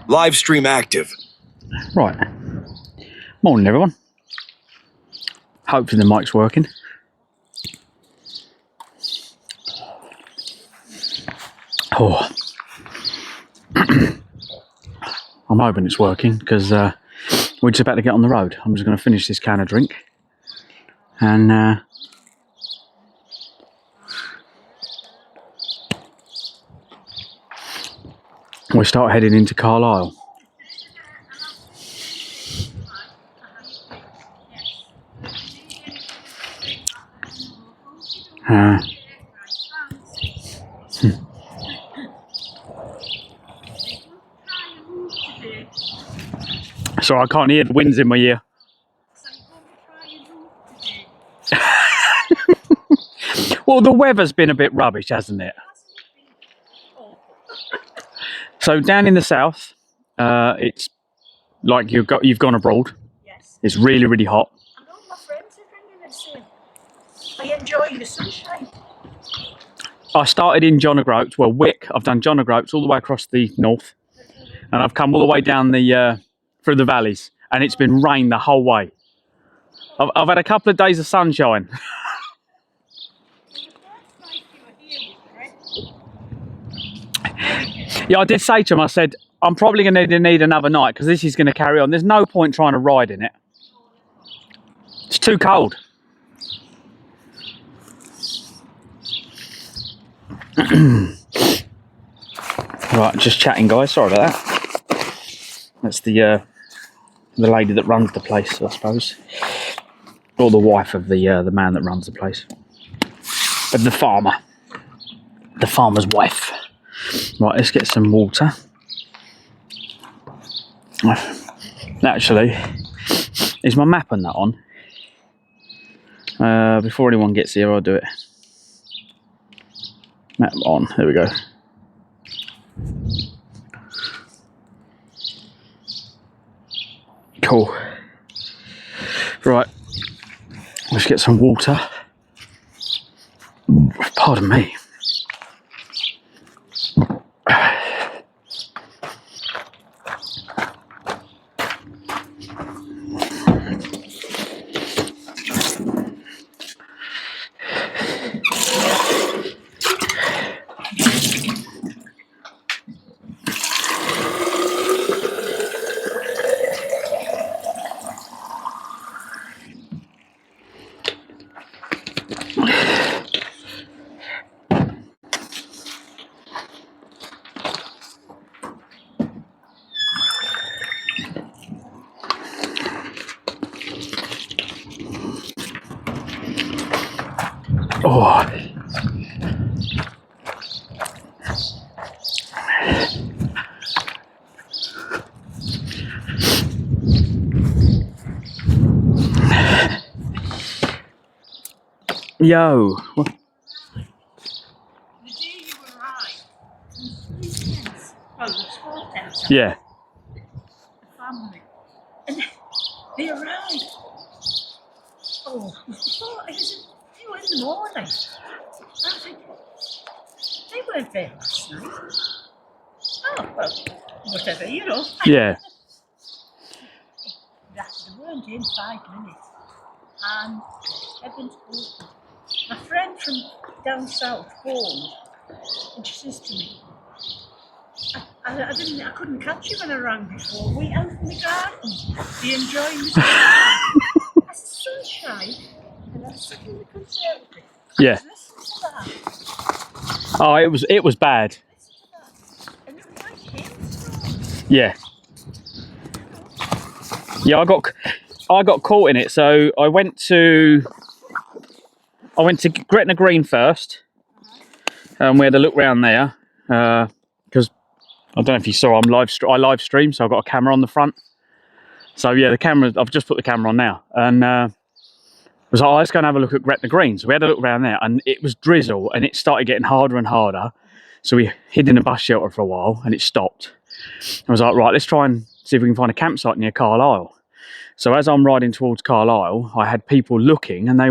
Live stream active. Right. Morning, everyone. Hopefully the mic's working. Oh. I'm hoping it's working because we're just about to get on the road. I'm just going to finish this can of drink and we start heading into Carlisle. Sorry, I can't hear, the wind's in my ear. Well, the weather's been a bit rubbish, hasn't it? So down in the south, it's like you've gone abroad. Yes. It's really, really hot. And all my friends are bringing the same. I enjoy the sunshine. I started in John O'Groats, well, Wick. I've done John O'Groats all the way across the north, and I've come all the way down the through the valleys, and it's been rain the whole way. I've had a couple of days of sunshine. Yeah, I did say to him, I said, I'm probably going to need another night because this is going to carry on. There's no point trying to ride in it. It's too cold. Right, just chatting, guys. Sorry about that. That's the lady that runs the place, I suppose, or the wife of the man that runs the place, but the farmer's wife. Right, let's get some water. Actually, is my map and that on? Before anyone gets here, I'll do it. Map on. There we go. Cool. Right, let's get some water. Pardon me. Oh. Yo. What? The day you arrived, well, the sport centre. Yeah. The family. And they arrived. Oh, it was in the morning. I think they weren't there last night. Oh, well, whatever, you know. Yeah. They weren't in 5 minutes. And heavens open. My friend from down south phoned, and she says to me, I couldn't catch you when I rang before. We out in the garden. Are you enjoying the sunshine? I said, sunshine? And I was sitting in the conservatory. Yeah. Listen to that. Oh, it was bad. Listen to that. And it was like hailstones. Yeah. Yeah, I got caught in it. So I went to Gretna Green first, and we had a look round there because I don't know if you saw, I live stream, so I've got a camera on the front. So yeah, the camera, I've just put the camera on now, and was like, oh, let's go and have a look at Gretna Green. So we had a look around there, and it was drizzle, and it started getting harder and harder. So we hid in a bus shelter for a while, and it stopped. I was like, right, let's try and see if we can find a campsite near Carlisle. So as I'm riding towards Carlisle, I had people looking, and they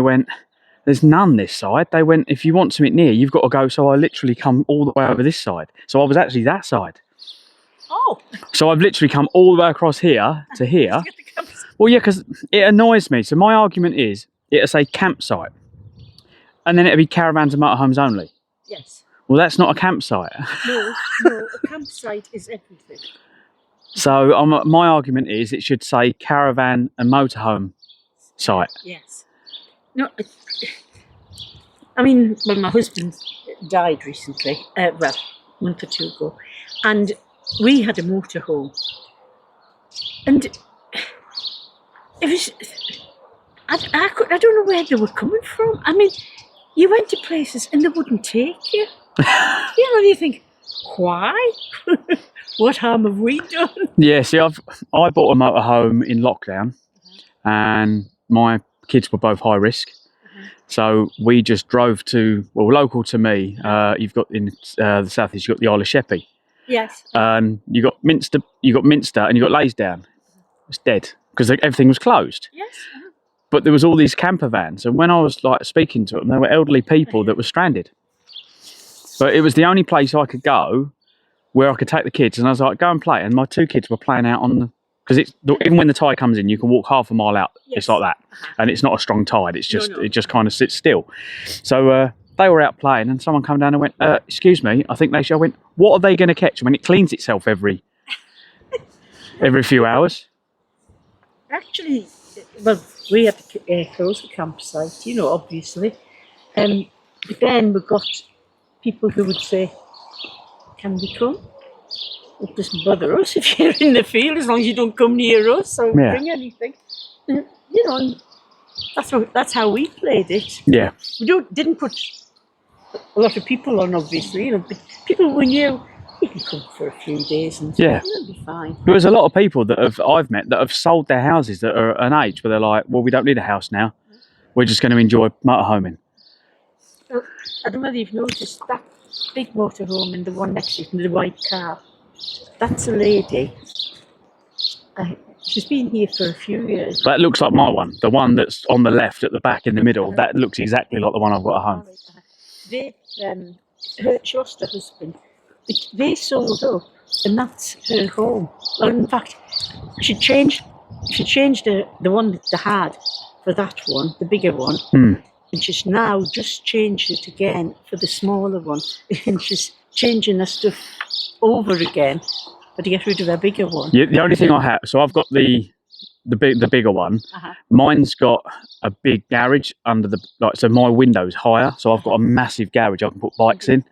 there's none this side. They went, if you want something near, you've got to go. So I literally come all the way over this side. So I was actually that side. Oh. So I've literally come all the way across here to here. Well, yeah, because it annoys me. So my argument is, it'll say campsite. And then it'll be caravans and motorhomes only. Yes. Well, that's not a campsite. No, a campsite is everything. So my argument is it should say caravan and motorhome site. Yes. No, I mean, well, my husband died recently, well, a month or two ago, and we had a motorhome. And it was, I don't know where they were coming from. I mean, you went to places and they wouldn't take you. You know, you think, why? What harm have we done? Yeah, see, I bought a motorhome in lockdown, and my kids were both high risk. So we just drove to, well, local to me. You've got in the southeast, you've got the Isle of Sheppey. Yes. You got Minster, and you got Laysdown. It's dead because everything was closed. Yes. But there was all these camper vans, and when I was like speaking to them, they were elderly people that were stranded. But it was the only place I could go where I could take the kids, and I was like, go and play. And my two kids were playing out on the, because even when the tide comes in, you can walk half a mile out. Yes. It's like that, and it's not a strong tide. It's just it just kind of sits still. So they were out playing, and someone came down and went, "Excuse me, I think they should." I went, "What are they going to catch?" I mean, it cleans itself every few hours. Actually, well, we had to close the campsite, you know, obviously. But then we got people who would say, "Can we come? It doesn't bother us if you're in the field, as long as you don't come near us or bring anything." You know, and that's how we played it. Yeah. We didn't put a lot of people on, obviously, you know, but people we knew, you can come for a few days and it'll be fine. There's a lot of people that I've met that have sold their houses that are an age where they're like, well, we don't need a house now. We're just going to enjoy motorhoming. So, I don't know whether you've noticed that big motorhome and the one next to it, the white car. That's a lady. She's been here for a few years. That looks like my one. The one that's on the left at the back in the middle. That looks exactly like the one I've got at home. They, she lost her husband. They sold up, and that's her home. Well, in fact, she changed the one that they had for that one, the bigger one, and she's now just changed it again for the smaller one, and she's changing her stuff over again, but to get rid of her bigger one. Yeah, the only thing I have, so I've got the bigger one. Mine's got a big garage under the, so my window's higher, so I've got a massive garage I can put bikes in.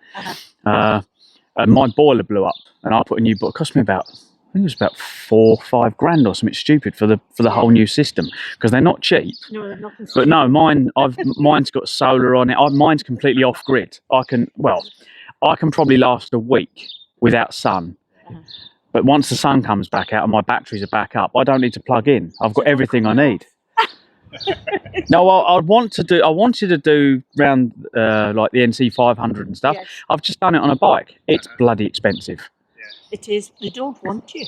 And my boiler blew up, and I put a new boiler. It cost me about, I think it was about 4 or 5 grand or something stupid for the whole new system, because they're not cheap. No, they're not. But no, mine's got solar on it. Mine's completely off grid. I can probably last a week without sun. But once the sun comes back out and my batteries are back up, I don't need to plug in. I've got everything I need. No, I wanted to do around like the NC 500 and stuff. Yes. I've just done it on a bike. It's bloody expensive. It is. They don't want you.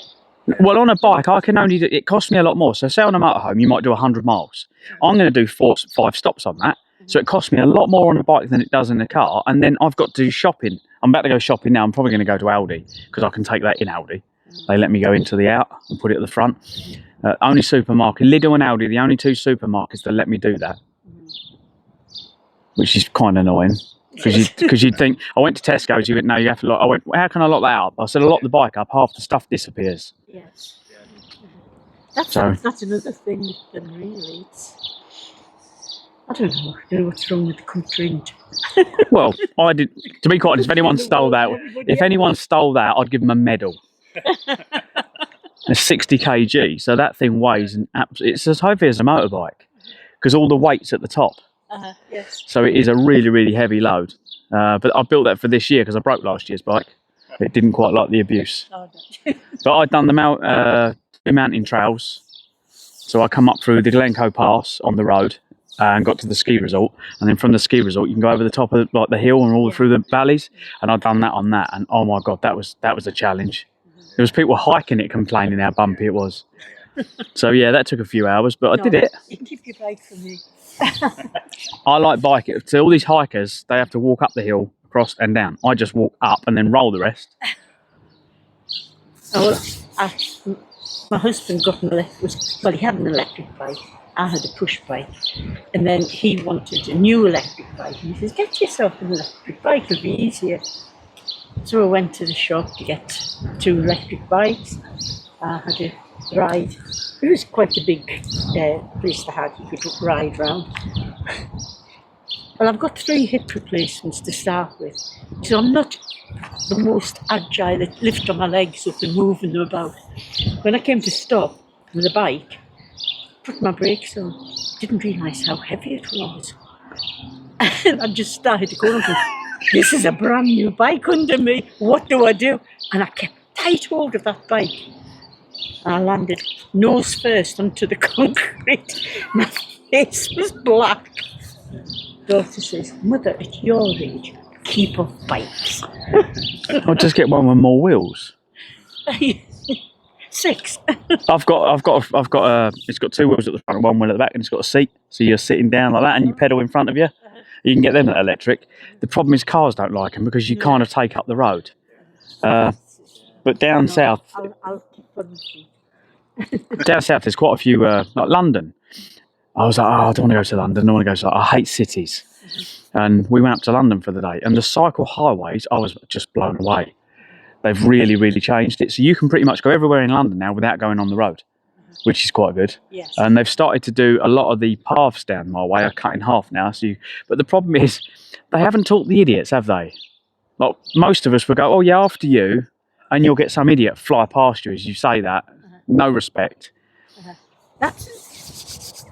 Well, on a bike, I can only do, it costs me a lot more. So say on a motorhome, you might do 100 miles. I'm going to do 5 stops on that. So it costs me a lot more on a bike than it does in a car. And then I've got to do shopping. I'm about to go shopping now. I'm probably going to go to Aldi because I can take that in Aldi. They let me go into the out and put it at the front. Only supermarket, Lidl and Aldi, the only 2 supermarkets that let me do that, which is kind of annoying because you'd think, I went to Tesco's, you went, no, you have to lock. I went, how can I lock that up? I said, I lock the bike up, half the stuff disappears. Yes. That's another thing, really. I don't know what's wrong with the country. Well, I did. To be quite honest, if anyone stole that, I'd give them a medal. It's 60 kg, so that thing weighs it's as heavy as a motorbike because all the weight's at the top. Yes. So it is a really, really heavy load. But I built that for this year because I broke last year's bike. It didn't quite like the abuse. But I'd done the mountain trails. So I come up through the Glencoe Pass on the road and got to the ski resort. And then from the ski resort, you can go over the top of the hill and all through the valleys. And I'd done that on that. And oh my God, that was a challenge. There was people hiking it complaining how bumpy it was. So yeah, that took a few hours, but I did it. You can keep your bike for me. I like biking. So all these hikers, they have to walk up the hill, across and down. I just walk up and then roll the rest. Oh, my husband got he had an electric bike. I had a push bike. And then he wanted a new electric bike. And he says, get yourself an electric bike, it'll be easier. So I went to the shop to get 2 electric bikes. I had a ride. It was quite a big place to have. You could ride round. Well, I've got 3 hip replacements to start with. So I'm not the most agile at lifting my legs up and moving them about. When I came to stop with the bike, put my brakes on, didn't realise how heavy it was. And I just started to go on, this is a brand new bike under me, what do I do? And I kept tight hold of that bike. And I landed nose first onto the concrete. My face was black. Daughter says, Mother, at your age, keep off bikes. I'll just get one with more wheels. 6. I've got it's got 2 wheels at the front and 1 wheel at the back, and it's got a seat, so you're sitting down like that and you pedal in front of you. You can get them that are electric. The problem is cars don't like them because you kind of take up the road. But down south, I'll keep on the feet. down south, there's quite a few, like London. I was like, I don't want to go to London. I don't want to go to. I hate cities. And we went up to London for the day, and the cycle highways, I was just blown away. They've really, really changed it. So you can pretty much go everywhere in London now without going on the road, which is quite good. Yes. And they've started to do a lot of the paths down my way are cut in half now. But the problem is, they haven't taught the idiots, have they? Like most of us would go, oh yeah, after you, and you'll get some idiot fly past you as you say that. No respect. That's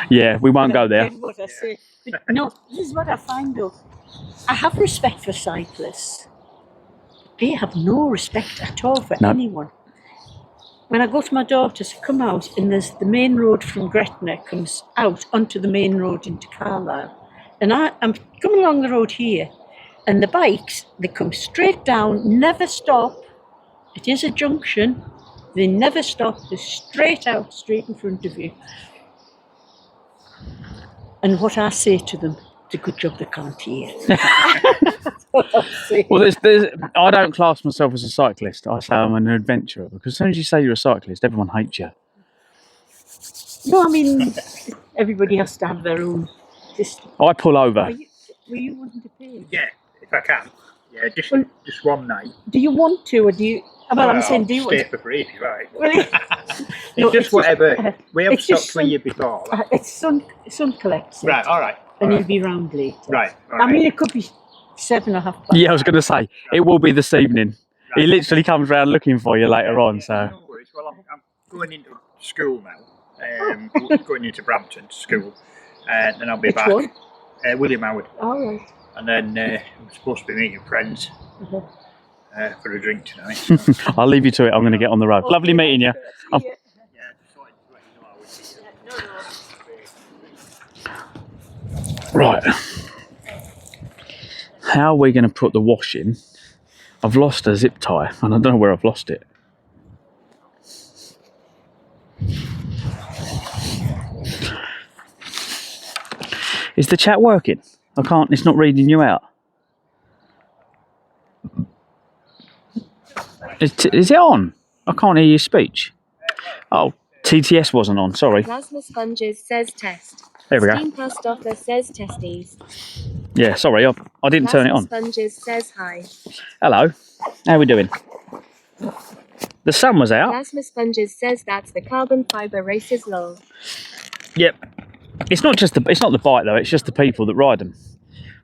Yeah, we won't go there. what I say. But no, this is what I find though. I have respect for cyclists. They have no respect at all for anyone. When I go to my daughter's, come out, and there's the main road from Gretna comes out onto the main road into Carlisle. And I'm coming along the road here, and the bikes, they come straight down, never stop. It is a junction. They never stop. They're straight out, straight in front of you. And what I say to them, it's a good job they can't hear. That's what I say. Well, I don't class myself as a cyclist. I say I'm an adventurer, because as soon as you say you're a cyclist, everyone hates you. No, I mean, everybody has to have their own system. I pull over. Were you wanting to pay? Yeah, if I can. Yeah, just one night. Do you want to, or do you? Well, I'm saying, do you stay want for free if you like. No, It's whatever. We have it's just stopped for you before. Like. It's sun collects it. Right, all right. And you'll be round later. Right, all I right. mean, it could be 7:30. Yeah, I was going to say, it will be this evening. He literally comes round looking for you later on. So No worries. Well, I'm going into school now. Going into Brampton to school. And then I'll be Which back. one? William Howard. All right. And then I'm supposed to be meeting friends for a drink tonight. So. I'll leave you to it. I'm going to get on the road. Okay. Lovely meeting you. Yeah, just wanted to let you know I would be Right. How are we going to put the wash in? I've lost a zip tie, and I don't know where I've lost it. Is the chat working? I can't, it's not reading you out. Is it on? I can't hear your speech. Oh, TTS wasn't on, sorry. Plasma Sponges says test. There we go. Steam Pastoffer says testes. Yeah, sorry, I didn't turn it on. Plasma Sponges says hi. Hello, how are we doing? The sun was out. Plasma Sponges says that's the carbon fibre races lol. Yep. It's not the bike though, it's just the people that ride them.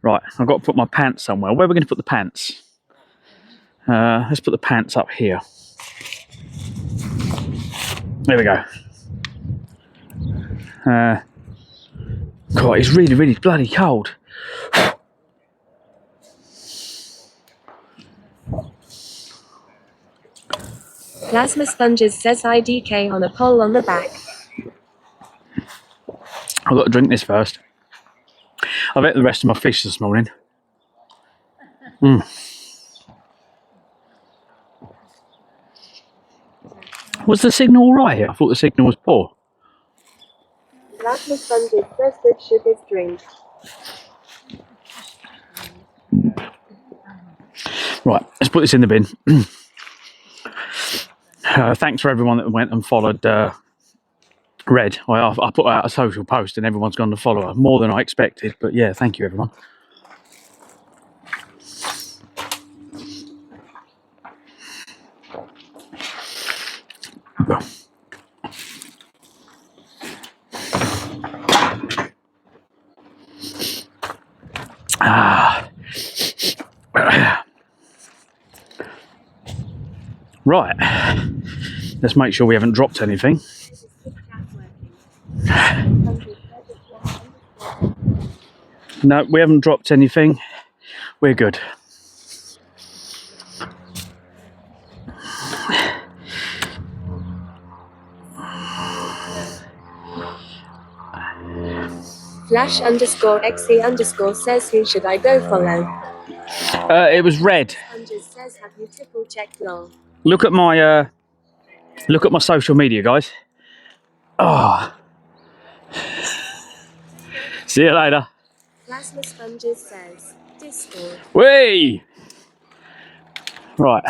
Right, I've got to put my pants somewhere. Where are we going to put the pants? Let's put the pants up here. There we go. God, it's really, really bloody cold. Plasma Sponges says IDK on a pole on the back. I've got to drink this first. I've ate the rest of my fish this morning. Was the signal all right here? I thought the signal was poor. Plasma sponges says good sugars drink. Right, let's put this in the bin. Thanks for everyone that went and followed Red. I put out a social post and everyone's gone to follow her. More than I expected, but yeah, thank you everyone. Right, let's make sure we haven't dropped anything. No, we haven't dropped anything. We're good. Flash_XE_ says who should I go follow? It was Red. Sponges says have you triple checked lol. Look at my social media, guys. Oh. See you later. Plasma Sponges says Discord. Whee! Right.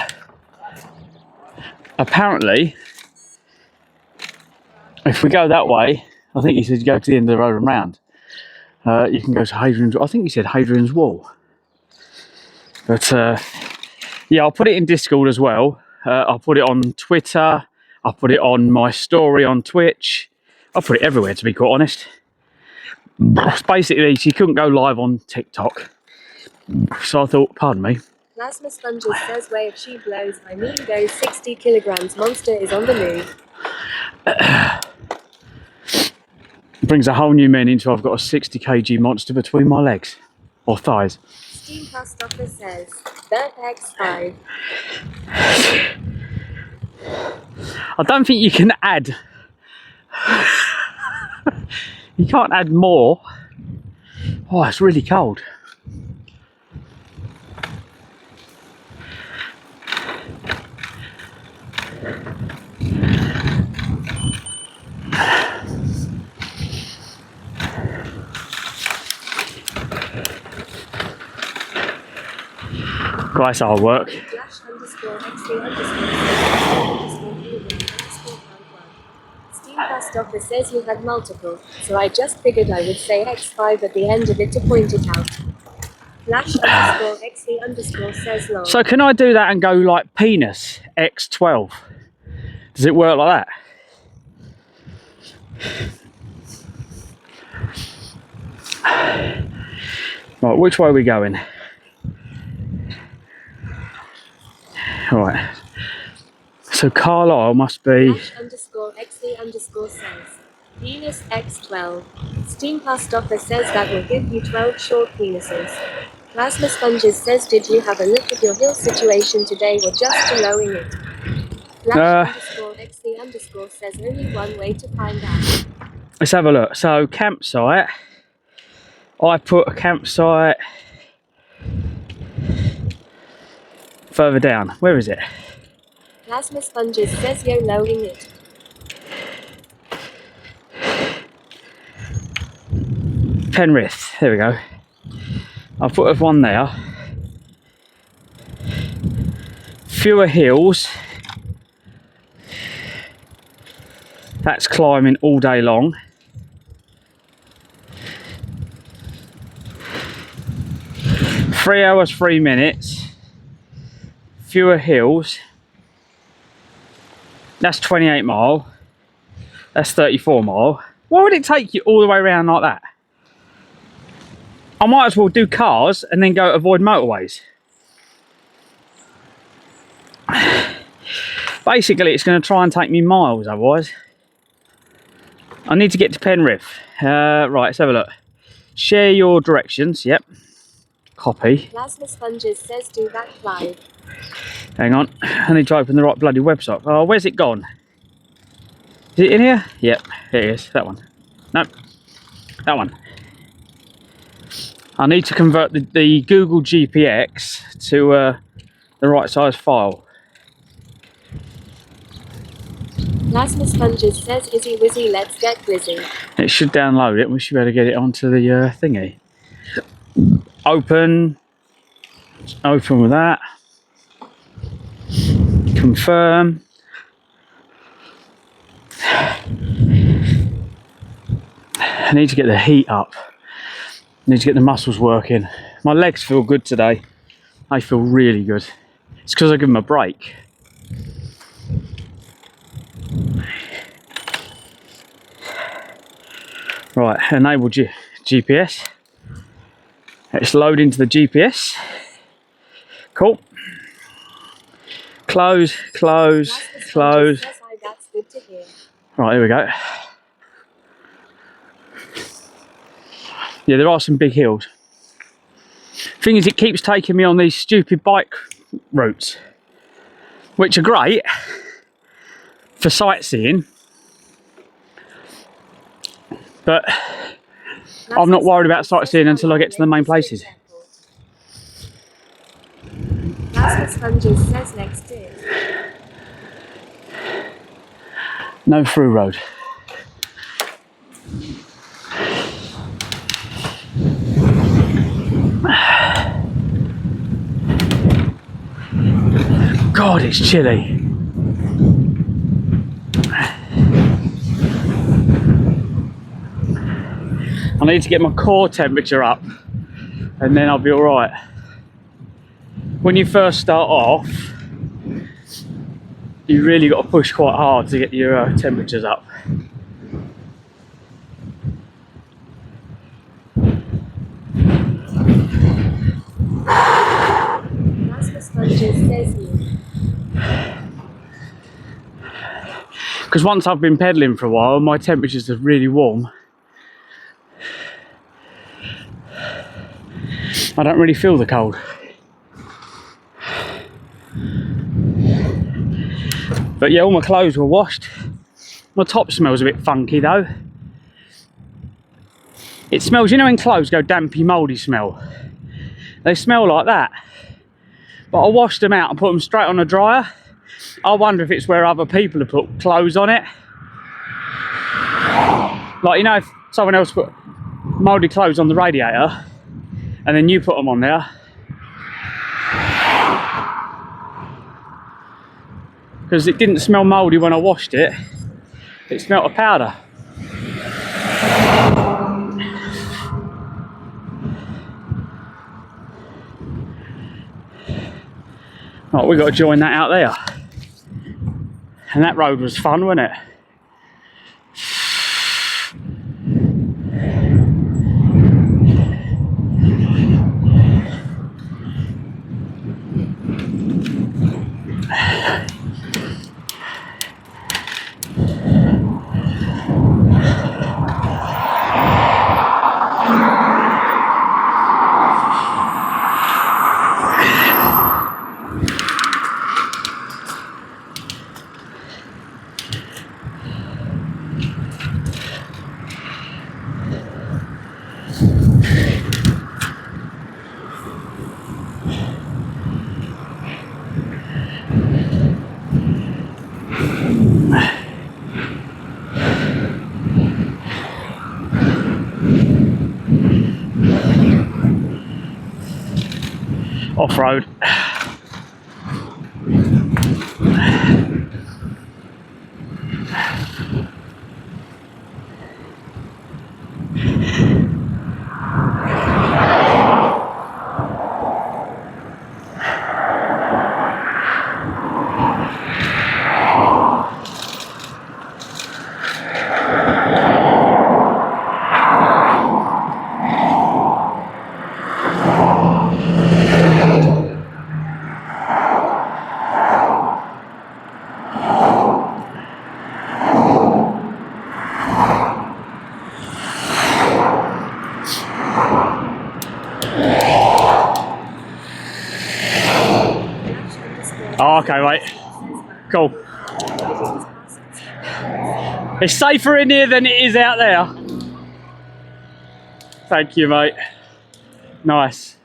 Apparently, if we go that way, I think he said go to the end of the road and round. You can go to Hadrian's. I think he said Hadrian's Wall. But yeah, I'll put it in Discord as well. I'll put it on Twitter. I'll put it on my story on Twitch. I'll put it everywhere, to be quite honest. Basically, she couldn't go live on TikTok. So I thought, pardon me. Plasma Sponges says way if she blows, I mean goes 60 kilograms monster is on the move. Brings a whole new meaning to I've got a 60 kg monster between my legs. Or thighs. Steam Past Offer says Burp X5. I don't think you can add. You can't add more. Oh, it's really cold. Guys, I'll work. Steam Past Offer says you had multiple, so I just figured I would say X5 at the end of it to point it out. Flash_XE_ says lol. So can I do that and go like penis X12? Does it work like that? Right, which way are we going? Right. So Carlisle must be. Flash_XE_ says penis X12. Steam Past Offer says that will give you 12 short penises. Plasma Sponges says did you have a look at your hill situation today or just allowing it? Flash_XE_ says only one way to find out. Let's have a look. So campsite. I put a campsite further down. Where is it? Plasma Sponges says you're lowering it. Penrith. There we go. I'll put one there. Fewer hills. That's climbing all day long. Three hours, 3 minutes. Fewer hills. That's 28 mile. That's 34 mile. Why would it take you all the way around like that? I might as well do cars and then go avoid motorways. Basically, it's going to try and take me miles otherwise. I need to get to Penrith. Right, let's have a look. Share your directions. Yep. Copy. Plasma Sponges says do that Clive. Hang on. I need to open the right bloody website. Oh, where's it gone? Is it in here? Yep. Here it is. That one. Nope. That one. I need to convert the Google GPX to the right size file. Plasma Sponges says, Izzy Wizzy, let's get busy. It should download it. We should be able to get it onto the thingy. Open. Open with that. Confirm. I need to get the heat up. I need to get the muscles working. My legs feel good today. They feel really good. It's because I give them a break. Right, enable GPS. Let's load into the GPS. Cool. Close, close, Plasma close. Sponges says, "Hi, that's good to hear." Right, here we go. Yeah, there are some big hills. Thing is, it keeps taking me on these stupid bike routes, which are great for sightseeing, but I'm not worried about sightseeing until I get to the main places. Plasma Sponges says next is. No through road. God, it's chilly. I need to get my core temperature up and then I'll be all right. When you first start off, you really got to push quite hard to get your temperatures up. Plasma Sponges says you. Because once I've been pedalling for a while, my temperatures are really warm. I don't really feel the cold. But yeah, all my clothes were washed. My top smells a bit funky though. It smells, you know when clothes go dampy, mouldy smell? They smell like that. But I washed them out and put them straight on a dryer. I wonder if it's where other people have put clothes on it. Like, you know, if someone else put mouldy clothes on the radiator and then you put them on there. Because it didn't smell mouldy when I washed it. It smelled of powder. Right, we got to join that out there. And that road was fun, wasn't it? Off-road. Oh, okay, mate. Cool. It's safer in here than it is out there. Thank you, mate. Nice.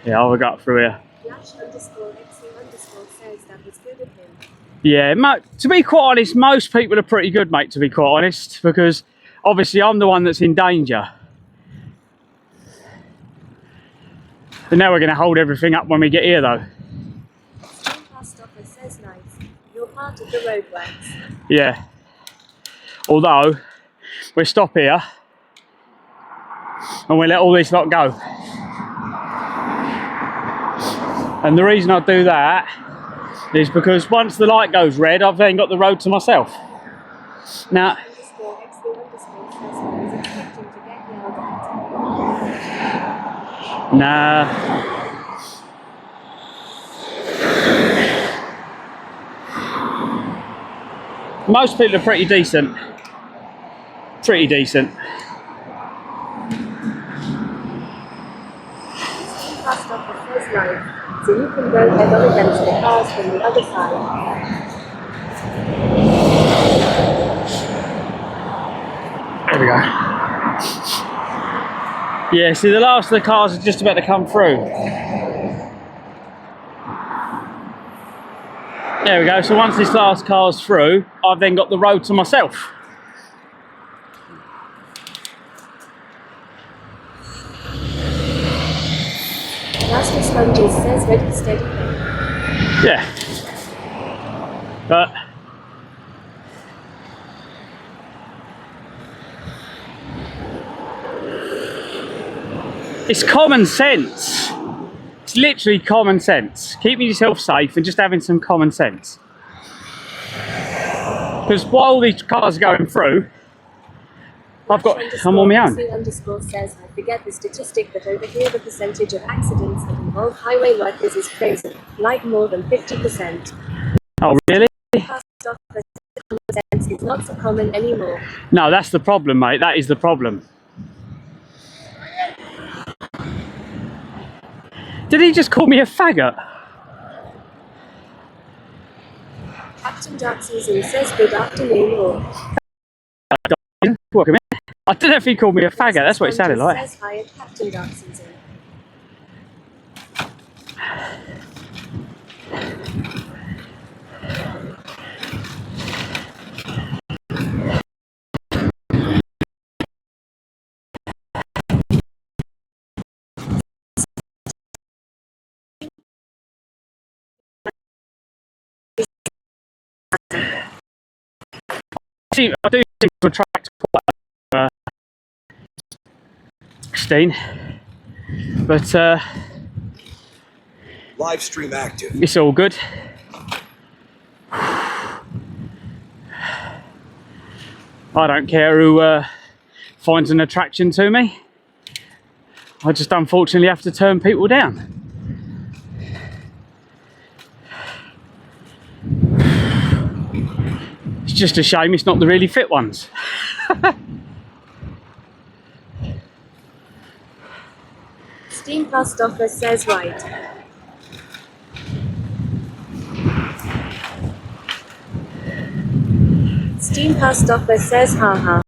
Yeah, I'll go up through here. Flash_XE_ says that was good of him. Yeah, to be quite honest, most people are pretty good, mate, to be quite honest, because obviously I'm the one that's in danger. But now we're going to hold everything up when we get here, though. Stopper says nice. You're part of the roadworks. Yeah. Although, we'll stop here and we'll let all this lot go. And the reason I do that is because once the light goes red, I've then got the road to myself. Now, nah. Most people are pretty decent. Pretty decent. So you can go head on against the cars from the other side. There we go. Yeah, see, the last of the cars are just about to come through. There we go, so once this last car's through, I've then got the road to myself. Master Sponges says ready, steady. Yeah. But it's common sense. It's literally common sense. Keeping yourself safe and just having some common sense. Because while these cars are going through, I'm on my own. Says, I forget the statistic, but over here the percentage of accidents that involve highway workers is crazy, like more than 50%. Oh, really? It's not so common anymore. No, that's the problem, mate. That is the problem. Did he just call me a faggot? Captain Dark Season says good afternoon all. Welcome in. I don't know if he called me a faggot. That's what it sounded like. Says hi at Captain Dark Season. See, I do seem to attract quite Christine, but Live stream active. it's all good. I don't care who finds an attraction to me. I just unfortunately have to turn people down. It's just a shame it's not the really fit ones. Steam Past Offer says right. Steam Past Offer says haha.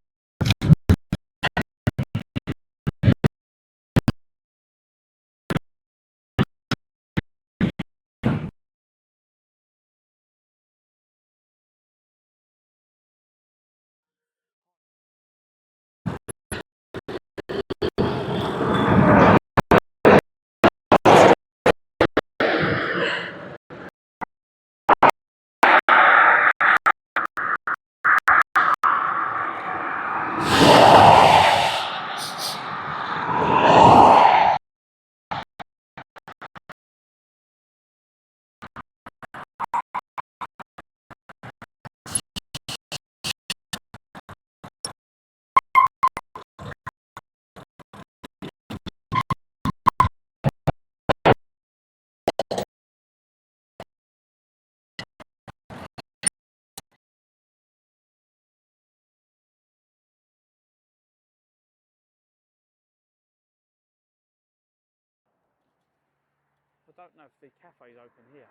I don't know if the cafe's open here.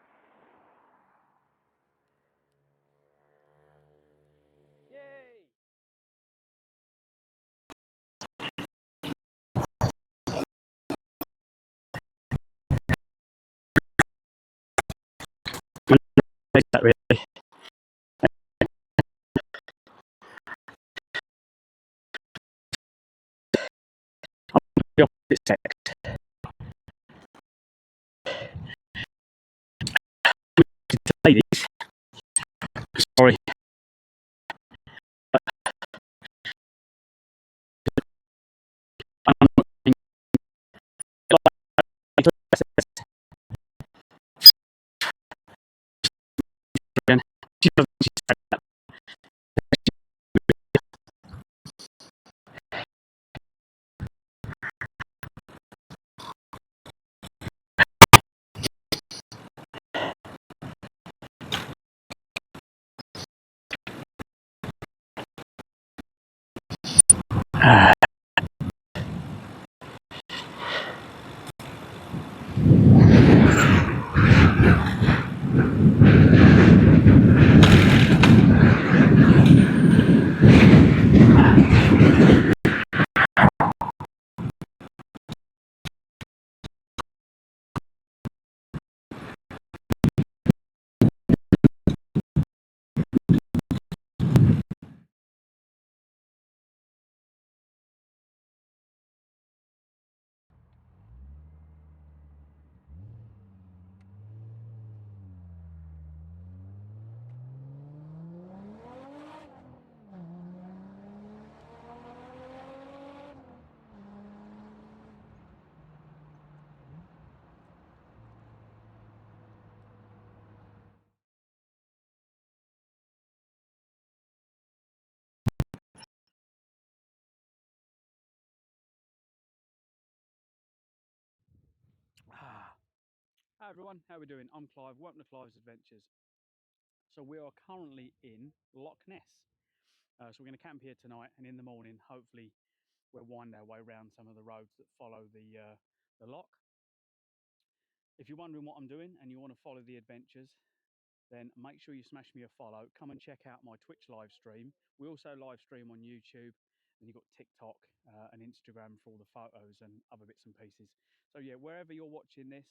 Yay! that really. The opposite sex. Ladies, sorry. Hi everyone, how are we doing? I'm Clive, welcome to Clives Adventures. So we are currently in Loch Ness. So we're going to camp here tonight, and in the morning, hopefully, we'll wind our way around some of the roads that follow the loch. If you're wondering what I'm doing and you want to follow the adventures, then make sure you smash me a follow. Come and check out my Twitch live stream. We also live stream on YouTube, and you've got TikTok and Instagram for all the photos and other bits and pieces. So yeah, wherever you're watching this,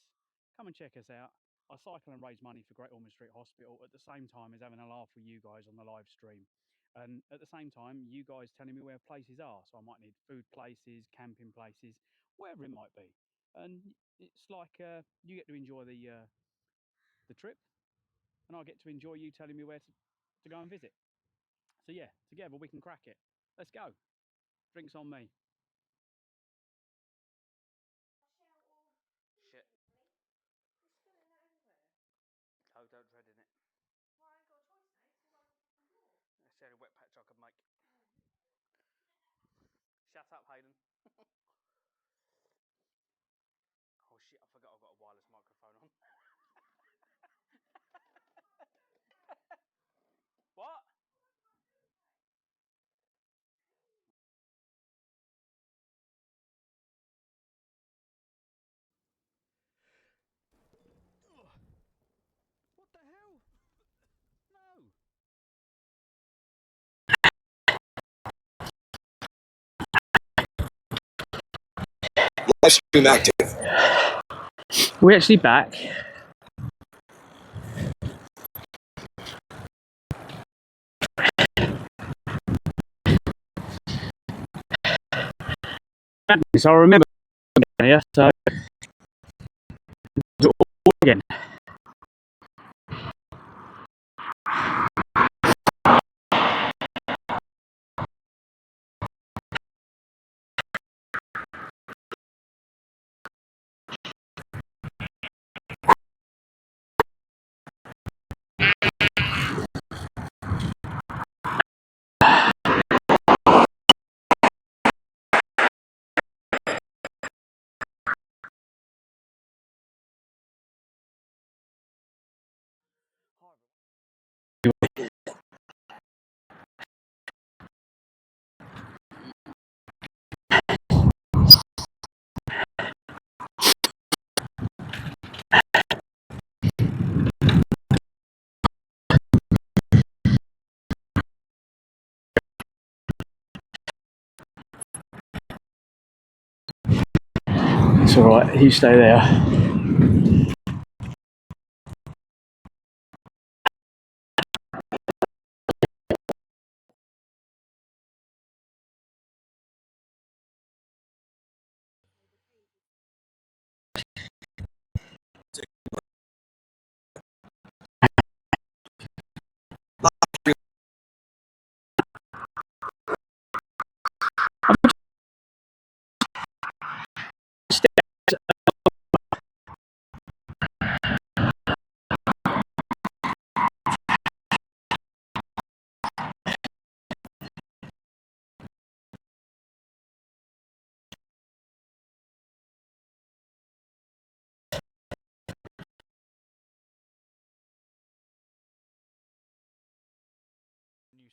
come and check us out. I cycle and raise money for Great Ormond Street Hospital at the same time as having a laugh with you guys on the live stream. And at the same time, you guys telling me where places are. So I might need food places, camping places, wherever it might be. And it's like you get to enjoy the trip, and I get to enjoy you telling me where to go and visit. So yeah, together we can crack it. Let's go. Drinks on me. Shit. Oh, don't tread in it. It's the only wet patch I could make. Shut up, Hayden. Oh shit, I forgot I've got a wireless microphone on. What? What the hell? No. Live stream active. We're actually back. So I remember here, so all again. It's all right. You stay there.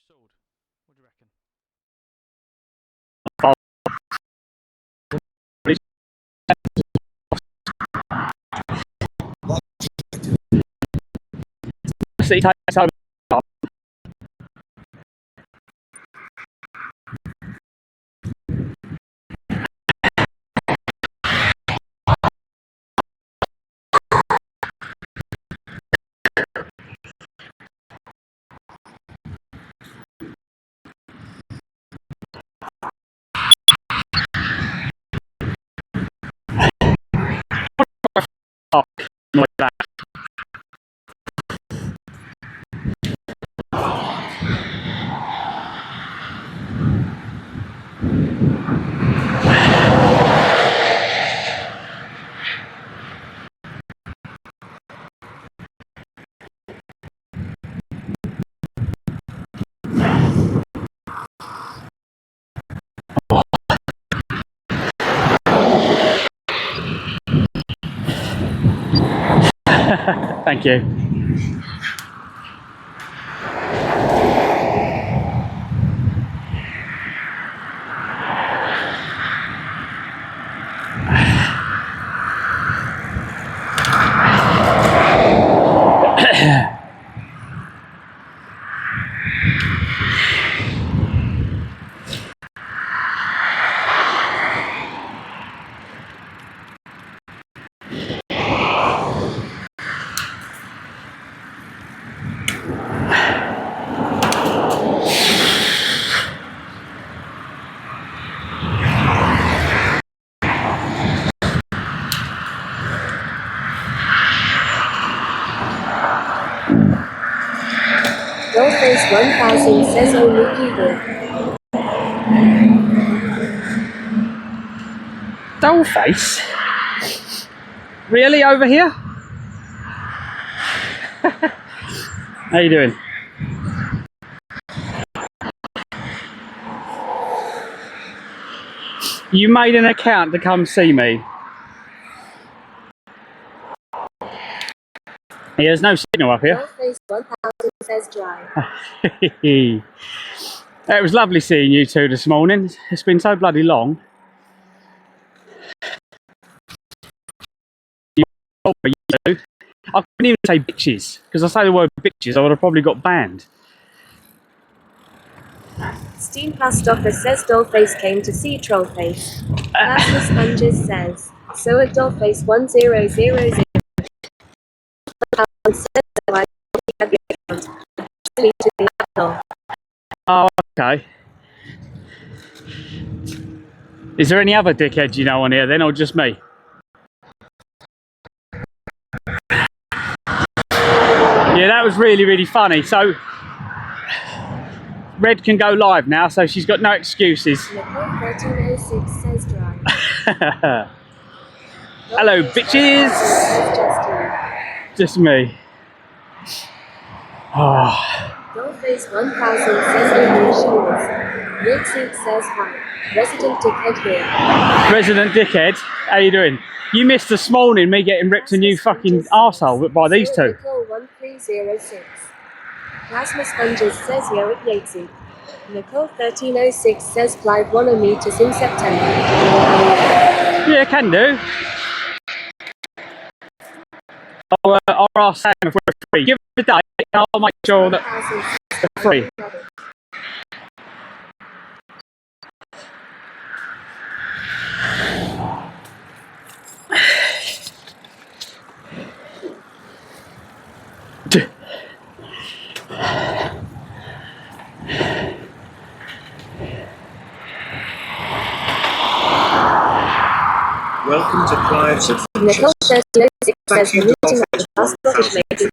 sword. What do you reckon? See, takes over. Like that. Thank you. Dollface 1000 says only people. Dollface? Really, over here? How you doing? You made an account to come see me. Yeah, there's no signal up here. Dollface 1000 says dry. It was lovely seeing you two this morning. It's been so bloody long. I couldn't even say bitches, because I say the word bitches, I would have probably got banned. Steam Past Office says Dollface came to see Trollface. Plasma Sponges says, so at Dollface 1000 says so I have your account. Actually to the Apple. Oh, okay. Is there any other dickheads you know on here then, or just me? Yeah, that was really, really funny. So, Red can go live now, so she's got no excuses. Nicole 1306 says dry. Hello, bitches! Just me. Oh. Dollface 1000 says only shoes. Milkseed says hi. Resident Dickhead here. Resident Dickhead, how you doing? You missed this morning me getting ripped a new fucking arsehole by these two. Nicole 1306. Plasma Sponges says yo at Yatesy. Nicole 1306 says Clive wanna meet us in September. Yeah, can do. I'll ask Sam if we're free. Give it a day and I'll make sure that they're free. Welcome to Clives Nicole Adventures. 1306 says the meeting at the last Scottish lady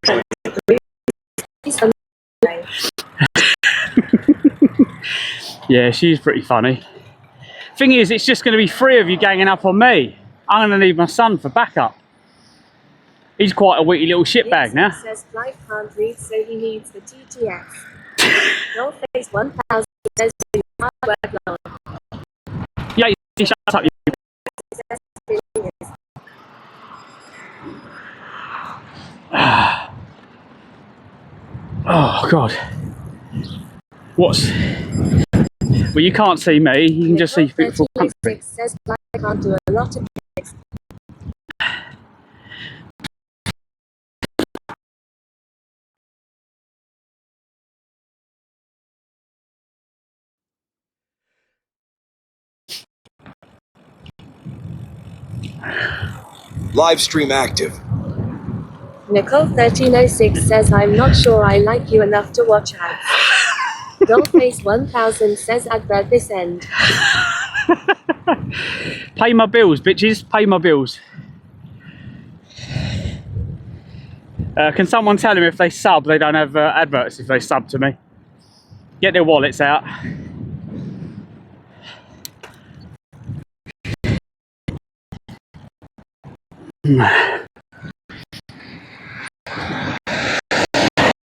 Yeah, she's pretty funny. Thing is, it's just going to be three of you ganging up on me. I'm going to need my son for backup. He's quite a witty little shitbag now. Says Clive can't read, so he needs the TTS. Dollface 1000 says hard work long. Yeah, shut up, you. Oh, God. What's... Well, you can't see me. You can just see beautiful country. 1306 says I can't do a lot of things. Live stream active. Nicole 1306 says I'm not sure I like you enough to watch ads. Dollface 1000 says advert this end. Pay my bills, bitches. Pay my bills. Can someone tell them if they sub, they don't have adverts if they sub to me? Get their wallets out.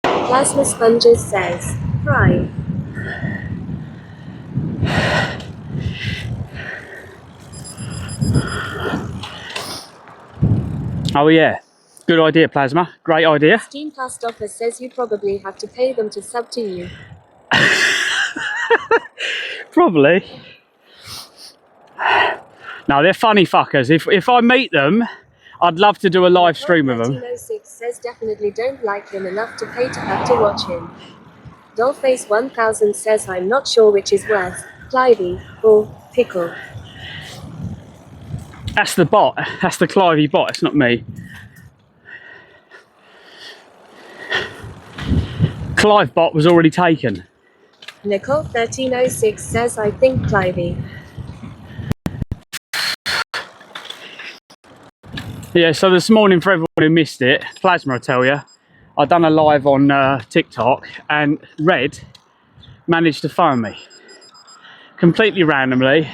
Plasma Sponges says, Prime. Oh yeah, good idea, Plasma. Great idea. Steam Past Offer says you probably have to pay them to sub to you. Probably. No, they're funny fuckers. If I meet them, I'd love to do a live stream with them. 1306 says definitely don't like him enough to pay to have to watch him. Dollface 1000 says I'm not sure which is worse, Clivey or Pickle. That's the bot. That's the Clivey bot. It's not me. Clive bot was already taken. Nicole 1306 says I think Clivey. Yeah, so this morning, for everyone who missed it, Plasma, I tell you, I done a live on TikTok, and Red managed to phone me completely randomly.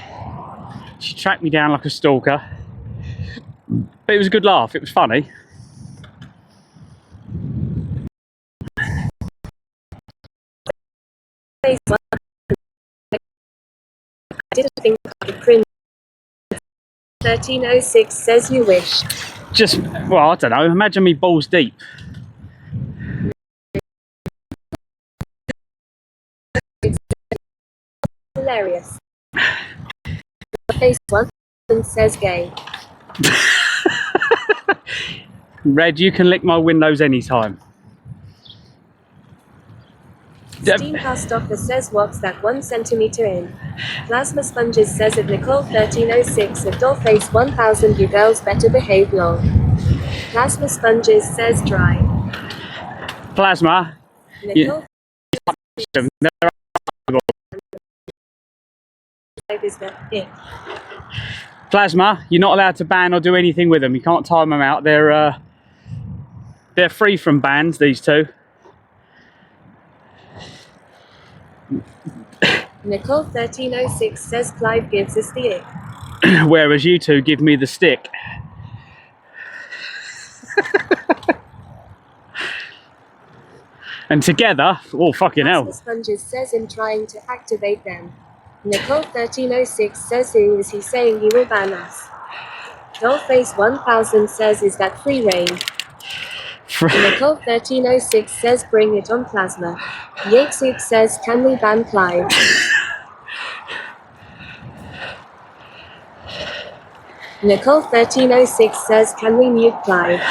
She tracked me down like a stalker, but it was a good laugh. It was funny. I didn't think I would cringe. 1306 says you wish. Just, well, I don't know. Imagine me balls deep. Hilarious. Face 1 says gay. Red, you can lick my windows anytime. Steam Past Offer says what's that 1 centimeter in? Plasma Sponges says at Nicole 1306 at Dollface 1000 you girls better behave long. Plasma Sponges says dry. Plasma, Nicole they're is that it. Plasma, you're not allowed to ban or do anything with them. You can't time them out. They're free from bans, these two. Nicole 1306 says Clive gives us the ick. Whereas you two give me the stick. And together, oh fucking hell. Plasma Sponges says him trying to activate them. Nicole 1306 says who is he saying he will ban us? Dollface 1000 says is that free reign? Nicole 1306 says bring it on Plasma. Yatesuk says can we ban Clive? Nicole 1306 says can we mute Clive?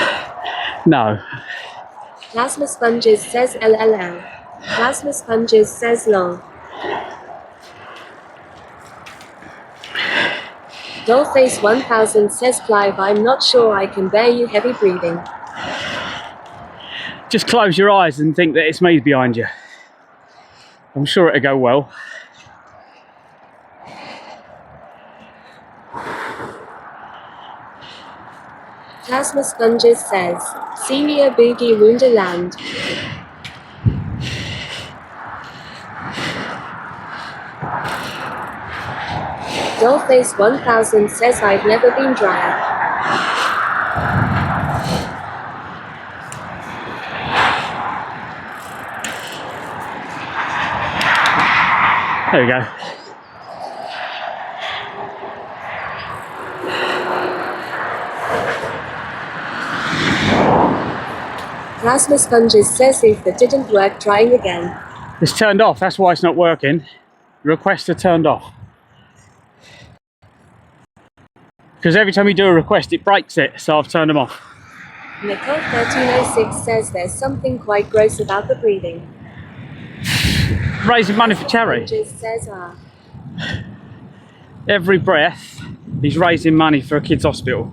No. Plasma Sponges says LLL. Plasma Sponges says lol. Dollface 1000 says Clive I'm not sure I can bear you heavy breathing. Just close your eyes and think that it's me behind you. I'm sure it'll go well. Plasma Sponges says, Senior Boogie Wonderland. Dollface 1000 says I've never been drier. There we go. Plasma Sponges says if that didn't work trying again. It's turned off, that's why it's not working. Requests are turned off. Because every time you do a request, it breaks it, so I've turned them off. Nicole 1306 says there's something quite gross about the breathing. Raising money for charity. Just says Every breath, he's raising money for a kids' hospital.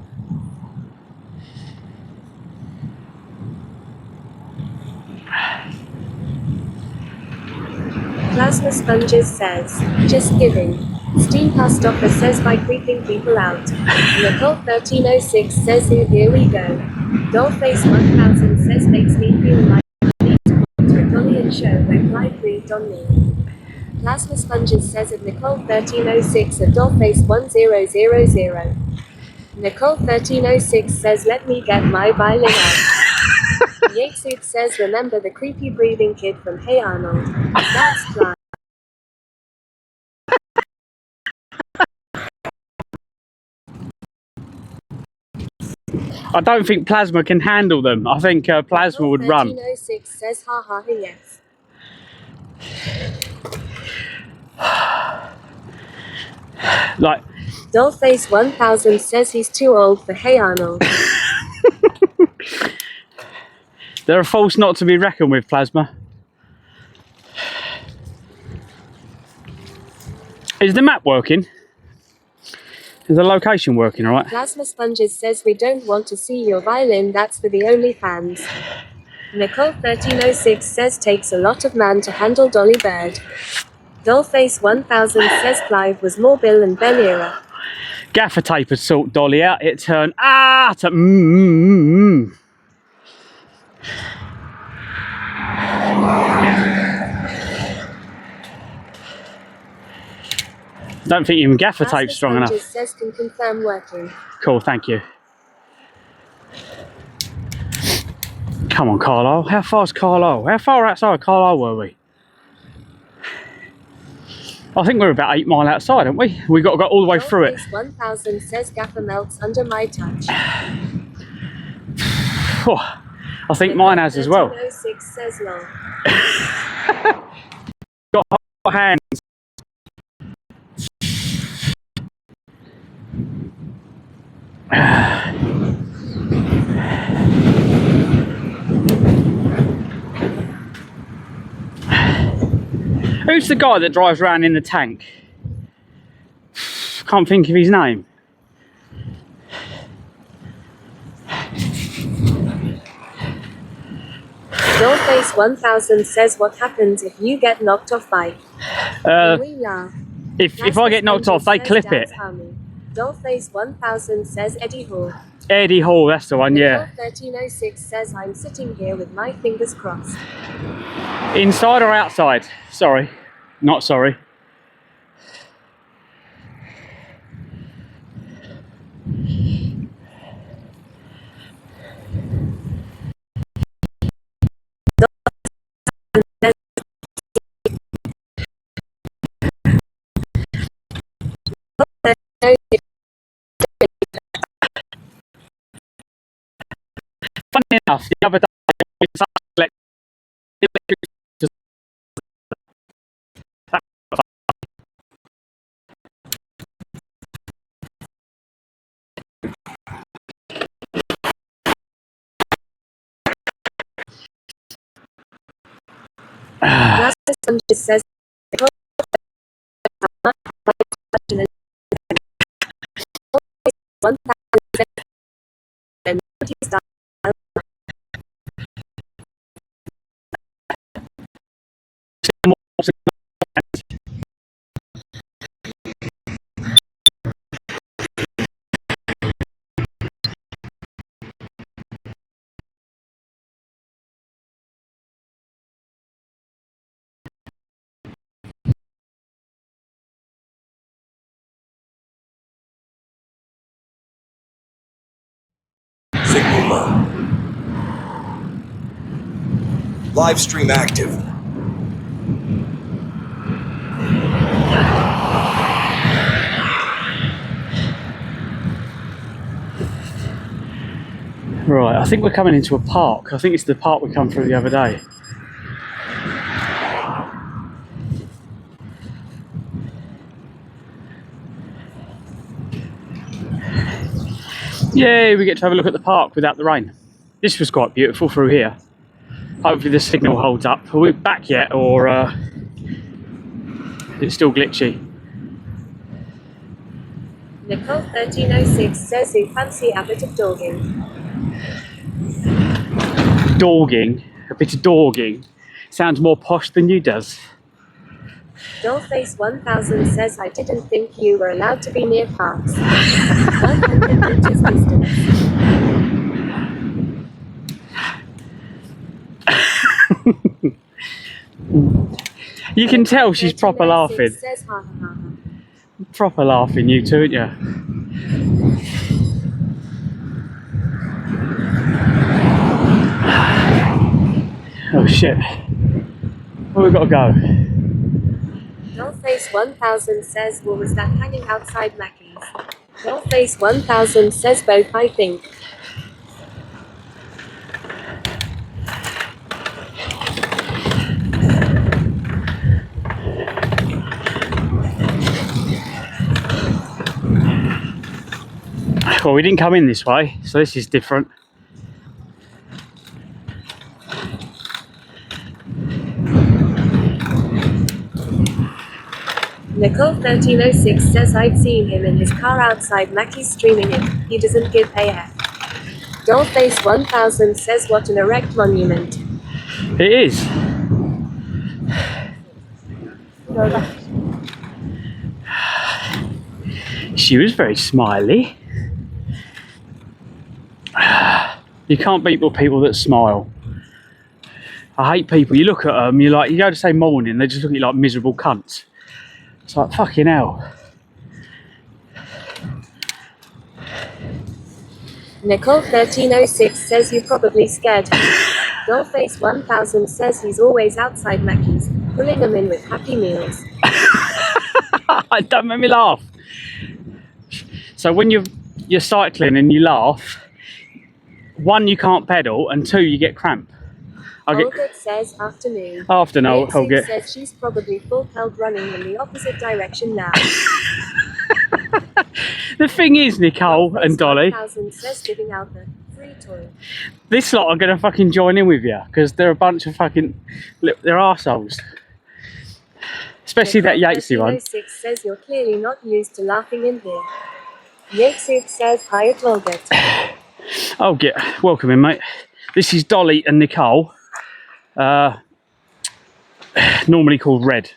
Plasma Sponges says, just giving. Steam Past Stopper says by creeping people out. Nicole 1306 says here we go. Dollface 1000 says makes me feel like I need to watch a Dolly show where Clive breathed on me. Plasma Sponges says at Nicole 1306 at Dollface 1000. Nicole 1306 says let me get my violin out. Yatesoup says remember the creepy breathing kid from Hey Arnold. That's Clive. I don't think Plasma can handle them. I think Plasma would run. 1306 says ha ha ha yes. Like, Dollface 1000 says he's too old for Hey Arnold. they're a force not to be reckoned with, Plasma. Is the map working? Is the location working, alright? Plasma Sponges says we don't want to see your violin, that's for the only fans. Nicole 1306 says takes a lot of man to handle Dolly Bird. Dollface 1000 says Clive was more Bill and Ben era. Gaffer tape had sort Dolly out, it turned to Don't think even gaffer tape's strong enough. Plasma Sponges says can confirm working. Cool, thank you. Come on, Carlisle. How far's Carlisle? How far outside Carlisle were we? I think we're about 8 miles outside, haven't we? We've got to go all the way through it. Dollface 1000 says Gaffer melts under my touch. I think mine has as well. 1306 says lol. Got hot hands. Who's the guy that drives around in the tank? Can't think of his name. Dollface 1000 says what happens if you get knocked off bike. We laugh. If I get knocked off, they clip it. Dollface 1000 says Eddie Hall. Eddie Hall, that's the one, yeah. 1306 says I'm sitting here with my fingers crossed. Inside or outside? Sorry. Not sorry. Funny enough, the other day, Plasma Sponges says Signal low. Live stream active. Right, I think we're coming into a park. I think it's the park we come through the other day. Yeah, we get to have a look at the park without the rain. This was quite beautiful through here. Hopefully the signal holds up. Are we back yet, or it's still glitchy? Nicole 1306 says you fancy a bit of dogging. Dogging? A bit of dogging? Sounds more posh than you does. Dollface 1000 says I didn't think you were allowed to be near parks. 100 meters distance. You can tell she's proper 1306 laughing. Says, ha, ha, ha, ha. Proper laughing, you two, aren't you? Oh shit. Well, we've got to go. Dollface 1000 says, what was that hanging outside Mackey's? Dollface 1000 says both, I think. Well, we didn't come in this way, so this is different. Nicole 1306 says I've seen him in his car outside Mackey's streaming it. He doesn't give a F. Dollface 1000 says what an erect monument. It is. She was very smiley. You can't beat the people that smile. I hate people. You look at them, you go to say morning, they just look at you like miserable cunts. It's like, fucking hell. Nicole 1306 says you probably scared him. Dollface 1000 says he's always outside Mackey's, pulling them in with Happy Meals. Don't make me laugh. So when you're cycling and you laugh, one, you can't pedal, and two, you get cramp. Olga says afternoon. Afternoon, I'll Nick get. says she's probably full-pelt running in the opposite direction now. The thing is, Nicole and Dolly, 1000 says giving out the free toy. this lot are going to fucking join in with you, because they're a bunch of fucking, they're arseholes. Especially that Yatesy one. 1306 says you're clearly not used to laughing in here. Yatesy says hi at Olga. Oh, welcome in, mate. This is Dolly and Nicole, normally called Red.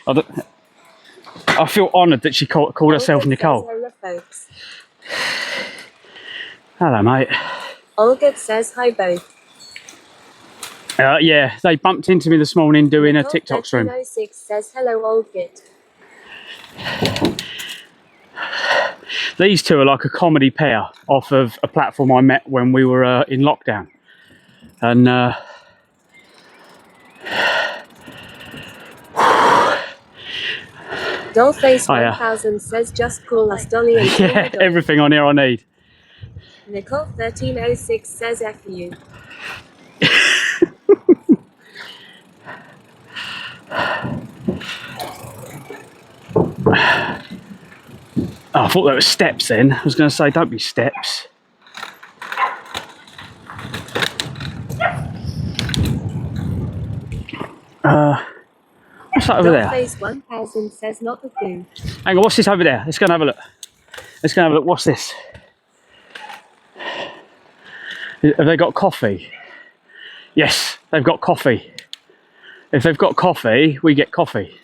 I feel honoured that she called herself Olga Nicole. says hello, folks. Hello, mate. Olga says hi both. Yeah, they bumped into me this morning doing a TikTok stream. 1306 says hello, Olga. These two are like a comedy pair off of a platform I met when we were in lockdown. And Dollface 1000 says just call us Dolly and yeah, Dolly. everything on here I need. Nicole 1306 says F you. Oh, I thought that was steps then. I was going to say, don't be steps. What's that over there? Dollface 1000 says not the thing. Hang on, what's this over there? Let's go and have a look. Let's go and have a look. What's this? Have they got coffee? Yes, they've got coffee. If they've got coffee, we get coffee.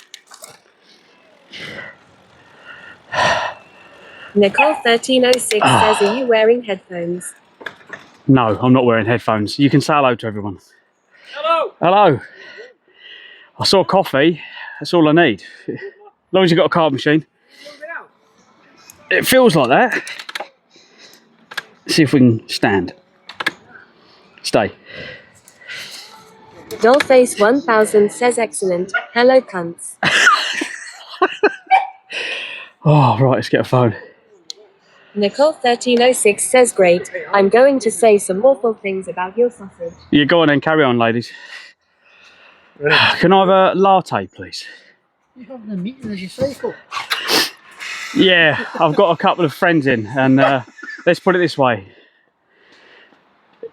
Nicole 1306 says are you wearing headphones? No, I'm not wearing headphones. You can say hello to everyone. Hello. Hello. I saw coffee. That's all I need. As long as you've got a card machine. It feels like that. Let's see if we can stand. Stay. Dollface 1000 says excellent. Hello, cunts. Oh, right, let's get a phone. Nicole 1306 says great. I'm going to say some awful things about your sausage. Yeah, go on then, carry on, ladies. Can I have a latte, please? You're having a meeting as you cycle. Yeah, I've got a couple of friends in, and let's put it this way.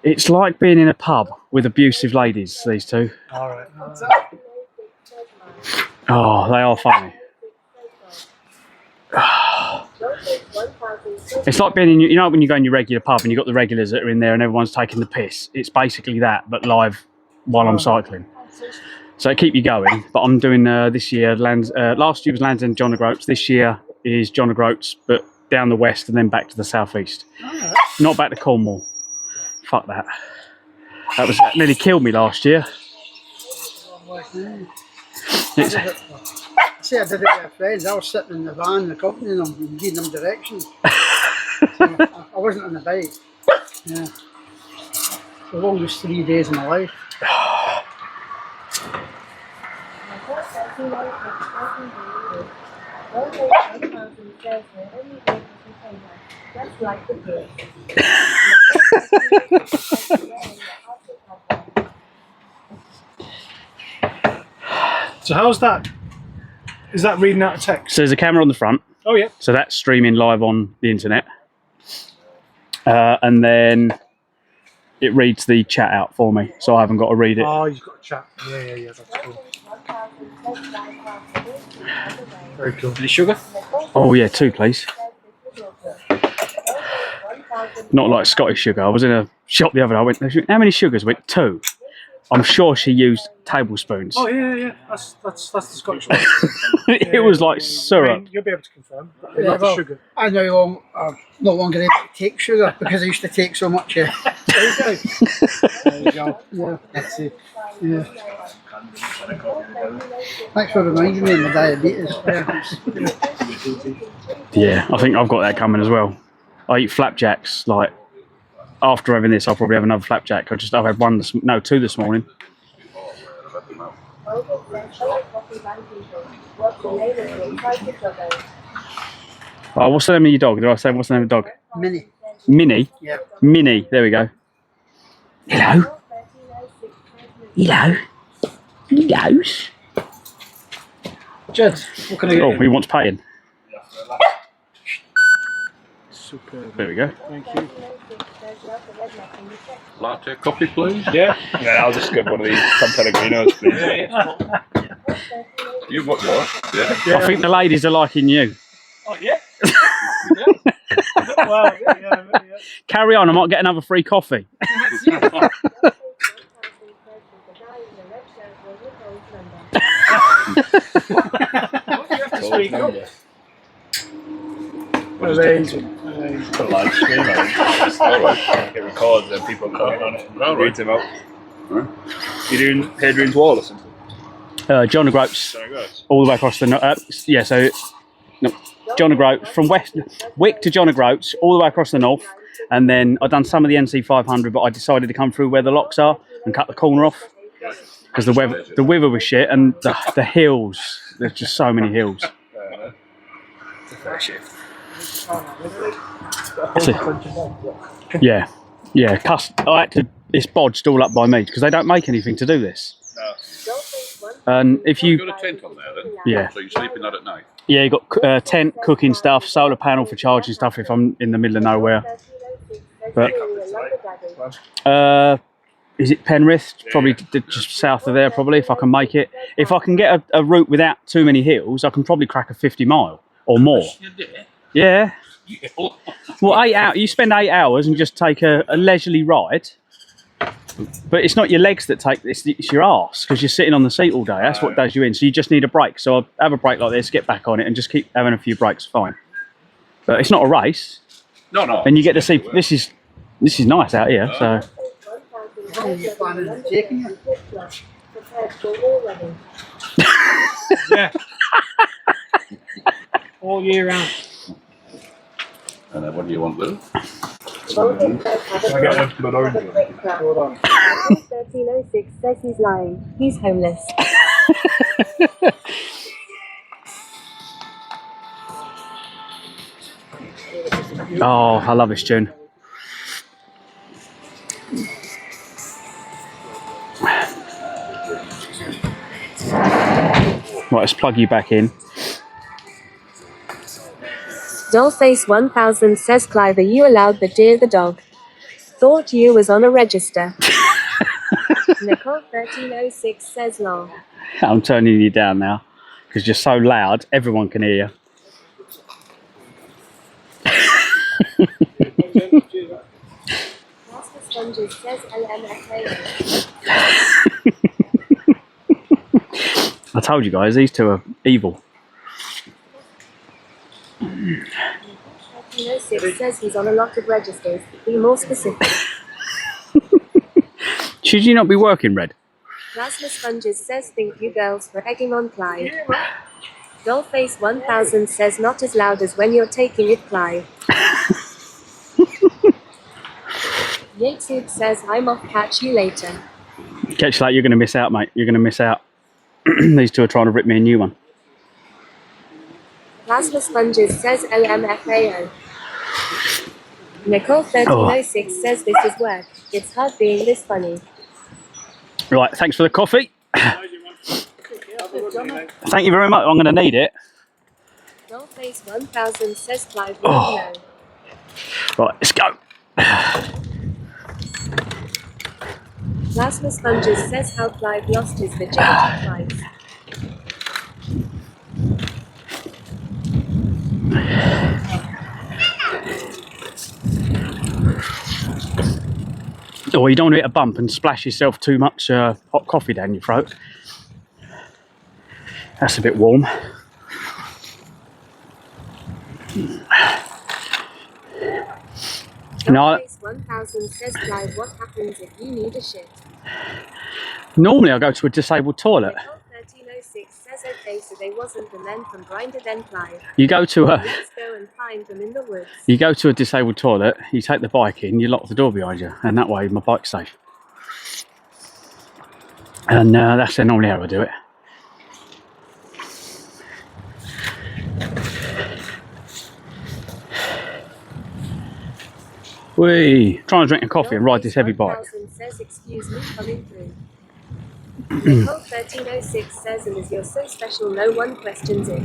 It's like being in a pub with abusive ladies, these two. All right. Oh, they are funny. It's like being in, you know, when you go in your regular pub and you've got the regulars that are in there and everyone's taking the piss. It's basically that, but live while I'm cycling. So it keep you going. But I'm doing this year, last year was Land's End John O'Groats. This year is John O'Groats, but down the west and then back to the southeast. Not back to Cornwall. Fuck that. That nearly killed me last year. See, I did it with friends. I was sitting in the van accompanying them and giving them directions. So I wasn't on the bike. Yeah. The longest 3 days of my life. So how's that? Is that reading out a text? So there's a camera on the front. Oh yeah. So that's streaming live on the internet. And then it reads the chat out for me, so I haven't got to read it. Oh, you've got a chat. Yeah, that's cool. Very cool. Any sugar? Oh yeah, 2 please. Not like Scottish sugar. I was in a shop the other day. I went, how many sugars? I went 2. I'm sure she used tablespoons. Oh yeah. That's the Scottish one. It was like I syrup. mean, you'll be able to confirm. But Yeah, not the well, sugar. I'm no longer able to take sugar because I used to take so much. There you go. Yeah. That's it. Yeah. Thanks for reminding me of my diabetes. Yeah, I think I've got that coming as well. I eat flapjacks. Like after having this, I'll probably have another flapjack. I've had 2 this morning. Oh, what's the name of your dog? Did I say what's the name of the dog? Minnie. Minnie. Yeah. Minnie. There we go. Hello. Hello. Hello. Jed, what can I get Oh, you? he wants paying. Superb. There we go. Thank you. Latte coffee, please. Yeah. Yeah, I'll just get one of these San Pellegrinos, please. You what? Yeah. I think the ladies are liking you. Oh yeah. Well, yeah. Carry on, I might get another free coffee. Amazing. The live stream. It records and people comment on it and reads them out. You're doing Hadrian's Wall or something? John O'Groats, Sorry, guys. all the way across the yeah. So no, John O'Groats from Wick to John O'Groats, all the way across the north, and then I've done some of the NC 500, but I decided to come through where the locks are and cut the corner off because the weather was shit and the hills. There's just so many hills. It's a fair shift. Yeah. I had to. It's bodged all up by me because they don't make anything to do this. No. And if You've you, got a tent on there then? yeah, So you sleep in that at night? yeah, you got tent, cooking stuff, solar panel for charging stuff if I'm in the middle of nowhere. But is it Penrith? Probably just south of there. Probably if I can make it. If I can get a route without too many hills, I can probably crack a 50 mile or more. Yeah. Well, 8 hours. You spend 8 hours and just take a leisurely ride. But it's not your legs that take this, it's your arse because you're sitting on the seat all day. That's what does you in. So you just need a break. So I'll have a break like this, get back on it and just keep having a few breaks, fine. But it's not a race. No. And you get to see, this is nice out here. So How long are you planning on taking it? Yeah. All year round. And then what do you want, Lou? I get a blood orange one. Hold on. 1306 says he's lying. He's homeless. oh, I love this tune. Right, let's plug you back in. Dollface 1000 says, Clive, are you allowed the deer the dog? Thought you was on a register. Nicole 1306 says, lol. I'm turning you down now because you're so loud, everyone can hear you. Master Sponges says LMFAO. I told you guys, these two are evil. 1306 says he's on a lot of registers. Be more specific. Should you not be working, Red? Plasma Sponges says, thank you girls for egging on Clive. Dollface 1000 says, not as loud as when you're taking it, Clive. Yatesud says, I'm off, catch you later. Catch you later, you're going to miss out, mate. You're going to miss out. These two are trying to rip me a new one. Plasma Sponges says LMFAO. Nicole 1306 says this is work. It's hard being this funny. Right, thanks for the coffee. Thank you very much. I'm going to need it. Dollface 1000 says Clive will know. Right, let's go. Plasma Sponges says how Clive lost his virginity twice. Oh, you don't want to hit a bump and splash yourself too much hot coffee down your throat. That's a bit warm. Dollface 1000 says Clive, what happens if you need a shit? Normally I go to a disabled toilet. Nicole 1306 says okay, so they wasn't the men from Grindr then, Clive. You go to a Let's go and find them in the woods. You go to a disabled toilet, you take the bike in, you lock the door behind you, and that way my bike's safe. And that's normally how I do it. Whee! Trying to drink a coffee and ride this heavy bike. 1000 says, excuse me, coming through. Nicole 1306 says, and as you're so special, no one questions it.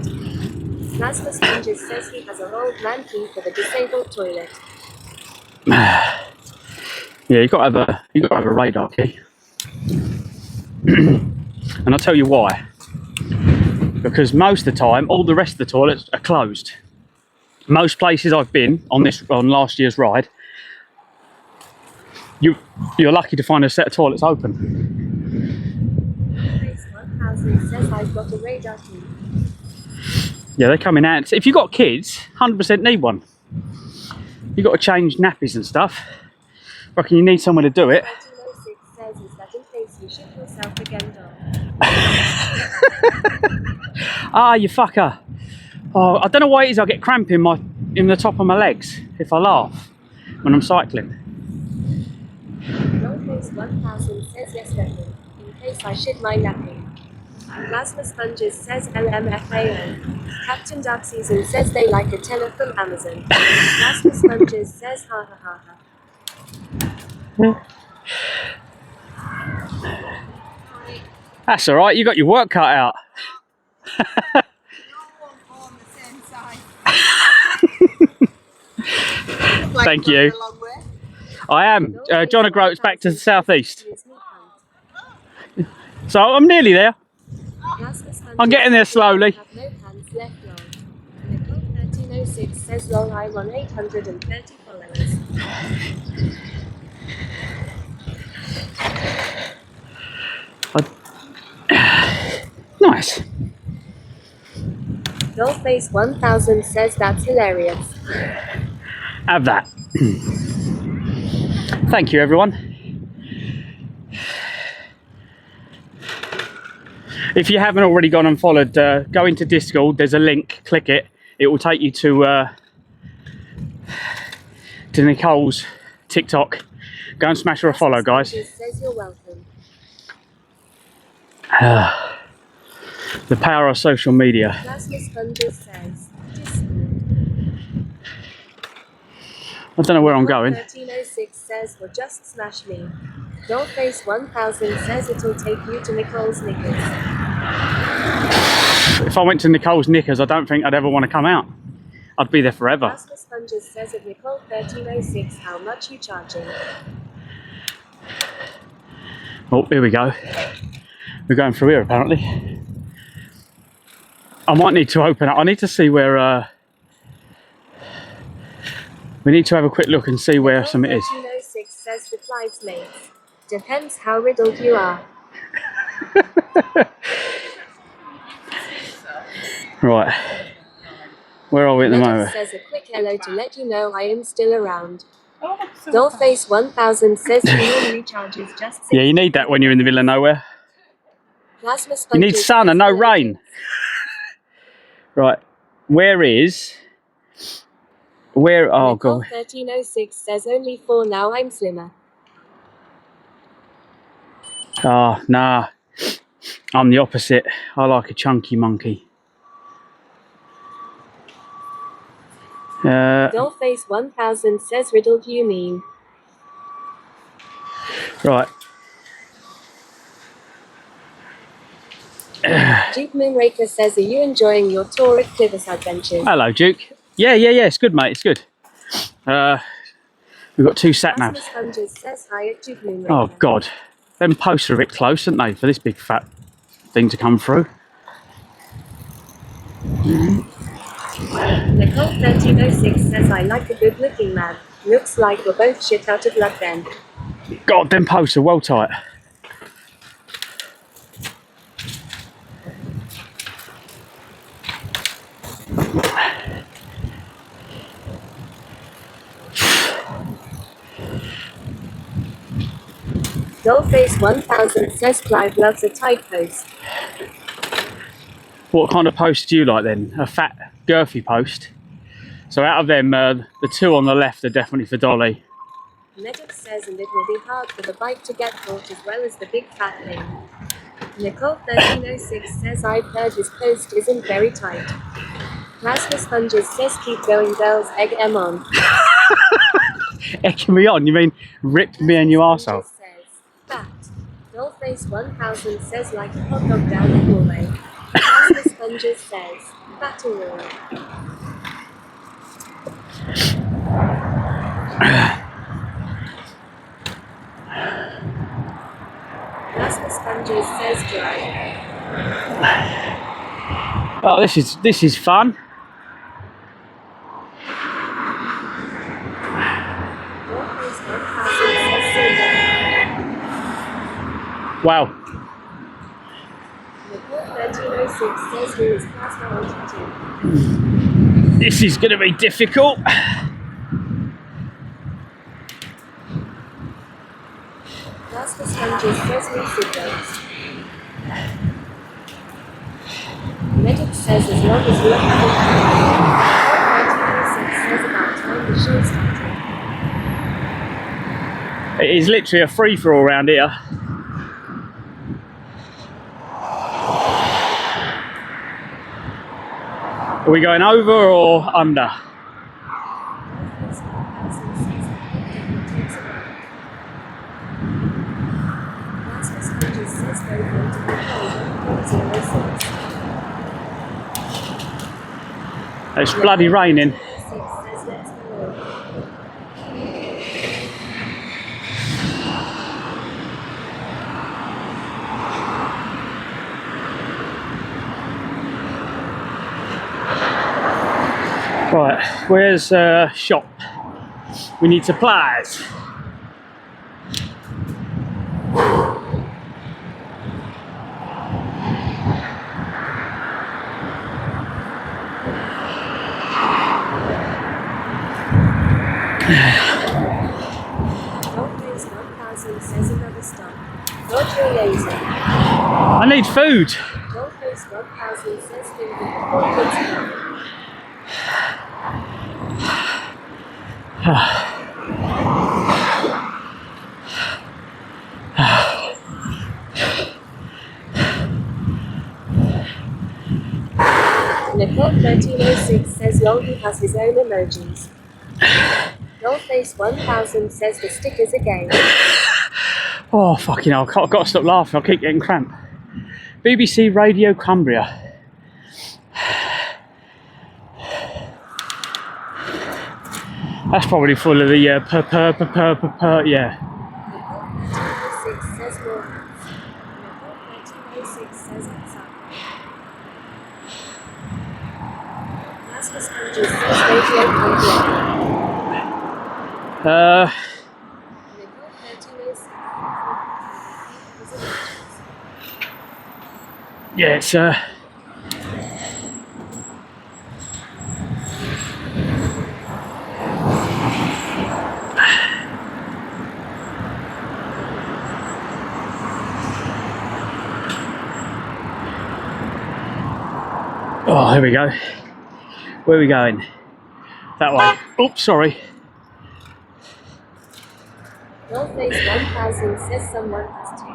Plasma Sponges says he has a old man key for the disabled toilet. Yeah, you've got to have a radar key. And I'll tell you why. Because most of the time, all the rest of the toilets are closed. Most places I've been on last year's ride, you're lucky to find a set of toilets open. Face 1000 says I've got a radar key. Yeah, they're coming out. If you've got kids, 100% need one. You've got to change nappies and stuff. I reckon you need somewhere to do it. 1306 says, is that in case you shit yourself again, dog? Ah, you fucker. Oh, I don't know why it is I get cramp in the top of my legs if I laugh when I'm cycling. Dollface 1000 says yes, Reverend, in case I shit my nappy. Plasma Sponges says LMFAO. Captain Dark Season says they like a tenner from Amazon. Plasma Sponges says ha ha ha ha. That's all right. You got your work cut out. Thank you. I am. John O'Groats back to the southeast. So I'm nearly there. I'm getting there slowly. Have no pants left, lol. Nicole 1306 says lol, I'm on 830 followers. Nice. Dollface 1000 says that's hilarious. Have that. Thank you, everyone. If you haven't already gone and followed, go into Discord. There's a link. Click it. It will take you to Nicole's TikTok. Go and smash her a follow, guys. Says you're welcome. The power of social media. Plasma Sponges says I don't know where I'm going. 1306 says, well, just smash me. Dollface 1000 says it'll take you to Nicole's knickers. If I went to Nicole's knickers, I don't think I'd ever want to come out. I'd be there forever. Rasmus Sponges says at Nicole 1306, how much you charging? Oh, here we go. We're going through here apparently. I might need to open up. I need to see where. We need to have a quick look and see where some it is. 1306 says the Clives mates. Depends how riddled you are. Right. Where are we at the Meadows moment? says a quick hello to let you know I am still around. Dollface 1000 says fuel recharges just 6. Yeah, you need that when you're in the middle of nowhere. Rasmus You need Sponges sun says and no hello. rain. Right. Where is? Where? Oh Nicole god. 1306 says only 4 now I'm slimmer. Oh nah. I'm the opposite. I like a chunky monkey. Dollface 1000 says riddled you mean. Right. Duke Moonraker says are you enjoying your tour at Clives Adventures? Hello, Duke. Yeah. It's good, mate. It's good. We've got 2 sat navs. Rasmus Sponges says hi at Duke Moonraker. Oh god. Them posts are a bit close, aren't they, for this big fat thing to come through? Nicole 1306 says I like a good looking man. Looks like we're both shit out of luck then. God, them posts are well tight. Dollface 1000 says Clive loves a tight post. What kind of post do you like then? A fat, girthy post? So out of them, the 2 on the left are definitely for Dolly. Medic says and it will be hard for the bike to get caught as well as the big fat thing. Nicole 1306 says I've heard his post isn't very tight. Rasmus Sponges says keep going girls, egg em on. Egging me on? You mean rip me and you arsehole? Sponges says fat. Dollface 1000 says like a hot dog down the hallway. Rasmus Sponges says battle royal. Rasmus Sponges says dry. Oh, this is fun. Dollface 1000 says silver. Wow. Nicole 1306 says he is plasma entity. This is going to be difficult. Rasmus Sponges says lucid ghost. Medic says as long as you're having fun. 1306 says about time the show started. It is literally a free-for-all around here. Are we going over or under? Dollface 1000 says takes a break. Rasmus Sponges says they're going to be cold on 06. It's bloody raining. 6 says let's go. Right, where's shop? We need supplies. Dollface 1000 says another stop. Roger laser. I need food. Dollface 1000 says finger before kids come. Nicole 1306 says Longy has his own emojis. Dollface 1000 says the stickers again. Oh, fucking hell, I've got to stop laughing, I keep getting cramp. BBC Radio Cumbria. That's probably full of the yeah. Report 1306 says more house. Report 1306 says outside. Plasma sponges says radio contact. Report 1306 Yeah, it's oh, here we go. Where are we going? That way. Oops, sorry. North Face 1000 says someone has two.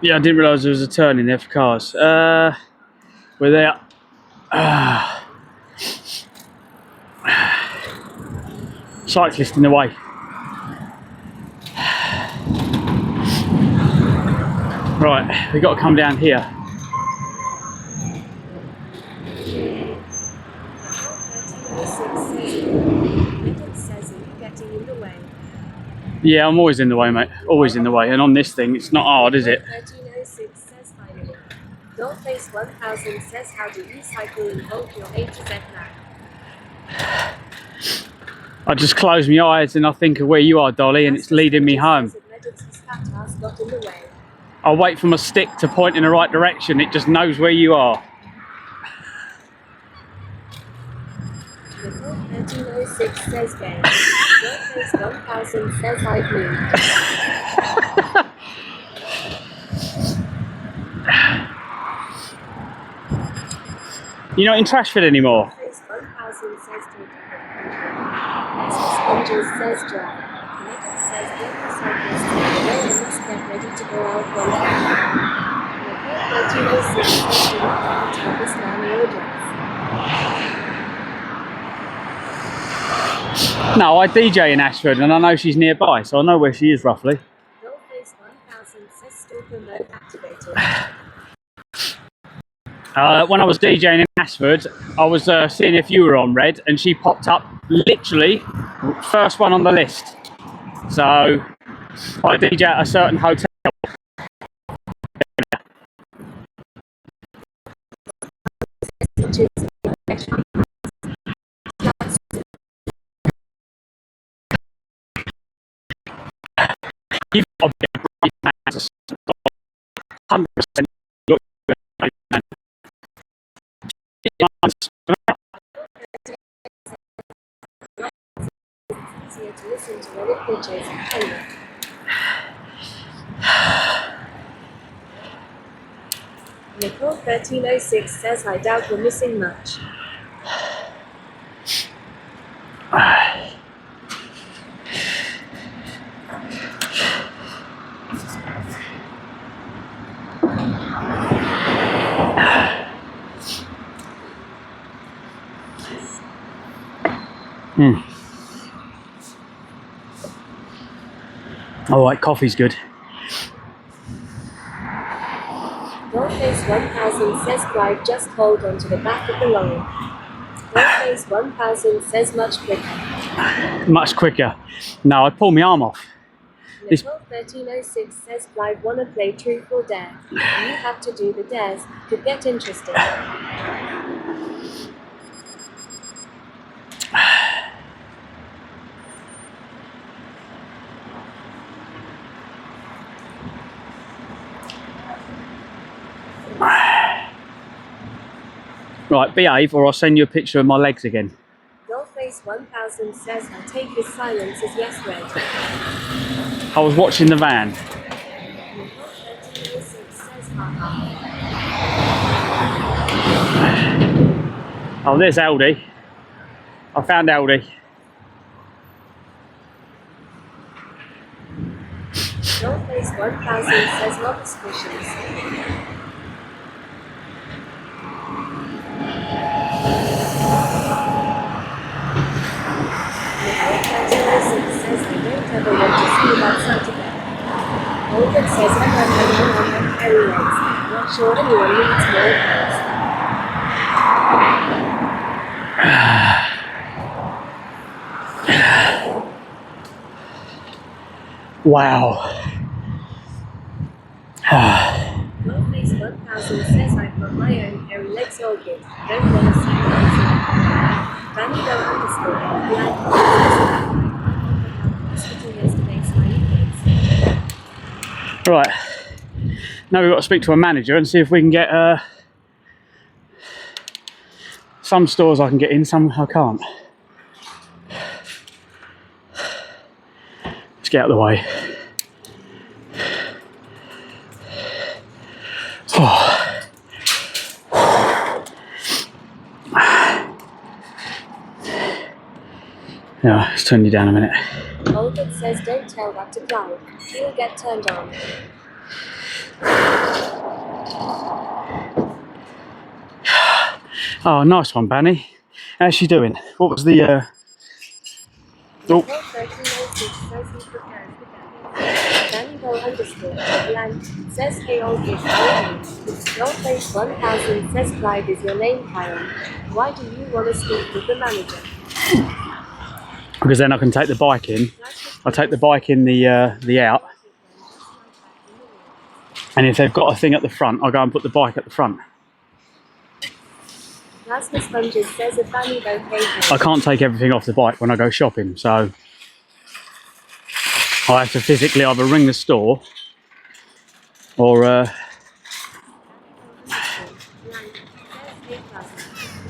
Yeah, I didn't realise there was a turn in there for cars. We're there. Cyclist in the way. Right, we've got to come down here. Yeah, I'm always in the way, mate. Always in the way. And on this thing, it's not hard, is it? 1306 says finally. North Face 1000 says how do you cycle in both your A to Z map? I just close my eyes and I think of where you are, Dolly, and it's leading me home. I'll wait for my stick to point in the right direction. It just knows where you are. Report 1306 says Ben. North Face 1000 says I've moved. You're not in Trashford anymore. North Face 1000 says to Sponges says John. Metal says get the cyclist to the way and must get ready to go out one time. Report 1306 says do not tell this man your address. No, I DJ in Ashford and I know she's nearby, so I know where she is roughly. North Face 1000 says stalker mode activated. When I was DJing in Ashford, I was seeing if you were on red, and she popped up literally first one on the list. So I DJ at a certain hotel. You've got to be a brave man to stop 100% look at a man. Easier to listen to when it pitches. Nicole 1306 says I doubt we're missing much. All right, coffee's good. North Face 1000 says Clive just hold on to the back of the lorry. North Face 1000 says much quicker. Much quicker. No, I'd pull my arm off. This- Nicole 1306 says Clive wanna play truth or dare. You have to do the dares. Could get interesting. Right, behave or I'll send you a picture of my legs again. North Face 1000 says I take his silence as yes red. I was watching the van. Nicole 1306 says haha. Oh, there's Aldi. I found Aldi. North Face 1000 says not suspicious. Nicole 1306 says I don't ever want to see that site again. Morgan says I'm carry legs. Not sure anyone needs more legs. Wow. Northface 1000 says I've got my own hairy legs all good. Don't wanna see Vanilla underscore blank hospital yesterday smiley face. Right. Now we've got to speak to a manager and see if we can get some stores I can get in, some I can't. Let's get out of the way. Oh. Yeah, let's turn you down a minute. Olga says don't tell that to Clive. He'll get turned on. Oh, nice one, Banny. How's she doing? What was the oh. Says hey Olga. Northface 1000 says Clive is your name, Kyle. Why do you want to speak with the manager? Because then I can take the bike in. I'll take the bike in the out. And if they've got a thing at the front, I'll go and put the bike at the front. Plasma Sponges says a funny okay. I can't take everything off the bike when I go shopping, so I have to physically either ring the store or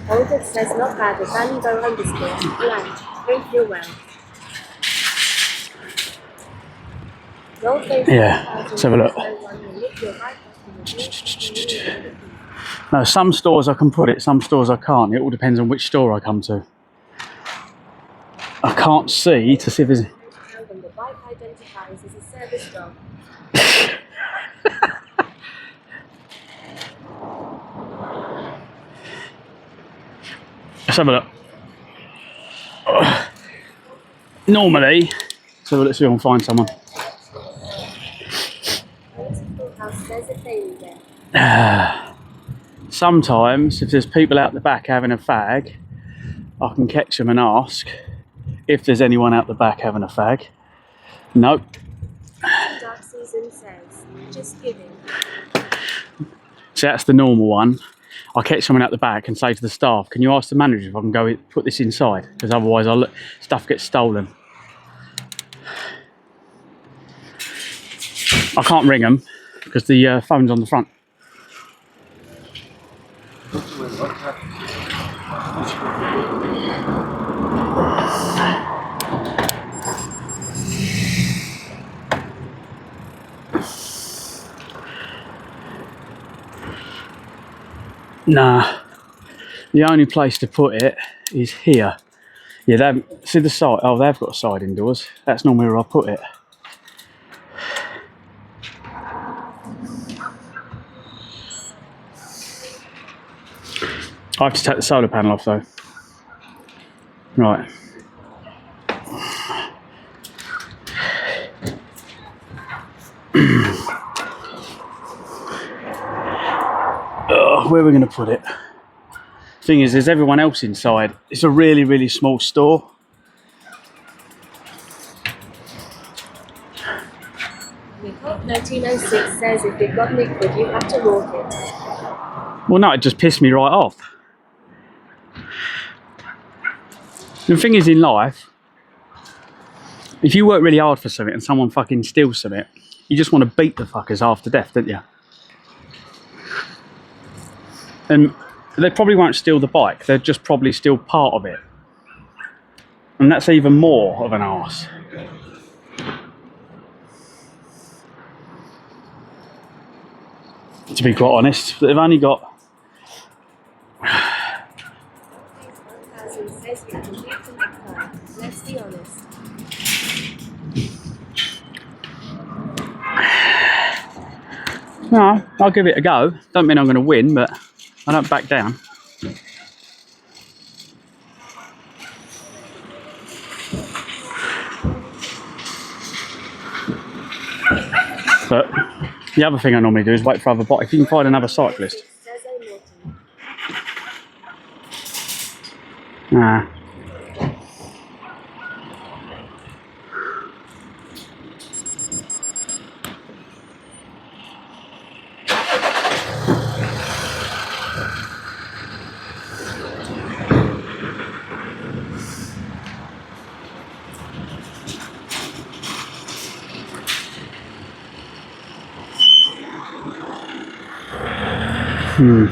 Olga says not bad, a Vango underscore blank. Hope you're well. yeah, let's have a look. No, some stores I can put it, some stores I can't. It all depends on which store I come to. I can't see to see if there's... The bike identifies as a service dog. Let's have a look. Normally, so let's see if I can find someone. Sometimes, if there's people out the back having a fag, I can catch them and ask if there's anyone out the back having a fag. Nope. Dark Season says, just kidding. So that's the normal one. I catch someone out the back and say to the staff, can you ask the manager if I can go put this inside? Because otherwise stuff gets stolen. I can't ring them because the phone's on the front. Nah, the only place to put it is here. Yeah, they haven't, see the side, oh they've got sliding doors. That's normally where I put it. I have to take the solar panel off though. Right. Where are we going to put it? Thing is, there's everyone else inside. It's a really, really small store. Nicole 1906 says if you've got liquid, you have to walk it. Well, no, it just pissed me right off. The thing is, in life, if you work really hard for something and someone fucking steals something, you just want to beat the fuckers half to death, don't you? And they probably won't steal the bike, they'll just probably steal part of it. And that's even more of an arse. To be quite honest, they've only got... Let's be honest. No, I'll give it a go. Don't mean I'm going to win, but I don't back down. But the other thing I normally do is wait for other bikes. If you can find another cyclist. Nah. New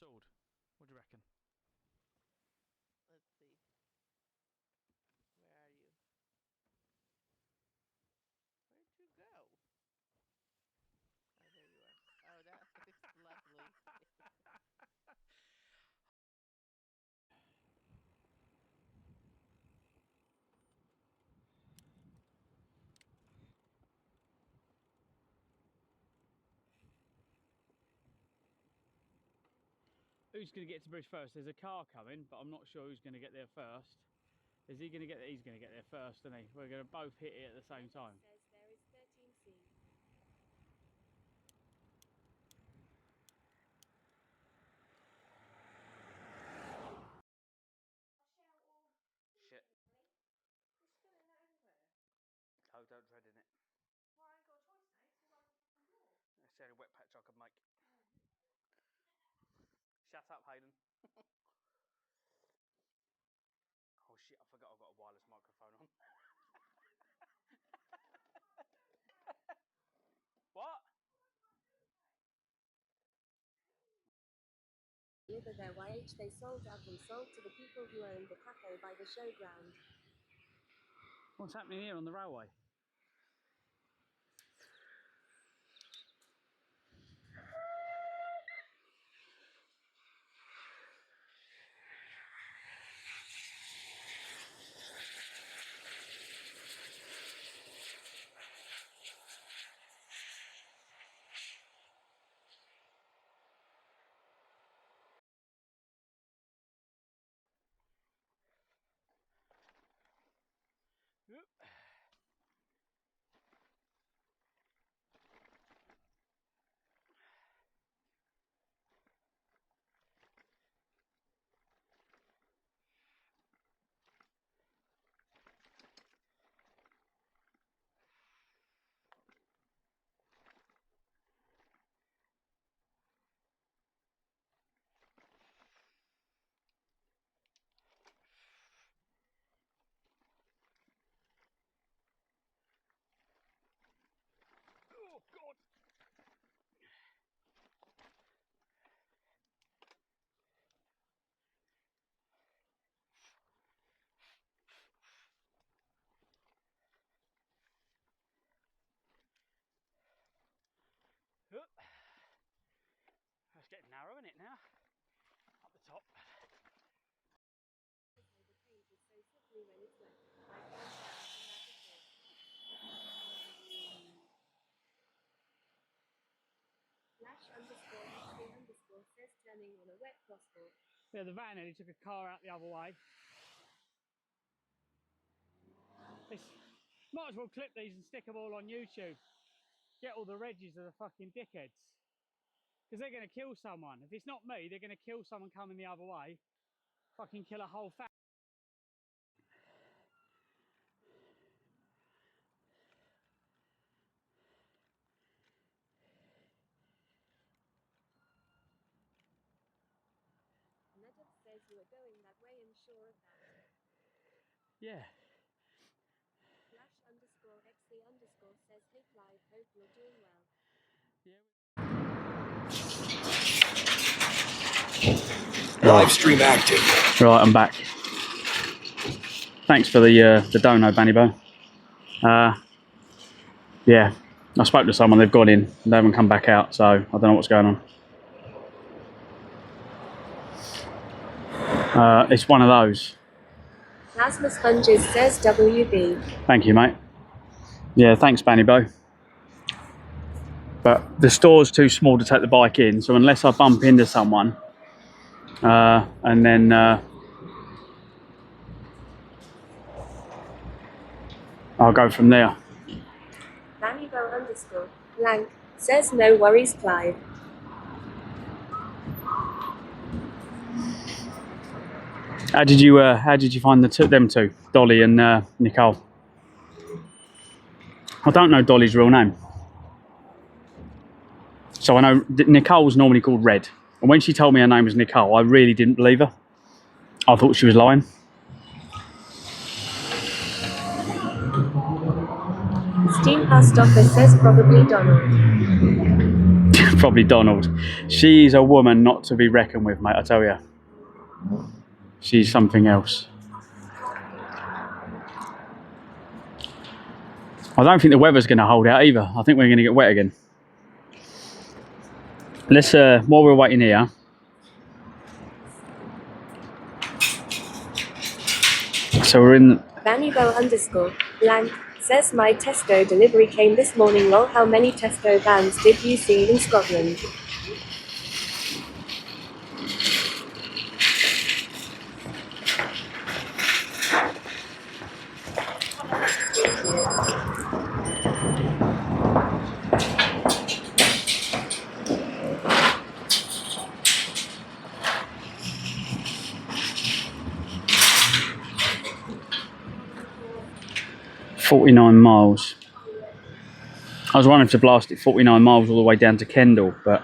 sword. What do you reckon? Let's see. Where are you? Where'd you go? Oh, there you are. Oh, that looks lovely. Who's going to get to Bridge first? There's a car coming, but I'm not sure who's going to get there first. Is he going to get there? He's going to get there first, isn't he? We're going to both hit it at the same time. Says there is 13C. Shit. Oh, don't tread in it. It's the only wet patch I could make. Shut up, Hayden. Oh shit, I forgot I've got a wireless microphone on. What? Deliver their YH they sold up and sold to the people who owned the cafe by the showground. What's happening here on the railway? Oh God! It's getting narrow, isn't it now? Up the top. The paint is so slippery when it's wet. I found out Flash underscore HK underscore says turning on a wet crosswalk. Yeah, the van nearly took a car out the other way. Might as well clip these and stick them all on YouTube. Get all the reggies of the fucking dickheads. Because they're going to kill someone. If it's not me, they're going to kill someone coming the other way. Fucking kill a whole family. Nedum says you are going that way and sure of that. Yeah. Flash underscore XC underscore says hey Clive, hope you're doing well. Live stream active. Right, I'm back. Thanks for the dono, Bannybo. Yeah, I spoke to someone, they've gone in, they haven't come back out, so I don't know what's going on. It's one of those. Plasma Sponges says WB. Thank you, mate. Yeah, thanks, Bannybo. But the store's too small to take the bike in, so unless I bump into someone, and then I'll go from there. Vannybo underscore blank says no worries Clive. How did you find them two, Dolly and Nicole? I don't know Dolly's real name. So I know Nicole's normally called Red. And when she told me her name was Nicole, I really didn't believe her. I thought she was lying. Steam Post Office says probably Donald. Probably Donald. She's a woman not to be reckoned with, mate, I tell you. She's something else. I don't think the weather's going to hold out either. I think we're going to get wet again. Let's, while we're waiting here. So we're in... Vannibo _ blank says my Tesco delivery came this morning. Lol, how many Tesco vans did you see in Scotland? .49 miles. I was wanting to blast it 49 miles all the way down to Kendal, but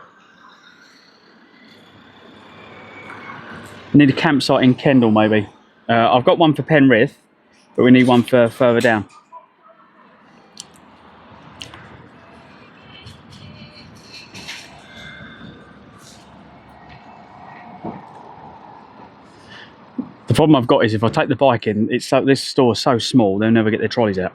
I need a campsite in Kendal maybe. I've got one for Penrith, but we need one for further down. The problem I've got is if I take the bike in, this store's so small, they'll never get their trolleys out.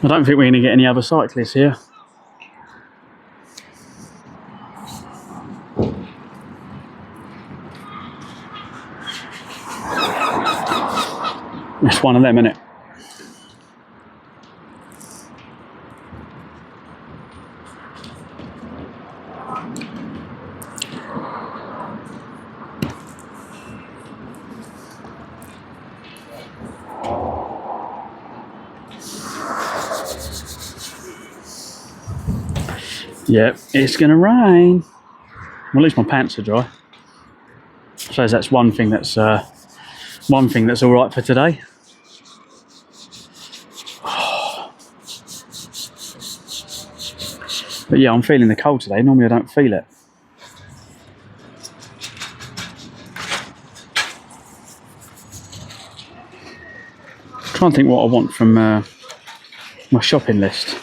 I don't think we're going to get any other cyclists here. It's one of them, isn't it? Yep, it's gonna rain. Well, at least my pants are dry. I suppose that's one thing that's all right for today. But yeah, I'm feeling the cold today. Normally I don't feel it. Try and think what I want from my shopping list.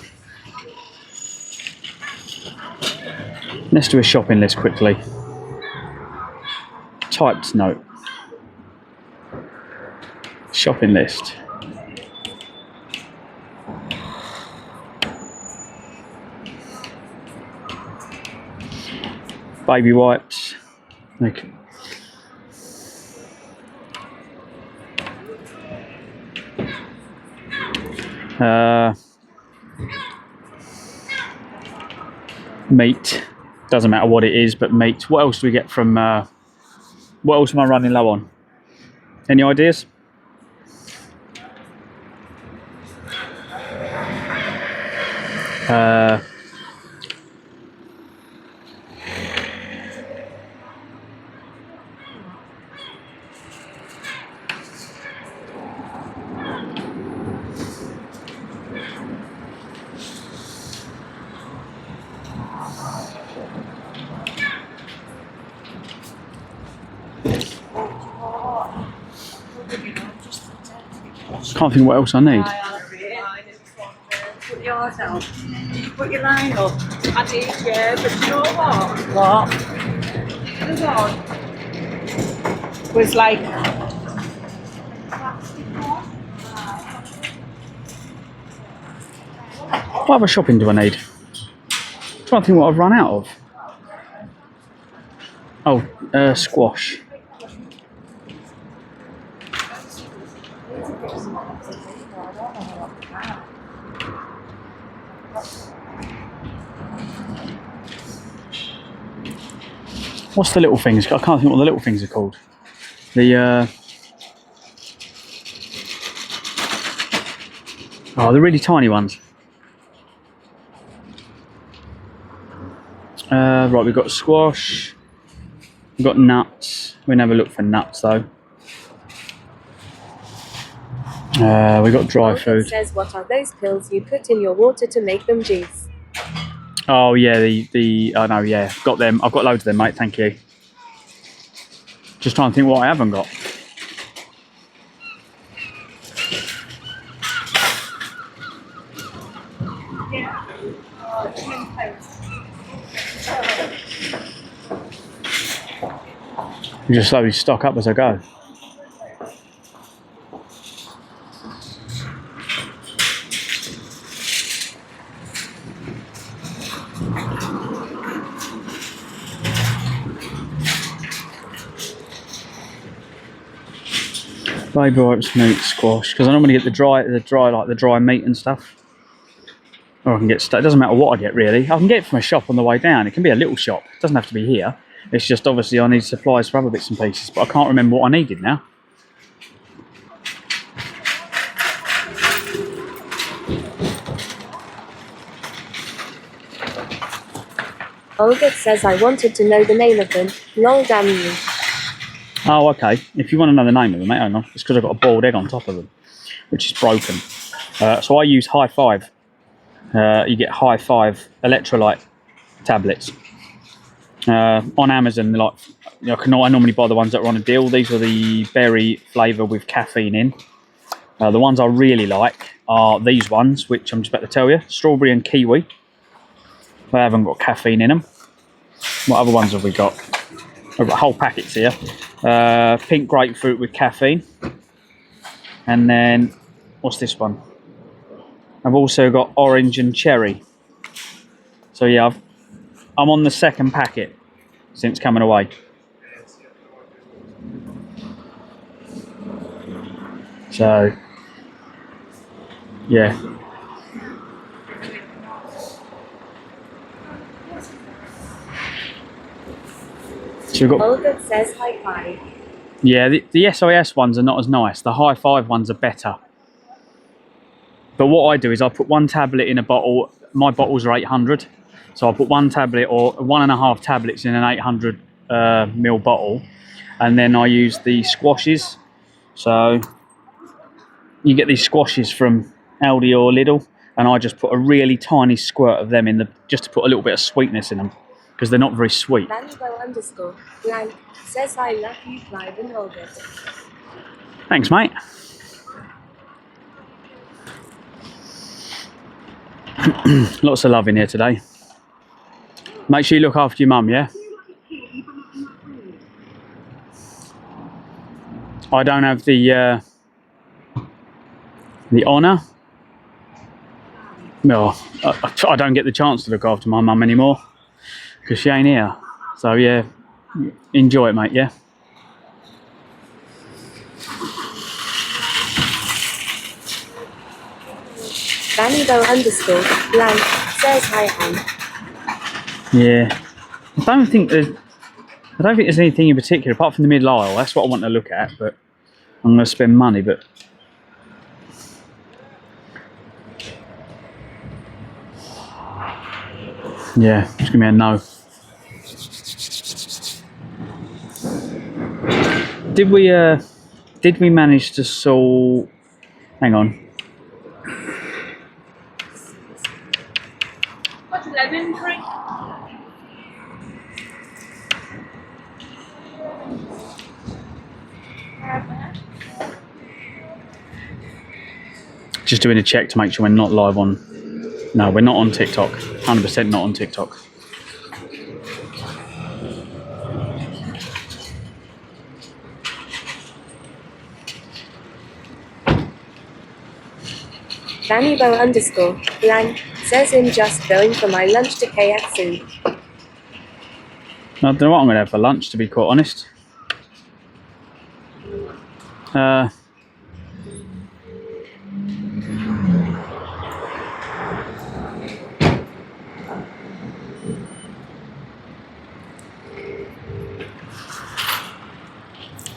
Let's do a shopping list quickly. Typed note. Shopping list. Baby wipes. Okay. Meat. Doesn't matter what it is, but meat. What else do we get from... what else am I running low on? Any ideas? Can't think what else I need. Put yours out. Put your line up. I did, yeah, but you know what? What? The one was like... What other shopping do I need? I'm trying to think what I've run out of. Oh, squash. What's the little things? I can't think what the little things are called. The oh, the really tiny ones. Right, we've got squash. We've got nuts. We'll never look for nuts though. We've got dry Olga food. says, what are those pills you put in your water to make them juice? Oh yeah, I know, yeah, got them. I've got loads of them, mate. Thank you. Just trying to think what I haven't got. You just slowly stock up as I go. Baby wipes, meat, squash, because I normally get the dry like the dry meat and stuff. Or I can get stuff. It doesn't matter what I get really. I can get it from a shop on the way down. It can be a little shop. It doesn't have to be here. It's just obviously I need supplies for other bits and pieces, but I can't remember what I needed now. Olga says, I wanted to know the name of them. Lol, damn you. Oh, okay. If you want to know the name of them, mate, hang on. It's because I've got a boiled egg on top of them, which is broken. So I use High Five. You get High Five electrolyte tablets. On Amazon, like I normally buy the ones that are on a deal. These are the berry flavour with caffeine in. The ones I really like are these ones, which I'm just about to tell you. Strawberry and kiwi. They haven't got caffeine in them. What other ones have we got? I've got whole packets here. Pink grapefruit with caffeine. And then, what's this one? I've also got orange and cherry. So yeah, I'm on the second packet since coming away. So, yeah. So we've got, Olga says, high five. yeah, the SIS ones are not as nice. The High Five ones are better. But what I do is I put one tablet in a bottle. My bottles are 800. So I put one tablet or 1.5 tablets in an 800 ml bottle. And then I use the squashes. So you get these squashes from Aldi or Lidl. And I just put a really tiny squirt of them in just to put a little bit of sweetness in them. Because they're not very sweet. Vanbo_blank says, I love you, Clive and Olga. Thanks, mate. Lots of love in here today. Make sure you look after your mum, yeah? I don't have the honour. No, I don't get the chance to look after my mum anymore because she ain't here. So yeah, enjoy it, mate, yeah? Vanbo_blank says, hi, Han. Yeah. I don't think there's anything in particular apart from the middle aisle. That's what I want to look at, but I'm going to spend money, but yeah, it's going to be a no. Did we manage to solve? Hang on. What's lemon drink? Just doing a check to make sure we're not live on. No, we're not on TikTok. 100% not on TikTok. Vanbo_blank says, I'm just going for my lunch to KFC. I don't know what I'm going to have for lunch, to be quite honest.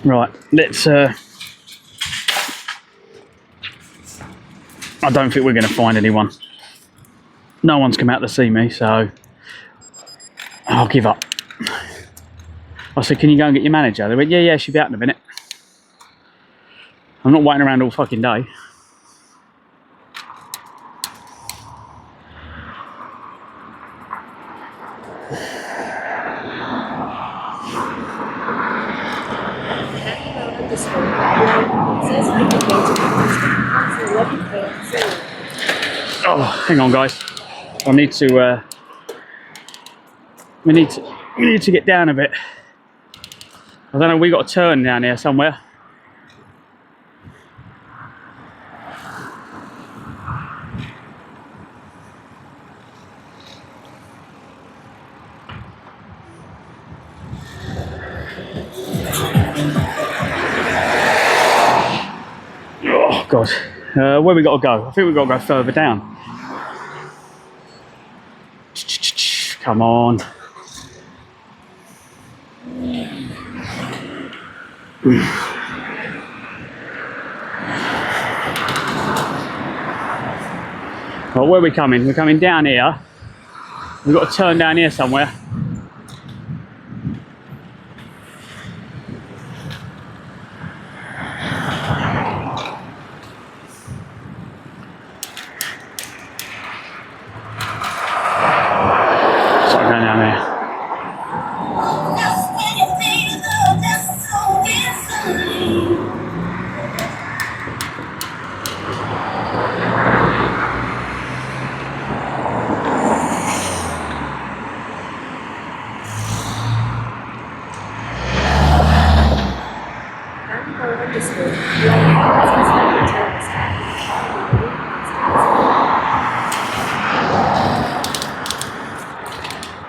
Right, let's I don't think we're going to find anyone. No one's come out to see me, so I'll give up. I said, can you go and get your manager? They went, yeah, she'll be out in a minute. I'm not waiting around all fucking day. Oh, hang on, guys. I need to. We need to get down a bit. I don't know. We got a turn down here somewhere. Oh God. Where we got to go? I think we got to go further down. Come on. Well, where are we coming? We're coming down here. We've got to turn down here somewhere. Sorry, going down there.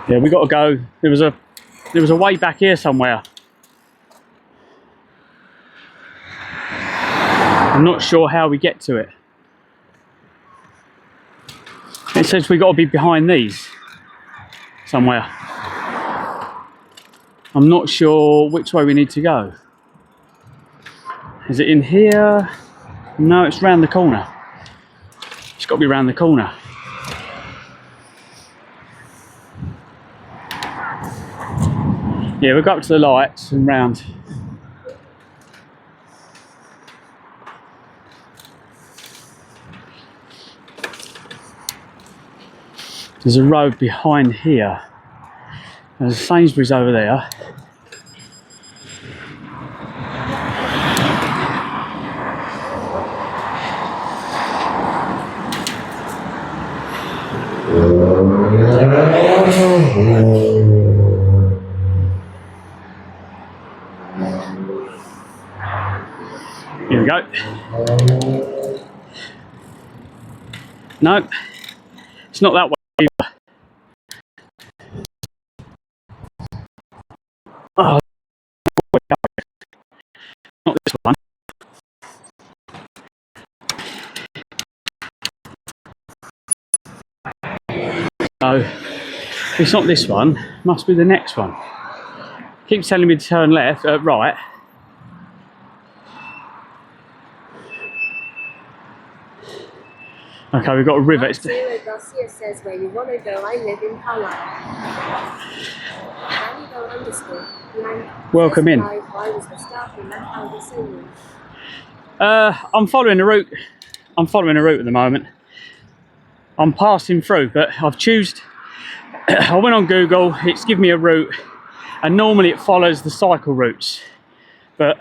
Yeah, we got to go. There was a way back here somewhere. I'm not sure how we get to it. It says we got to be behind these somewhere. I'm not sure which way we need to go. Is it in here? No, it's round the corner. It's got to be round the corner. Yeah, we'll go up to the lights and round. There's a road behind here. There's a Sainsbury's over there. Here we go. No, it's not that way either. Oh, not this one. No, it's not this one. It must be the next one. Keeps telling me to turn left, right. Okay, we've got a river. Sarah Garcia says where you want to go. I live in Carlisle. Welcome in. I'm following the route. I'm following a route at the moment. I'm passing through, but I've chosen. I went on Google. It's given me a route, and normally it follows the cycle routes, but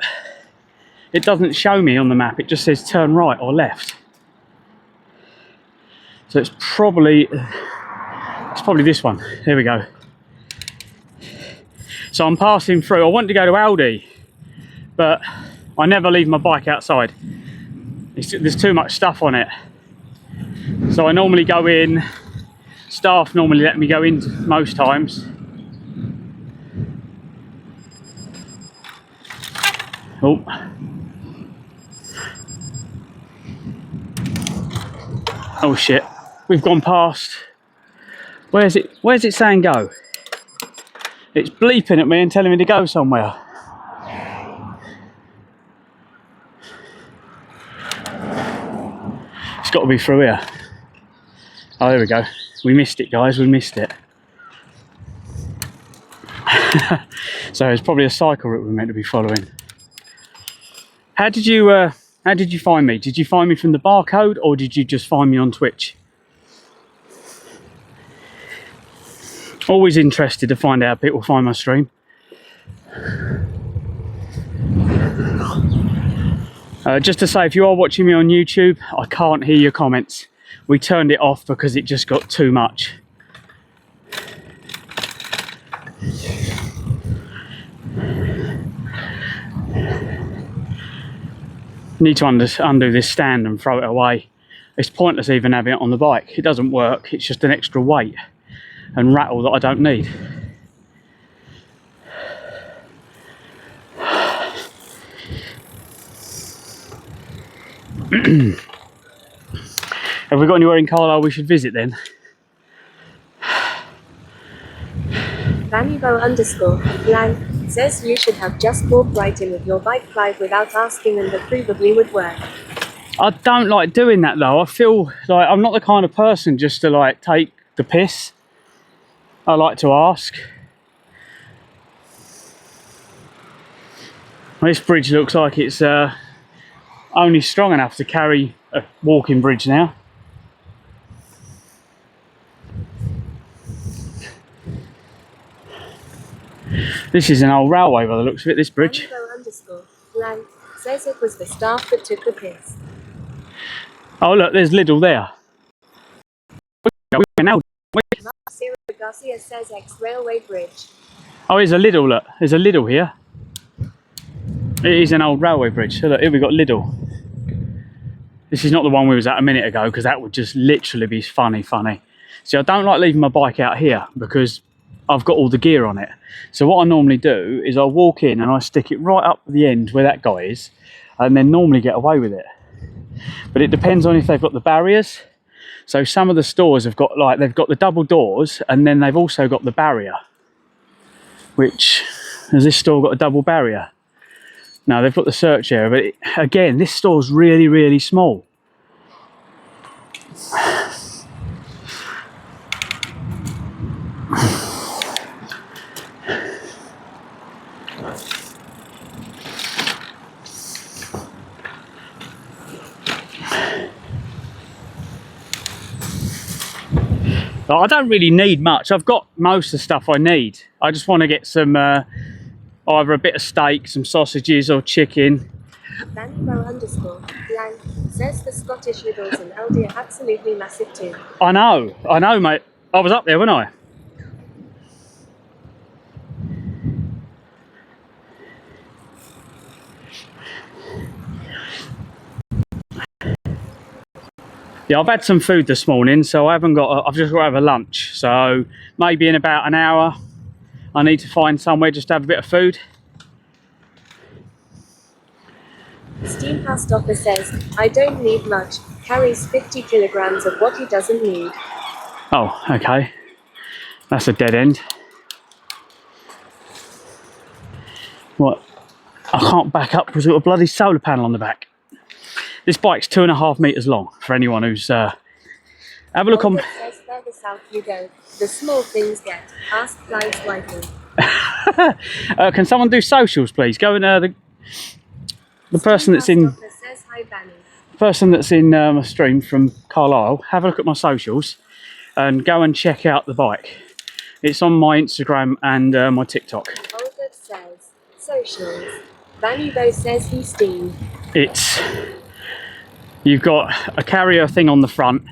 it doesn't show me on the map. It just says turn right or left. So it's probably this one. There we go. So I'm passing through. I want to go to Aldi, but I never leave my bike outside. There's too much stuff on it. So I normally go in. Staff normally let me go in most times. Oh. Oh shit. We've gone past. Where's it saying go? It's bleeping at me and telling me to go somewhere. It's got to be through here. Oh, there we go. We missed it, guys. We missed it. So it's probably a cycle route we're meant to be following. How did you find me? Did you find me from the barcode, or did you just find me on Twitch? Always interested to find out how people find my stream. Just to say, if you are watching me on YouTube, I can't hear your comments. We turned it off because it just got too much. Need to undo this stand and throw it away. It's pointless even having it on the bike. It doesn't work. It's just an extra weight and rattle that I don't need. Have we got anywhere in Carlisle we should visit then? Vannybo_blank says you should have just walked right in with your bike, Clive, without asking, and that probably would work. I don't like doing that though. I feel like I'm not the kind of person just to like take the piss. I like to ask. This bridge looks like it's only strong enough to carry a walking bridge now. This is an old railway by the looks of it, this bridge. Vannybo_blank says it was the staff that took the piss. Oh look, there's Lidl there. Sarah Garcia says ex-railway bridge. Oh, there's a Lidl, look. There's a Lidl here. It is an old railway bridge. So look, here we got Lidl. This is not the one we was at a minute ago, because that would just literally be funny. See, I don't like leaving my bike out here because I've got all the gear on it. So what I normally do is I walk in and I stick it right up the end where that guy is, and then normally get away with it. But it depends on if they've got the barriers. So some of the stores have got, like, they've got the double doors, and then they've also got the barrier. Which, has this store got a double barrier? No, they've got the search area, but again, this store's really, really small. I don't really need much. I've got most of the stuff I need. I just want to get some, either a bit of steak, some sausages or chicken. Vannybo_blank says the Scottish Lidls and Aldi are absolutely massive too. I know, mate. I was up there, wasn't I? Yeah, I've had some food this morning, so I've just got to have a lunch. So maybe in about an hour, I need to find somewhere just to have a bit of food. Steam Past Offer says, I don't need much, carries 50 kilograms of what he doesn't need. Oh, okay. That's a dead end. What? I can't back up because we've got a bloody solar panel on the back. This bike's 2.5 meters long for anyone who's have a look on. Says further south you go, the small things get. Ask Clives lightly. Can someone do socials, please? Go and the person that's in Says, hi, Vanny. person that's in my stream from Carlisle. Have a look at my socials and go and check out the bike. It's on my Instagram and my TikTok. Olga says, socials. Vannybo says he's steamed. You've got a carrier thing on the front,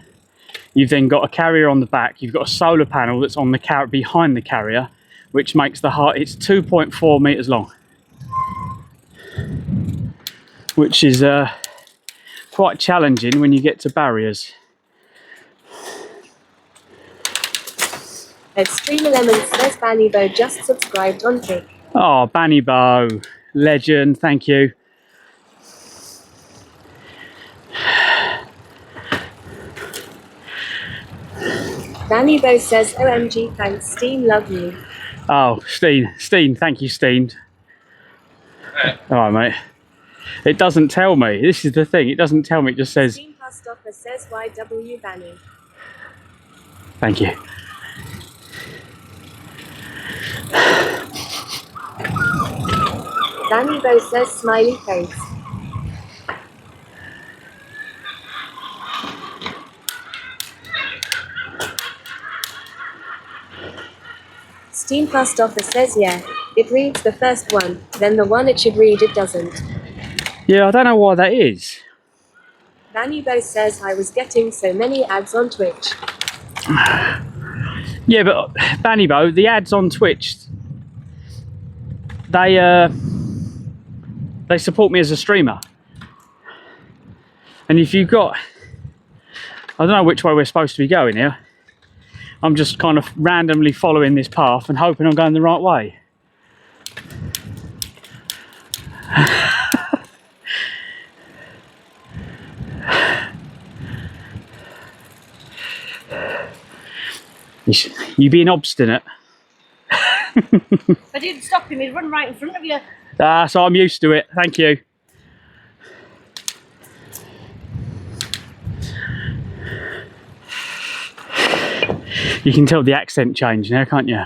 you've then got a carrier on the back, you've got a solar panel that's on the behind the carrier, which makes the height, it's 2.4 meters long, which is quite challenging when you get to barriers. Extreme Lemon says Vannybo just subscribed on Kick. Oh, Bannybo, legend, thank you. Vannybo says, OMG, thanks, Steen, love you. Oh, Steen, thank you, Steen. Alright, mate. It doesn't tell me. This is the thing. It doesn't tell me. It just says. Steam Past Offer says YW Vanny. Thank you. Danny Bo says smiley face. Steam Past Offer says yeah. It reads the first one, then the one it should read it doesn't. Yeah, I don't know why that is. Danny Bo says I was getting so many ads on Twitch. Yeah, but Bannybo, the ads on Twitch, they support me as a streamer. And if you've got, I don't know which way we're supposed to be going here. I'm just kind of randomly following this path and hoping I'm going the right way. You being obstinate. If I didn't stop him, he'd run right in front of you. So I'm used to it. Thank you. You can tell the accent change now, can't you?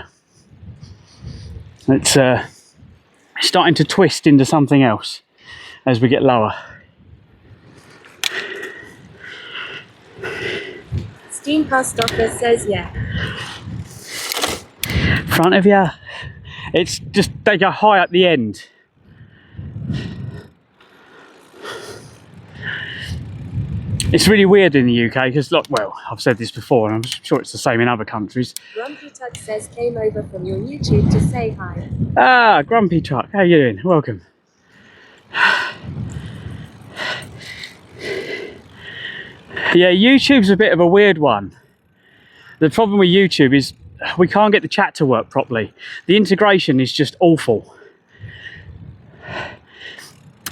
It's starting to twist into something else as we get lower. Steam Past Offer says yeah. Front of you. It's just, they go high at the end. It's really weird in the UK because, look, well, I've said this before and I'm sure it's the same in other countries. Grumpy Tug says came over from your YouTube to say hi. Ah, Grumpy Truck, how you doing? Welcome. Yeah, YouTube's a bit of a weird one. The problem with YouTube is we can't get the chat to work properly. The integration is just awful.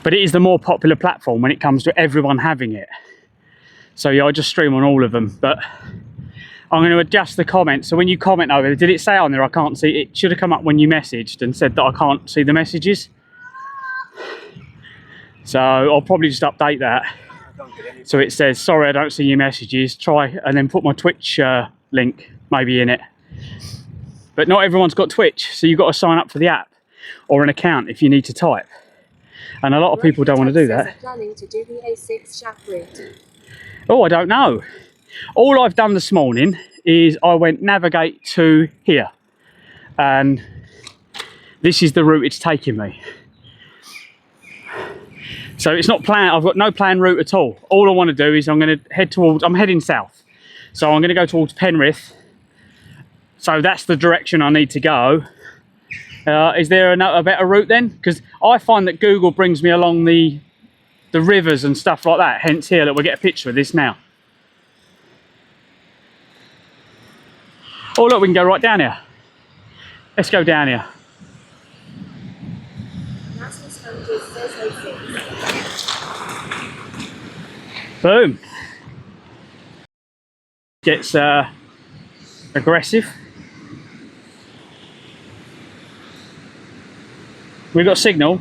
But it is the more popular platform when it comes to everyone having it. So yeah, I just stream on all of them, but I'm going to adjust the comments. So when you comment over, did it say on there I can't see? It should have come up when you messaged and said that I can't see the messages. So I'll probably just update that. So it says, sorry, I don't see your messages. Try, and then put my Twitch link maybe in it. But not everyone's got Twitch, so you've got to sign up for the app or an account if you need to type. And a lot of people don't want to do that. Planning to do the A6 shaft route. Oh, I don't know. All I've done this morning is I went navigate to here. And this is the route it's taking me. So it's not planned, I've got no planned route at all. All I want to do is I'm going to head towards, I'm heading south. So I'm going to go towards Penrith. So that's the direction I need to go. Is there a better route then? Because I find that Google brings me along the rivers and stuff like that. Hence here, that we'll get a picture of this now. Oh look, we can go right down here. Let's go down here. Boom. Gets aggressive. We've got signal.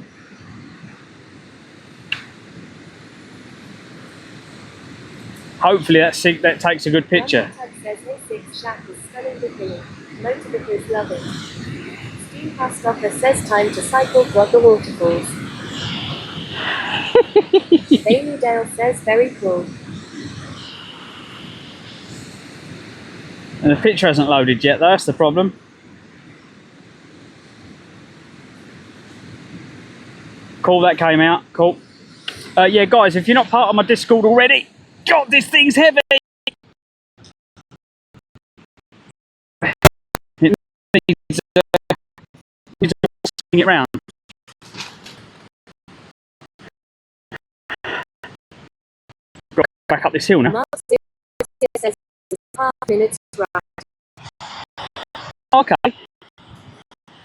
Hopefully that takes a good picture. Steam Past Offer says time to cycle through the waterfalls. Bailey Dale says very cool. And the picture hasn't loaded yet though, that's the problem. Cool, that came out, cool. Yeah guys, if you're not part of my Discord already, God, this thing's heavy! It needs to swing it round. Got to back up this hill now. Okay.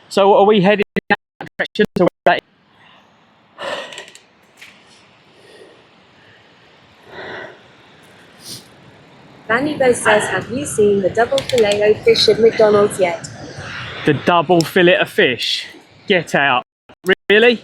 So are we heading in that direction to where that is? Danny Bo says, have you seen the double filet o fish at McDonald's yet? The double fillet of fish? Get out. Really?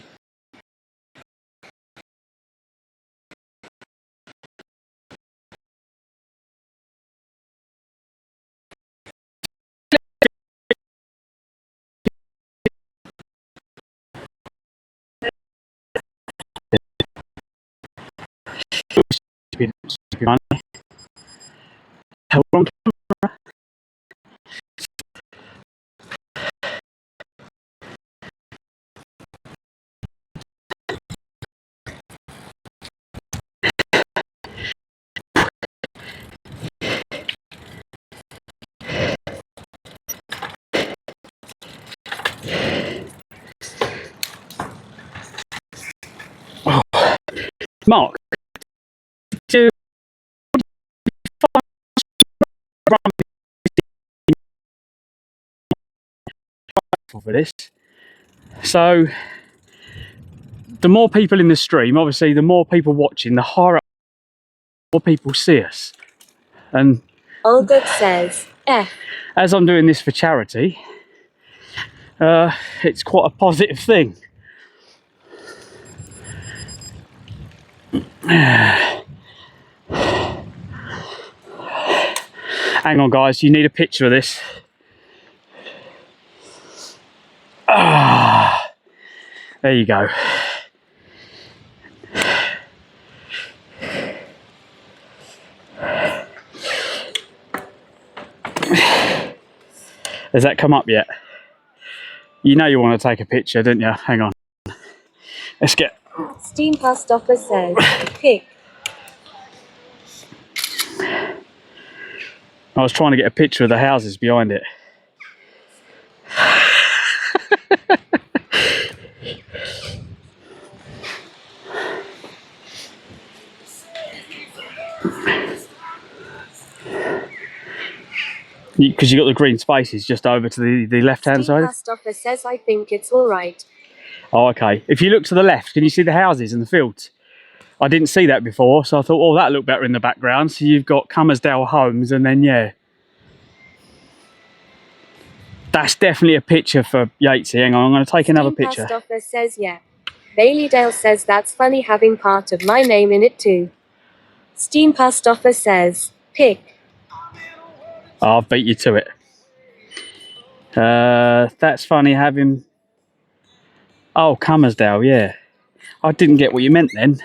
stupid money. How long? Oh. Mark, do for this. So the more people in the stream, obviously the more people watching, the higher up, the more people see us. And Olga says, as I'm doing this for charity, it's quite a positive thing. Hang on guys, you need a picture of this. Ah, there you go. Has that come up yet? You know you want to take a picture, don't you? Hang on. Let's get... Steam Past Offer says, pick. I was trying to get a picture of the houses behind it. Because you got the green spaces just over to the left-hand Steam side. Past Offer says, I think it's alright. Oh, okay. If you look to the left, can you see the houses and the fields? I didn't see that before, so I thought, oh, that looked better in the background. So you've got Cummersdale Homes, and then, yeah. That's definitely a picture for Yatesy. Hang on, I'm going to take another picture. Steam Past Offer says, yeah. Baileydale says, that's funny having part of my name in it too. Steam Past Offer says, pick. Oh, I've beat you to it. That's funny having... Oh, Cummersdale, yeah. I didn't get what you meant then.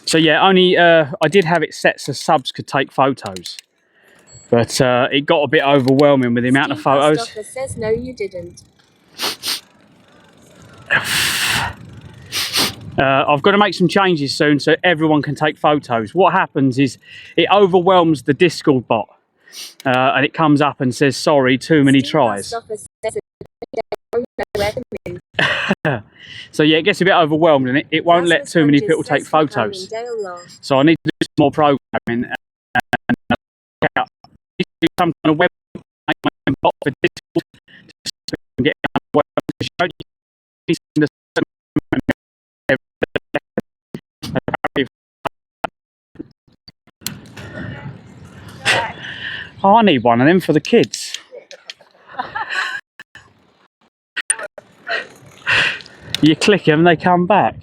So yeah, only I did have it set so subs could take photos, but it got a bit overwhelming with the amount of photos. Steam Past Offer says, no, you didn't. I've got to make some changes soon so everyone can take photos. What happens is it overwhelms the Discord bot, and it comes up and says, sorry, too many tries. So yeah, it gets a bit overwhelmed and it won't let too many people take photos. So I need to do some more programming and do some kind of web bot for Discord to get oh, I need one of them for the kids. You click them, they come back.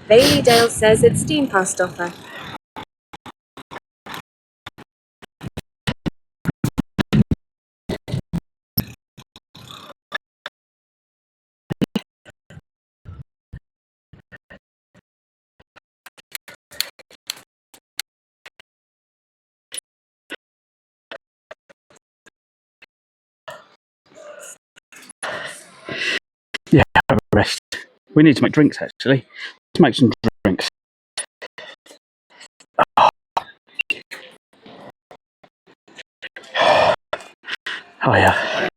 Baileydale says it's Steam Past Offer. Yeah, have a rest. We need to make drinks actually. Let's make some drinks. Oh yeah.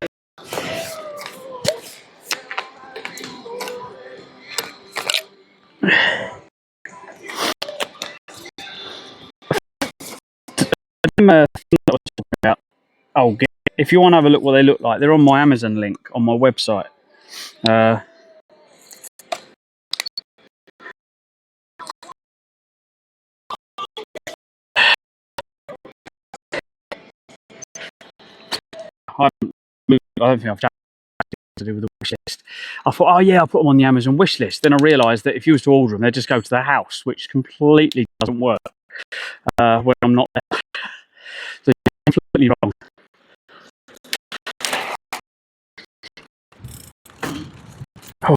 Oh, if you want to have a look what they look like, they're on my Amazon link on my website. I don't think I've done to do with the wish list. I thought, oh yeah, I'll put them on the Amazon wish list. Then I realised that if you was to order them, they'd just go to the house, which completely doesn't work when I'm not there. So it's completely wrong. Oh.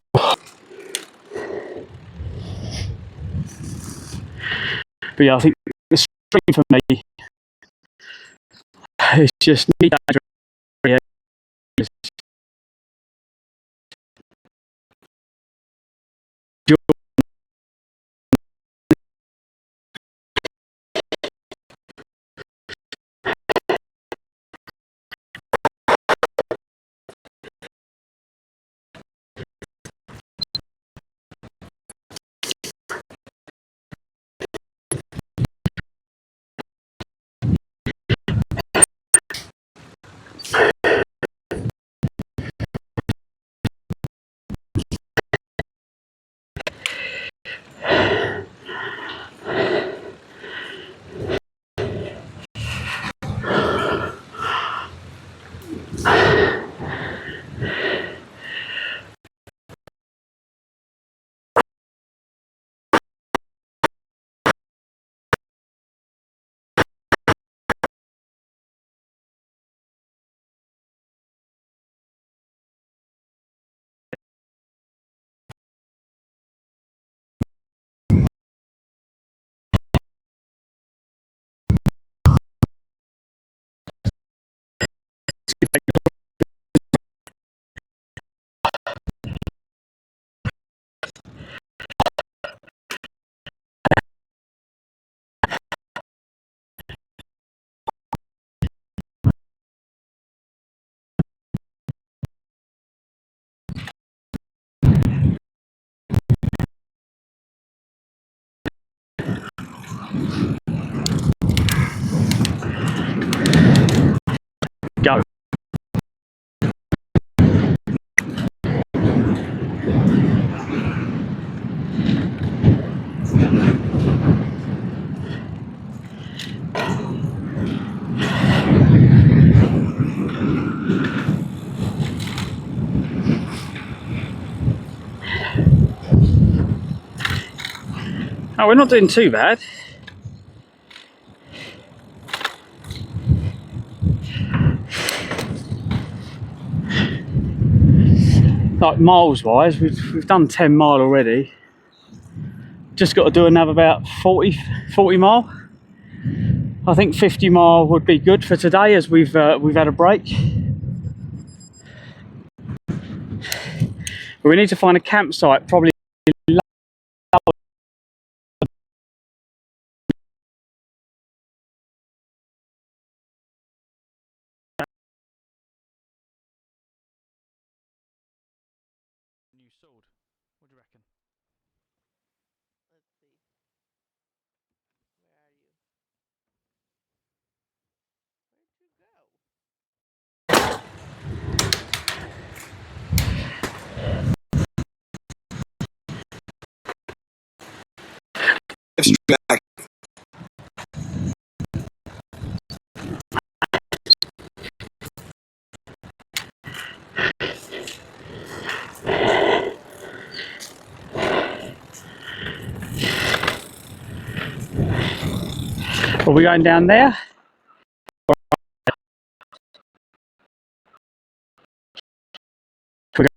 But yeah, I think the stream for me is just need that adrenaline. Go. Oh, we're not doing too bad. Like miles wise, we've done 10 mile already. Just got to do another about 40 mile. I think 50 mile would be good for today, as we've had a break. But we need to find a campsite, probably new sword. What do you reckon? Let's see. Where are you? Where'd you go? Back. Are we going down there? We're going.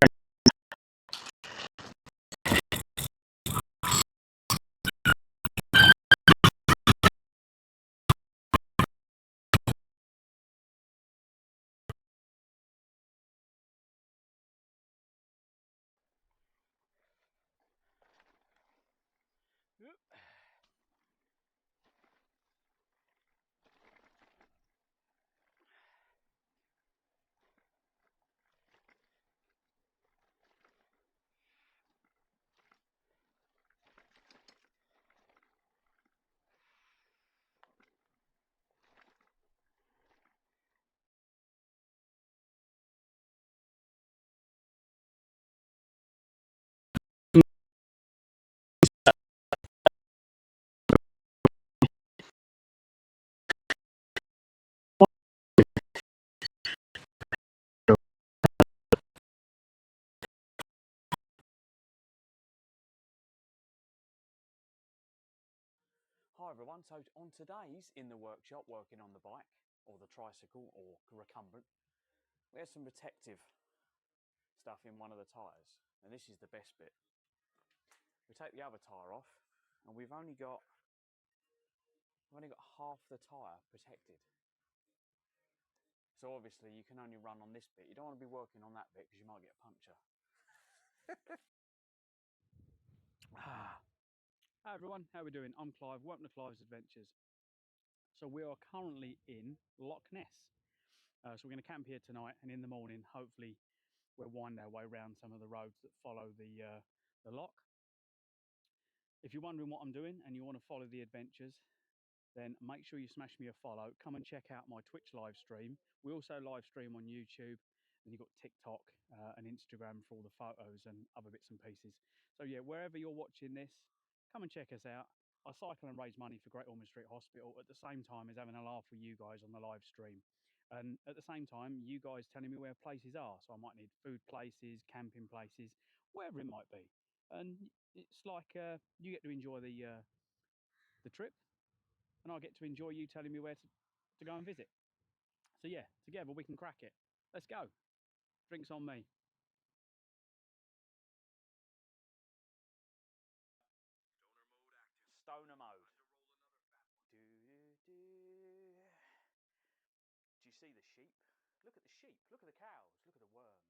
Hi everyone, so on today's In the Workshop, working on the bike or the tricycle or recumbent, we have some protective stuff in one of the tyres, and this is the best bit. We take the other tyre off and we've only got only got half the tyre protected. So obviously you can only run on this bit. You don't want to be working on that bit because you might get a puncture. Hi everyone, how are we doing? I'm Clive, welcome to Clives Adventures. So we are currently in Loch Ness. So we're going to camp here tonight, and in the morning hopefully we'll wind our way around some of the roads that follow the loch. If you're wondering what I'm doing and you want to follow the adventures, then make sure you smash me a follow. Come and check out my Twitch live stream. We also live stream on YouTube, and you've got TikTok and Instagram for all the photos and other bits and pieces. So yeah, wherever you're watching this, come and check us out. I cycle and raise money for Great Ormond Street Hospital at the same time as having a laugh with you guys on the live stream. And at the same time, you guys telling me where places are. So I might need food places, camping places, wherever it might be. And it's like you get to enjoy the trip, and I get to enjoy you telling me where to go and visit. So yeah, together we can crack it. Let's go. Drinks on me. Stoner mode. Do you see the sheep? Look at the sheep. Look at the cows. Look at the worms.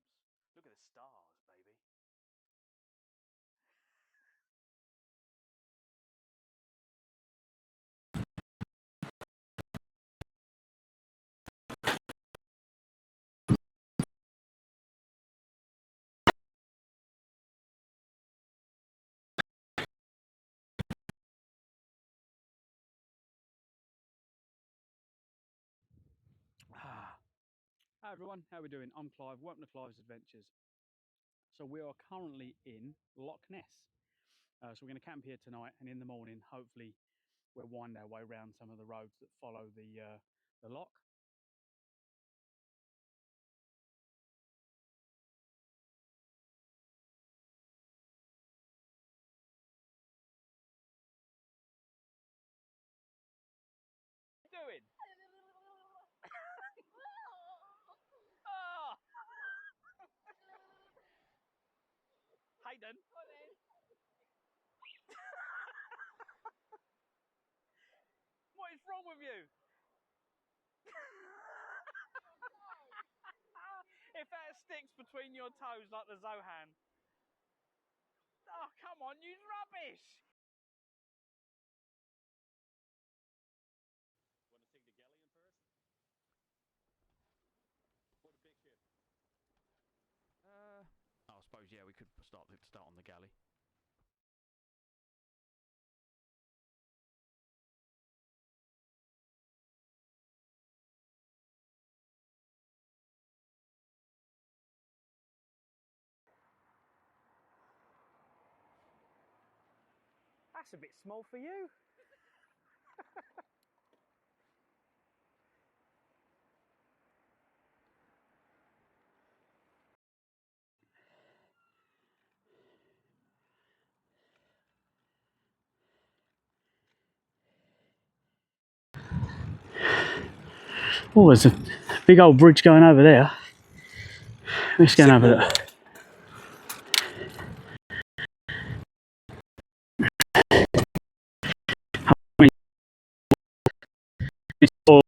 Look at the stars, baby. Hi everyone, how are we doing? I'm Clive, welcome to Clives Adventures. So we are currently in Loch Ness. So we're going to camp here tonight, and in the morning hopefully we'll wind our way around some of the roads that follow the loch. What are you doing? Oh! Hayden. What is wrong with you? If that sticks between your toes like the Zohan. Oh, come on, use rubbish. Want to sing the galleon first? Or the big ship? I suppose, yeah, we could start on the galley. That's a bit small for you. Oh, there's a big old bridge going over there. Let's go over there. It's all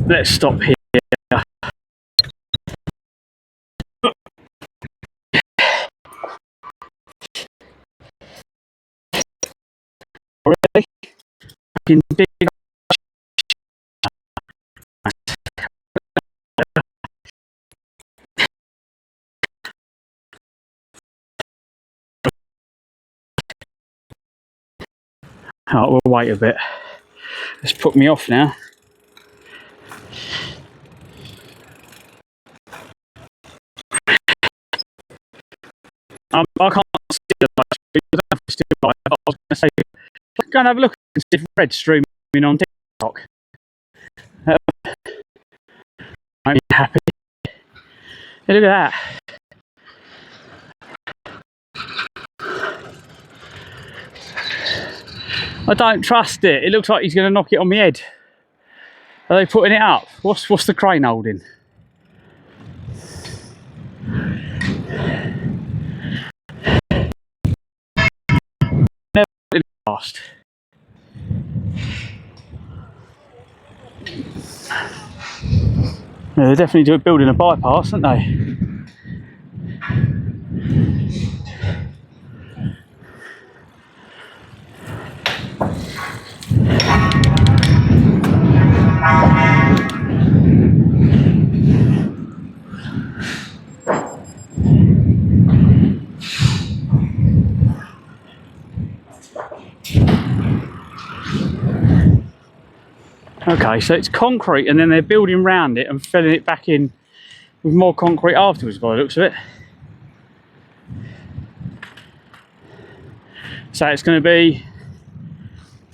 let's stop here. Really? Big. Oh, we'll wait a bit. It's put me off now. I can't see the light. I was going to say, go and have a look and see if Red's streaming on TikTok. I'm happy. Hey, look at that. I don't trust it. It looks like he's going to knock it on my head. Are they putting it up? What's the crane holding? Never in the past. Yeah, they're definitely building a bypass, aren't they? Okay, so it's concrete and then they're building around it and filling it back in with more concrete afterwards by the looks of it. So it's going to be,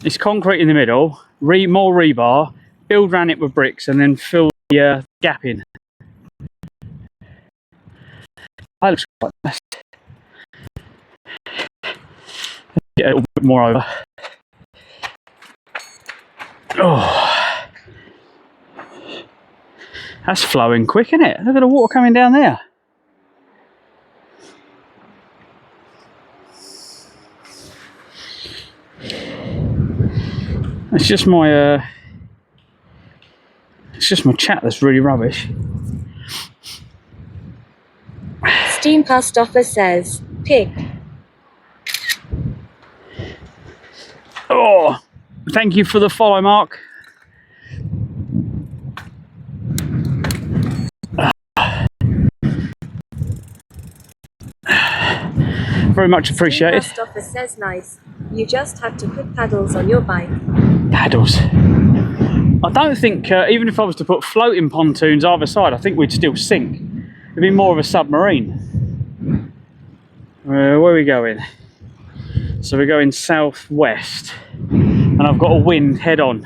it's concrete in the middle, more rebar, build around it with bricks and then fill the gap in. That looks quite nice. Get a little bit more over. Oh. That's flowing quick, isn't it? Look at the water coming down there. It's just my chat that's really rubbish. Steam Past Offer says, pig. Oh, thank you for the follow, Mark. Very much appreciated. Steam Past Offer says nice. You just had to put paddles on your bike. Paddles. I don't think, even if I was to put floating pontoons either side, I think we'd still sink. It'd be more of a submarine. Where are we going? So we're going southwest, and I've got a wind head on.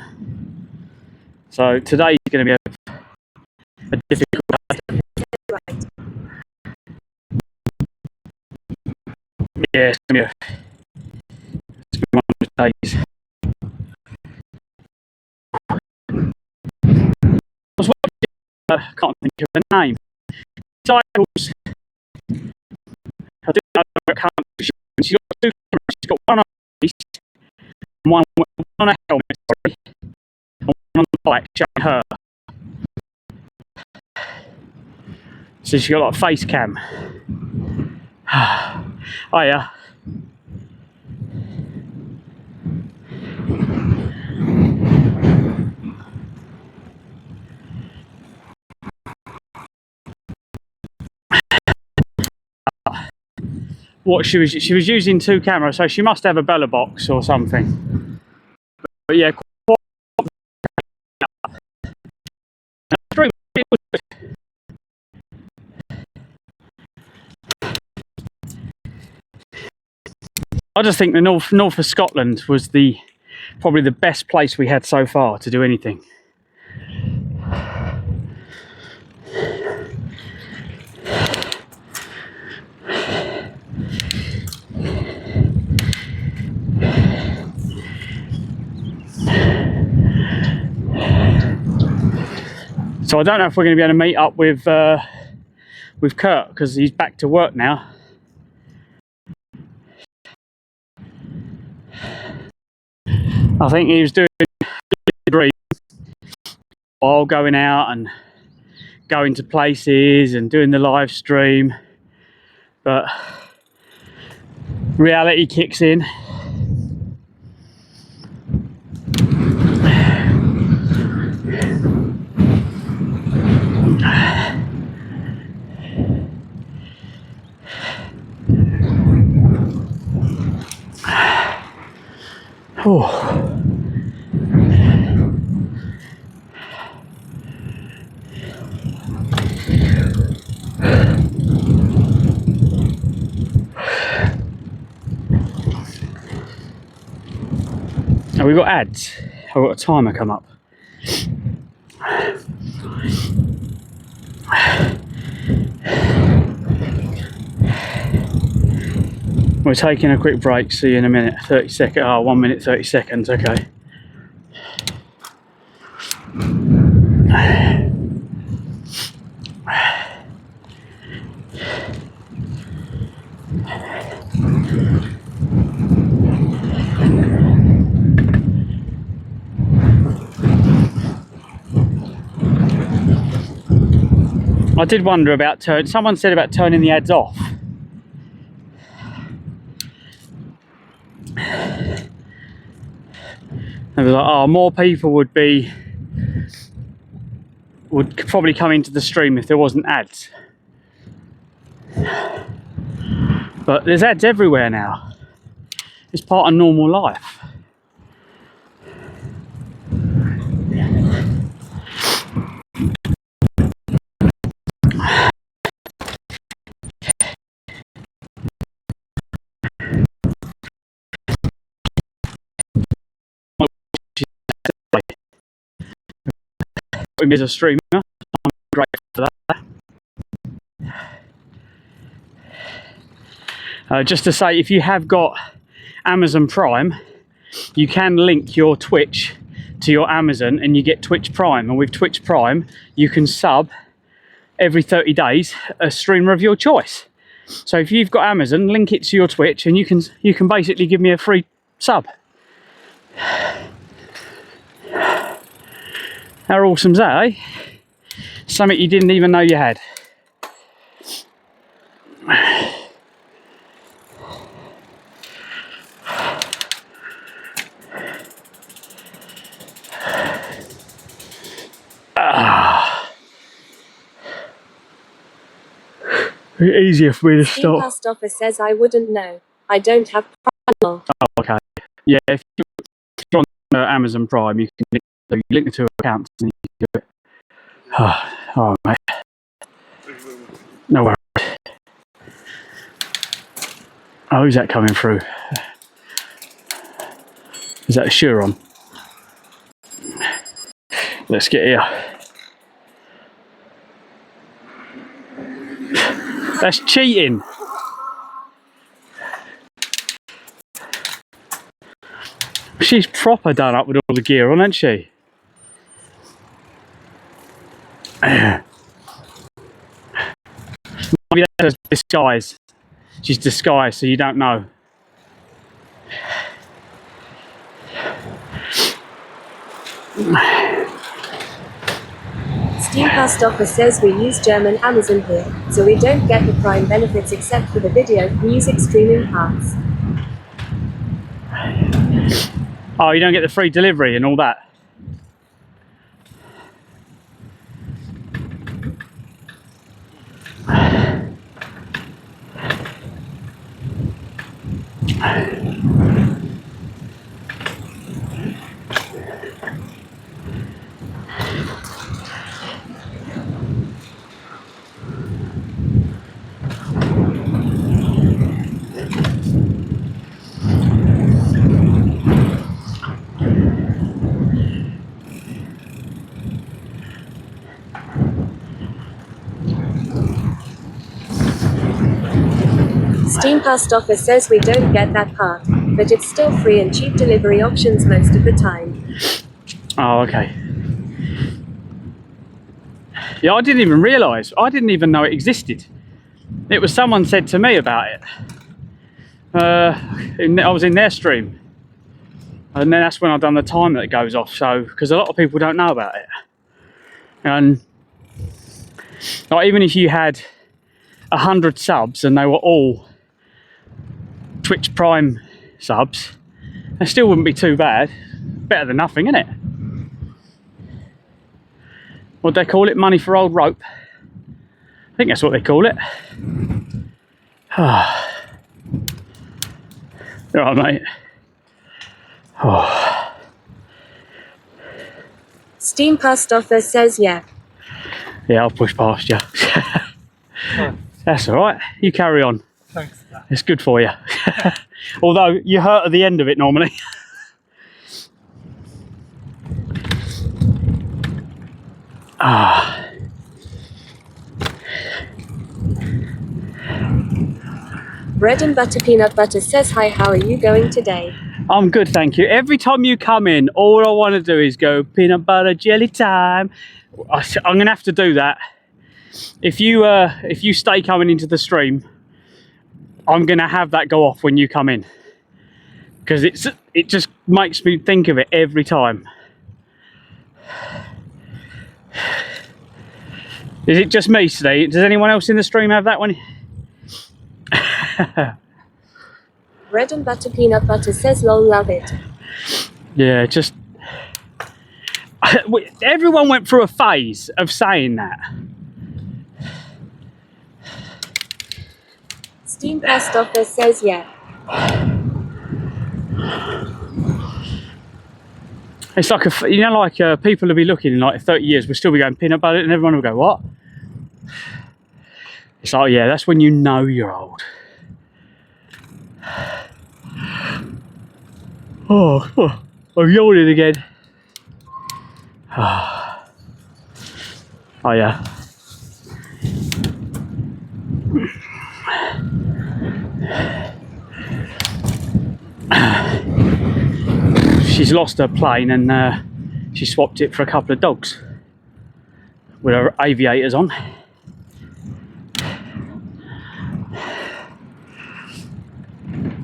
So today's going to be a difficult day. Yeah, it's going to be one of those days. I was watching, can't think of the name. Cycles. I didn't know what country she was. She's got two cameras. She's got one on the face, and one on a helmet, sorry, and one on the bike showing her. So she's got like a face cam. Oh yeah. What she was using two cameras, so she must have a Bella box or something. But yeah, I just think the north of Scotland was probably the best place we had so far to do anything. So I don't know if we're going to be able to meet up with Kurt because he's back to work now. I think he was doing a degree while going out and going to places and doing the live stream, but reality kicks in. Oh. Oh, we got ads. I've got a timer come up. We're taking a quick break. See you in a minute. 30 seconds. Oh, 1 minute 30 seconds. Okay. I did wonder about someone said about turning the ads off. They were like, oh, more people would probably come into the stream if there wasn't ads. But there's ads everywhere now. It's part of normal life. As a streamer, I'm grateful for that. Just to say, if you have got Amazon Prime, you can link your Twitch to your Amazon and you get Twitch Prime. And with Twitch Prime, you can sub every 30 days a streamer of your choice. So if you've got Amazon, link it to your Twitch and you can basically give me a free sub. How awesome's that, eh? Something you didn't even know you had. Easier for me to stop. Past office says I wouldn't know. I don't have Prime. Oh, okay. Yeah, if you're on Amazon Prime, you can link the two accounts and you can do it. Oh, mate. No worries. Oh, who's that coming through? Is that a Chiron? Let's get here. That's cheating. She's proper done up with all the gear on, isn't she? Maybe that's a disguise. She's disguised so you don't know. Steamcast office says we use German Amazon here, so we don't get the Prime benefits except for the video, music streaming parts. Oh, you don't get the free delivery and all that? Steamcast office says we don't get that part, but it's still free and cheap delivery options most of the time. Oh, okay. Yeah, I didn't even realise. I didn't even know it existed. It was someone said to me about it. I was in their stream. And then that's when I've done the time that it goes off. So, because a lot of people don't know about it. And like, even if you had 100 subs and they were all Twitch Prime subs, they still wouldn't be too bad. Better than nothing, innit? What do they call it? Money for old rope? I think that's what they call it. Alright, mate. Oh. Steamcast office says yeah. Yeah, I'll push past you. That's alright. You carry on. Thanks for that. It's good for you. Although you hurt at the end of it normally. Ah. Bread and butter peanut butter says hi, how are you going today? I'm good, thank you. Every time you come in, all I want to do is go peanut butter jelly time. I'm gonna have to do that. If you stay coming into the stream, I'm gonna have that go off when you come in, because it just makes me think of it every time. Is it just me today? Does anyone else in the stream have that one? Bread and butter peanut butter says lol, love it. Yeah, just everyone went through a phase of saying that. Steam past offer says yeah. It's like people will be looking in like 30 years, we'll still be going peanut butter, and everyone will go, what? It's like, yeah, that's when you know you're old. Oh, I'm yawning again. Oh yeah. She's lost her plane and she swapped it for a couple of dogs with her aviators on.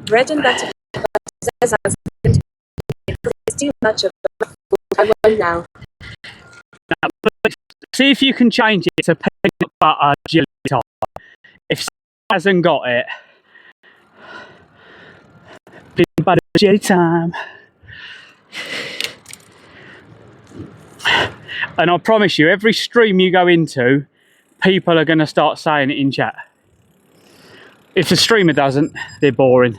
Bread and butter says it's too much of I won't now. See if you can change it to peanut butter jelly time. If someone hasn't got it, peanut butter jelly time. And I promise you, every stream you go into, people are going to start saying it in chat. If the streamer doesn't, they're boring.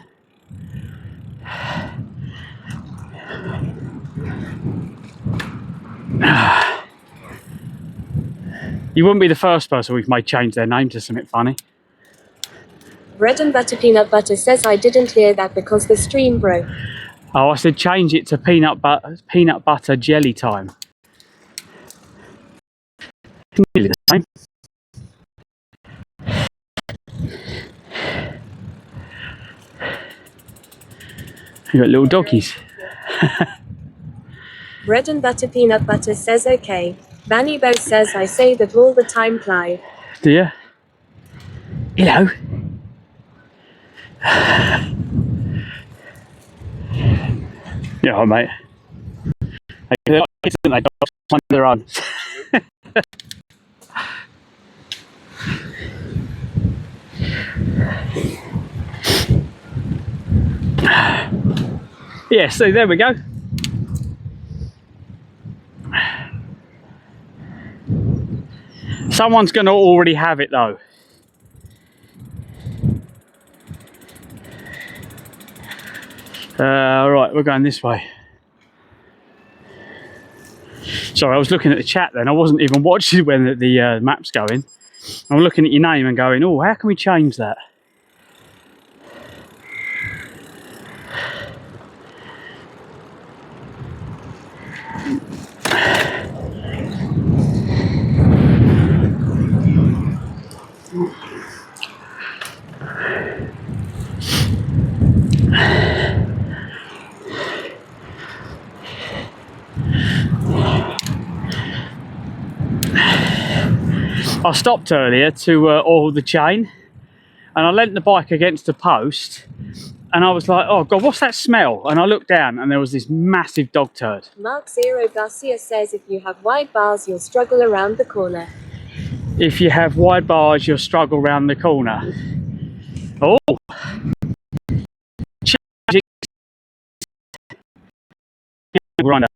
You wouldn't be the first person we've made change their name to something funny. Bread and butter peanut butter says I didn't hear that because the stream broke. Oh, I said change it to peanut butter jelly time. Nearly the same. You got little doggies. Bread and butter peanut butter says okay. Banny Bo says I say that all the time, Clive. Do you? Hello. Yeah, hi, mate. They're like kids, aren't they? Dogs on their own. Yeah, so there we go. Someone's going to already have it though. Right, we're going this way. Sorry, I was looking at the chat then. I wasn't even watching when the map's going. I'm looking at your name and going, oh, how can we change that? I stopped earlier to oil the chain, and I leant the bike against a post, and I was like, oh God, what's that smell? And I looked down and there was this massive dog turd. Mark Zero Garcia says if you have wide bars, you'll struggle around the corner. If you have wide bars, you'll struggle around the corner. Oh! Grinder.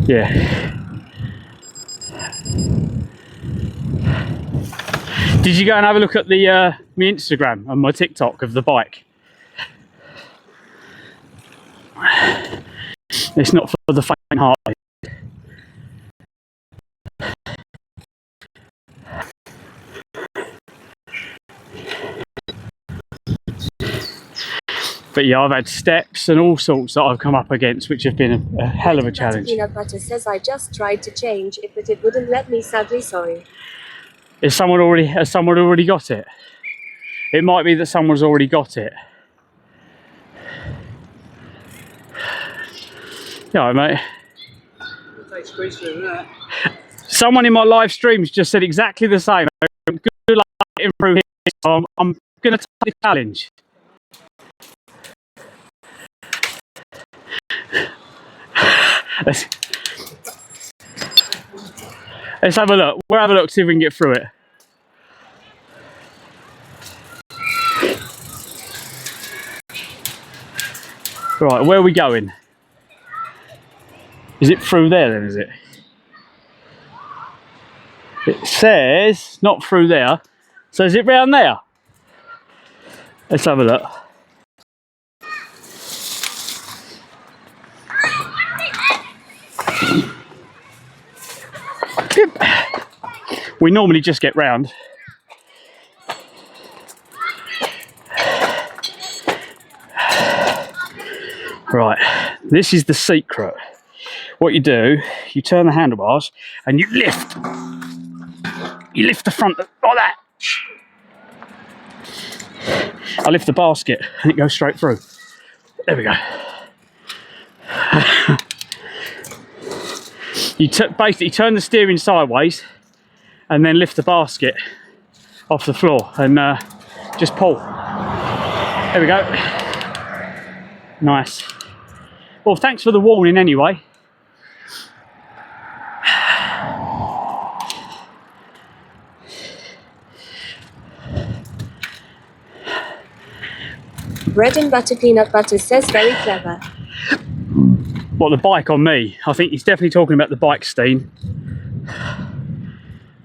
Yeah. Did you go and have a look at the my Instagram and my TikTok of the bike? It's not for the faint-hearted. But yeah, I've had steps and all sorts that I've come up against, which have been a hell of a challenge. Peanut butter says I just tried to change it, but it wouldn't let me. Sadly, sorry. Has someone already got it? It might be that someone's already got it. Yeah, all right, mate. Someone in my live streams just said exactly the same. Good luck getting through here. I'm going to take the challenge. Let's have a look. We'll have a look, see if we can get through it. Right, where are we going? Is it through there then, is it? It says not through there. So is it round there? Let's have a look. We normally just get round. Right, this is the secret. What you do, you turn the handlebars and you lift. You lift the front like that. I lift the basket and it goes straight through. There we go. You basically turn the steering sideways and then lift the basket off the floor and just pull. There we go. Nice. Well, thanks for the warning anyway. Bread and butter peanut butter says very clever. What, the bike on me? I think he's definitely talking about the bike, Steen.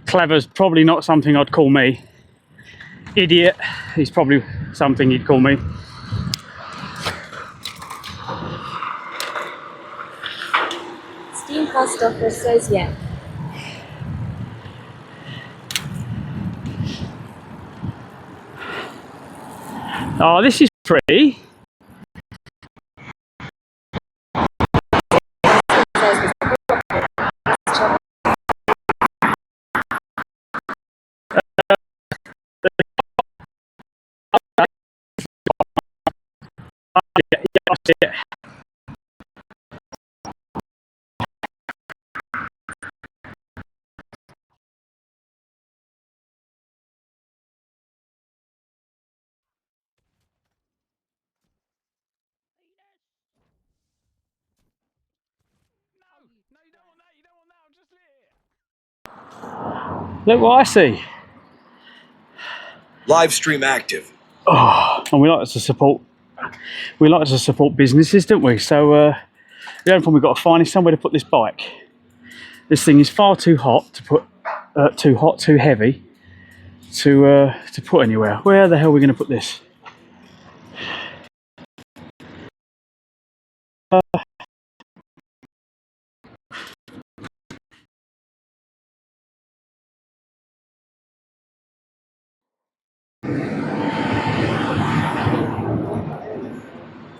Clever's probably not something I'd call me. Idiot is probably something he'd call me. Steam past offer says yeah. Oh, this is pretty. Look what I see. Live stream active. Oh, and we like to support businesses, don't we? So the only problem we've got to find is somewhere to put this bike. This thing is far too hot to put, too heavy to put anywhere. Where the hell are we going to put this?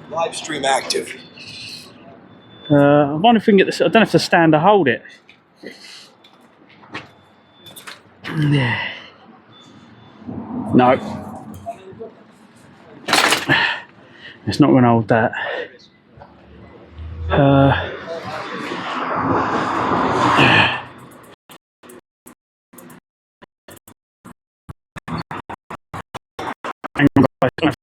Live stream active. I wonder if we can get this. I don't know if the stand to hold it. Yeah. No. It's not going to hold that. Hang on, guys.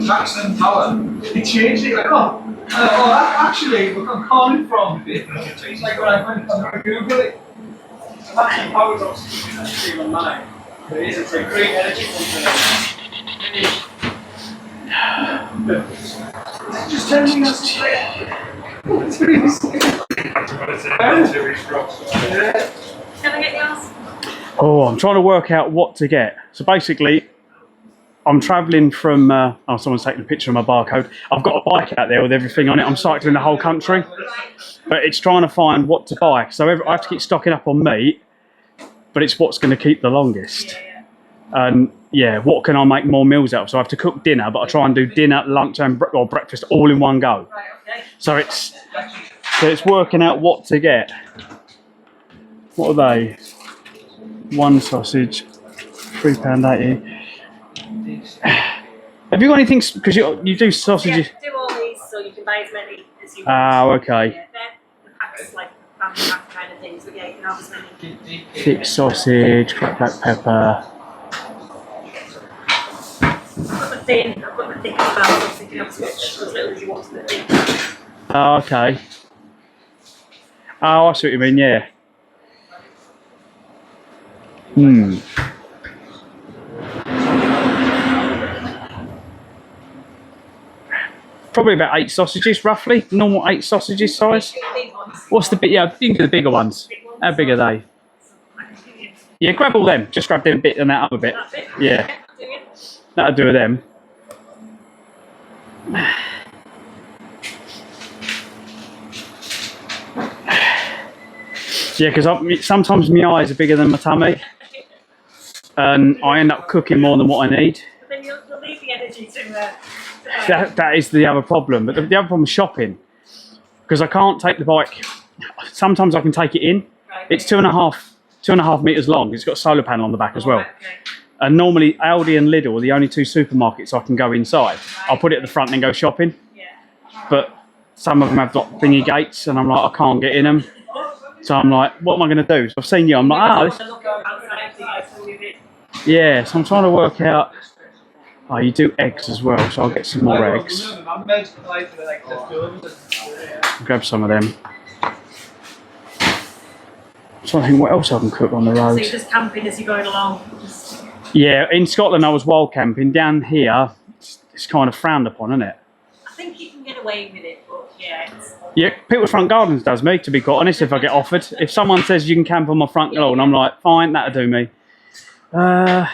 Jackson Tower. He changed it. Like, actually, look, I'm calling from. It's like when I went on Google it. Jackson Tower's obviously online. But it is, it's a great energy company. Just telling us straight. Can I get yours? Oh, I'm trying to work out what to get. So basically, I'm travelling from... oh, someone's taking a picture of my barcode. I've got a bike out there with everything on it. I'm cycling the whole country. But it's trying to find what to buy. So I have to keep stocking up on meat, but it's what's going to keep the longest. And yeah, what can I make more meals out of? So I have to cook dinner, but I try and do dinner, lunch and or breakfast all in one go. So it's working out what to get. What are they? One sausage, £3.80. Have you got anything? Because you do sausages. Yeah, do all these so you can buy as many as you want. Oh, okay. Yeah, they're the packs, like family pack kind of things, but yeah, you can have as many. Thick sausage, cracked black pepper. I've got the thick as well, so you can have as much as little as you want to the thick. Oh, okay. Oh, I see what you mean, yeah. Probably about 8 sausages, roughly. Normal 8 sausages size. What's the big? Yeah, you can do the bigger ones. How big are they? Yeah, grab all them. Just grab them bit and that other bit. Yeah, that'll do with them. Yeah, because sometimes my eyes are bigger than my tummy, and I end up cooking more than what I need. But then you'll leave the energy to That is the other problem. But the other problem is shopping, because I can't take the bike. Sometimes I can take it in. It's 2.5 meters long. It's got a solar panel on the back as well. And normally Aldi and Lidl are the only 2 supermarkets I can go inside. I'll put it at the front and then go shopping. But some of them have like thingy gates, and I'm like, I can't get in them. So I'm like, what am I going to do? So I've seen you. I'm like, yeah. So I'm trying to work out. Oh, you do eggs as well, so I'll get some more eggs. Grab some of them. So I think what else I can cook on the road. So you're just camping as you're going along? Yeah, in Scotland I was wild camping. Down here, it's kind of frowned upon, isn't it? I think you can get away with it, but yeah. Yeah, People's Front Gardens does me, to be quite honest, if I get offered. If someone says you can camp on my front lawn, I'm like, fine, that'll do me. I'd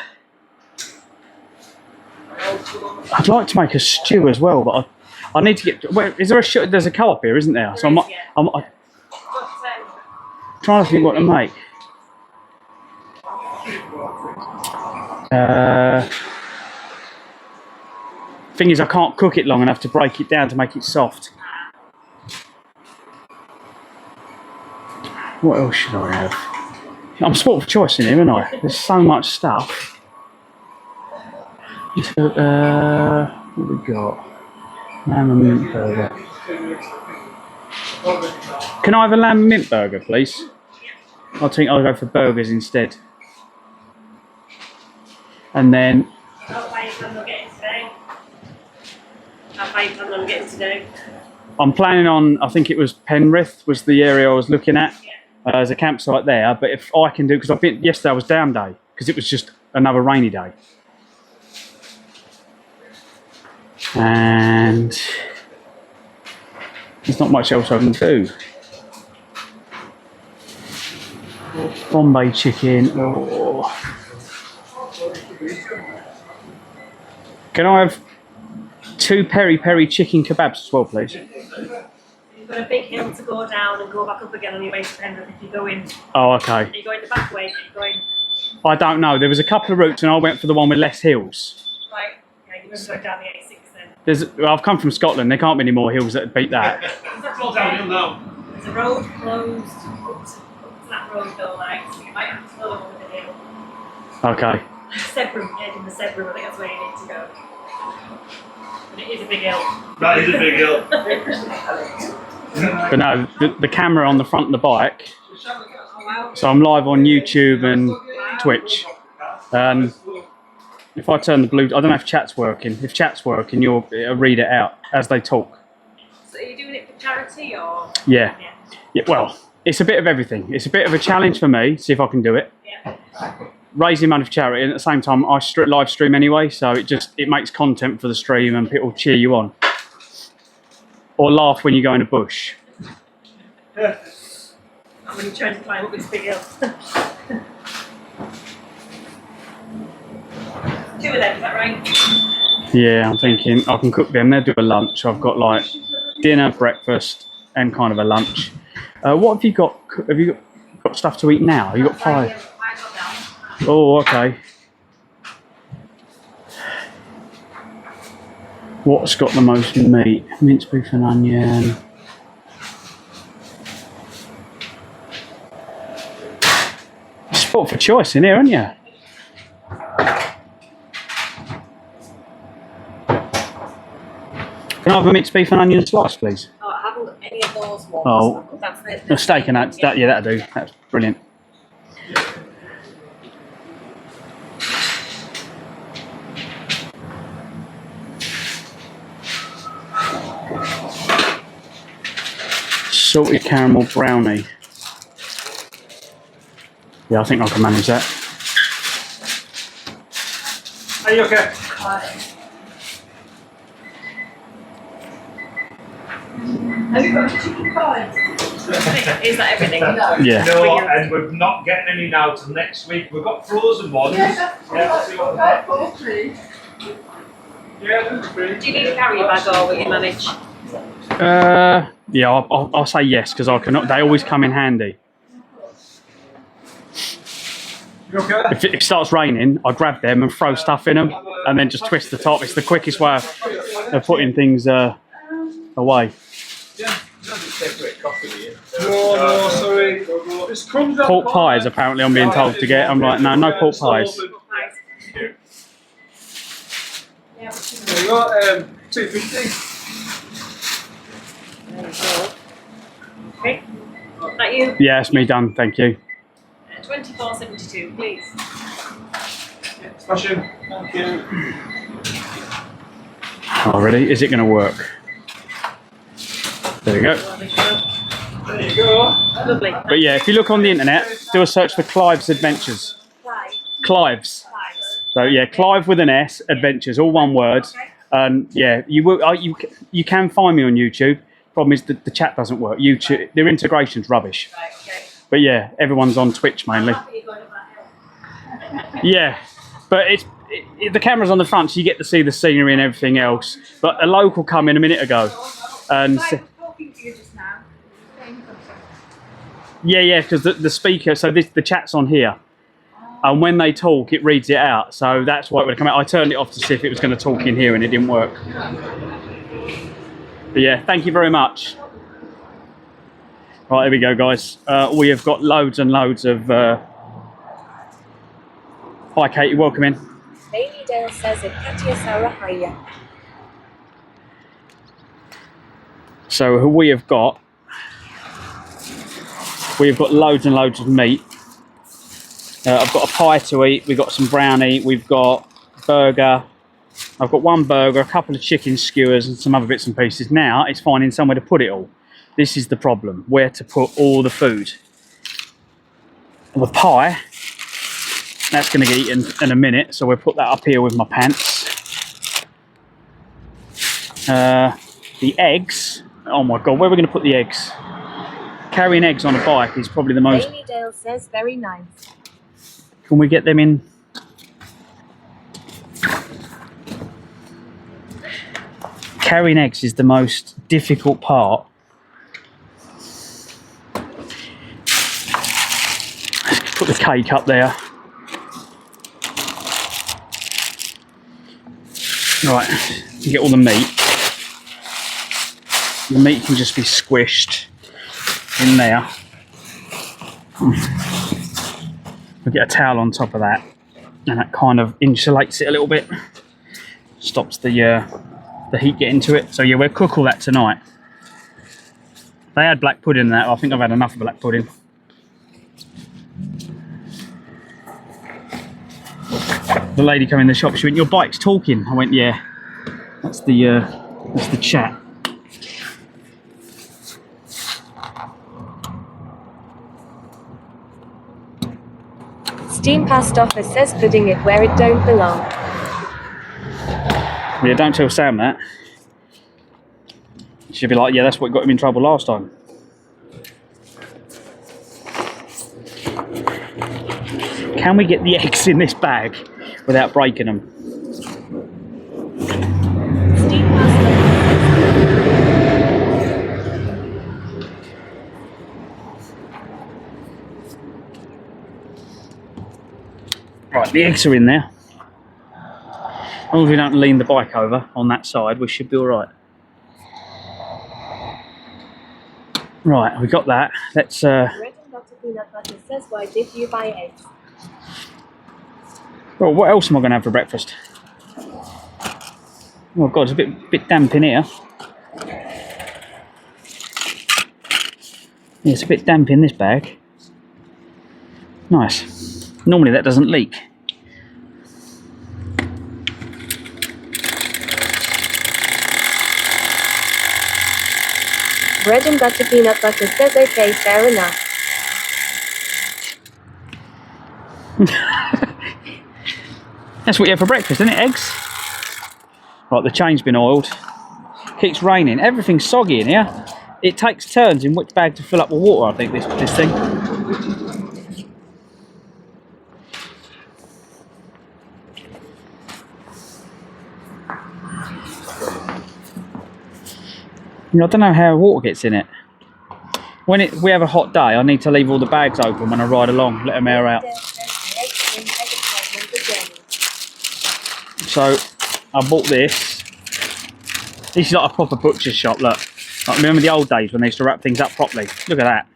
like to make a stew as well, but I need to get... Where, is there a... There's a co-op here, isn't there? So I'm trying to think what to make. Thing is, I can't cook it long enough to break it down to make it soft. What else should I have? I'm sport for choice in here, aren't I? There's so much stuff. So, what have we got? Lamb and mint burger. Can I have a lamb and mint burger, please? I think I'll go for burgers instead. And then... How far you plan on getting today? How far you plan on getting today? I'm planning on, I think it was Penrith was the area I was looking at. There's a campsite there, but if I can do, because yesterday was down day, because it was just another rainy day. And there's not much else I can do. Bombay chicken. Oh. Can I have 2 peri-peri chicken kebabs as well, please? You've got a big hill to go down and go back up again on your way to Penrith if you go in. Oh, okay. Are you going the back way? Are you going... I don't know. There was a couple of routes and I went for the one with less hills. Right. Yeah, you're going to go down the A6 then. I've come from Scotland. There can't be any more hills that beat that. There's a road closed up to that road though, like, so you might have to follow over the hill. Okay. Sebrum, yeah, in the Sebrum, I think that's where you need to go. But it is a big hill. That is a big hill. But no, the camera on the front of the bike. So I'm live on YouTube and Twitch. If I turn the blue, I don't know if chat's working. If chat's working, it'll read it out as they talk. So are you doing it for charity or? Yeah. Yeah. Well, it's a bit of everything. It's a bit of a challenge for me. See if I can do it. Yeah. Raising money for charity, and at the same time, I live stream anyway, so it makes content for the stream, and people cheer you on, or laugh when you go in a bush. And when you're trying to climb up this big hill. 2 of them, is that right? Yeah, I'm thinking I can cook them. They'll do a lunch. I've got like dinner, breakfast, and kind of a lunch. What have you got? Have you got stuff to eat now? Have you got 5? Oh, okay. What's got the most meat? Minced beef and onion. Sport for choice in here, aren't you? Can I have a minced beef and onion slice, please? Oh, I haven't got any of those ones. Oh, That's a steak and that. Yeah, that'll do. That's brilliant. Salted caramel brownie. Yeah, I think I can manage that. Are you okay? Have you got chicken pies? Is that everything? Yeah. No, and we're not getting any now till next week. We've got frozen ones. Yeah, we'll see what yeah, that's great. Do you need a carrier bag or will you manage? Yeah, I'll say yes because I cannot. They always come in handy. You okay? If it starts raining, I grab them and throw stuff in them, and then just twist the top. It's the quickest way of putting things away. Yeah. No, sorry. It's crumbs on Pork pies, apparently, I'm being told to get. I'm like, no pork pies. Yeah. There you go, 250. There you go. Okay. Is that you? Yeah, it's me done. Thank you. 24.72, please. Yeah, smash in. Thank you. Oh, really? Is it going to work? There we go. There you go. Lovely. But yeah, if you look on the internet, do a search for Clives Adventures. Clives. So yeah, Clive with an S, Adventures, all one word. And yeah, you can find me on YouTube. Problem is the chat doesn't work. YouTube, their integration's rubbish. Right, okay. But yeah, everyone's on Twitch mainly. Yeah, but the camera's on the front, so you get to see the scenery and everything else. But a local come in a minute ago, and Talking to you just now. yeah, because the speaker, so the chat's on here, and when they talk, it reads it out. So that's why it would come out. I turned it off to see if it was going to talk in here, and it didn't work. But yeah, thank you very much. Right, here we go, guys. We have got loads and loads of. Hi, Katie. Welcome in. Bailey Dale says it Katia Sarahaya. So we have got loads and loads of meat. I've got a pie to eat. We've got some brownie. We've got burger. I've got one burger, a couple of chicken skewers, and some other bits and pieces. Now it's finding somewhere to put it all. This is the problem: where to put all the food. The pie. That's going to get eaten in a minute, so we'll put that up here with my pants. The eggs. Oh my god, where are we going to put the eggs? Carrying eggs on a bike is probably the most. Bailey Dale says very nice. Can we get them in? Carrying eggs is the most difficult part. Let's put the cake up there. Right, you get all the meat. The meat can just be squished in there. We'll get a towel on top of that, and that kind of insulates it a little bit. Stops the heat getting to it. So yeah, we'll cook all that tonight. They had black pudding in that. I think I've had enough of black pudding. The lady come in the shop, she went, "Your bike's talking." I went, "Yeah, that's the chat." Steam Past Office says putting it where it don't belong. Yeah, don't tell Sam that. She'll be like, "Yeah, that's what got him in trouble last time." Can we get the eggs in this bag without breaking them? Steam Past Right, the eggs are in there. As long as we don't lean the bike over on that side, we should be all right. Right, we got that. Let's. Bread and butter peanut butter says, why did you buy eggs? Well, what else am I going to have for breakfast? Oh God, it's a bit damp in here. Yeah, it's a bit damp in this bag. Nice. Normally that doesn't leak. Bread and butter peanut butter says, okay, fair enough. That's what you have for breakfast, isn't it? Eggs? Right, the chain's been oiled. Keeps raining. Everything's soggy in here. It takes turns in which bag to fill up with water, I think, this thing. I don't know how water gets in it. When we have a hot day, I need to leave all the bags open when I ride along, let them air out. So I bought this. This is like a proper butcher's shop, look. Like, remember the old days when they used to wrap things up properly? Look at that.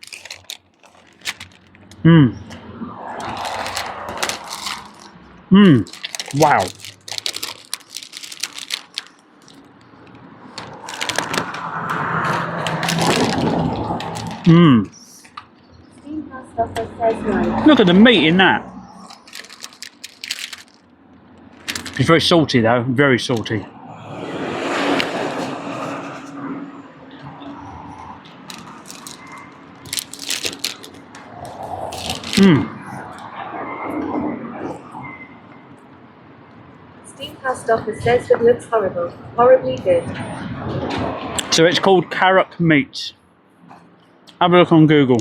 Wow. Look at the meat in that. It's very salty though, very salty. Steam Past Office says it looks horrible. Horribly good. So it's called carrot meat. Have a look on Google.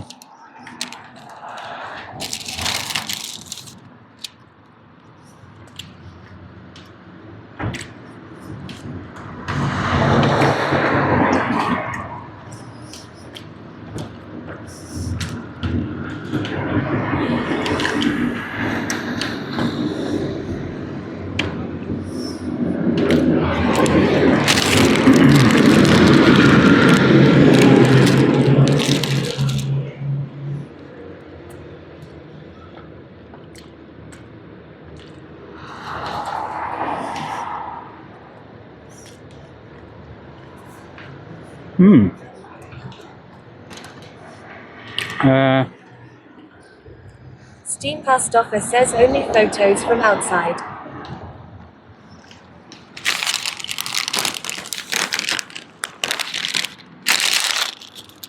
Steam Past Office says only photos from outside.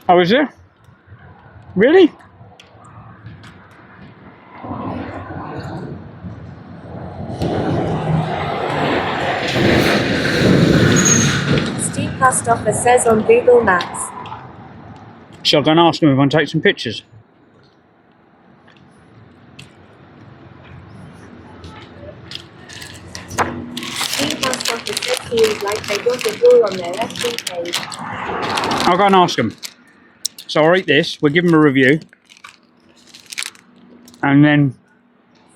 Oh, is it? Really? Steam Past Office says on Google Maps. Shall I go and ask him if I can take some pictures? Steam Past Office says seems like they got a door on their FB page. I'll go and ask him. So I'll eat this, we'll give him a review. And then...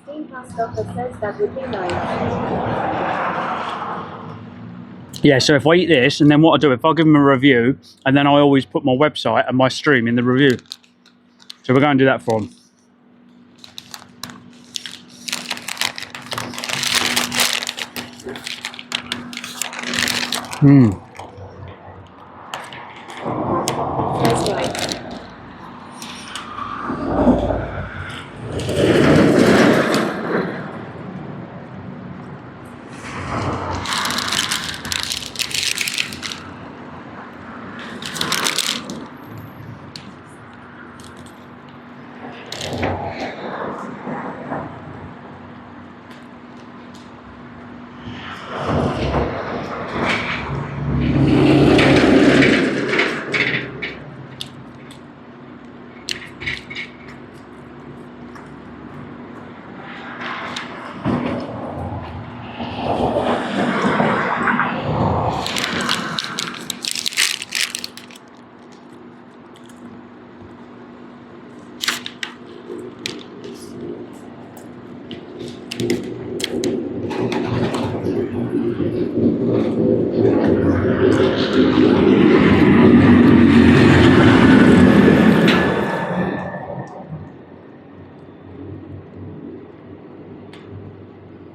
Steam Past Office says that would be nice. Yeah, so if I eat this, and then what I do, if I give him a review, and then I always put my website and my stream in the review. So we're going to do that for him. That's right.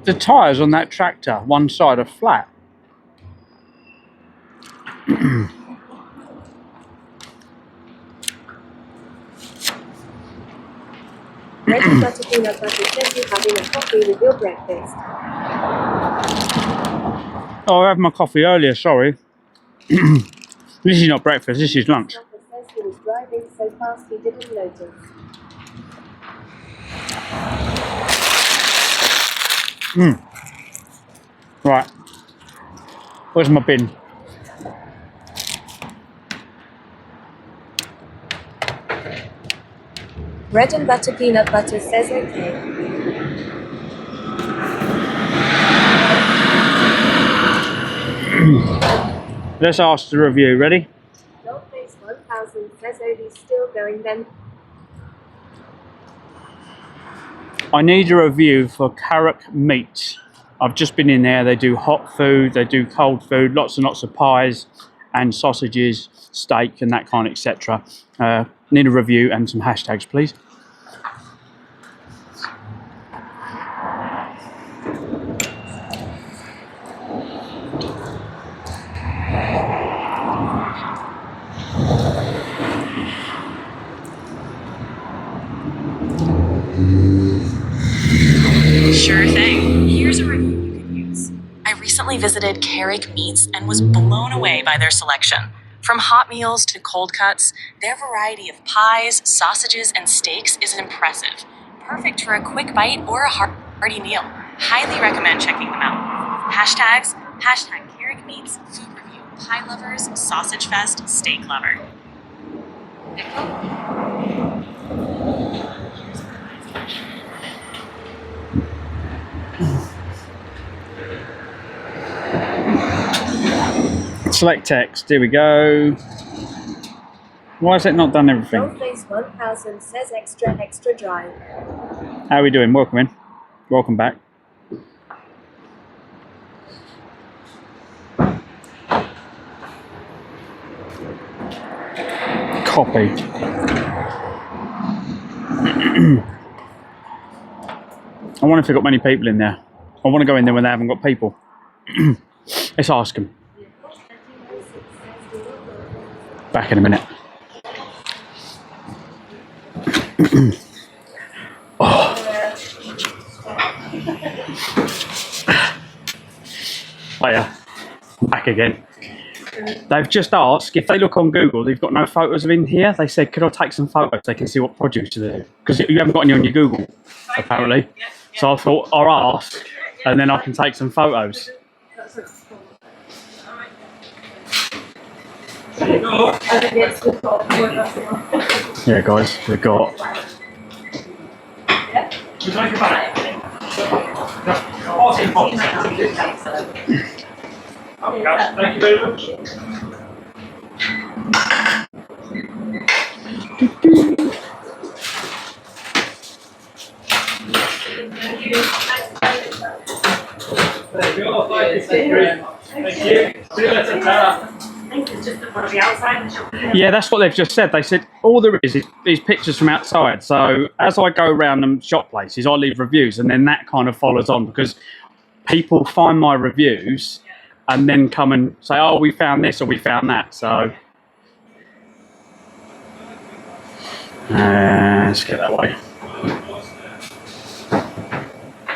The tyres on that tractor, one side are flat. Bread and butter peanut butter says you're having a coffee with your breakfast. Oh, I had my coffee earlier, sorry. This is not breakfast, this is lunch. Says he was driving so fast he didn't notice. Right. Where's my bin? Bread and butter peanut butter says okay. Let's ask the review. Ready? Dollface 1000 says oh he's still going then. I need a review for Carrick Meats. I've just been in there. They do hot food, they do cold food, lots and lots of pies and sausages, steak and that kind of etc. Need a review and some hashtags, please. Sure thing. Here's a review you can use. I recently visited Carrick Meats and was blown away by their selection. From hot meals to cold cuts, their variety of pies, sausages, and steaks is impressive. Perfect for a quick bite or a hearty meal. Highly recommend checking them out. Hashtags, hashtag Carrick Meats, food review, pie lovers, sausage fest, steak lover. Select text, here we go. Why has it not done everything? Dollface 1000 says extra dry. How are we doing? Welcome in. Welcome back. Copy. I wonder if they've got many people in there. I want to go in there when they haven't got people. Let's ask them. Back in a minute. Oh. Hiya. Back again. They've just asked if they look on Google, they've got no photos of in here. They said, could I take some photos so they can see what produce they do? Because you haven't got any on your Google, apparently. So I thought, I'll ask, and then I can take some photos. Yeah, guys, we've got. Thank you very much. There you go. Thank you very much. Thank you. See you later, Tara. Yeah, that's what they've just said. They said all there is these pictures from outside. So as I go around them shop places, I leave reviews, and then that kind of follows on because people find my reviews and then come and say, "Oh, we found this or we found that." So let's get that way.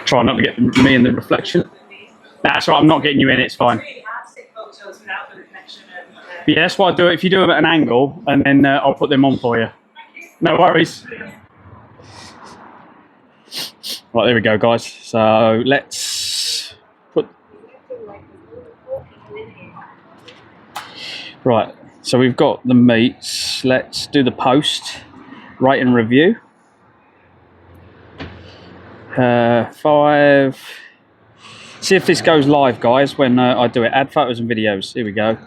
Try not to get me in the reflection. That's right. I'm not getting you in. It's fine. Yeah, that's why I do it. If you do them at an angle, and then I'll put them on for you. No worries. Right, there we go, guys. So let's put. Right, so we've got the meats. Let's do the post, rate and review. 5. See if this goes live, guys, when I do it. Add photos and videos. Here we go.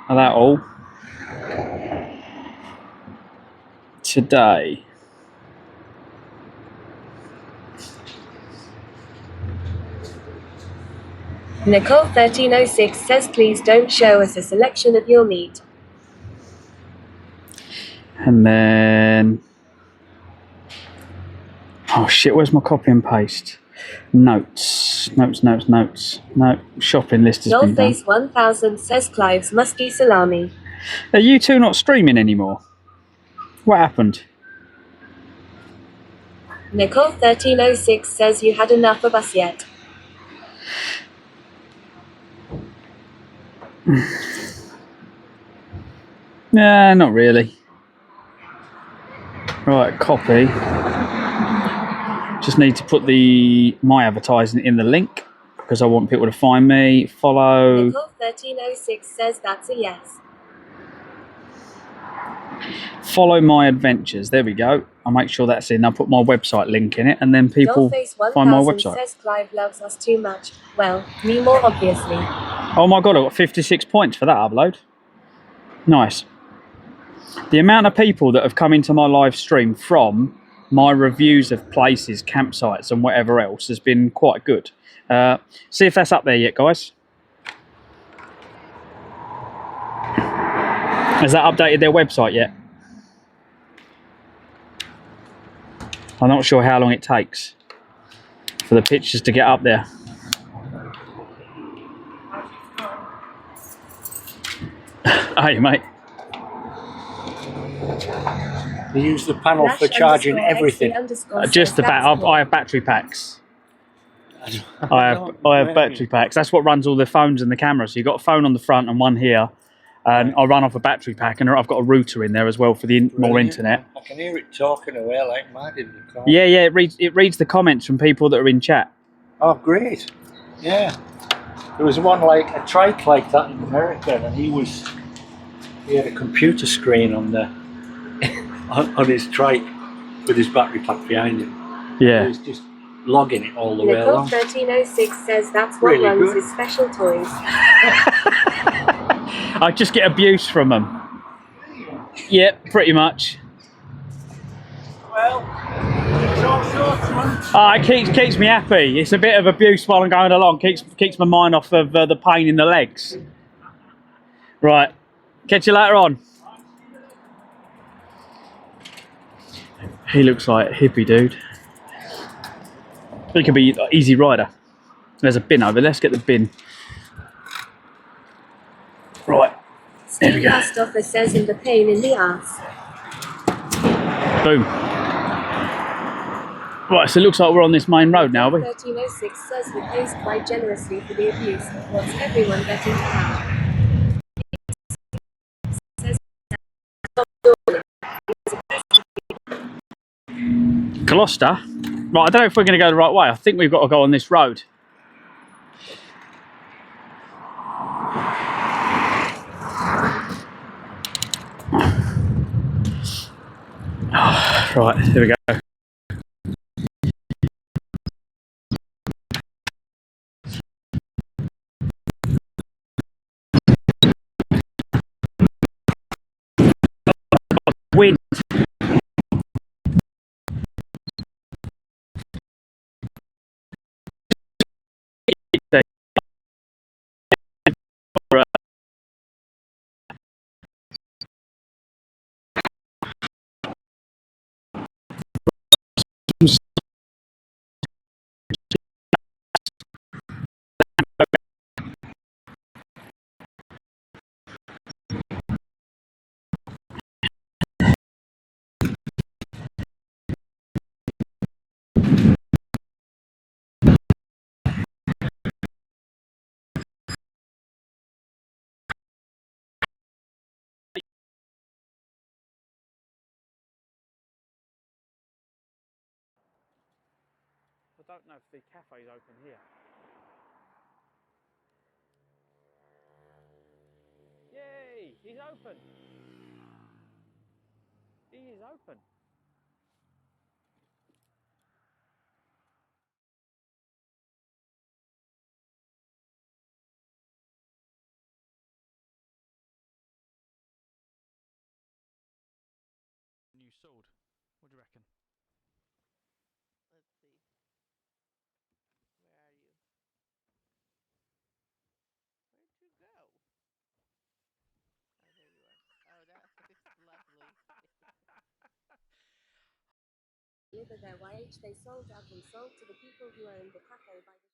Are that all? Today. Nicole1306 says please don't show us a selection of your meat. And then... Oh shit, where's my copy and paste? Notes. No, shopping list has been done. Dollface1000 says Clives musky salami. Are you two not streaming anymore? What happened? Nicole1306 says you had enough of us yet. Nah, not really. Right, copy. Just need to put my advertising in the link because I want people to find me. Follow. Nicole1306 says that's a yes. Follow my adventures. There we go. I'll make sure that's in. I'll put my website link in it and then people find my website. Dollface1000 says Clive loves us too much. Well, me more obviously. Oh my god, I got 56 points for that upload. Nice. The amount of people that have come into my live stream from my reviews of places, campsites and whatever else has been quite good. See if that's up there yet, guys. Has that updated their website yet? I'm not sure how long it takes for the pictures to get up there. Hey, mate. You use the panel for charging everything. Just about. I have battery packs. I have battery packs. That's what runs all the phones and the cameras. So you've got a phone on the front and one here, and I run off a battery pack, and I've got a router in there as well for the more internet. I can hear it talking away like mad in the car. Yeah, it reads the comments from people that are in chat. Oh, great! Yeah, there was one like a trike like that in America, and he had a computer screen on the on his trike with his battery pack behind him. Yeah. He was just logging it all the way along. Nicole1306 says that's what Really runs good. his special toys. I just get abuse from them. Yeah, pretty much. Well, it's all sorts, man. It keeps me happy. It's a bit of abuse while I'm going along. Keeps my mind off of the pain in the legs. Right. Catch you later on. He looks like a hippie dude. He could be easy rider. There's a bin over there. Let's get the bin. Right. There we go. Stoffer says in the pain in the ass. Boom. Right, so it looks like we're on this main road now, are we? 1306 says he pays quite generously for the abuse. What's everyone betting now? Gloucester? Right, I don't know if we're going to go the right way. I think we've got to go on this road. Right, here we go. Wind. I don't know if the cafe's open here. Yay! He's open! He is open. New sword. What do you reckon? Let's see. Where are you? Deliver their wage they sold up and sold to the people who owned the cafe by the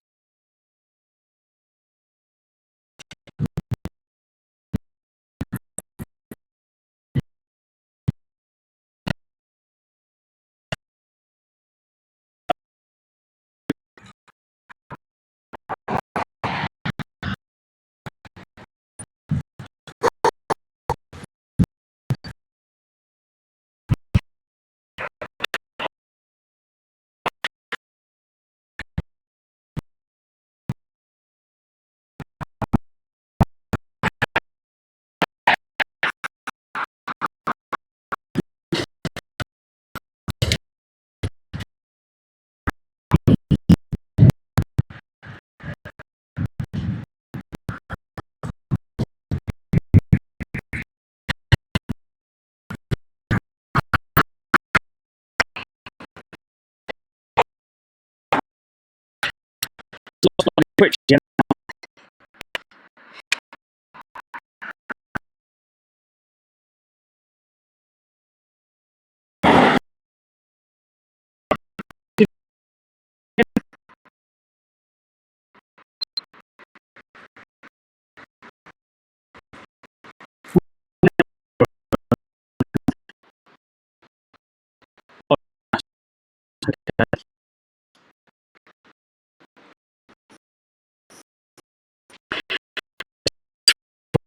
Twitch, yeah.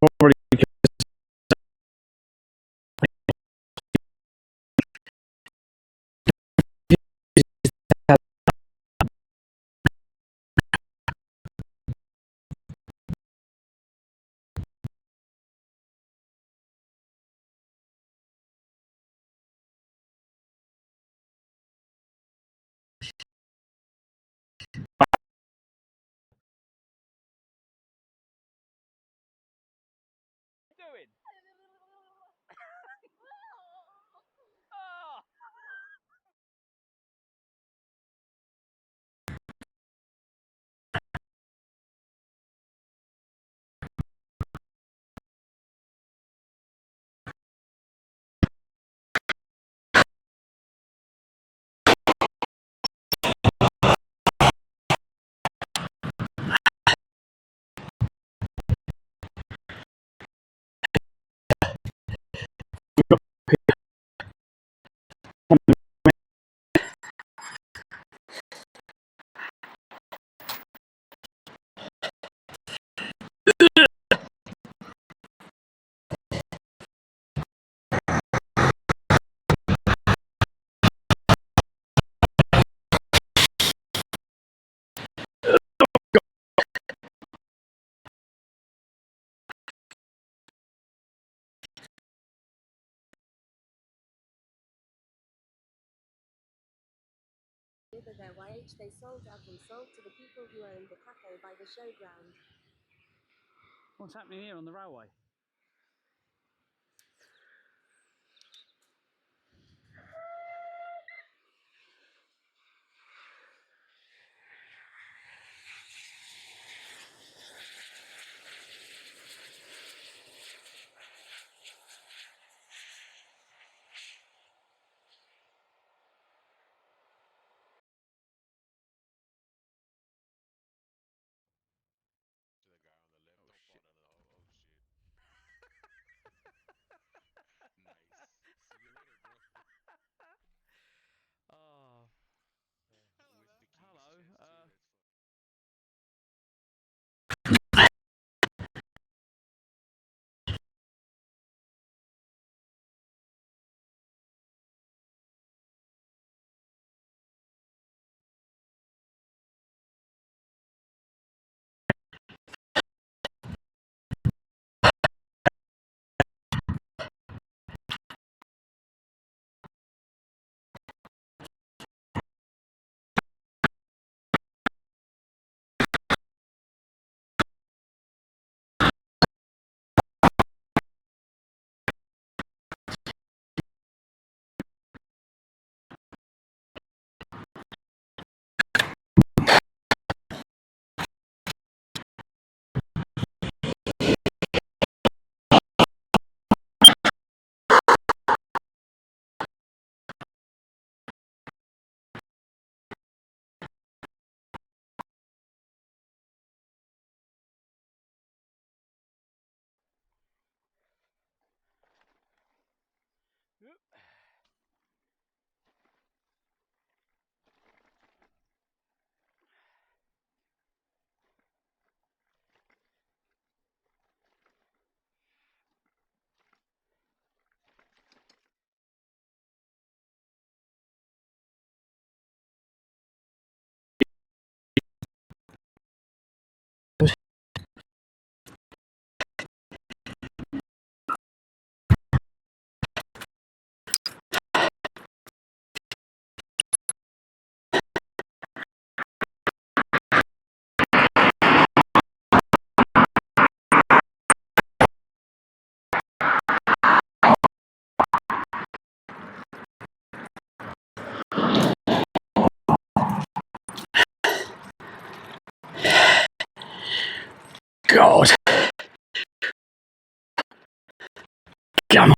Probably doing? Oh. deliver their wage they sold up and sold to the people who owned the cafe by the showground. What's happening here on the railway? To the guy on the left, don't fall down the hole. Oh shit. God. Come on.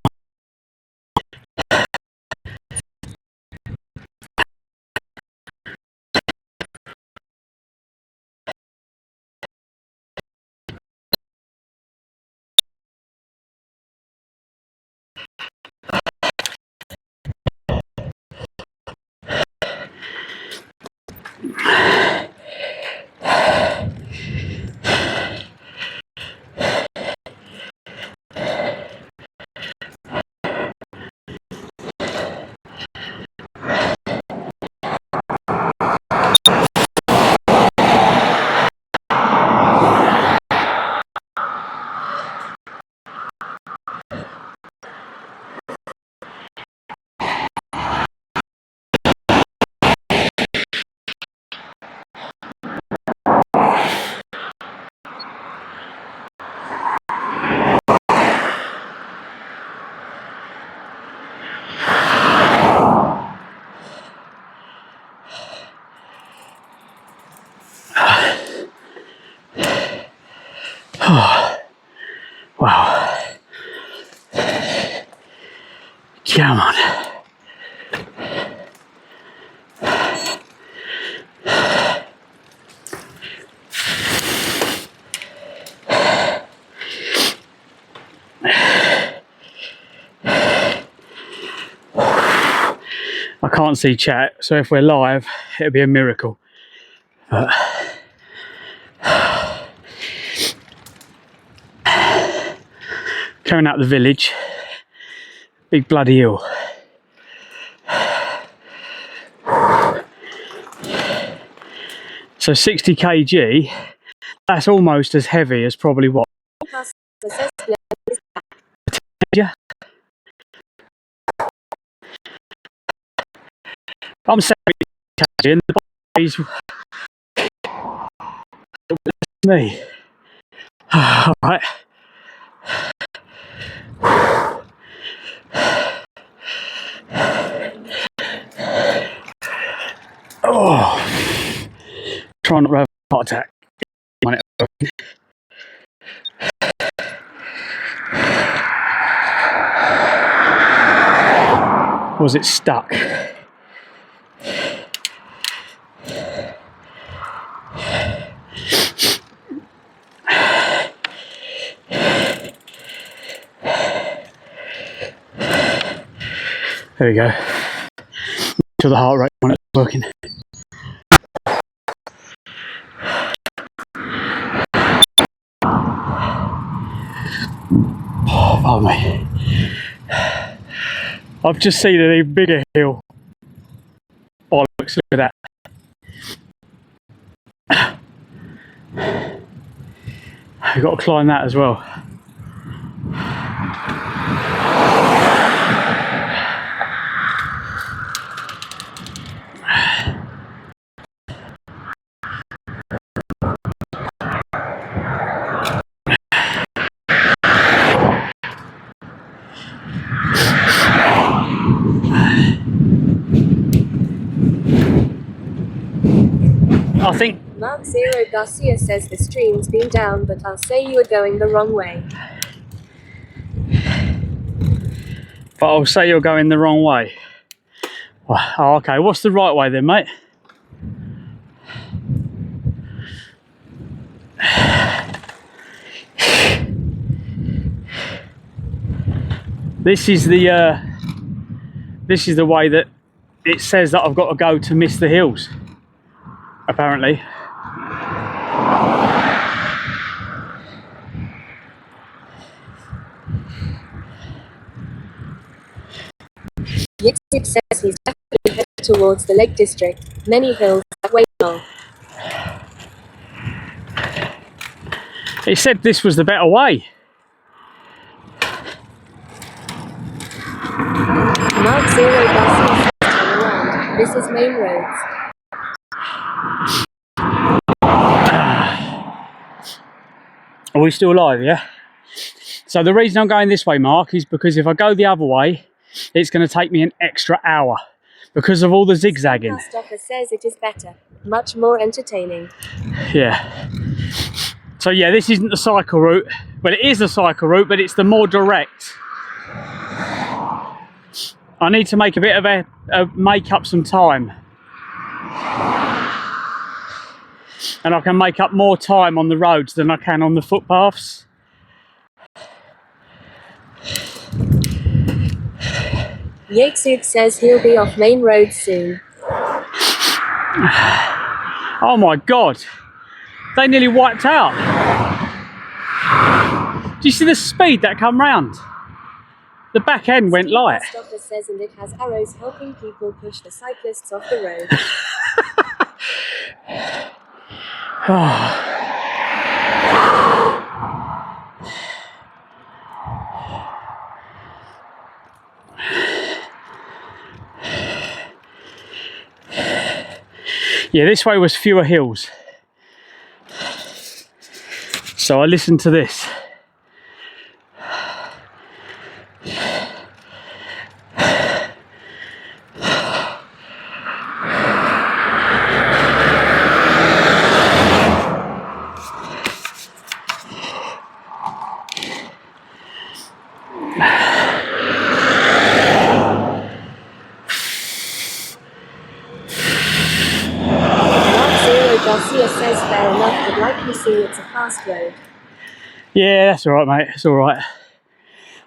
Wow. Come on. I can't see chat, so if we're live, it'll be a miracle. But coming out the village, big bloody hill. So 60 kg, that's almost as heavy as probably what? Yeah. I'm 70 kg and the body's me. Alright. Oh, trying not to have a heart attack. Was it stuck? There we go. To the heart rate when it's working. Oh, pardon me. I've just seen an even bigger hill. Oh, look at that. We've got to climb that as well. I think Mark Zero Garcia says the stream's been down, but I'll say you were going the wrong way. But I'll say you're going the wrong way. Oh, okay, what's the right way then, mate? This is the this is the way that it says that I've got to go to miss the hills, apparently. Yixit says he's definitely headed towards the Lake District. Many hills that way long. It said this was the better way. Mark Zero Garcia says turn around. This is main roads. Are we still live, yeah? So the reason I'm going this way, Mark, is because if I go the other way, it's going to take me an extra hour because of all the zigzagging. Past office says it is better, much more entertaining. Yeah. So yeah, this isn't the cycle route. Well, it is the cycle route, but it's the more direct. I need to make a bit of make up some time. And I can make up more time on the roads than I can on the footpaths. Yatesud says he'll be off main road soon. Oh my God. They nearly wiped out. Do you see the speed that come round? The back end went light. Stopper says and it has arrows helping people push the cyclists off the road. Yeah, this way was fewer hills. So I listened to this. Garcia says fair enough, but like you see, it's a fast road. Yeah, that's all right, mate. It's all right.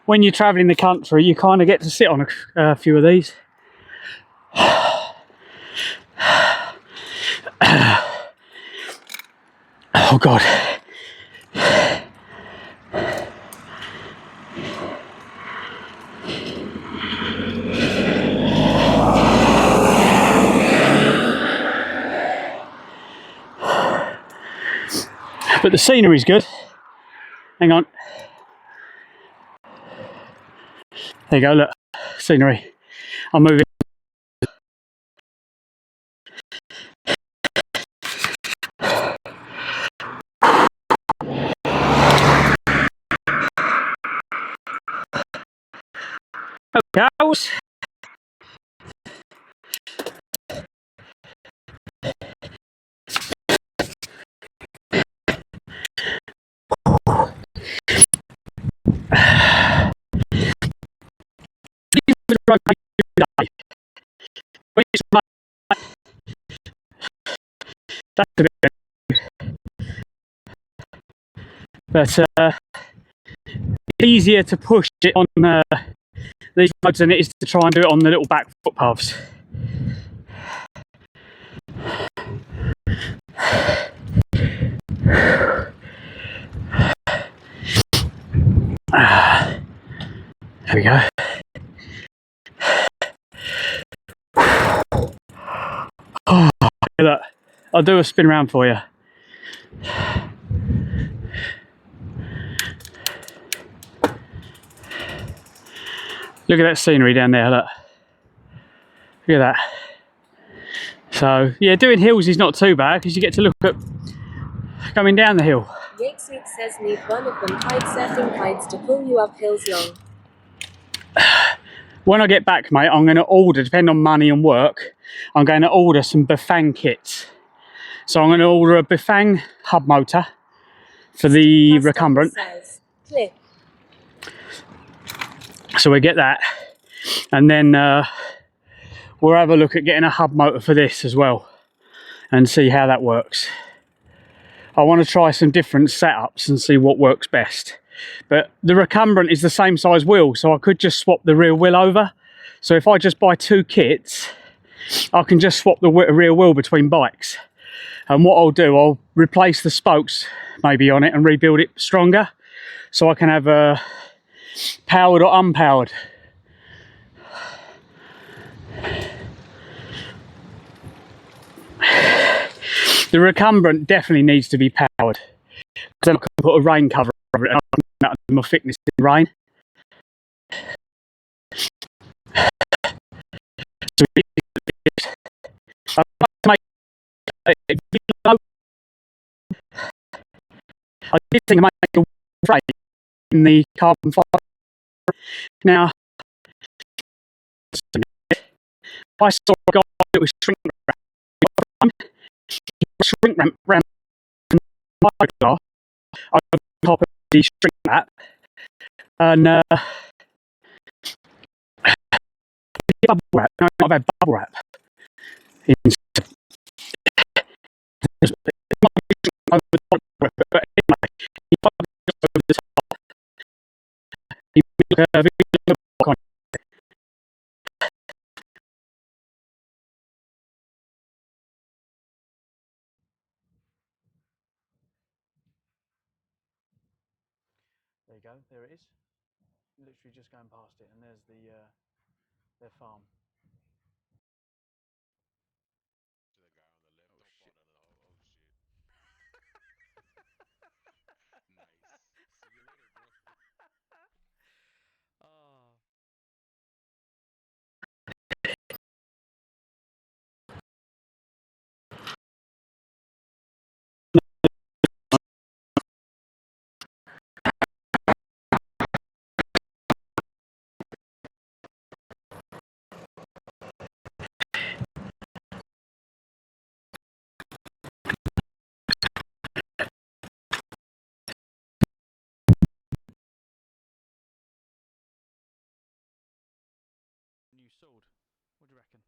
When you're travelling the country, you kind of get to sit on a few of these. Oh, God. But the scenery's good. Hang on. There you go, look. Scenery. I'm moving. Okay. But easier to push it on these roads than it is to try and do it on the little back footpaths. There we go. Oh, look, I'll do a spin round for you. Look at that scenery down there, look. Look at that. So, yeah, doing hills is not too bad because you get to look at coming down the hill. Yatesud says need one of them kite surfing kites to pull you up hills long. When I get back, mate, I'm going to order, depending on money and work, I'm going to order some Bifang kits. So I'm going to order a Bifang hub motor for the recumbent. Clip. So we get that, and then we'll have a look at getting a hub motor for this as well and see how that works. I want to try some different setups and see what works best. But the recumbent is the same size wheel, so I could just swap the rear wheel over. So if I just buy 2 kits, I can just swap the rear wheel between bikes. And what I'll do, I'll replace the spokes maybe on it and rebuild it stronger, so I can have a powered or unpowered. The recumbent definitely needs to be powered, because then I can put a rain cover over it and I can mount my thickness in rain. So I did think of making a frame in the carbon fibre. Now, I saw a guy that was shrink wrap around my car over the top of the shrink wrap, and bubble wrap. No, I've had bubble wrap. Over the top, but anyway, he put it over the top. He made a video on it. There you go, there it is. Literally just going past it, and there's their farm. New sword. What do you reckon?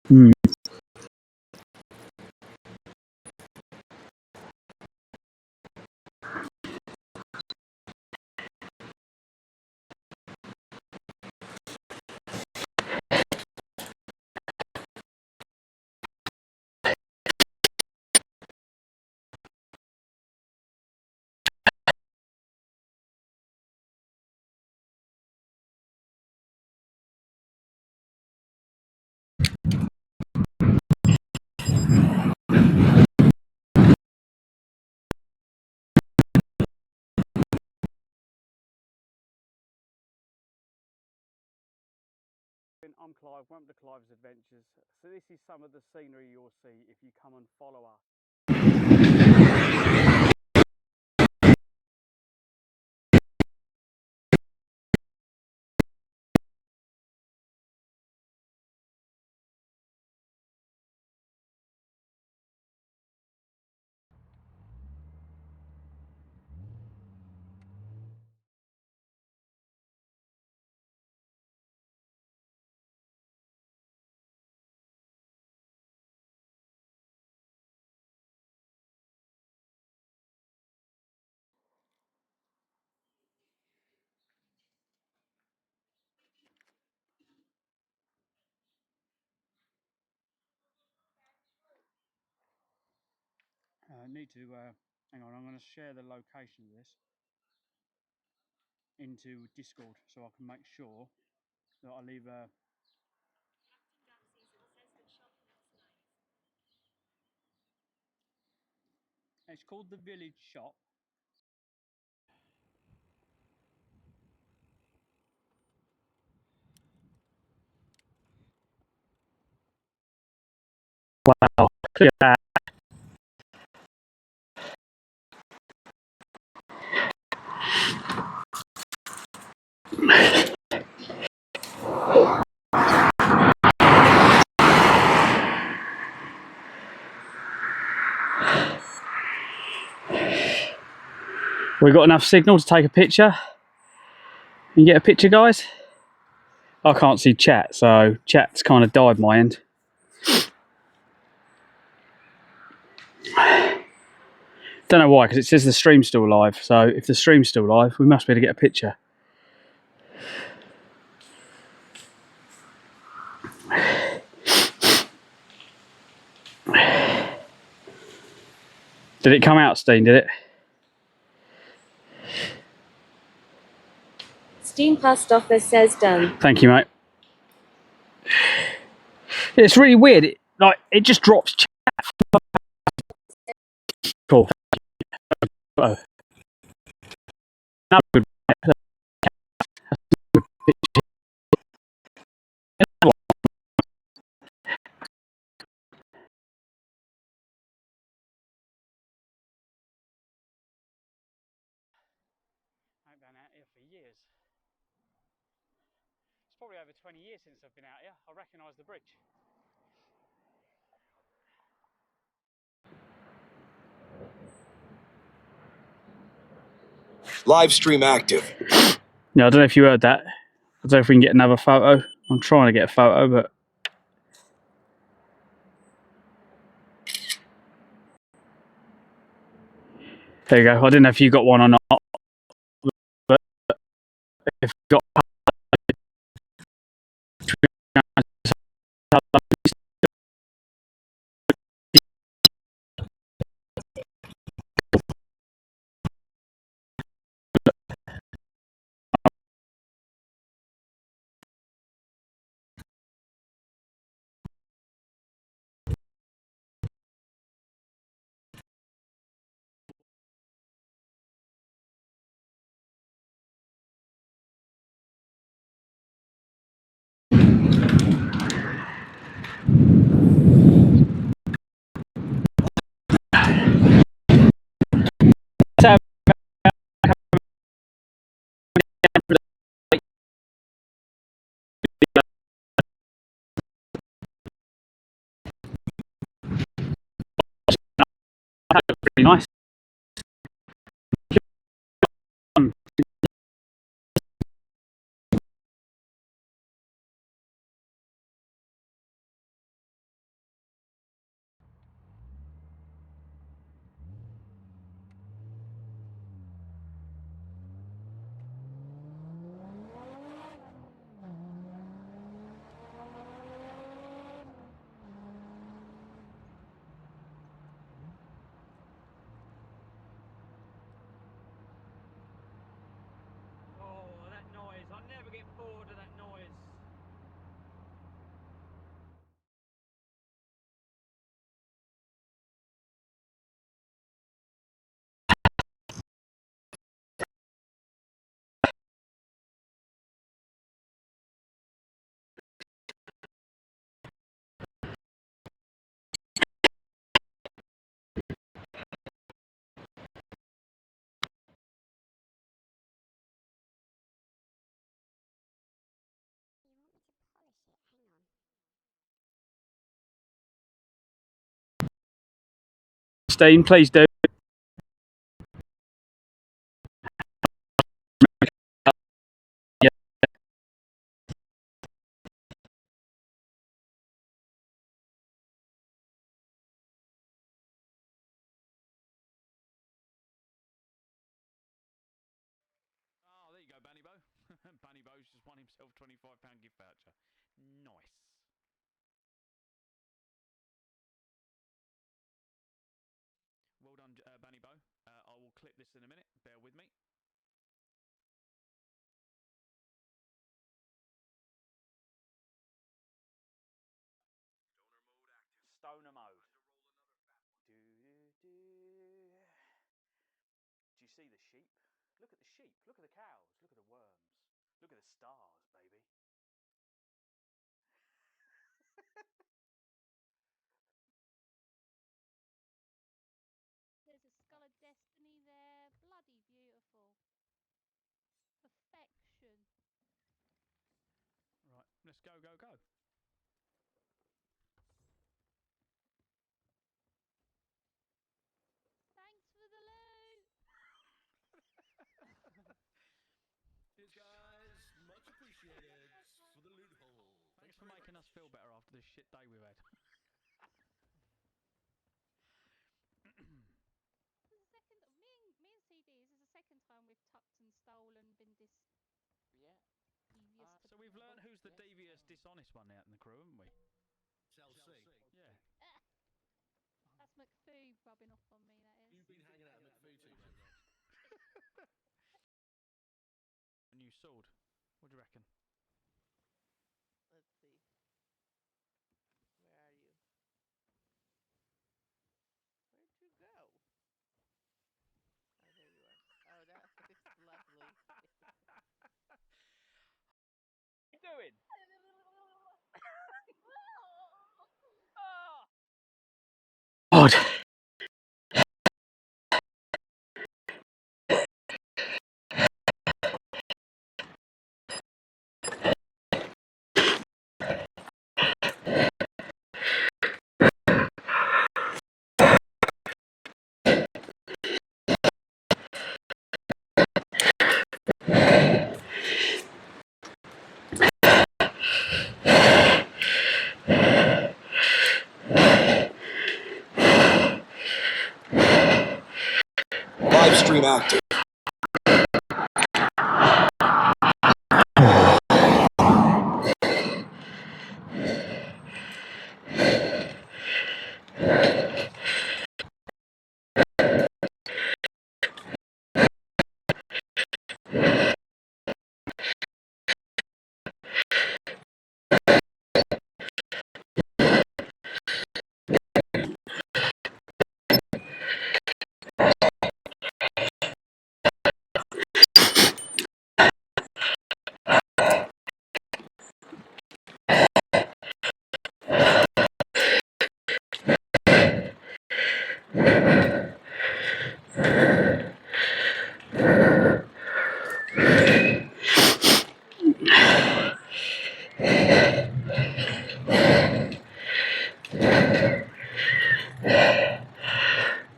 Hmm. I'm Clive, welcome to Clives Adventures. So this is some of the scenery you'll see if you come and follow us. Need to hang on, I'm going to share the location of this into Discord so I can make sure that I leave a it's called the Village Shop. Wow, look at that. We got enough signal to take a picture. Can you get a picture, guys? I can't see chat, so chat's kind of died my end. Don't know why, because it says the stream's still live. So if the stream's still live, we must be able to get a picture. Did it come out, Steen? Did it? Steam Past Offer says done. Thank you, mate. It's really weird. It just drops chat. Cool. Oh. Good. I've been out here for years. It's probably over 20 years since I've been out here. I recognise the bridge. Live stream active. Yeah, I don't know if you heard that. I don't know if we can get another photo. I'm trying to get a photo, but there you go. I didn't know if you got one or not. But if you got pretty nice. Oh, that noise. I never get bored of that noise. Steen, please do. Yeah. Oh, there you go, Bunny Bow. Bunny Bow's just won himself £25 gift voucher. Nice. Well done, Bunny Bow. I will clip this in a minute. Bear with me. Stoner mode. Do, do, do. Do you see the sheep? Look at the sheep. Look at the cows. Look at the worms. Look at the stars, baby. There's a skull of destiny there. Bloody beautiful. Perfection. Let's go, go, go. Thanks for the loot. Cheers, guys. Much appreciated for the loot hole. Thanks for making us feel better after this shit day we've had. This is the second. Me and CDs is the second time we've tucked and stolen, been Yeah. devious. So we've learned who's the devious, dishonest one out in the crew, haven't we? Chelsea. Yeah. That's McPhoo rubbing off on me. That is. You've been hanging out at McPhoo too much. A new sword. What do you reckon? Let's see. Where are you? Where'd you go? Oh, there you are. Oh, that's lovely. What are you doing? God. Live stream active.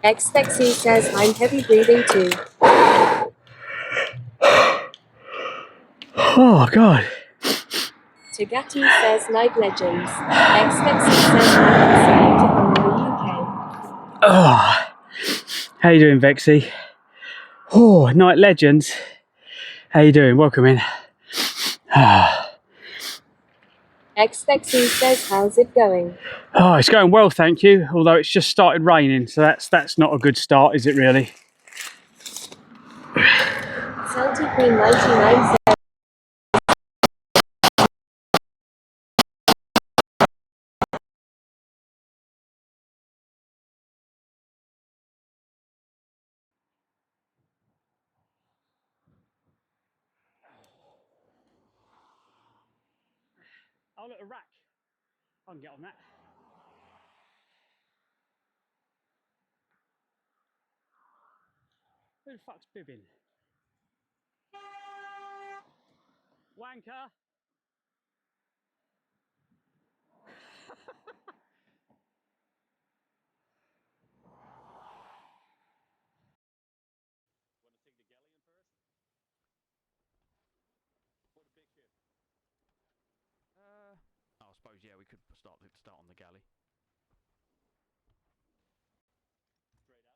XXC says I'm heavy breathing too. Oh, God. Tagati says night legends. XXC says I'm from the UK. Oh. How you doing, Vexy? Oh, Night Legends. How you doing? Welcome in. XXC says how's it going? Oh, it's going well, thank you. Although it's just started raining, so that's not a good start, is it really? Salty Queen 99 says Oh, look, a rack. I can get on that. Who the fuck's bibbing? Wanker. Want to take the galleon first? Or the big ship? I suppose, yeah, we could start on the galley. Straight out.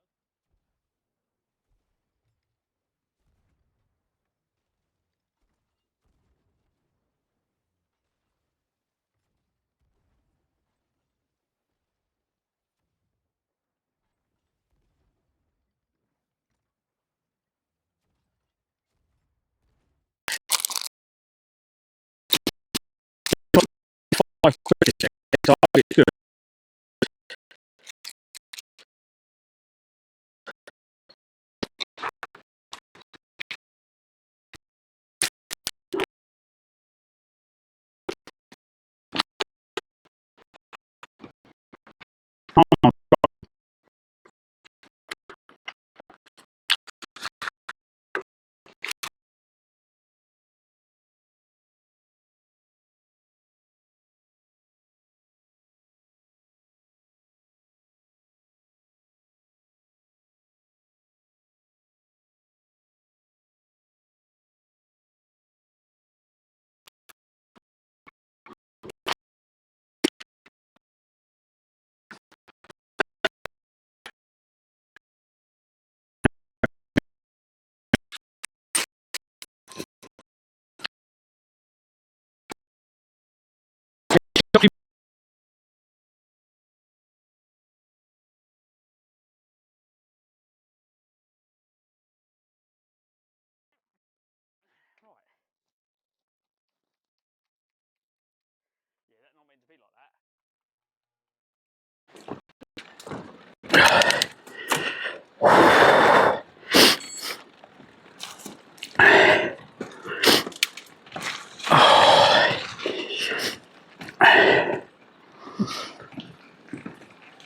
be like that.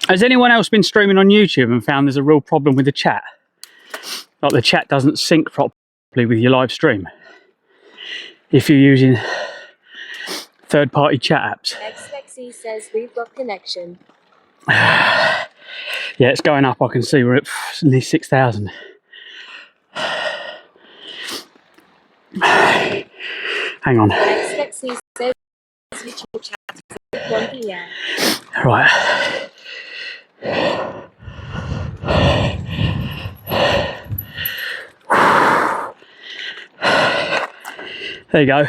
Has anyone else been streaming on YouTube and found there's a real problem with the chat? Like the chat doesn't sync properly with your live stream if you're using third-party chat apps. XXE says we've got connection. Yeah, it's going up. I can see we're at nearly 6,000. Hang on. XXE says YouTube chat is 1 p.m. Right. There you go.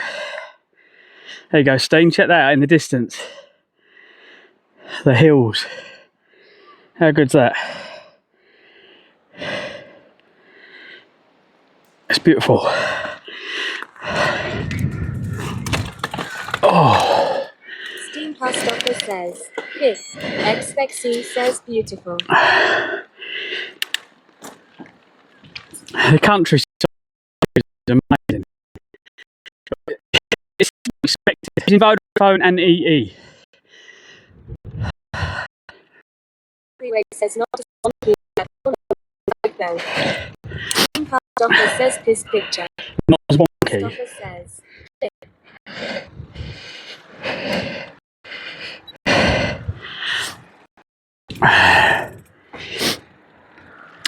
There you go, Steen. Check that out in the distance. The hills. How good's that? It's beautiful. Oh. Steam Past Office says, Pick. XXE says beautiful. The countryside is amazing. It's expected. It's in Vodafone and EE. Freeway says not a song though. Steam Past Office says piss picture. Not as wonky. Office says, Pick.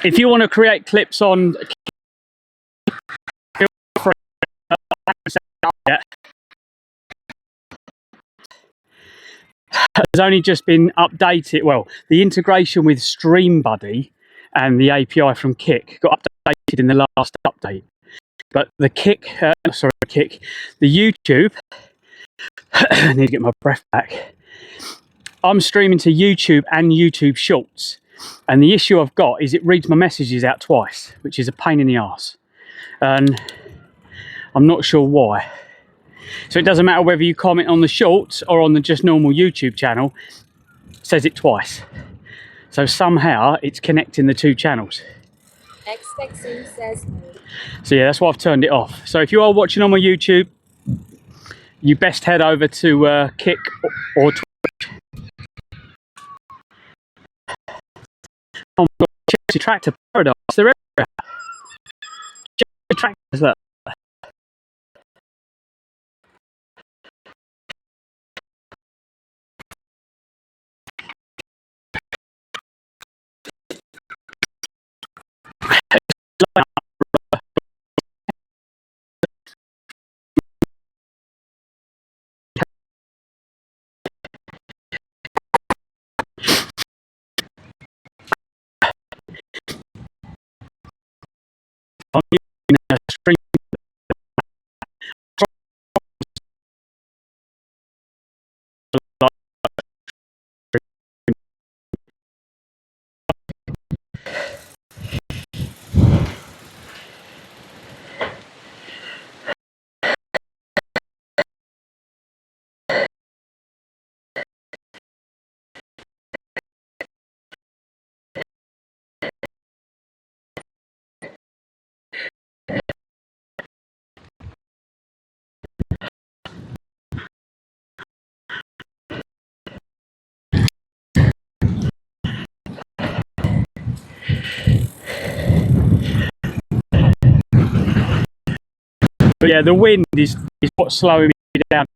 If you want to create clips on, feel free. Has only just been updated. Well, the integration with StreamBuddy and the API from Kick got updated in the last update. But the the YouTube. I need to get my breath back. I'm streaming to YouTube and YouTube Shorts, and the issue I've got is it reads my messages out twice, which is a pain in the arse, and I'm not sure why. So it doesn't matter whether you comment on the Shorts or on the just normal YouTube channel, it says it twice. So somehow it's connecting the two channels. XXE says no. So yeah, that's why I've turned it off. So if you are watching on my YouTube, you best head over to Kick or Twitch. Oh my God, Chelsea Tractor Paradise, they're everywhere. Chelsea Tractors, look. I'm using a string. But yeah, the wind is what's slowing me down.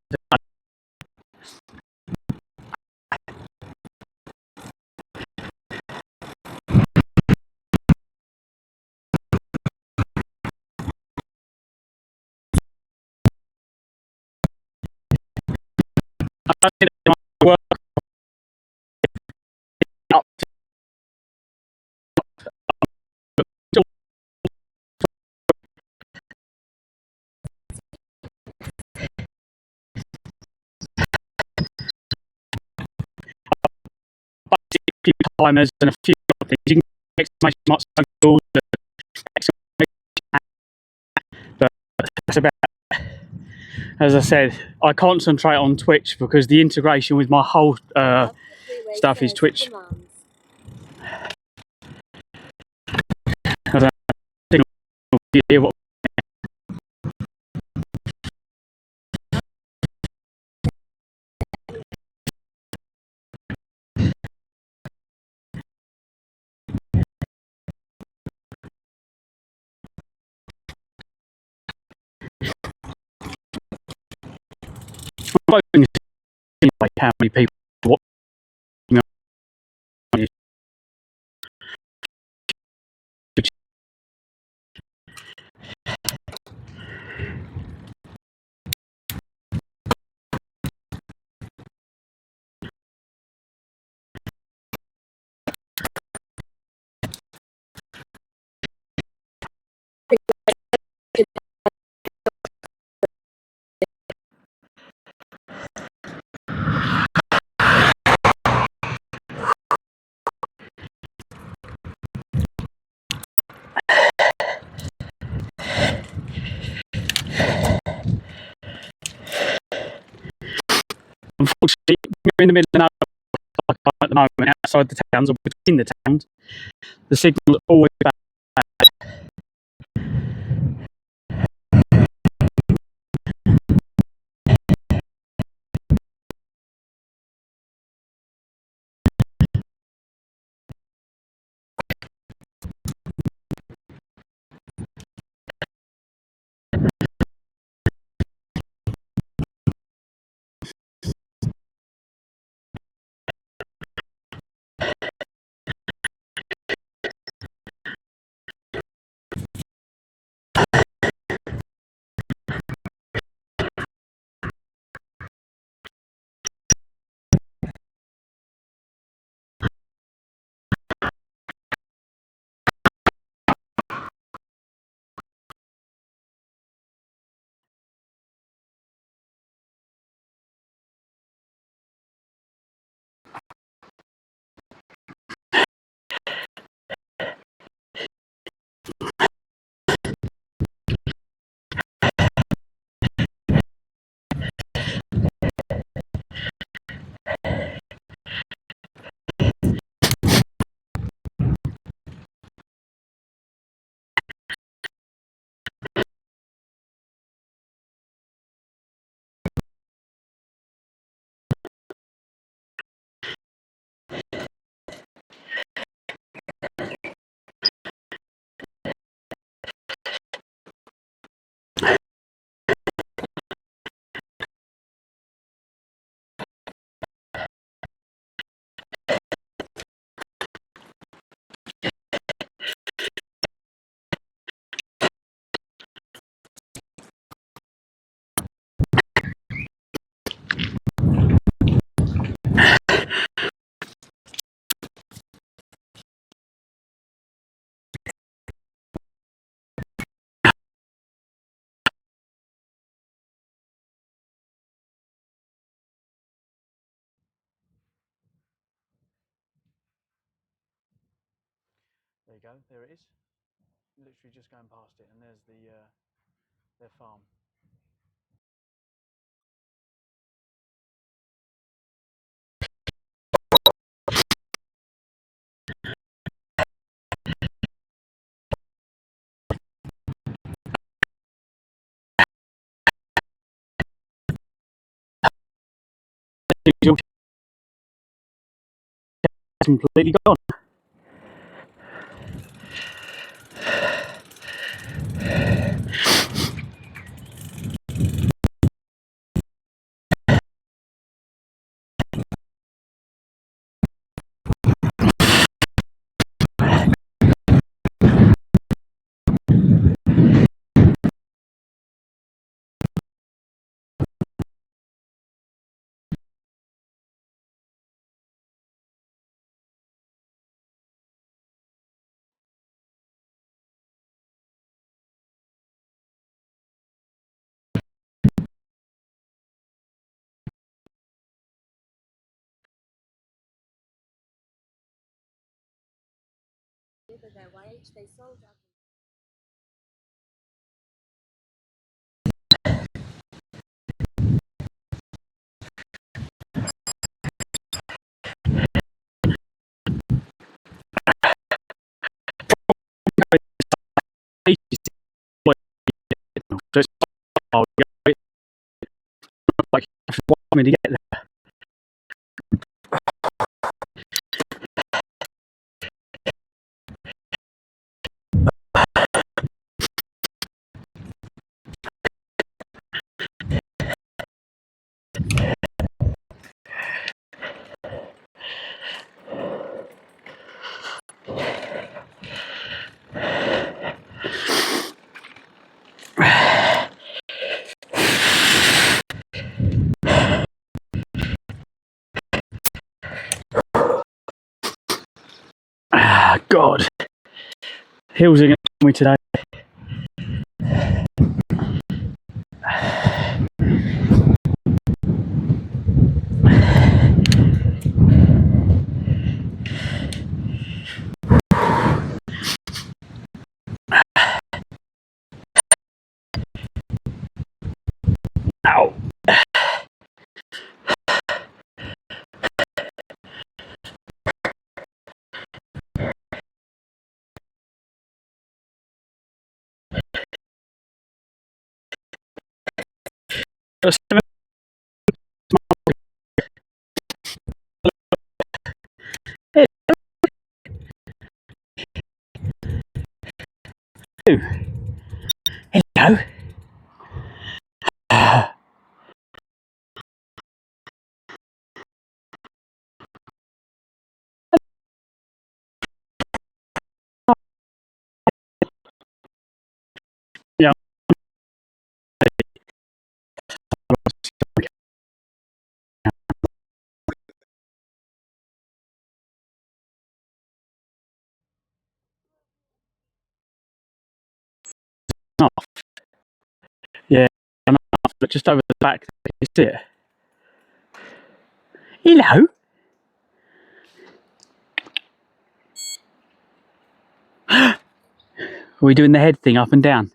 Few timers and a few things. You can get exclamation marks, but that's about it. as I said, I concentrate on Twitch because the integration with my whole stuff is Twitch. I don't know if you hear what I'm hoping to see, like, how many people watching on Twitch. Unfortunately, we're in the middle of nowhere, like at the moment, outside the towns or between the towns. The signal is always bad. There you go, there it is. Literally just going past it, and there's their farm. It's completely gone. Their YH they sold out. Oh, it's like 1 minute to get there. Ah, God. Hills are going to kill me today. Ow. Hello. Yeah. Off. Yeah, I'm off, but just over the back, you see it. Hello. Are we doing the head thing up and down?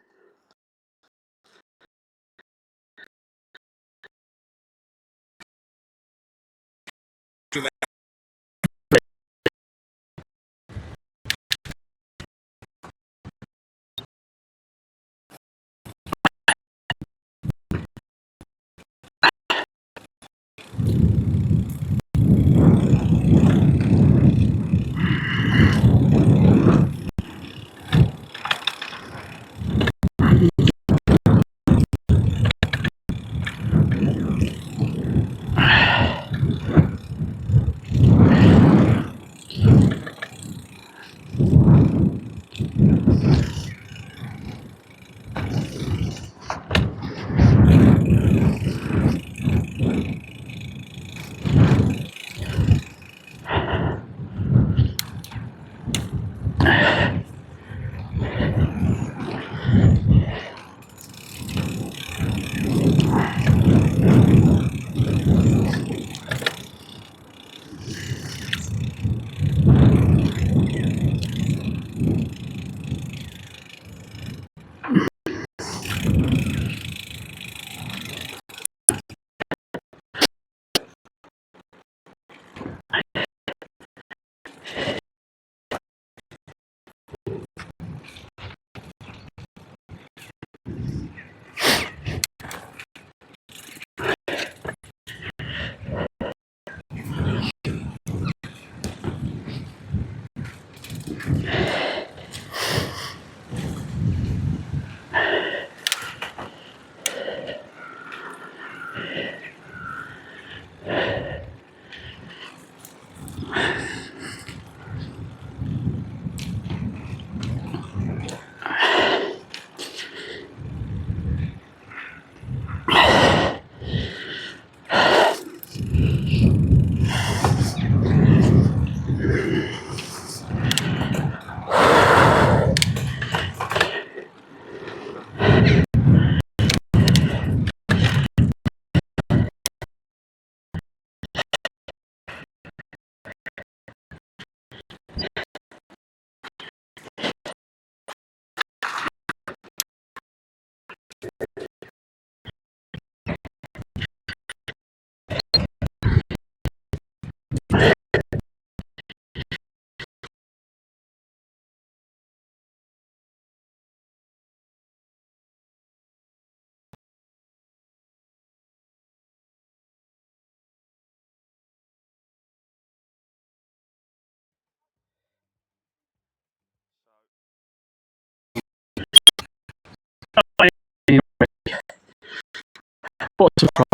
What a surprise.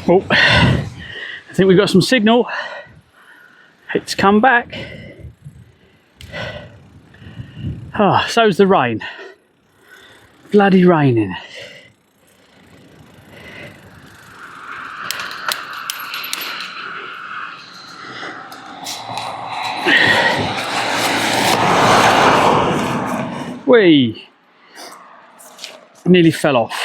Oh, I think we've got some signal. It's come back. Ah, oh, so's the rain. Bloody raining. Whee! Nearly fell off.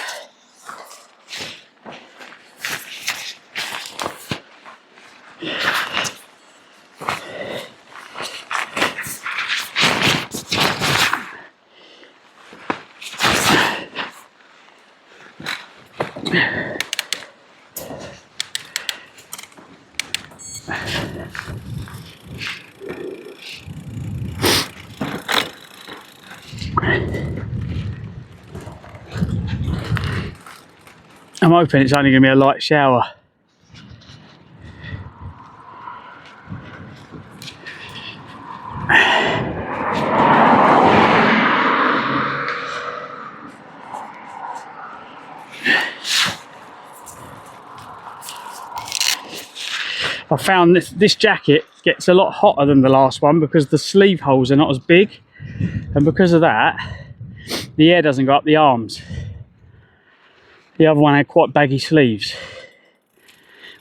I'm hoping it's only going to be a light shower. I found this jacket gets a lot hotter than the last one because the sleeve holes are not as big, and because of that the air doesn't go up the arms. The other one had quite baggy sleeves,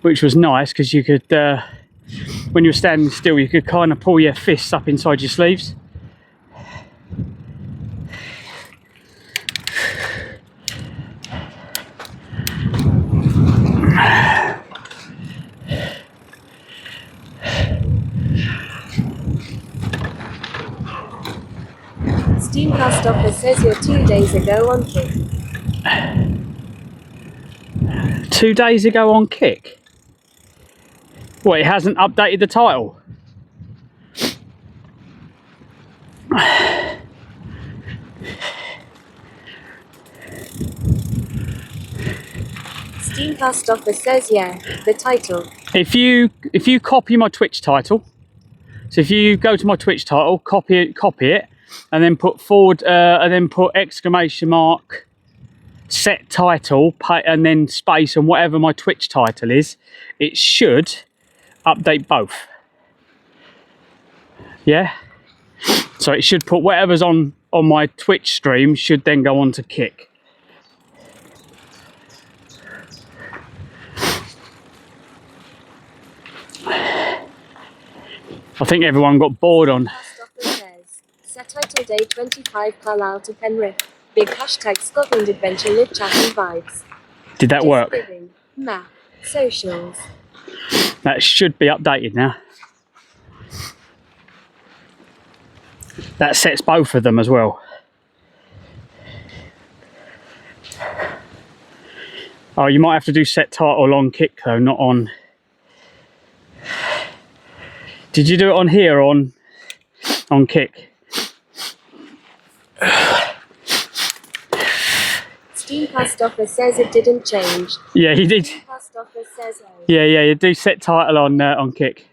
which was nice because you could, when you were standing still, you could kind of pull your fists up inside your sleeves. Steamcast Office says you're 2 days ago on Kick. 2 days ago on Kick? What, it hasn't updated the title? Steamcast Office says yeah, the title. If you copy my Twitch title, so if you go to my Twitch title, copy it, and then put forward, and then put exclamation mark, set title, and then space and whatever my Twitch title is, it should update both. Yeah. So it should put whatever's on my Twitch stream should then go on to Kick. I think everyone got bored on. Set title day 25 Carlisle to Penrith. Big hashtag Scotland adventure live chat and vibes. Did that work? Living, map, socials. That should be updated now. That sets both of them as well. Oh, you might have to do set title on Kick though, not on. Did you do it on here or on Kick? Steam Past Office says it didn't change. Yeah, he did. Steam Past Office says no. Yeah, you do set title on Kick.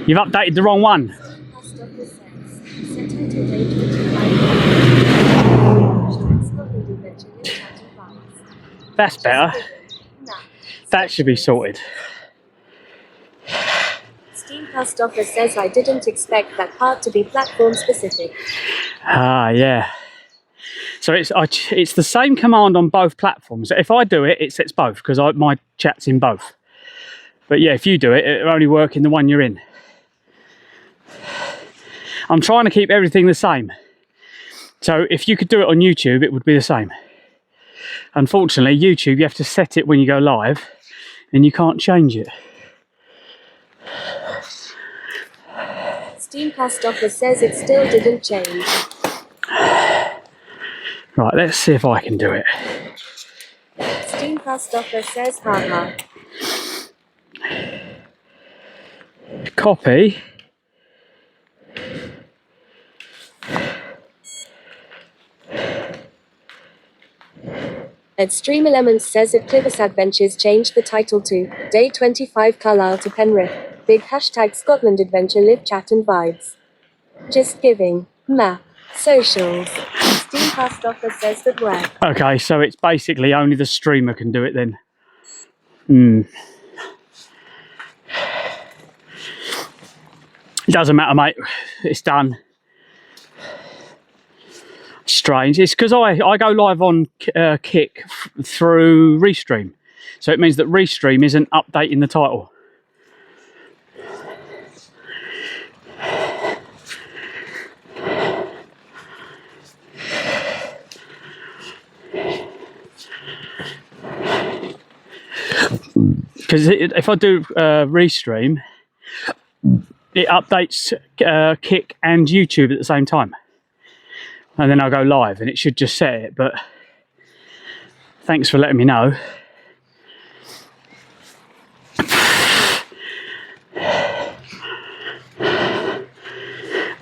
You've updated the wrong one. Steam Past Office says set title date 25. That's better. That should be sorted. Steam Past Office says I didn't expect that part to be platform specific. Ah, yeah. So it's the same command on both platforms. If I do it, it sets both because my chat's in both. But yeah, if you do it, it'll only work in the one you're in. I'm trying to keep everything the same. So if you could do it on YouTube, it would be the same. Unfortunately, YouTube, you have to set it when you go live and you can't change it. Steam Past Office says it still didn't change. Right, let's see if I can do it. Steam Past Office says haha. Copy. Extreme Elements says that Clives Adventures changed the title to Day 25 Carlisle to Penrith. Big hashtag Scotland Adventure Live Chat and Vibes. Just giving. Map. Socials. Steam Past Office says that web. Okay, so it's basically only the streamer can do it then. It doesn't matter, mate. It's done. Strange. It's because I go live on Kick through Restream. So it means that Restream isn't updating the title. Because if I do Restream, it updates Kick and YouTube at the same time. And then I'll go live and it should just set it, but thanks for letting me know.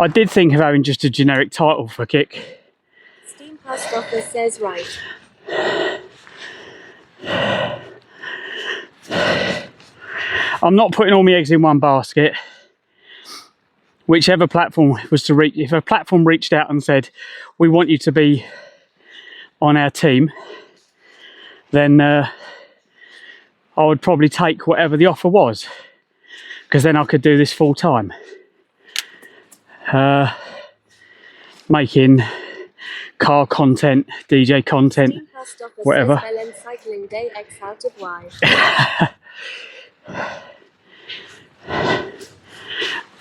I did think of having just a generic title for Kick. Steam Past Office says right. I'm not putting all my eggs in one basket. Whichever platform was to reach, if a platform reached out and said, we want you to be on our team, then I would probably take whatever the offer was, because then I could do this full time. Making car content, DJ content, whatever. Cycling day X out of Y.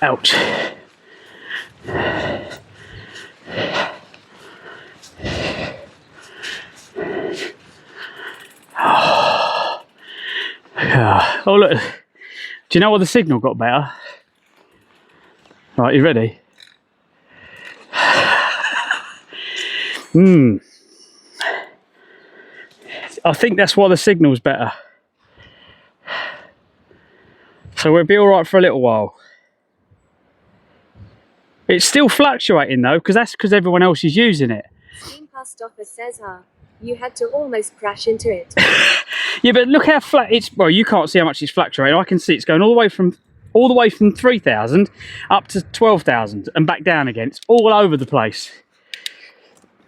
Ouch. Oh look, do you know what the signal got better? Right, you ready? I think that's why the signal's better. So we'll be all right for a little while. It's still fluctuating though, because that's because everyone else is using it. Steam Past Office says you had to almost crash into it. Yeah, but look how flat it's. Well, you can't see how much it's fluctuating. I can see it's going all the way from 3,000 up to 12,000 and back down again. It's all over the place,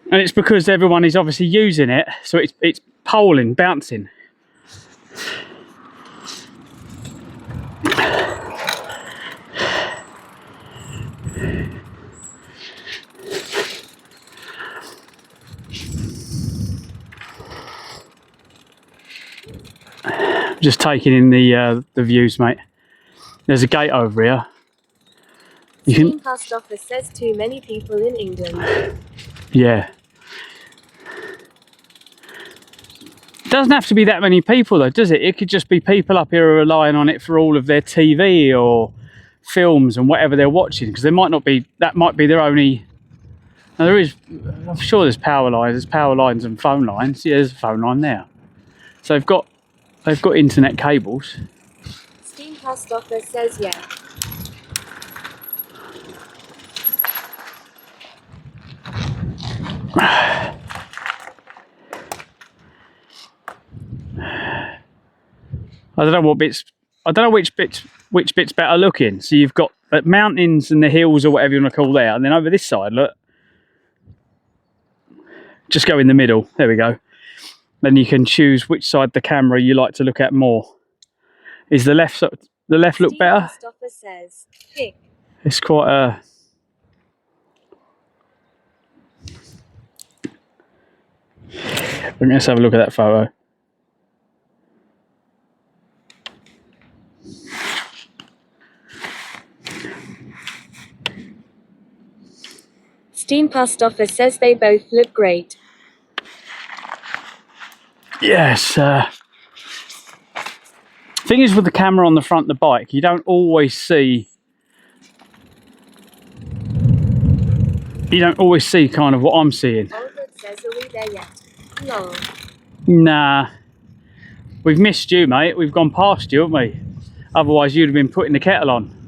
and it's because everyone is obviously using it, so it's polling, bouncing. Just taking in the views, mate. There's a gate over here. Steam Past Office says too many people in England. Yeah. Doesn't have to be that many people though, does it? It could just be people up here who are relying on it for all of their TV or films and whatever they're watching, because there might not be, that might be their only Now there is, I'm sure there's power lines. There's power lines and phone lines. Yeah, there's a phone line there. So they've got internet cables. Steam Post Office says yeah. I don't know what bits. I don't know which bits better looking. So you've got the mountains and the hills or whatever you want to call there, and then over this side, look. Just go in the middle. There we go. Then you can choose which side the camera you like to look at more. Is the left look better? Post Office says pick. It's quite a. Let's have a look at that photo. Steam Post Office says they both look great. Yes. Thing is with the camera on the front of the bike, you don't always see. You don't always see kind of what I'm seeing. Albert says, are we there yet? No. Nah. We've missed you, mate. We've gone past you, haven't we? Otherwise, you'd have been putting the kettle on.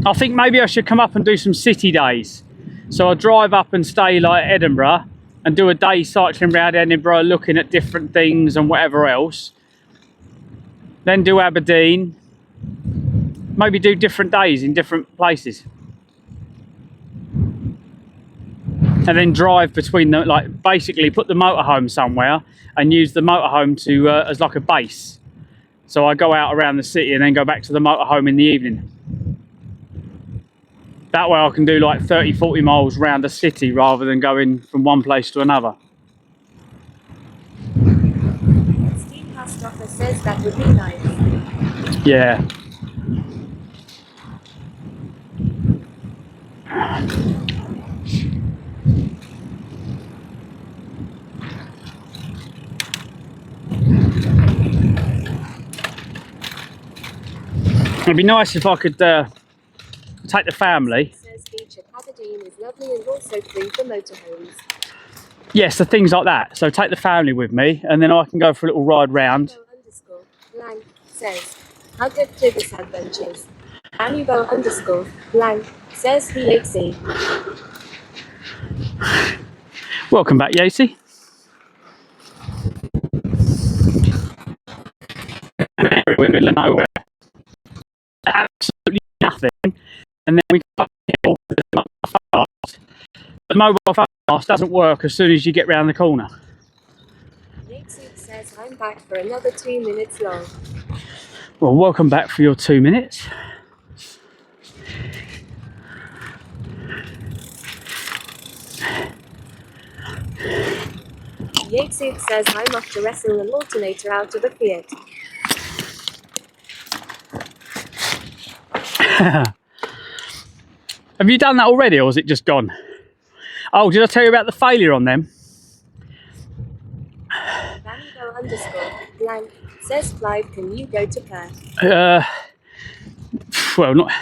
I think maybe I should come up and do some city days. So I drive up and stay like Edinburgh and do a day cycling around Edinburgh, looking at different things and whatever else. Then do Aberdeen. Maybe do different days in different places. And then drive between them, like basically put the motorhome somewhere and use the motorhome to as like a base. So I go out around the city and then go back to the motorhome in the evening. That way I can do like 30-40 miles around the city rather than going from one place to another. Steam Post Office says that would be nice. Yeah. It'd be nice if I could take the family. Says beach at Aberdeen is lovely and also free for motorhomes. Yes, so things like that. So take the family with me, and then I can go for a little ride round. Blank says, how good clivesadventures. Anubo_blank says VXC. Welcome back, Yacey. We're in the middle of nowhere. Absolutely nothing. And then we got fast. The mobile fast doesn't work as soon as you get round the corner. Yatesy says I'm back for another 2 minutes long. Well, welcome back for your 2 minutes. Yatesy says I'm off to wrestle an alternator out of a Fiat. Have you done that already, or is it just gone? Oh, did I tell you about the failure on them? Vango_blank says Clive, can you go to Perth? Well, not.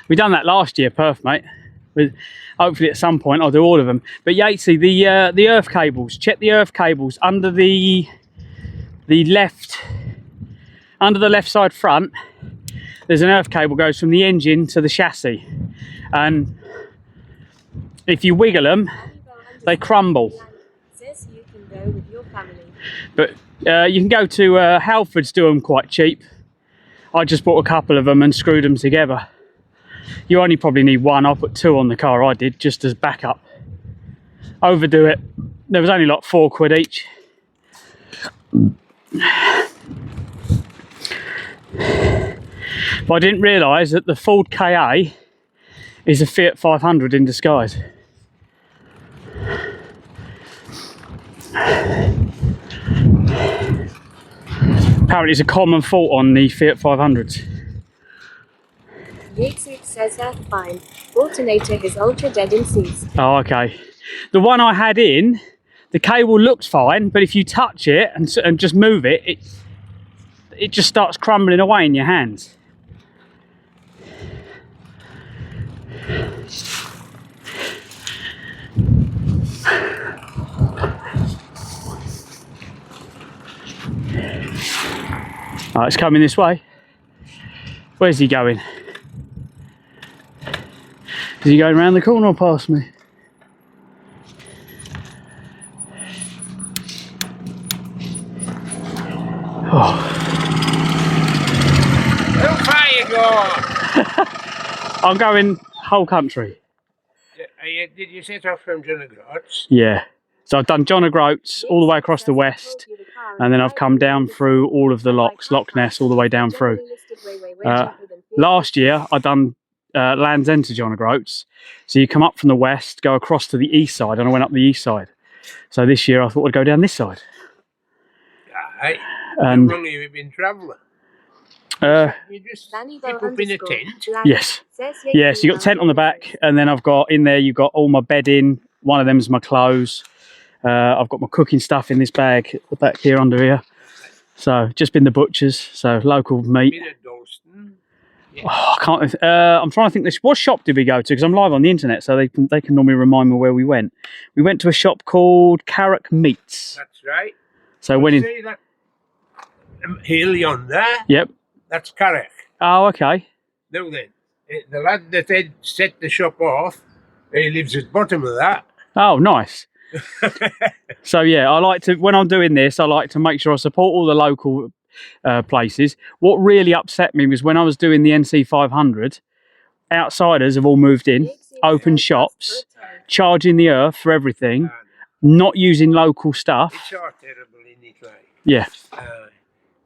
We done that last year, Perth, mate. Hopefully at some point I'll do all of them. But Yatesy, the earth cables. Check the earth cables under the left side front. There's an earth cable goes from the engine to the chassis, and if you wiggle them, they crumble. Says you can go with your family. But you can go to Halfords, do them quite cheap. I just bought a couple of them and screwed them together. You only probably need one. I put 2 on the car, I did, just as backup. Overdo it. There was only like £4 each. But I didn't realise that the Ford KA is a Fiat 500 in disguise. Apparently it's a common fault on the Fiat 500s. Yatesy says that's fine. Alternator is ultra dead in seas. Oh, okay. The one I had in, the cable looks fine, but if you touch it and just move it, it just starts crumbling away in your hands. Oh, it's coming this way. Where's he going? Is he going round the corner or past me? Oh. How far you go? I'm going whole country. Did you set off from John O'Groats? Yeah. So I've done John O'Groats all the way across the west, and then I've come down through all of the locks, Loch Ness, all the way down through. Last year I done Land's End to John O'Groats. So you come up from the west, go across to the east side, and I went up the east side. So this year I thought I'd go down this side. Aye. And How long have you been travelling? You just keep up in a tent? yes. Yeah, so you got a tent on the back, and then I've got in there, you've got all my bedding. One of them's my clothes. I've got my cooking stuff in this bag at the back here under here. So just been the butchers, so local meat. Yeah. Oh, I can't. I'm trying to think. What shop did we go to? Because I'm live on the internet, so they can normally remind me where we went. We went to a shop called Carrick Meats. That's right. So when in see that hill yonder? Yep. That's Carrick. Oh, okay. Now then, the lad that had set the shop off, he lives at the bottom of that. Oh, nice. So yeah, I like to, when I'm doing this, I like to make sure I support all the local places. What really upset me was when I was doing the NC 500, outsiders have all moved in, open shops, charging the earth for everything, not using local stuff. It's all terrible, isn't it? Like? Yeah.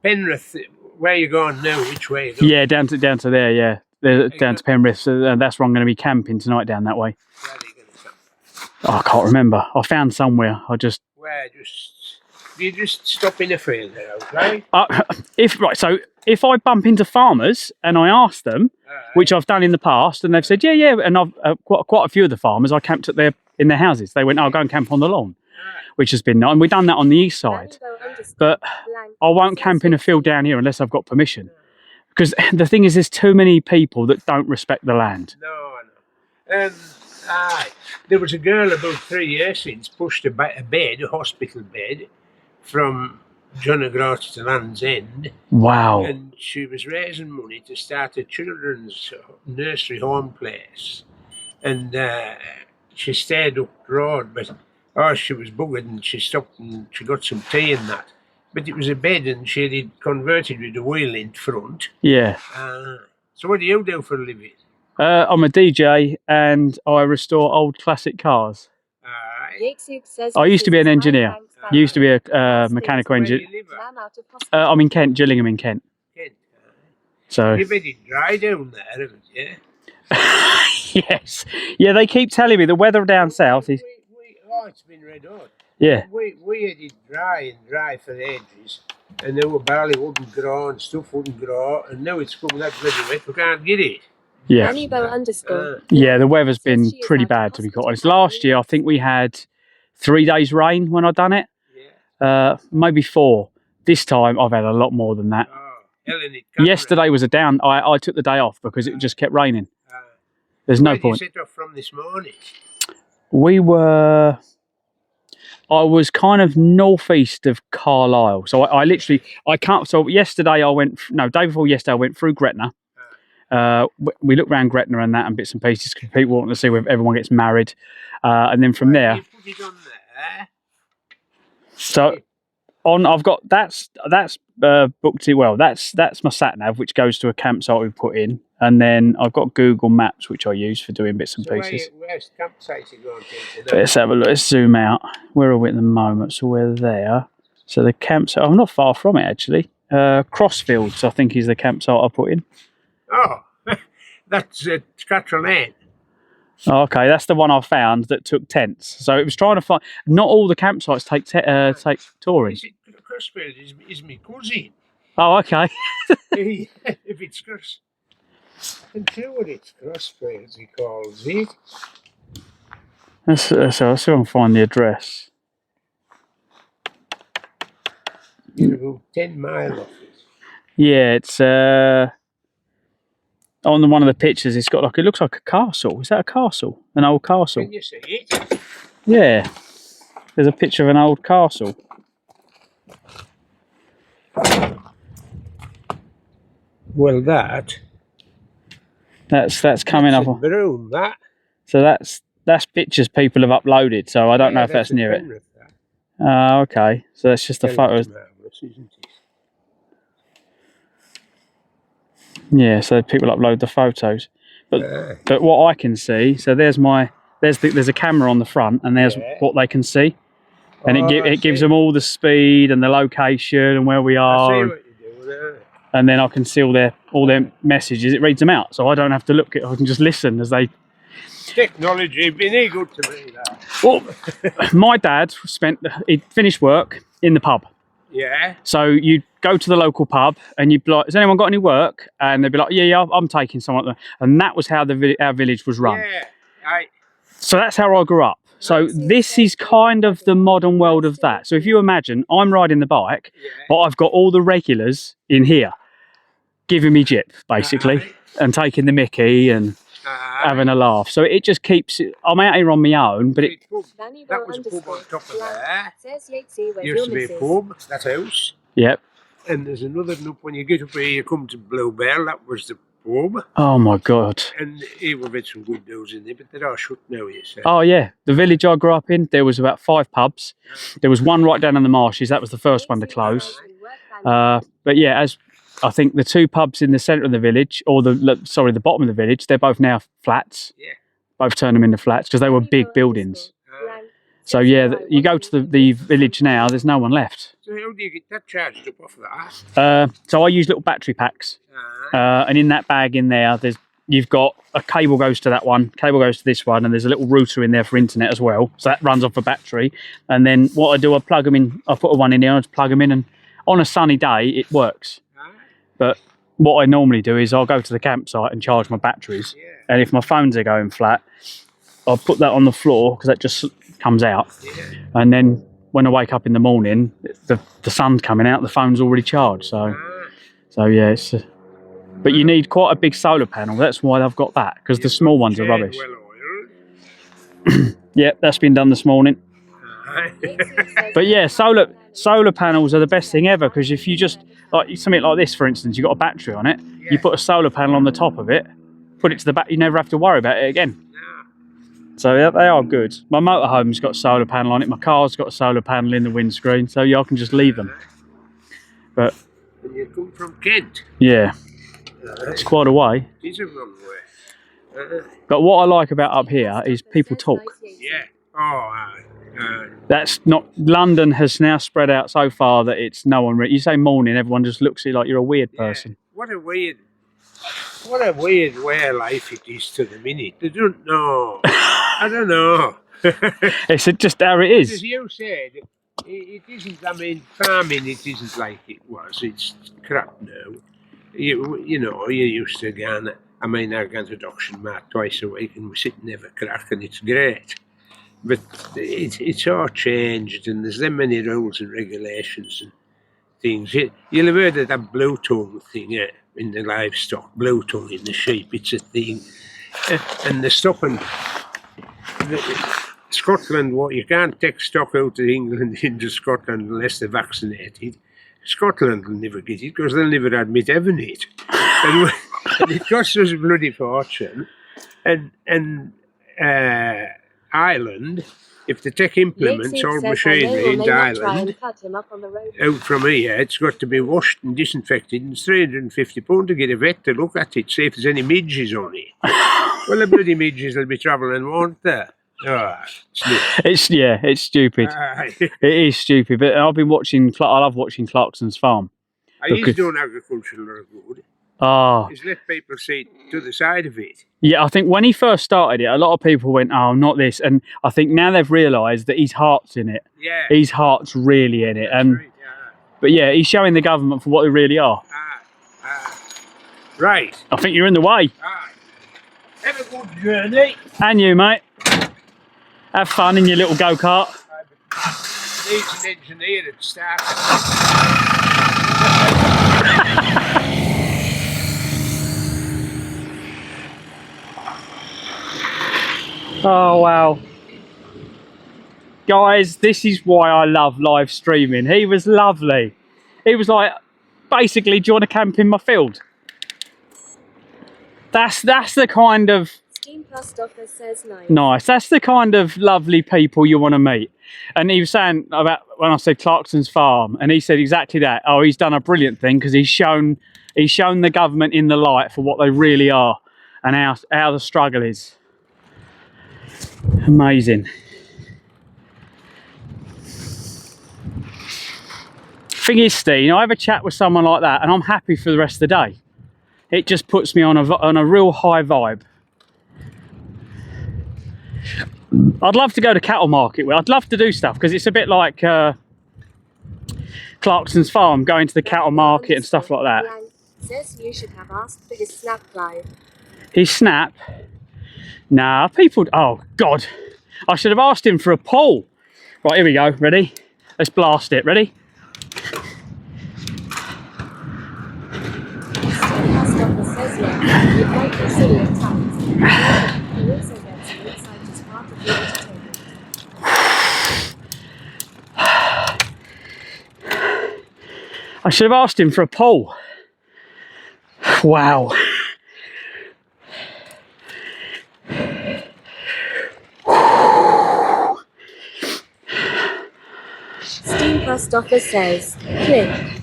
Penrith, where you going now? Which way you going? Yeah, down to there. Yeah, down to Penrith. So that's where I'm going to be camping tonight, down that way. Where are you going to camp? Oh, I can't remember. I found somewhere. Where? You just stop in a field there, right? So if I bump into farmers and I ask them, which I've done in the past, and they've said yeah, and I've quite a few of the farmers I camped in their houses. They went, "I'll go and camp on the lawn," which has been nice. And we've done that on the east side, but I won't camp in a field down here unless I've got permission. Because the thing is, there's too many people that don't respect the land. No. There was a girl about 3 years since pushed a hospital bed, from John O'Groats to Land's End. Wow. And she was raising money to start a children's nursery home place. And she stayed up the road, but she was buggered, and she stopped and she got some tea and that. But it was a bed, and she had converted with a wheel in front. Yeah. So what do you do for a living? I'm a DJ and I restore old classic cars. I used to be an engineer. Used to be a mechanical engineer. I'm in Kent, Gillingham in Kent. So. You've been dry down there, haven't you? Yes. Yeah, they keep telling me the weather down south is. It's been red hot. Yeah. We had it dry for ages, and now barley wouldn't grow and stuff wouldn't grow, and now it's coming that bloody wet. We can't get it. Yeah. Yeah, the weather's been pretty bad, to be quite honest. Last year, I think we had 3 days rain when I done it. Maybe 4. This time, I've had a lot more than that. Yesterday was a down. I took the day off because it just kept raining. There's no point. Where did you set off from this morning? I was kind of northeast of Carlisle. So so yesterday day before yesterday I went through Gretna. We looked around Gretna and that and bits and pieces because people want to see where everyone gets married. And then from there. You put it on there. So I've got that's booked it well. That's my sat nav, which goes to a campsite we've put in, and then I've got Google Maps, which I use for doing bits and pieces. Where's the campsite you going to? Let's have a look. Let's zoom out. Where are we at the moment? So we're there. So the campsite. I'm not far from it actually. Crossfields, I think, is the campsite I put in. Oh, that's Scatchel Lane. Oh, okay, that's the one I found that took tents. So it was trying to find. Not all the campsites take touring. Crossfield is my cousin. Oh, okay. If it's Cross, I can tell what it's Crossfields he calls it. Let's see if I can find the address. You're about 10 miles off it. Yeah, it's on one of the pictures. It's got it looks like a castle. Is that a castle? An old castle? Can you see it? Yeah, there's a picture of an old castle. Well, that's coming up. in Broome, that. So that's pictures people have uploaded. So I don't know if that's in near it. Penrith, that. Okay. So that's just the Penrith's photos. marvellous, isn't it? Yeah. So people upload the photos, but what I can see. So there's a camera on the front, and there's what they can see, and it gives them all the speed and the location and where we are. I see what you're doing. And then I can see all their messages. It reads them out, so I don't have to look at it. I can just listen as they. Technology been good to me, that. Well, my dad he'd finished work in the pub. Yeah. So you'd go to the local pub and you'd be like, has anyone got any work? And they'd be like, yeah, I'm taking someone. And that was how our village was run. Yeah. So that's how I grew up. So this is kind of the modern world of that. So if you imagine, I'm riding the bike, but I've got all the regulars in here giving me jip, basically, and taking the mickey and having a laugh. So it just keeps I'm out here on my own, but it. That was a pub on top of there. Says Yatesy, where's Used to your be a missus? pub, that house. Yep. And there's another nook when you get up here, you come to Bluebell, that was the pub. Oh my God. And here we've had some good deals in there, but they're all shut now, you say. Oh yeah, the village I grew up in, there was about 5 pubs. There was one right down in the marshes. That was the first one to close. But yeah, as I think the 2 pubs in the centre of the village, or the bottom of the village, they're both now flats. Yeah. Both turned them into flats because they were big buildings. So yeah, you go to the village now, there's no one left. So how do you get that charged up off of that? So I use little battery packs, and in that bag in there, you've got a cable goes to that one, cable goes to this one, and there's a little router in there for internet as well. So that runs off a battery. And then what I do, I plug them in. I put one in there, I just plug them in, and on a sunny day, it works. But what I normally do is I'll go to the campsite and charge my batteries. Yeah. And if my phones are going flat, I'll put that on the floor because that just comes out. Yeah. And then when I wake up in the morning, the sun's coming out, the phone's already charged. So yeah, it's. But you need quite a big solar panel. That's why I've got that, because the small ones are rubbish. Yep, that's been done this morning. But yeah, solar panels are the best thing ever, because if you just like something like this, for instance, you've got a battery on it, you put a solar panel on the top of it, put it to the back, you never have to worry about it again. So yeah, they are good. My motorhome's got a solar panel on it, my car's got a solar panel in the windscreen, so yeah, I can just leave them. But And you come from Kent. yeah, it's quite a way. It is a long way. But what I like about up here is people talk. Yeah. Oh, That's not. London has now spread out so far that it's no one. You say morning, everyone just looks at you like you're a weird person. what a weird way of life it is to the minute. They don't know. I don't know. It's just how it is. As you said, it isn't. I mean, farming it isn't like it was. It's crap now. You know, you used to go. I mean, I go to the auction mart twice a week, and we sit and have a crack, and it's great. But it's all changed, and there's them many rules and regulations and things. You'll have heard of that blue tongue thing in the livestock, blue tongue in the sheep. It's a thing. And the stopping... Scotland, you can't take stock out of England into Scotland unless they're vaccinated. Scotland will never get it because they'll never admit having it. And it costs us a bloody fortune. And Ireland, if they take implements or machinery into Ireland, out from here, it's got to be washed and disinfected, and it's £350 to get a vet to look at it, see if there's any midges on it. Well, the bloody midges will be travelling, won't they? Oh, it's stupid. It is stupid. But I've been watching. I love watching Clarkson's Farm. He's doing agricultural good. Oh. He's let people see to the side of it. Yeah, I think when he first started it, a lot of people went, "Oh, not this," and I think now they've realised that his heart's in it. Yeah. His heart's really in it, and right, yeah. But yeah, he's showing the government for what they really are. Right. I think you're in the way. Have a good journey. And you, mate. Have fun in your little go-kart. Needs an engineer at start. Oh, wow. Guys, this is why I love live streaming. He was lovely. He was like, basically, do you want to camp in my field? That's the kind of Steam Plus Doctor says nice. nice. That's the kind of lovely people you want to meet. And he was saying about when I said Clarkson's farm, and he said exactly that. Oh, he's done a brilliant thing because he's shown the government in the light for what they really are and how the struggle is. Amazing. Thing is, Steve, I have a chat with someone like that and I'm happy for the rest of the day. It just puts me on a real high vibe. I'd love to go to cattle market. I'd love to do stuff because it's a bit like Clarkson's farm, going to the cattle market and stuff like that. Blank says you should have asked for his snap, Clive. His snap? Nah, people... Oh, God. I should have asked him for a poll. Right, here we go. Ready? Let's blast it. Ready? Doctor says yeah, it might be silly at times. He also gets you excited as part of the entertainment. I should have asked him for a poll. Wow. Steam Plus Doctor says, click.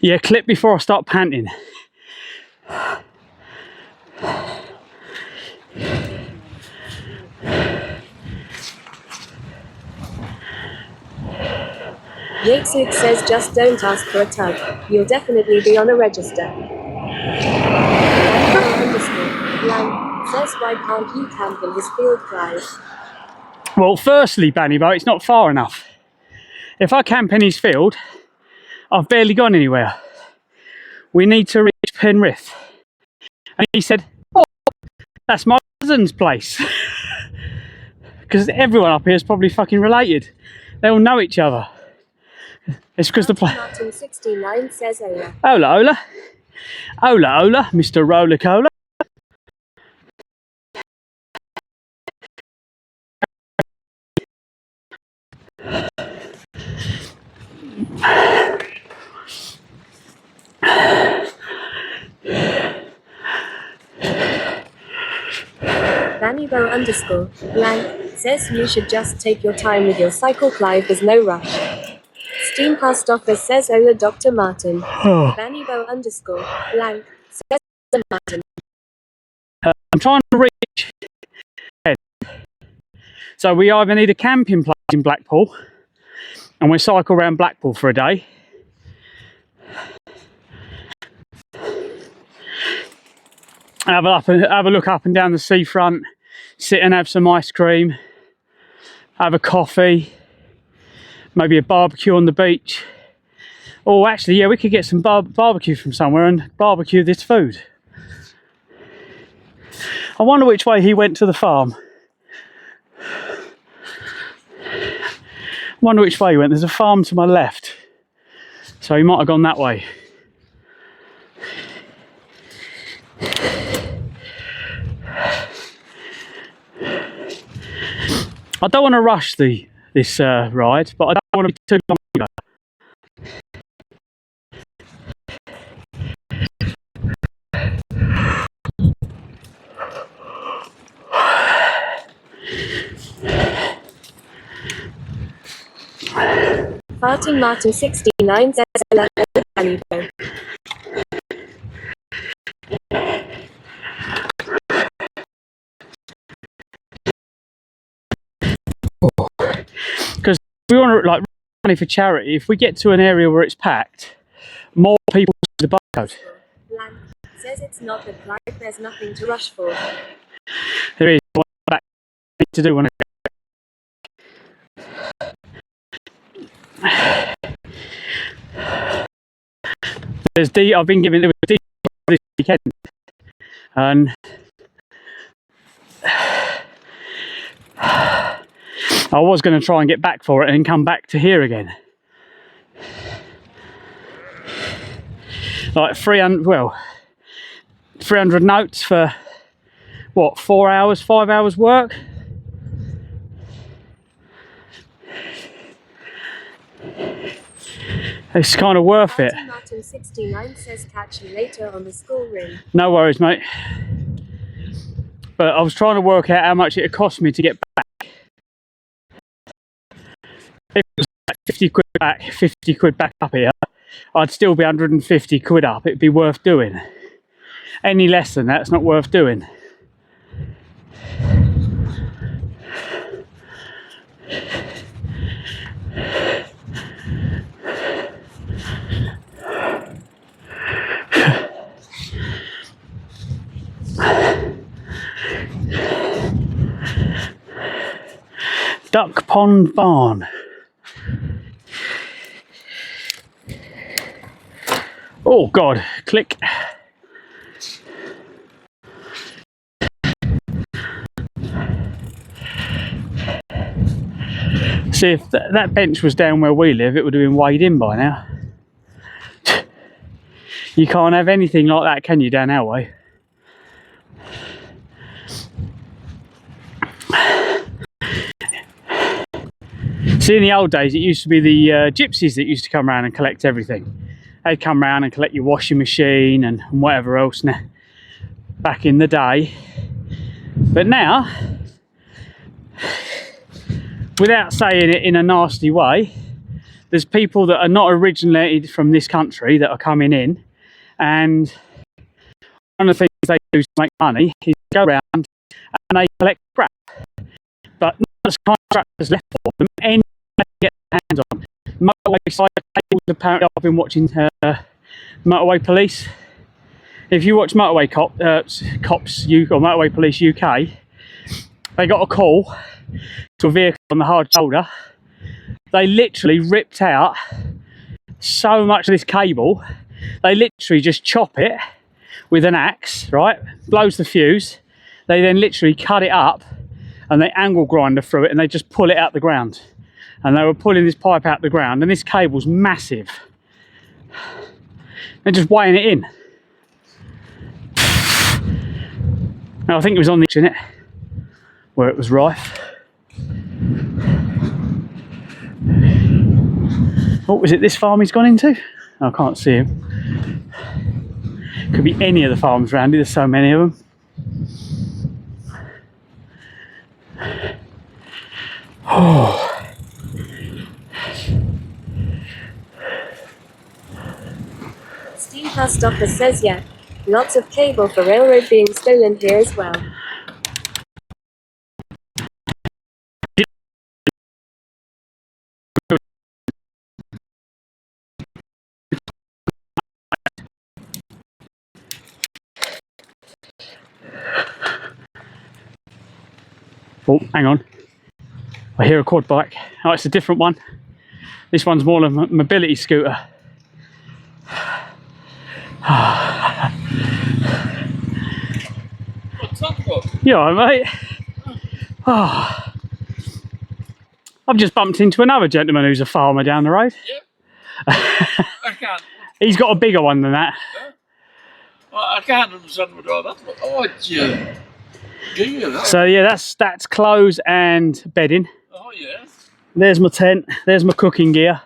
Yeah, clip before I start panting. Yatesuk says just don't ask for a tug. You'll definitely be on a register. Blank says why can't you camp in his field, Clive? Well, firstly, Bannybo, it's not far enough. If I camp in his field, I've barely gone anywhere. We need to reach Penrith. And he said, oh, that's my cousin's place. Because everyone up here is probably fucking related. They all know each other. It's because the Martin 69 says Ola. Ola, Ola. Ola, Ola, Mr. Roller Cola. Vannybo underscore blank says you should just take your time with your cycle, Clive. There's no rush. Steam Past Office says Ola Dr. Martin. Vannybo underscore blank says Dr. Martin. I'm trying to reach. So we either need a camping place in Blackpool and we cycle around Blackpool for a day. Have a look up and down the seafront, sit and have some ice cream, have a coffee, maybe a barbecue on the beach. Oh, actually, yeah, we could get some barbecue from somewhere and barbecue this food. I wonder which way he went to the farm. I wonder which way he went. There's a farm to my left, so he might have gone that way. I don't want to rush this ride, but I don't want to be too long ago. Martin Martin 69 says Ola Vannybo. Because we want to like money for charity. If we get to an area where it's packed, more people use the barcode. Blank says it's not the Clive. There's nothing to rush for. There is what I need to do when I go. I've been given this weekend, and I was going to try and get back for it and come back to here again. Like 300 notes for what, 4 hours, 5 hours work? It's kind of worth it. Martin 69 says catch you later on the school ring. No worries, mate. But I was trying to work out how much it would cost me to get back. If it was like 50 quid back, 50 quid back up here, I'd still be 150 quid up. It'd be worth doing. Any less than that, it's not worth doing. Duck Pond Barn. Oh God, click. See, if that bench was down where we live, it would have been weighed in by now. You can't have anything like that, can you, down our way? See, in the old days, it used to be the gypsies that used to come around and collect everything. They'd come around and collect your washing machine and whatever else now, back in the day. But now, without saying it in a nasty way, there's people that are not originated from this country that are coming in, and one of the things they do to make money is go around and they collect crap. But not as contractors left for them, any they get their hands on. Motorway side cables, apparently I've been watching Motorway Police. If you watch Motorway Cops or Motorway Police UK, they got a call to a vehicle on the hard shoulder. They literally ripped out so much of this cable. They literally just chop it with an axe, right? Blows the fuse. They then literally cut it up and they angle grinder through it and they just pull it out the ground. And they were pulling this pipe out the ground, and this cable's massive. They're just weighing it in. Now I think it was on the in it where it was rife. What was it, this farm he's gone into? I can't see him. Could be any of the farms around here, there's so many of them. Oh. Steam Pass Doctor says yeah, lots of cable for railroad being stolen here as well. Oh, hang on. I hear a quad bike. Oh, it's a different one. This one's more of a mobility scooter. What's up, Rob? You alright, mate? Oh. I've just bumped into another gentleman who's a farmer down the road. Yeah. I can't. He's got a bigger one than that. Yeah. Well, I can't understand what all that was. Oh, it's So yeah, that's clothes and bedding. Oh yeah. There's my tent. There's my cooking gear.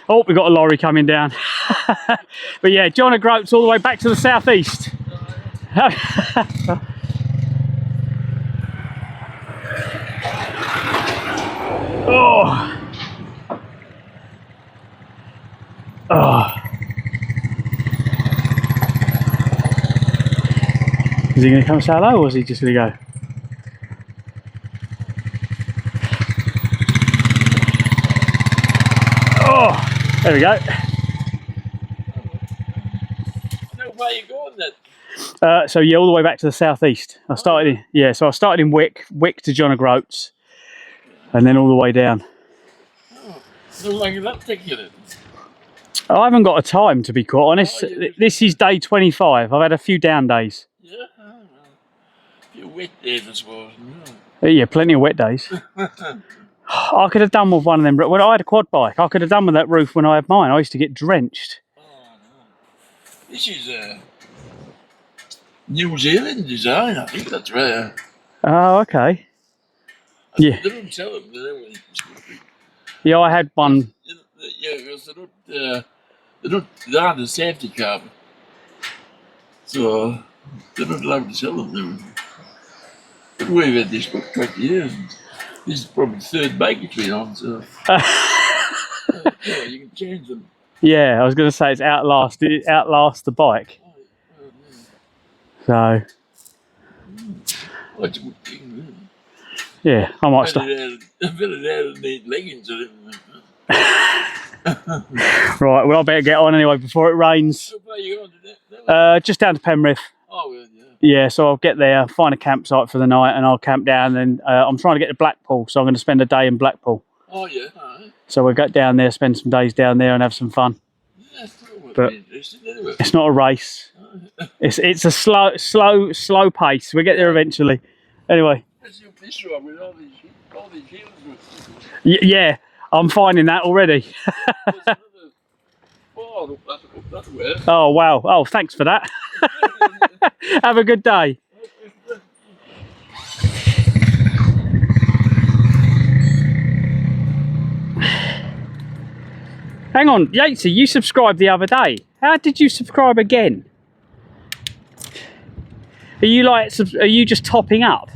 Oh, we've got a lorry coming down. But yeah, John O'Groats all the way back to the southeast. Oh. Oh. Is he going to come say hello, or is he just going to go? Oh, there we go. No, where are you going then? So yeah, all the way back to the southeast. I started I started in Wick to John O'Groats, and then all the way down. Oh, how long did that take you then? I haven't got a time, to be quite honest. This is day 25. I've had a few down days. Yeah, a few wet days I suppose. Yeah, plenty of wet days. I could have done with one of them. When I had a quad bike, I could have done with that roof when I had mine. I used to get drenched. Oh, no. This is New Zealand design, I think that's right. Oh, okay. Yeah. They don't sell them, do they? Yeah, I had one. Yeah, because they don't They aren't a safety car. So they're not allowed to sell them. We've had this for 20 years. This is probably the third bike it's been on, so yeah, you can change them. Yeah, I was going to say it outlasts the bike. So That's a good thing, really. yeah, I might start. A bit of there and need leggings on it. Right, well I better get on anyway before it rains. How far are you going today? Just down to Penrith. Oh, well, yeah. Yeah, so I'll get there, find a campsite for the night, and I'll camp down. And I'm trying to get to Blackpool, so I'm going to spend a day in Blackpool. Oh, yeah. All right. So we'll go down there, spend some days down there, and have some fun. Yeah, that But be interesting anyway. it's not a race. It's a slow pace. We get there eventually. Anyway. What's your fish rod with all these shields with? Yeah, I'm finding that already. Oh, that's weird. Oh wow! Oh, thanks for that. Have a good day. Hang on, Yatesy, you subscribed the other day. How did you subscribe again? Are you are you just topping up?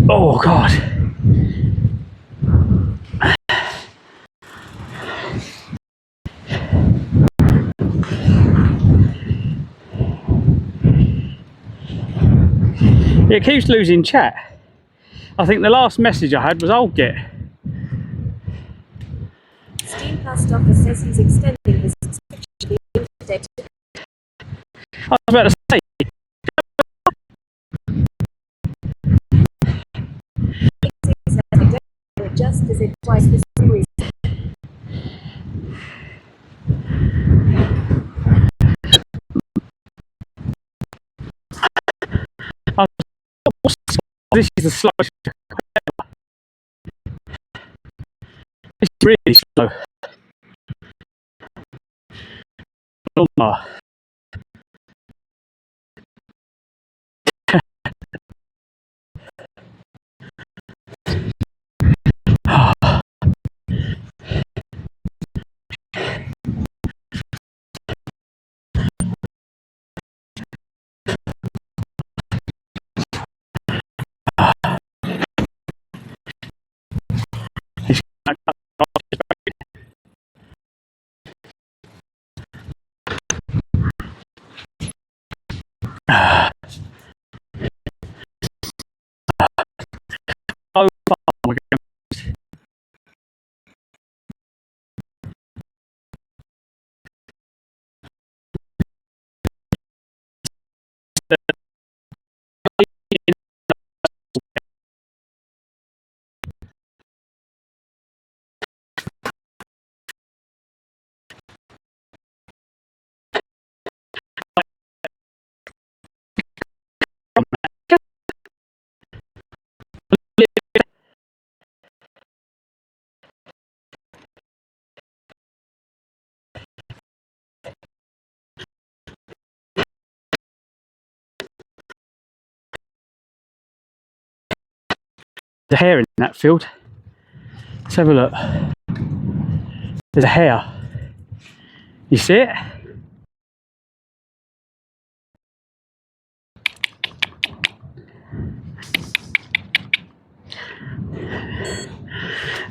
Oh God. It keeps losing chat. I think the last message I had was I'll get. Steam Past Office says he's extending his subscription to the internet. I was about to say. Just as it twice the series. This is the slowest. It's really slow. Oh, no. There's a hare in that field. Let's have a look. There's a hare. You see it?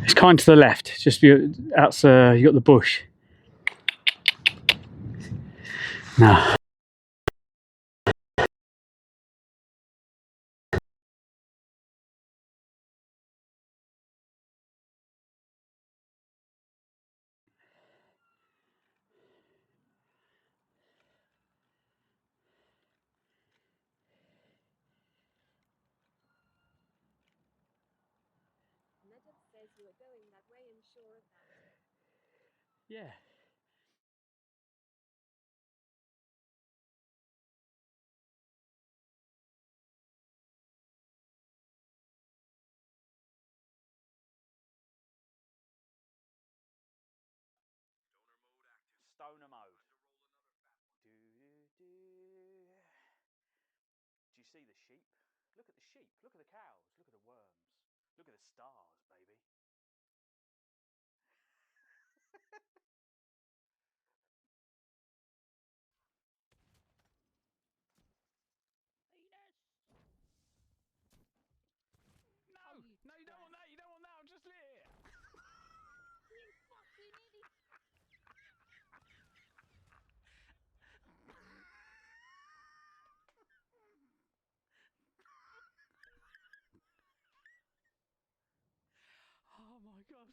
It's kind to the left. Just outside, you got the bush. No. Says you are going that way and sure of that. Yeah. Stoner mode. Do, do, do. Do you see the sheep? Look at the sheep. Look at the cows. Look at the worms. Look at the stars, baby. Venus! No! Oh, you No, you don't want that. You don't want that. I'm just lit it. You fucking idiot! Oh my god.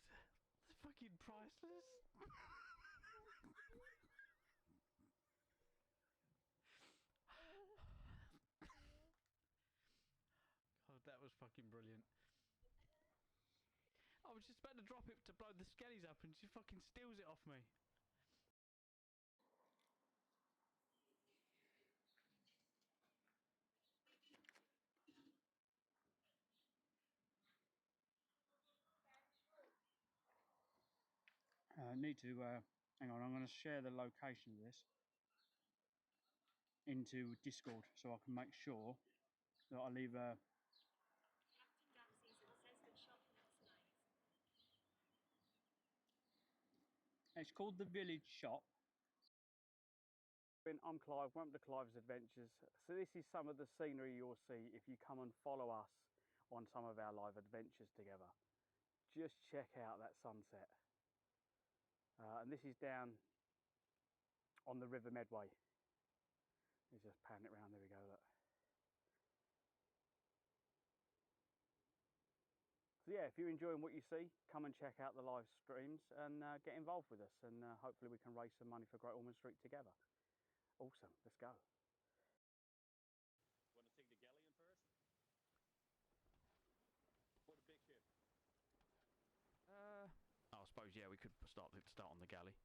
It's fucking priceless. God, that was fucking brilliant. I was just about to drop it to blow the skellies up and she fucking steals it off me. Need to, hang on, I'm going to share the location of this into Discord so I can make sure that I leave a... Captain Darcy's and says the shop looks nice. It's called the Village Shop. I'm Clive, welcome to Clives Adventures. So this is some of the scenery you'll see if you come and follow us on some of our live adventures together. Just check out that sunset. And this is down on the River Medway. Let's just pan it round, there we go, look. So yeah, if you're enjoying what you see, come and check out the live streams and get involved with us, and hopefully we can raise some money for Great Ormond Street together. Awesome, let's go. Want to take the galleon first? Or the big ship? I suppose, yeah, we could start on the galley.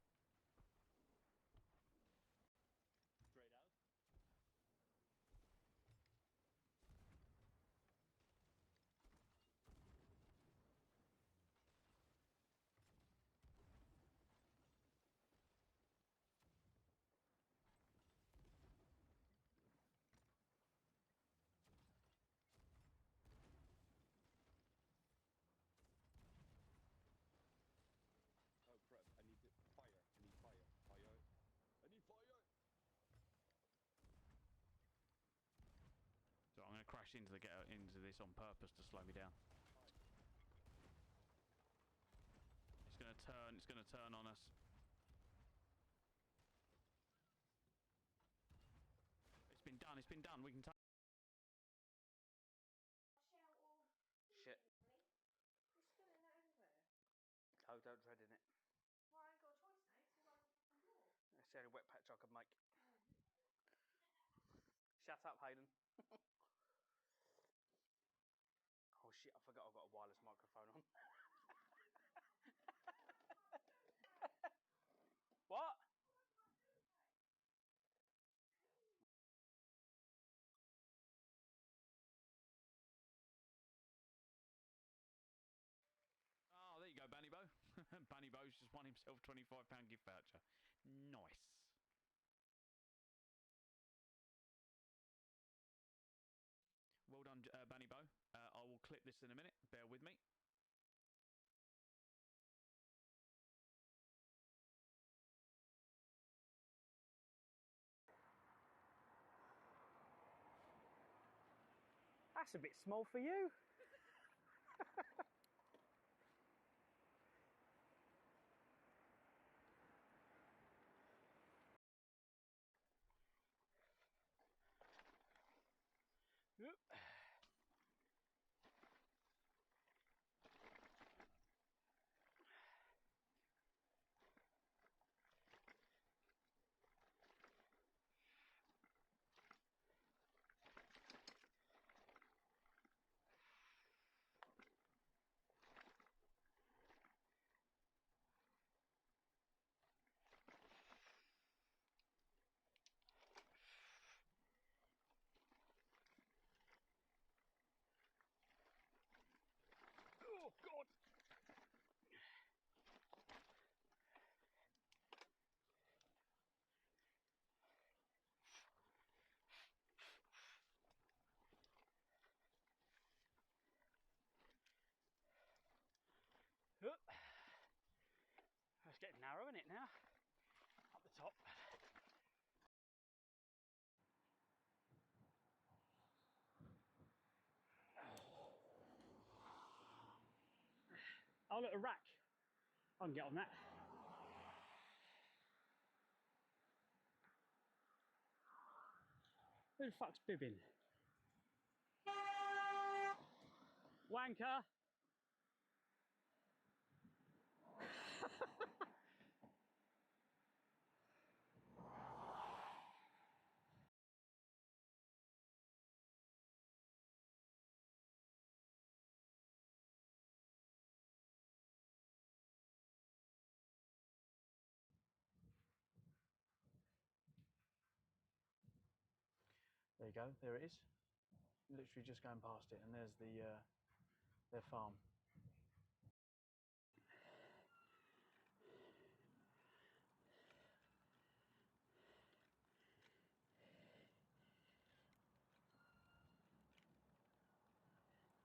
Straight out? Oh crap, I need fire. I need fire. Fire. I need fire! So I'm going to crash into this on purpose to slow me down. It's going to turn on us. It's been done, we can take... Shit. You're spilling that everywhere. Oh, don't tread in it. Well, I ain't got a choice now, it's all over the fucking floor. It's the only wet patch I could make. Shut up, Hayden. Oh shit, I forgot I've got a wireless microphone on. What? Oh, there you go, Banny Bo. Banny Bo's just won himself a £25 gift voucher. Nice. Well done, Banny Bo. I will clip this in a minute. Bear with me. That's a bit small for you. Yep. narrow, isn't it now? Up the top. Oh look, a rack. I can get on that. Who the fuck's bibbing? Wanker! There you go, there it is. Literally just going past it, and there's their farm.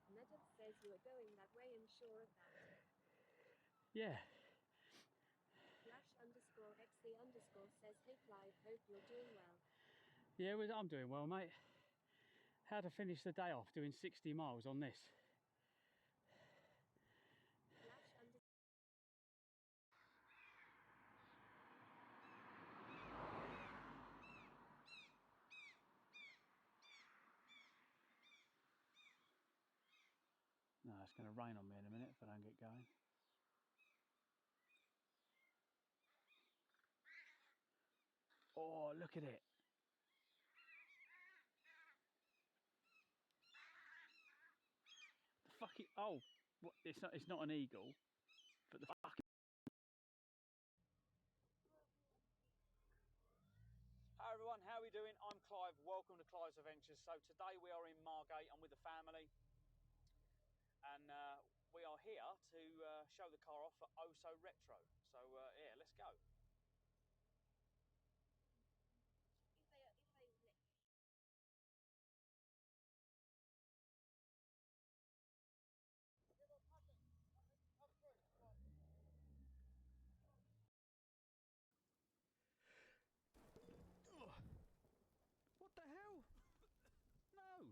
Medov says you are going that way and sure of that. Yeah. Flash_XC_ says, hey Clive, hope you're doing well. Yeah, I'm doing well, mate. How to finish the day off doing 60 miles on this? No, it's going to rain on me in a minute if I don't get going. Oh, look at it. The fucking, oh, what, it's not an eagle, but the fucking... Hi everyone, how are we doing? I'm Clive, welcome to Clives Adventures. So today we are in Margate, I'm with the family, and we are here to show the car off for Oh So Retro. So yeah, let's go. What the hell? No!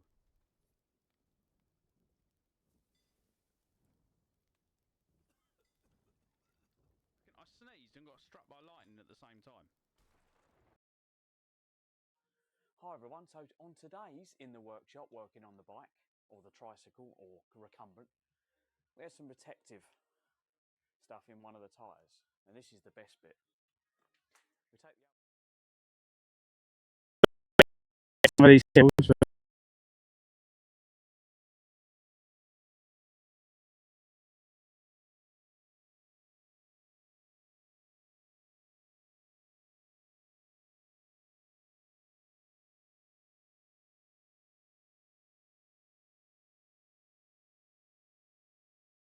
I sneezed and got struck by lightning at the same time. Hi everyone, so on today's In the Workshop working on the bike, or the tricycle, or recumbent, we have some protective stuff in one of the tyres, and this is the best bit. We take some of these hills.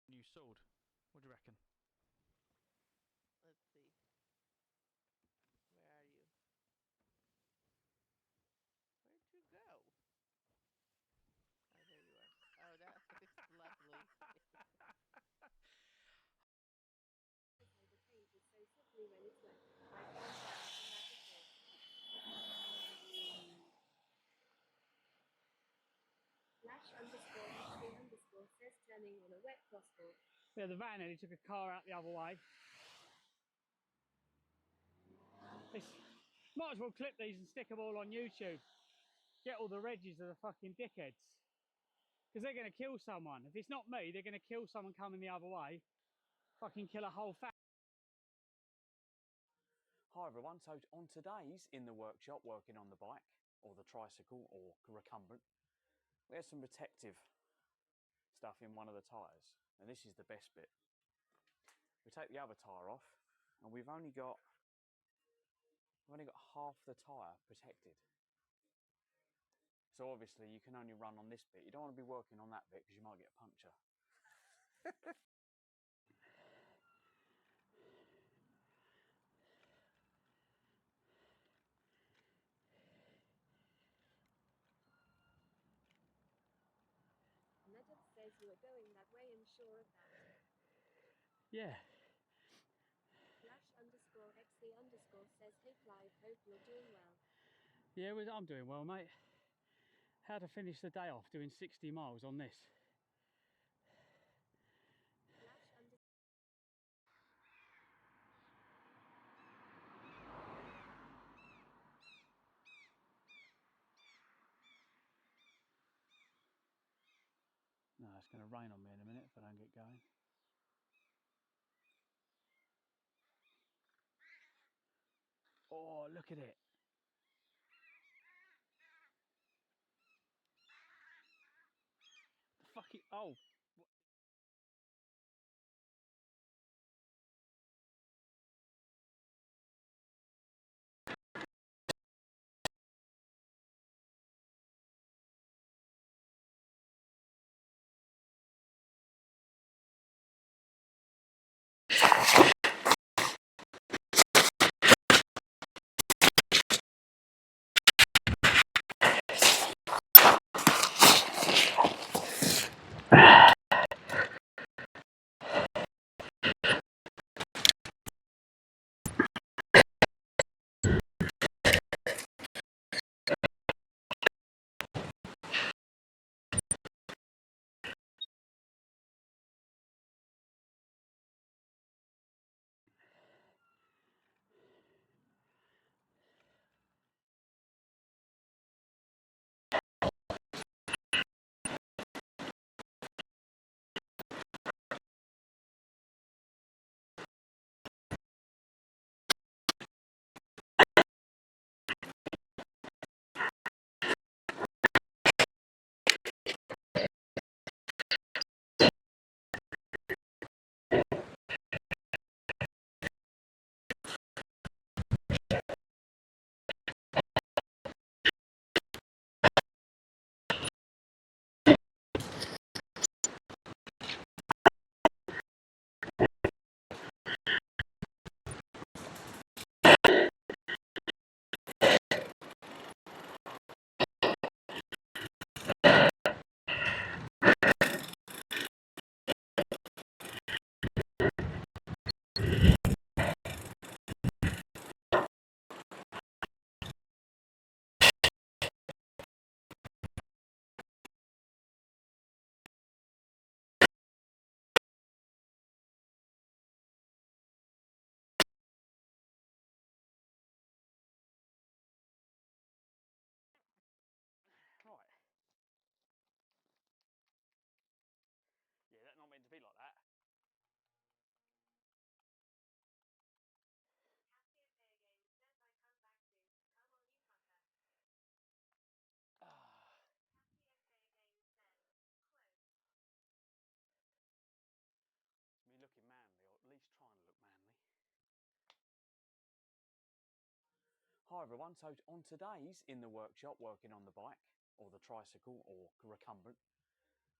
New sword. What do you reckon? Let's see. Where are you? Where'd you go? Oh, there you are. Oh, that looks lovely. The paint is so slippery when it's wet. I found out from that before. Flash_XC_ says turning on a wet crosswalk. Yeah, the van nearly took a car out the other way. Might as well clip these and stick them all on YouTube. Get all the reggies of the fucking dickheads. Because they're going to kill someone. If it's not me, they're going to kill someone coming the other way. Fucking kill a whole family. Hi everyone, so on today's In the Workshop working on the bike, or the tricycle, or recumbent, we have some protective stuff in one of the tyres, and this is the best bit. We take the other tyre off, and we've only got half the tyre protected. So obviously you can only run on this bit. You don't want to be working on that bit because you might get a puncture. Medov says you are going that way and sure of that. Yeah. Flash_XC_ hope you're doing well. Yeah, I'm doing well, mate. How to finish the day off doing 60 miles on this? No, it's going to rain on me in a minute if I don't get going. Oh, look at it. The fucking... Oh. Right. Yeah, that's not meant to be like that. It's me looking manly, or at least trying to look manly. Hi everyone, so on today's In the Workshop, working on the bike, or the tricycle, or recumbent,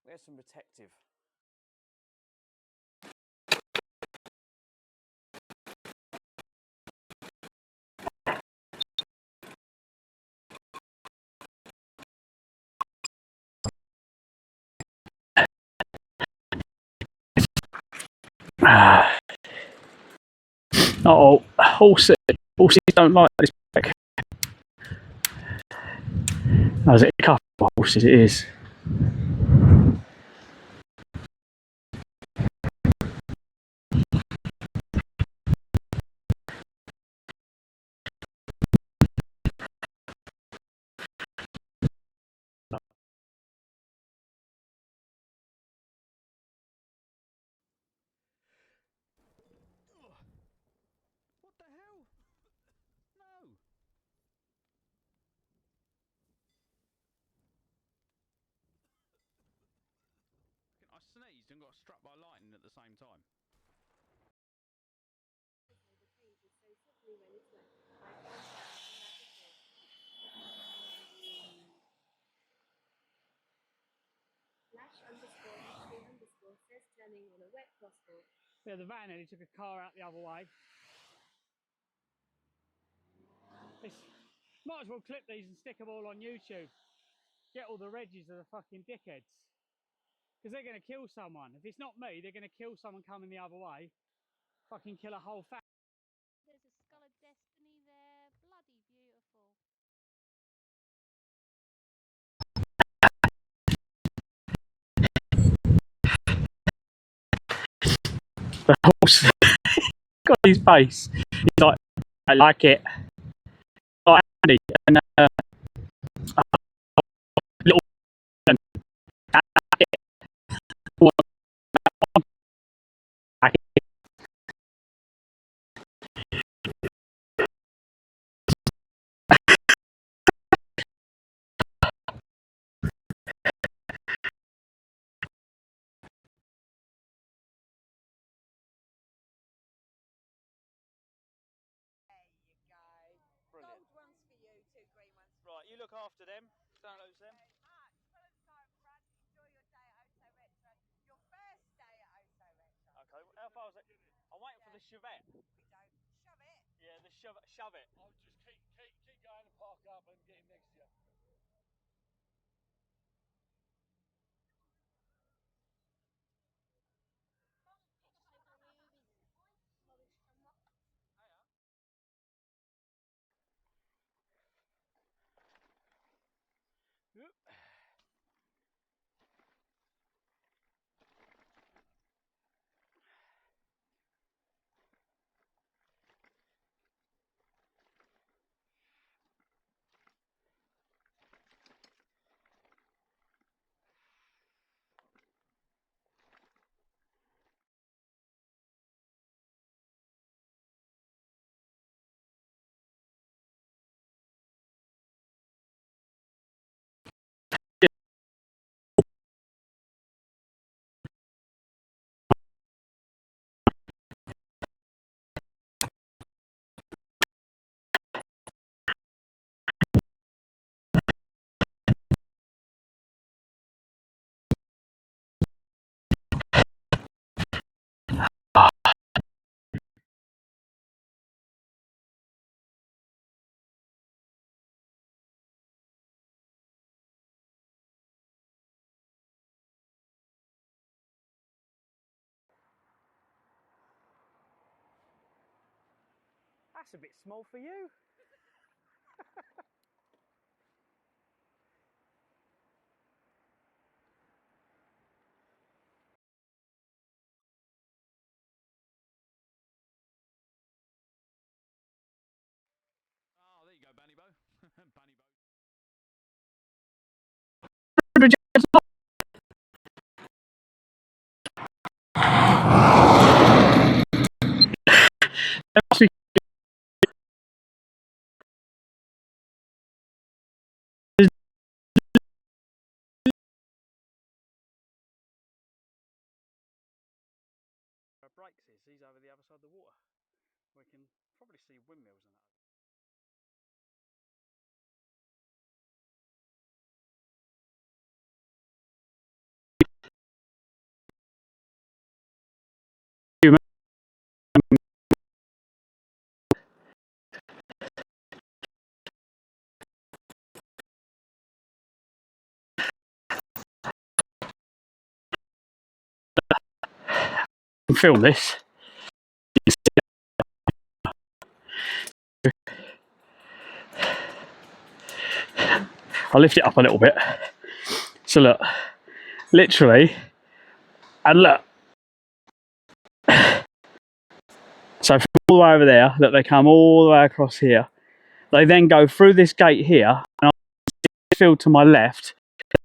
we have some protective. Uh-oh, horses don't like this bike. Oh, is it a couple of horses? It is. What the hell? No. I sneezed and got struck by lightning at the same time. ____ says turning on a wet crosswalk. Yeah, the van nearly took a car out the other way. Might as well clip these and stick them all on YouTube. Get all the reggies of the fucking dickheads. Because they're going to kill someone. If it's not me, they're going to kill someone coming the other way. Fucking kill a whole family. There's a Skull of Destiny there. Bloody The horse got his face. He's like, I like it. Like Andy and little. I like it. Right, you look after them. Don't lose them. Okay, how far is it? I'm waiting for the Chevette. Yeah, the shove it. I'll just keep going and park up and get him next to you. That's a bit small for you. Oh, there you go, Bunny Bow. Bunny Bow. Brakes is, he's over the other side of the water. We can probably see windmills and that. Film this. I'll lift it up a little bit. So look, literally, and look. So from all the way over there, look, they come all the way across here. They then go through this gate here, and I field to my left,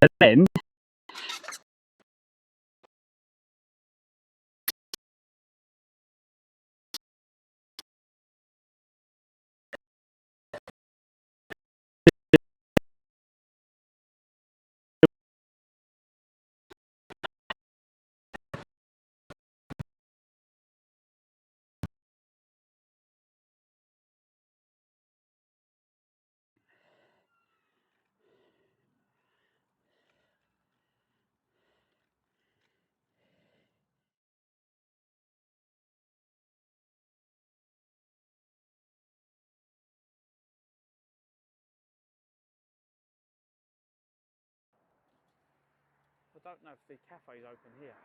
and then I don't know if the cafe's open here.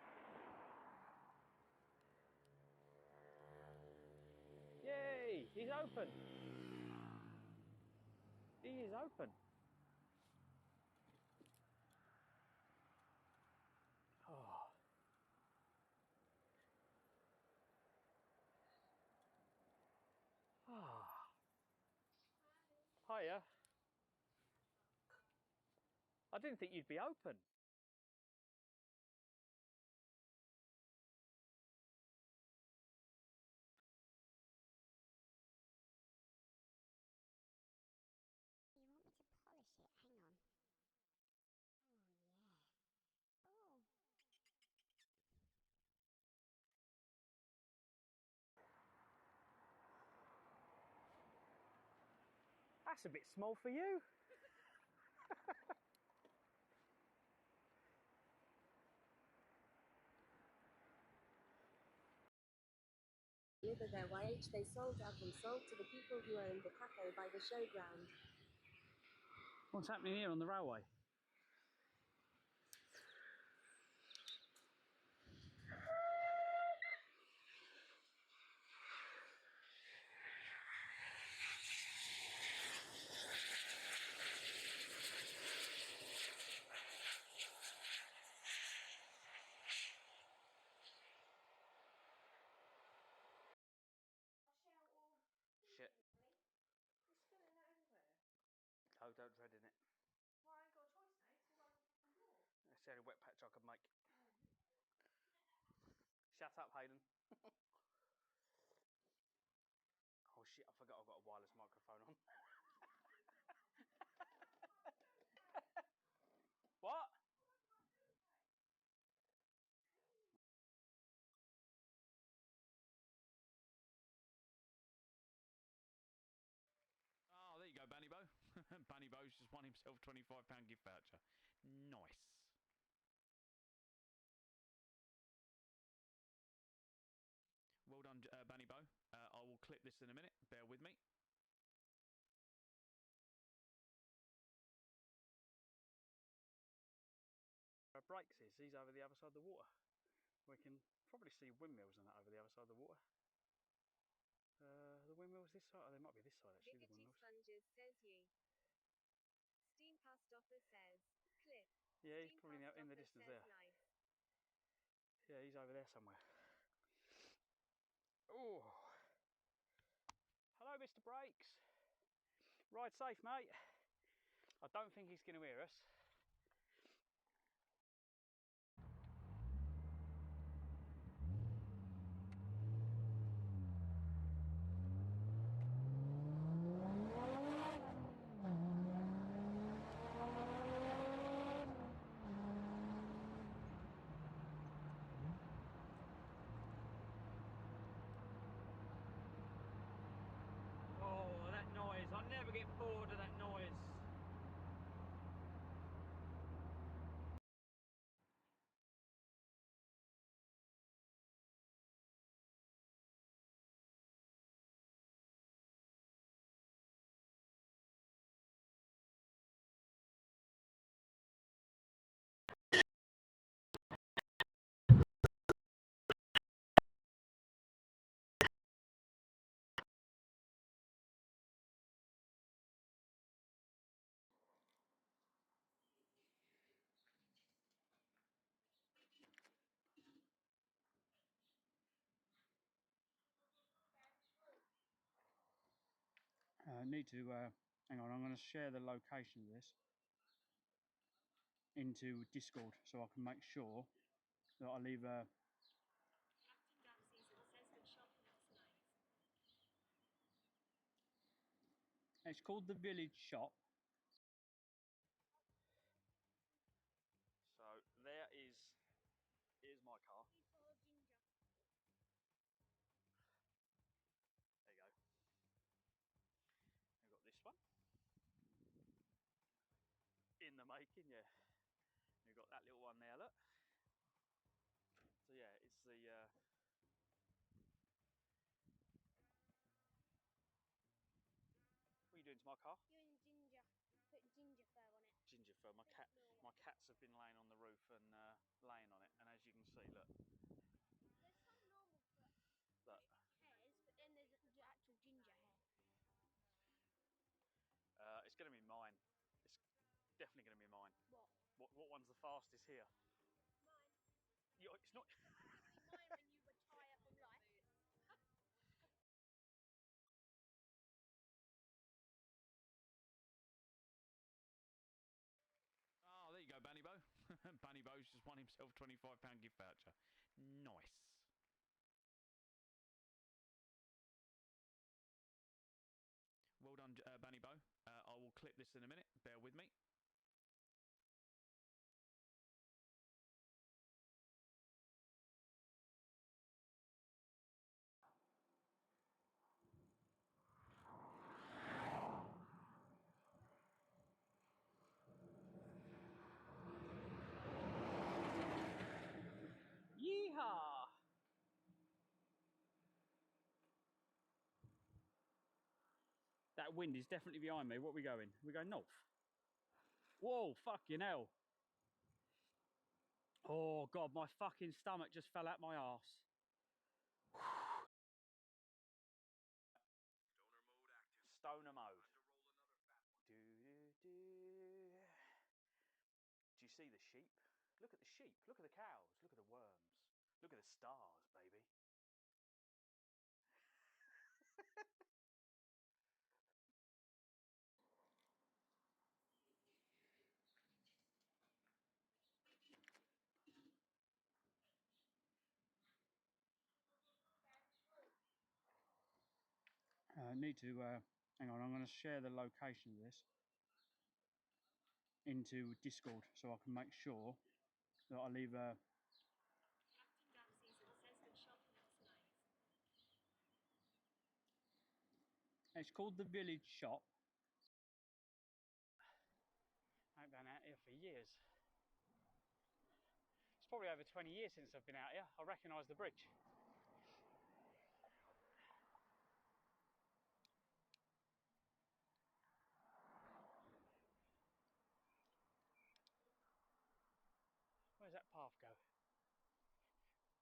Yay! He's open. He is open. Oh. Hiya. I didn't think you'd be open. You want me to polish it? Hang on. Oh, yeah. Oh. That's a bit small for you. Deliver their YH they sold up and sold to the people who owned the cafe by the showground. What's happening here on the railway? Shit. You're spilling that everywhere. Oh, don't tread in it. Well, I ain't got a choice now, because I'm on board. It's the only wet patch I could make. Shut up, Hayden. Oh shit, I forgot I've got a wireless microphone on. What? Oh, there you go, Bunny Bo. Bunny Bo's just won himself £25 gift voucher. Nice. Well done, Bunny Bo. I will clip this in a minute. Bear with me. Breaks is he's over the other side of the water. We can probably see windmills and that over the other side of the water. The windmills this side? Oh, they might be this side actually. The Biggity windmills. Sponges says you. Steam Pastoffer says Clives. Yeah, he's Steam probably in the Pastoffer distance says there. Life. Yeah, he's over there somewhere. Oh, hello, Mr. Brakes. Ride safe, mate. I don't think he's going to hear us. Oh, that noise. I never get bored of that noise. Need to, hang on, I'm going to share the location of this into Discord so I can make sure that I leave a... Captain Dapsies says the shop looks nice. It's called the Village Shop. So here's my car. There you go. I've got this one. In the making, yeah. We've got that little one there, look. So yeah, it's the... What are you doing to my car? Doing ginger. Put ginger fur on it. Ginger fur. My cats have been laying on the roof and laying on it, and as you can see, look. There's some normal fur Look. hairs, but then there's the actual ginger hair. It's going to be mine. It's definitely going to be mine. What? What one's the fastest here? Mine. It's not. It'll be mine when you retire from life. Bunny Bo's just won himself £25 gift voucher. Nice. Well done, Bunny Bo. I will clip this in a minute. Bear with me. Yeehaw! That wind is definitely behind me. What are we going? We're going north. Whoa, fucking hell. Oh, God, my fucking stomach just fell out my arse. Stoner mode. Do. Do you see the sheep? Look at the sheep. Look at the cows. Look at the worms. Look at the stars, baby. Need to, hang on, I'm going to share the location of this into Discord so I can make sure that I leave a... It's called the Village Shop. I've been out here for years. It's probably over 20 years since I've been out here. I recognise the bridge. Where's that path go?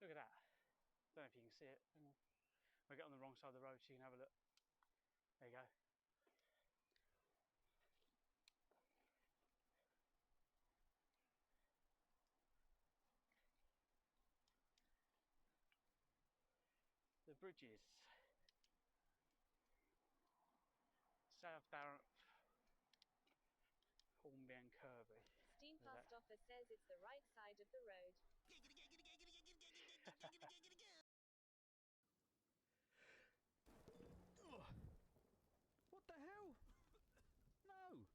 Look at that. Don't know if you can see it. Hang on. We'll get on the wrong side of the road so you can have a look. There you go. The bridges. South Barrett, Hornby and Kirby. Steam Past Office says it's the right side of the road. What the hell? No.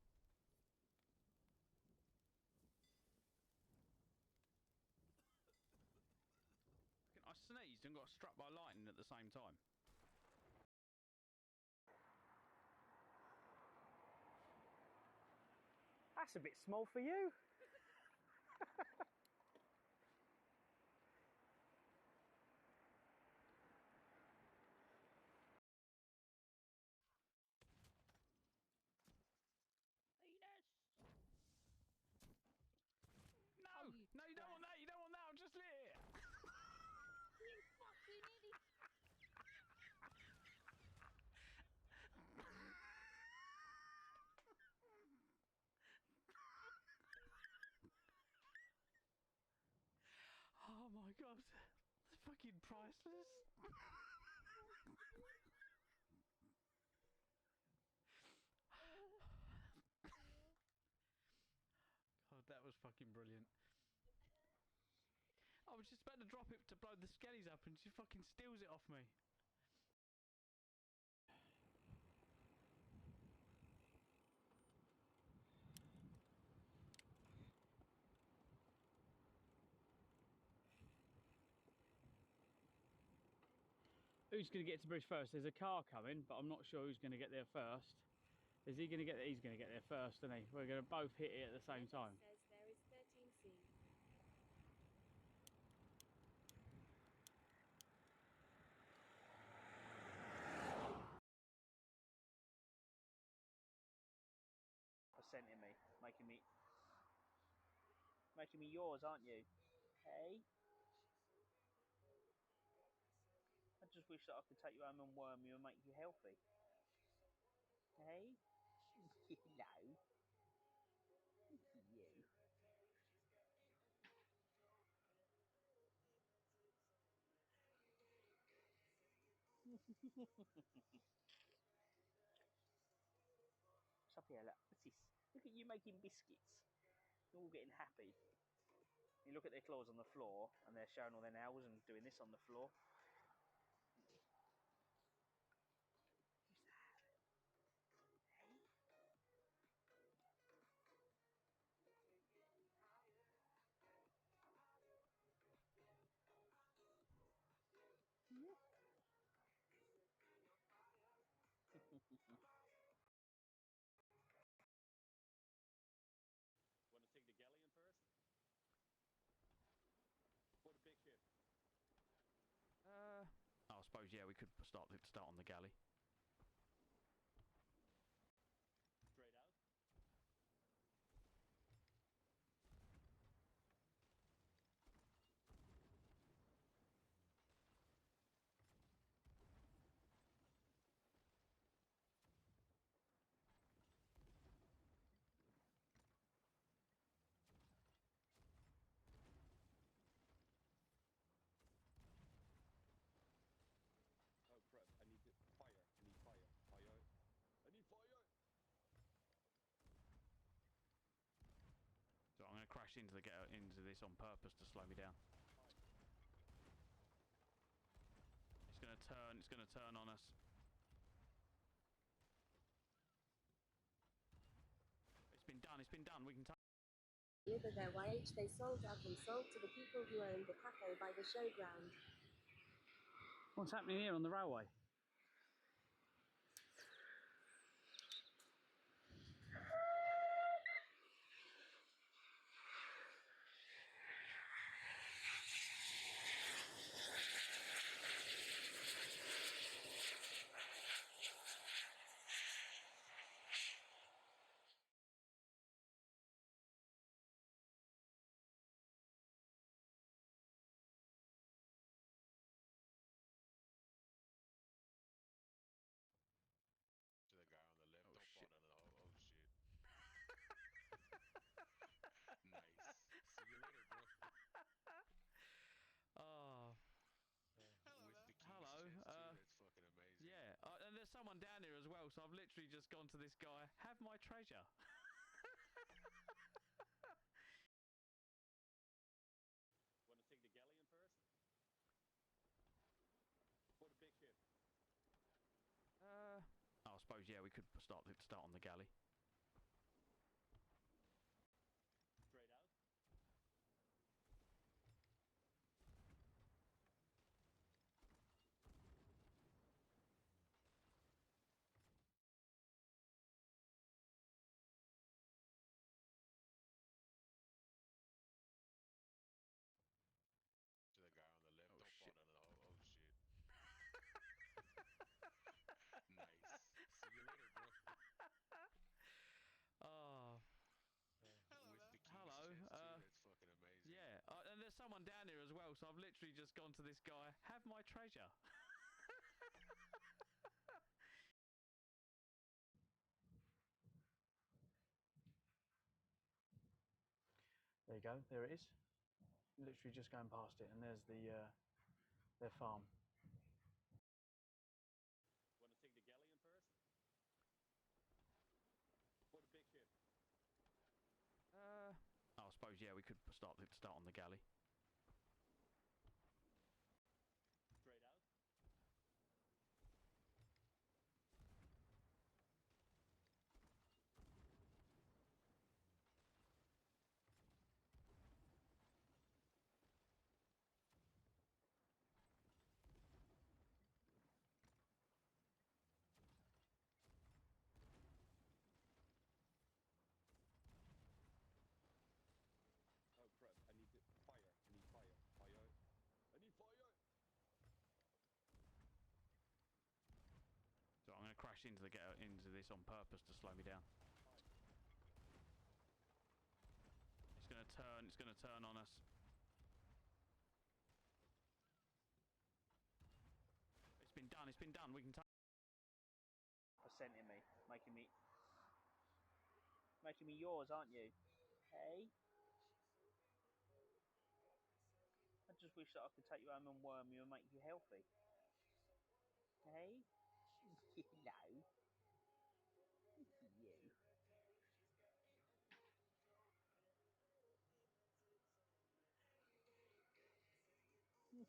I sneezed and got struck by lightning at the same time. That's a bit small for you. No, no, you don't want that. You don't want that. I'm just lit it. You fucking idiot! Oh my god, it's fucking priceless. God, that was fucking brilliant. I was just about to drop it to blow the skellies up and she fucking steals it off me. Who's going to get to the bridge first? There's a car coming, but I'm not sure who's going to get there first. Is he going to get there? He's going to get there first, isn't he? We're going to both hit it at the same time. Says there is 13C. Percenting me, making me yours, aren't you? Hey? I just wish that I could take you home and worm you and make you healthy. Hey? No. You. What's up here, look? What's this? Look at you making biscuits. You're all getting happy. You look at their claws on the floor, and they're showing all their nails and doing this on the floor. Want to take the galleon first? For the big ship. I suppose, yeah, we could start on the galley. Straight out. Oh crap, I need fire. I need fire. Fire. I need fire! So I'm going to crash into this on purpose to slow me down. It's going to turn on us. It's been done, we can take... Deliver their wage they sold up and sold to the people who owned the cafe by the showground. What's happening here on the railway? To the guy on the left. Oh, Don't shit. fall down. Oh shit. Nice. See you later, bro. Oh. With the keys Hello. chest too. That's fucking amazing. Yeah, and there's someone down here as well, so I've literally just gone to this guy, have my treasure. Want to take the galleon first? For the big ship. I suppose, yeah, we could start on the galley. Straight out. To the guy on the left. Oh, Don't shit. fall down. Oh shit. Nice. See you later, bro. Oh. With the keys Hello. chest too. That's fucking amazing. Yeah, and there's someone down here as well, so I've literally just gone to this guy, have my treasure. There you go, there it is. Literally just going past it, and there's their farm. Want to take the galleon first? For the big ship. I suppose, yeah, we could start on the galley. Straight out. Oh crap, I need fire. I need fire. Fire. I need fire! So I'm going to crash into this on purpose to slow me down. It's going to turn on us. It's been done, we can take... Presenting me, making me yours, aren't you? Hey? I just wish that I could take you home and worm you and make you healthy. Hey? No. You.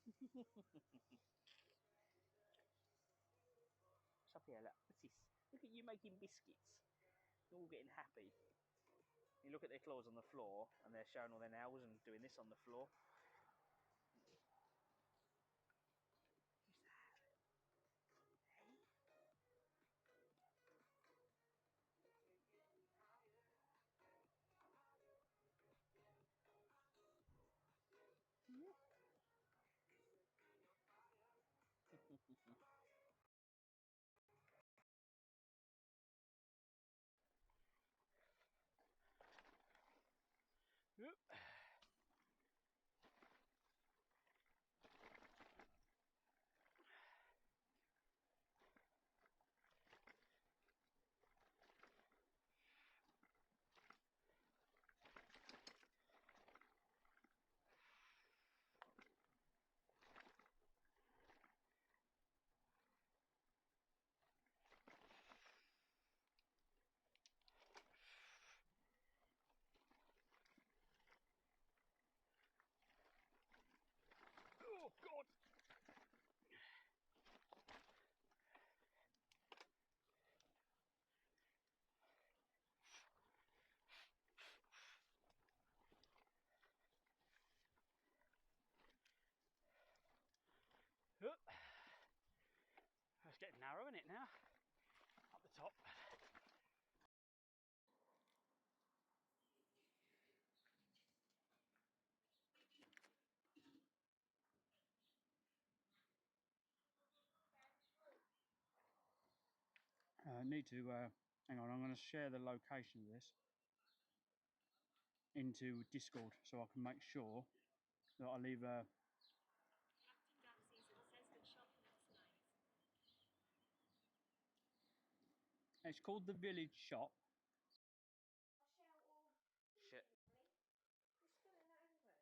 What's up here? Look, what's this? Look at you making biscuits. You're all getting happy. You look at their claws on the floor, and they're showing all their nails and doing this on the floor. Who's that? Hey? Yep. Oh God! Yep. It's getting narrow, isn't it now? Up the top. Need to hang on. I'm going to share the location of this into Discord so I can make sure that I leave a. Captain Gapseason says the shop looks nice. It's called the Village Shop. Shit. You're spilling that everywhere.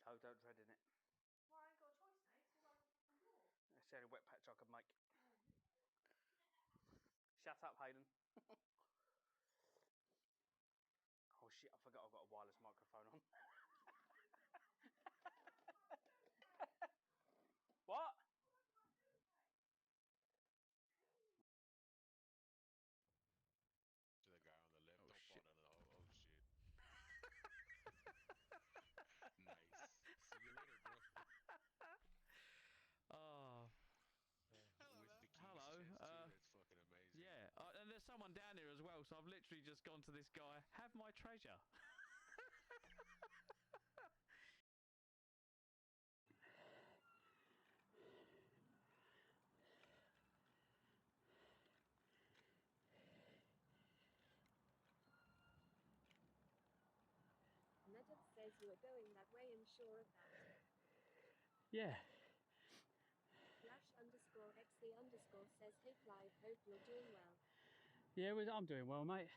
Oh, don't tread in it. Well, I ain't got a choice now. It's all over the floor. It's the only wet patch I could make. Shut up, Hayden. Oh shit! I forgot I've got a wireless microphone on. What? To the guy on the left, Oh, don't shit. fall down the hole. Oh shit. Nice. See you later, bro. Oh. With the keys Hello. chest too. That's fucking amazing. Yeah, and there's someone down here as well, so I've literally just gone to this guy. Have my treasure. Madam says you are going that way and sure of that. Yeah. Flash_XC_ says, hey Clive, hope you're doing well. Yeah, I'm doing well, mate.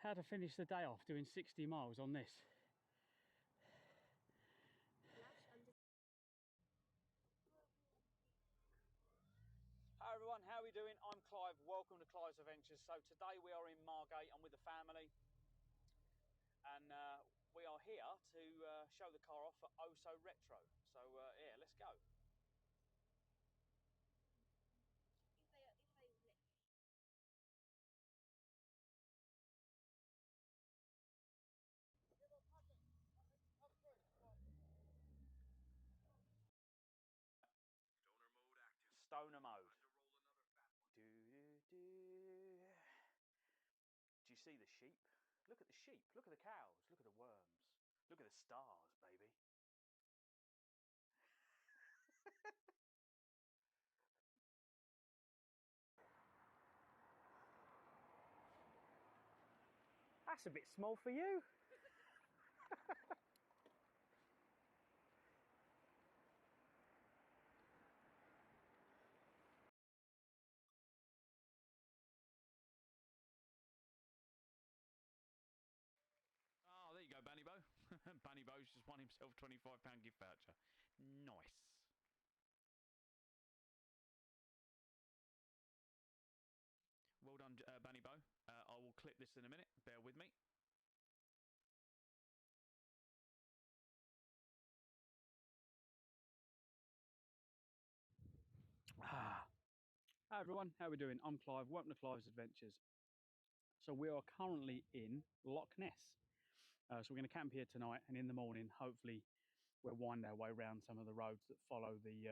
How to finish the day off doing 60 miles on this? Hi everyone, how are we doing? I'm Clive, welcome to Clives Adventures. So today we are in Margate, I'm with the family, and we are here to show the car off at Oh So Retro. So yeah, let's go. Stoner mode active. Stoner mode. Roll another fat one. Do you see the sheep? Look at the sheep, look at the cows, look at the worms, look at the stars, baby. That's a bit small for you. Oh, there you go, Banny Bo. Banny Bo's just won himself £25 gift voucher. Nice. Well done, Banny Bo. I will clip this in a minute. Bear with me. everyone, how are we doing? I'm Clive, welcome to Clives Adventures. So we are currently in Loch Ness. So we're going to camp here tonight, and in the morning, hopefully, we'll wind our way around some of the roads that follow the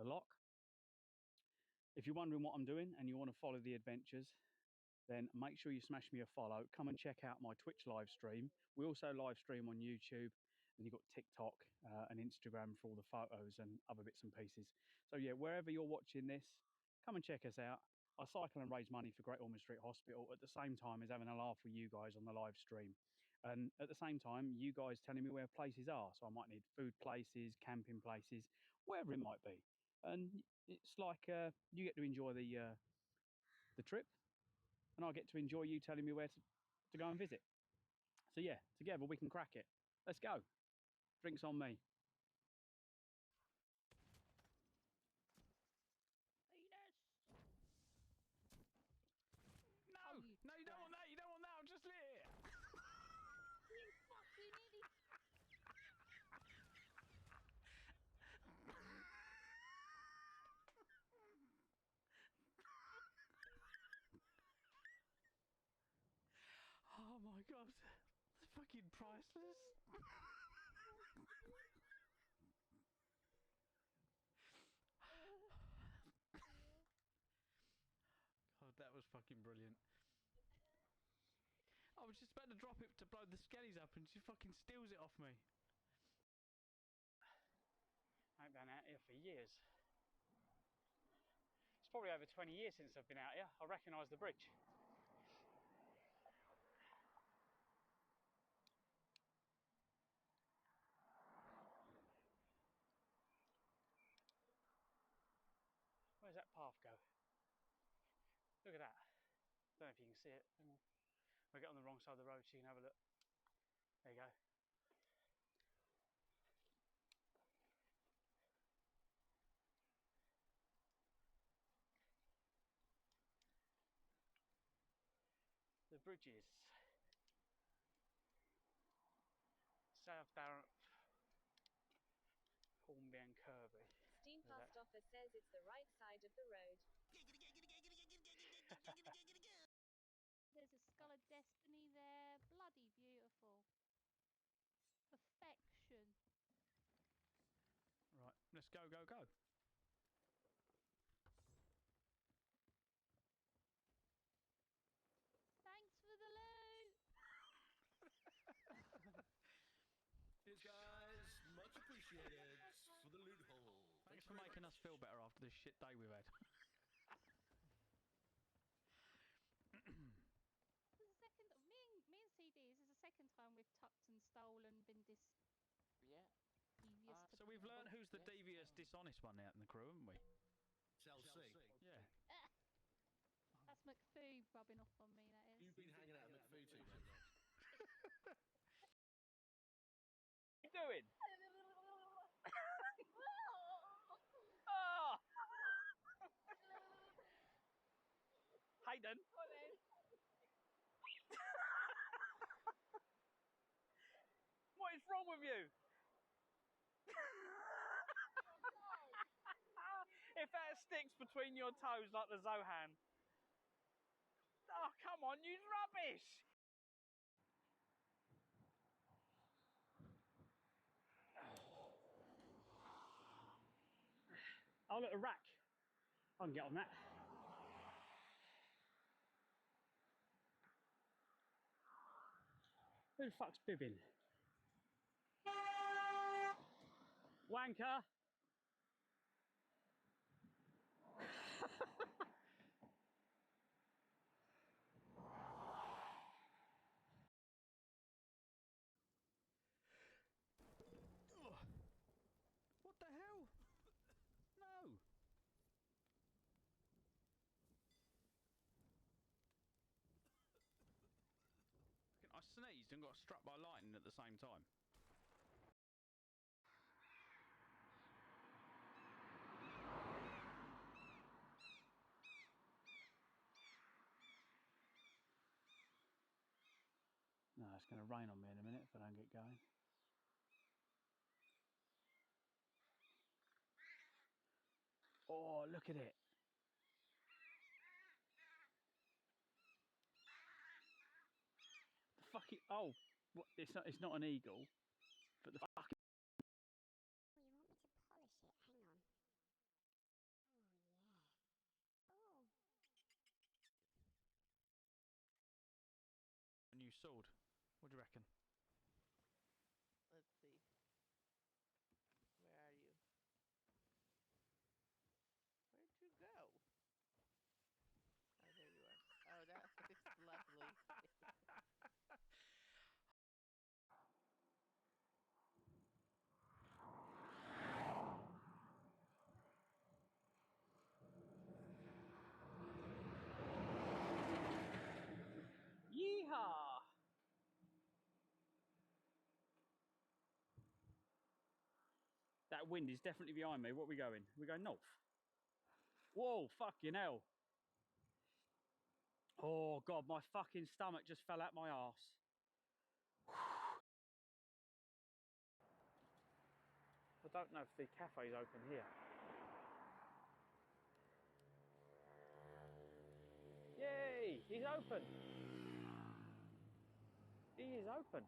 loch. If you're wondering what I'm doing and you want to follow the adventures, then make sure you smash me a follow. Come and check out my Twitch live stream. We also live stream on YouTube, and you've got TikTok and Instagram for all the photos and other bits and pieces. So yeah, wherever you're watching this, come and check us out. I cycle and raise money for Great Ormond Street Hospital at the same time as having a laugh with you guys on the live stream. And at the same time, you guys telling me where places are. So I might need food places, camping places, wherever it might be. And it's like you get to enjoy the trip, and I get to enjoy you telling me where to go and visit. So yeah, together we can crack it. Let's go. Drinks on me. No, no, you don't want that. You don't want that. I'm just lit it. You fucking idiot! Oh my god, it's fucking priceless. God, that was fucking brilliant. I was just about to drop it to blow the skellies up, and she fucking steals it off me. I've been out here for years. It's probably over 20 years since I've been out here. I recognise the bridge. Where's that path go? Look at that. Don't know if you can see it. We'll get on the wrong side of the road so you can have a look. There you go. The bridges. South Darren, Hornby and Kirby. Steam Past Offer says it's the right side of the road. There's a Skull of Destiny there. Bloody beautiful. Perfection. Right, let's go, go, go. Thanks for the loot! Cheers, guys. Much appreciated for the loot hole. Thanks for making us feel better after this shit day we've had. This is the second. Me and CD. This is the second time we've tucked and stolen, been devious. So we've learned who's the devious, dishonest one out in the crew, haven't we? Chelsea. Yeah. That's McPhoo rubbing off on me. That is. You've been hanging out at McPhoo too much. What are you doing? Oh! Hayden. What is wrong with you? If that sticks between your toes like the Zohan. Oh, come on, use rubbish! Oh, look, a rack. I can get on that. Who the fuck's bibbing? Wanker! What the hell? No! I sneezed and got struck by lightning at the same time. No, it's going to rain on me in a minute if I don't get going. Oh, look at it. fucking... Oh, what, it's not an eagle, but the fucking... Oh, you want me to polish it? Hang on. Oh, yeah. Oh. A new sword. What do you reckon? Let's see. Where are you? Where'd you go? Oh, there you are. Oh, that is lovely. Yeehaw! That wind is definitely behind me. What are we going? We're going north. Whoa, fucking hell. Oh, God, my fucking stomach just fell out my arse. I don't know if the cafe's open here. Yay, he's open. He is open.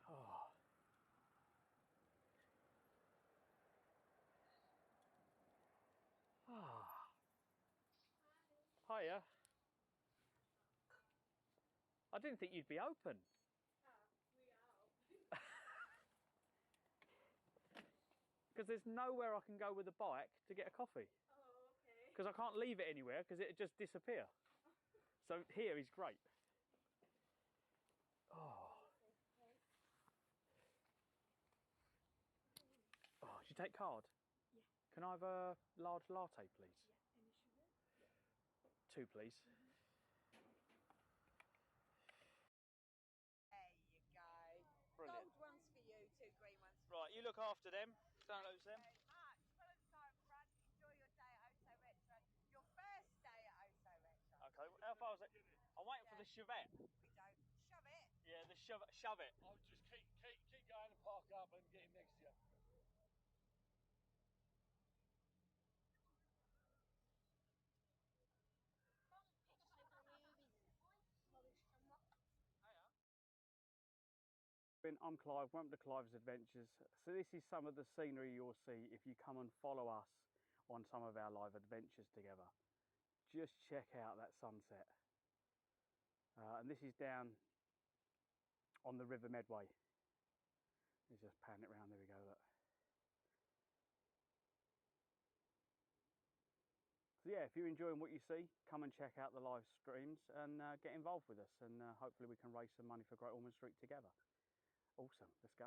Oh. Ah. Hiya. I didn't think you'd be open. We are. Because there's nowhere I can go with a bike to get a coffee. Oh, okay. Because I can't leave it anywhere because it'd just disappear. So here is great. Oh. Oh, do you take card? Yeah. Can I have a large latte, please? Yeah. Any sugar? Yeah. 2, please. There you go. Brilliant. Gold ones for you, 2 green ones for Right, you look after them. Don't lose them. very much. Well, it's time, Brad. Enjoy your day at Oso Retro. Your first day at Oso Retro. Okay, how far is it? I'm waiting for the Chevette. We don't shove it. Yeah, the shove it. I'll just keep going and park up and get him next to you. I'm Clive, welcome to Clives Adventures. So this is some of the scenery you'll see if you come and follow us on some of our live adventures together. Just check out that sunset. And this is down on the River Medway. Let's just pan it round, there we go, look. So yeah, if you're enjoying what you see, come and check out the live streams and get involved with us, and hopefully we can raise some money for Great Ormond Street together. Awesome, let's go.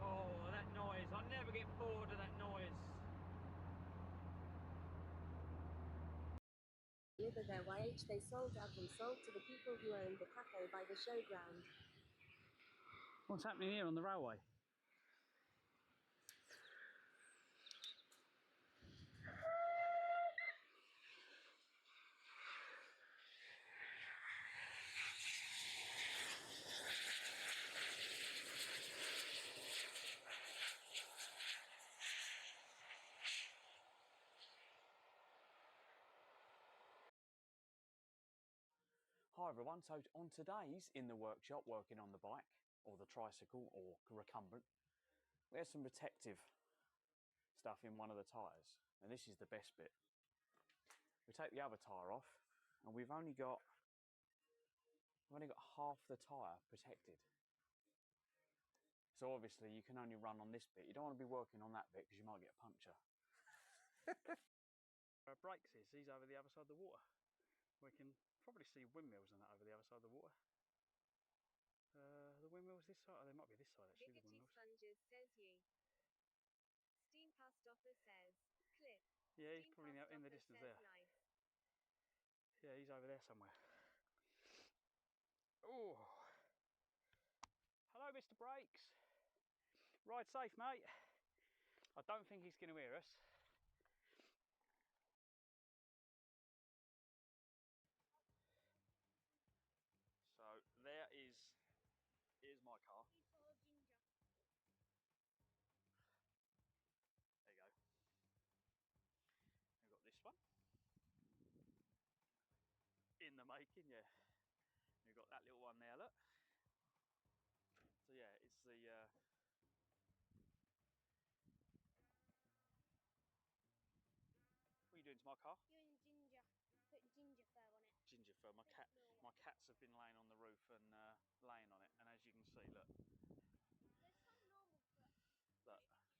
Oh, that noise. I never get bored of that noise. Deliver their YH they sold out and sold to the people who owned the cafe by the showground. What's happening here on the railway? Hi everyone, so on today's In the Workshop working on the bike or the tricycle or recumbent, we have some protective stuff in one of the tyres, and this is the best bit. We take the other tyre off and we've only got half the tyre protected. So obviously you can only run on this bit. You don't want to be working on that bit because you might get a puncture. Brakes is, he's over the other side of the water. We can probably see windmills and that over the other side of the water. The windmills this side? Oh, they might be this side actually. The Giggity windmills. Sponges says ye. Steam past offer says Cliff. Yeah, he's Steam probably past in the offer distance says there. Nice. Yeah, he's over there somewhere. Oh, hello, Mr. Brakes. Ride safe, mate. I don't think he's going to hear us. So here's my car. There you go. We've got this one in the making, yeah. We've got that little one there, look. So yeah, it's the what are you doing to my car? Doing ginger. Put ginger fur on it. Ginger fur. My cats have been laying on the roof and laying on it, and as you can see, look. There's some normal fur hairs,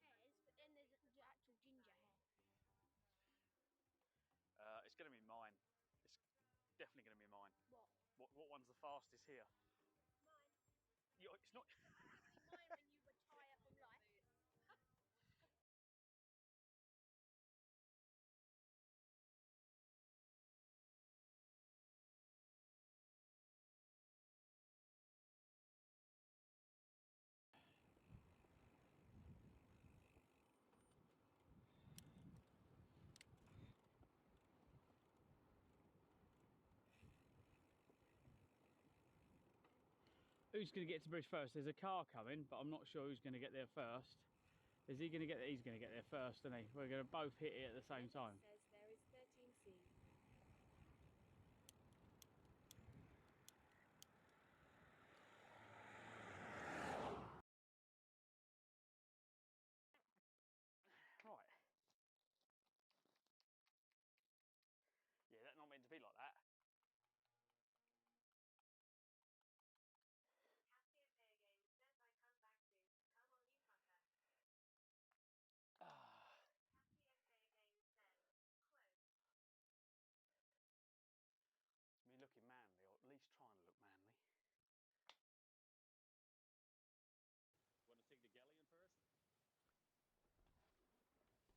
but then there's actual ginger hair. It's going to be mine. It's definitely going to be mine. What? What one's the fastest here? Mine. It's not. It'll be mine when you retire from life. Who's going to get to the bridge first? There's a car coming, but I'm not sure who's going to get there first. Is he going to get there? He's going to get there first, isn't he? We're going to both hit it at the same time. Says there is 13C. Right. Yeah, that's not meant to be like that. Again says I come back soon. Come on, you fucker. Cassie again says, quote. It's me looking manly, or at least trying to look manly. Want to take the galleon first?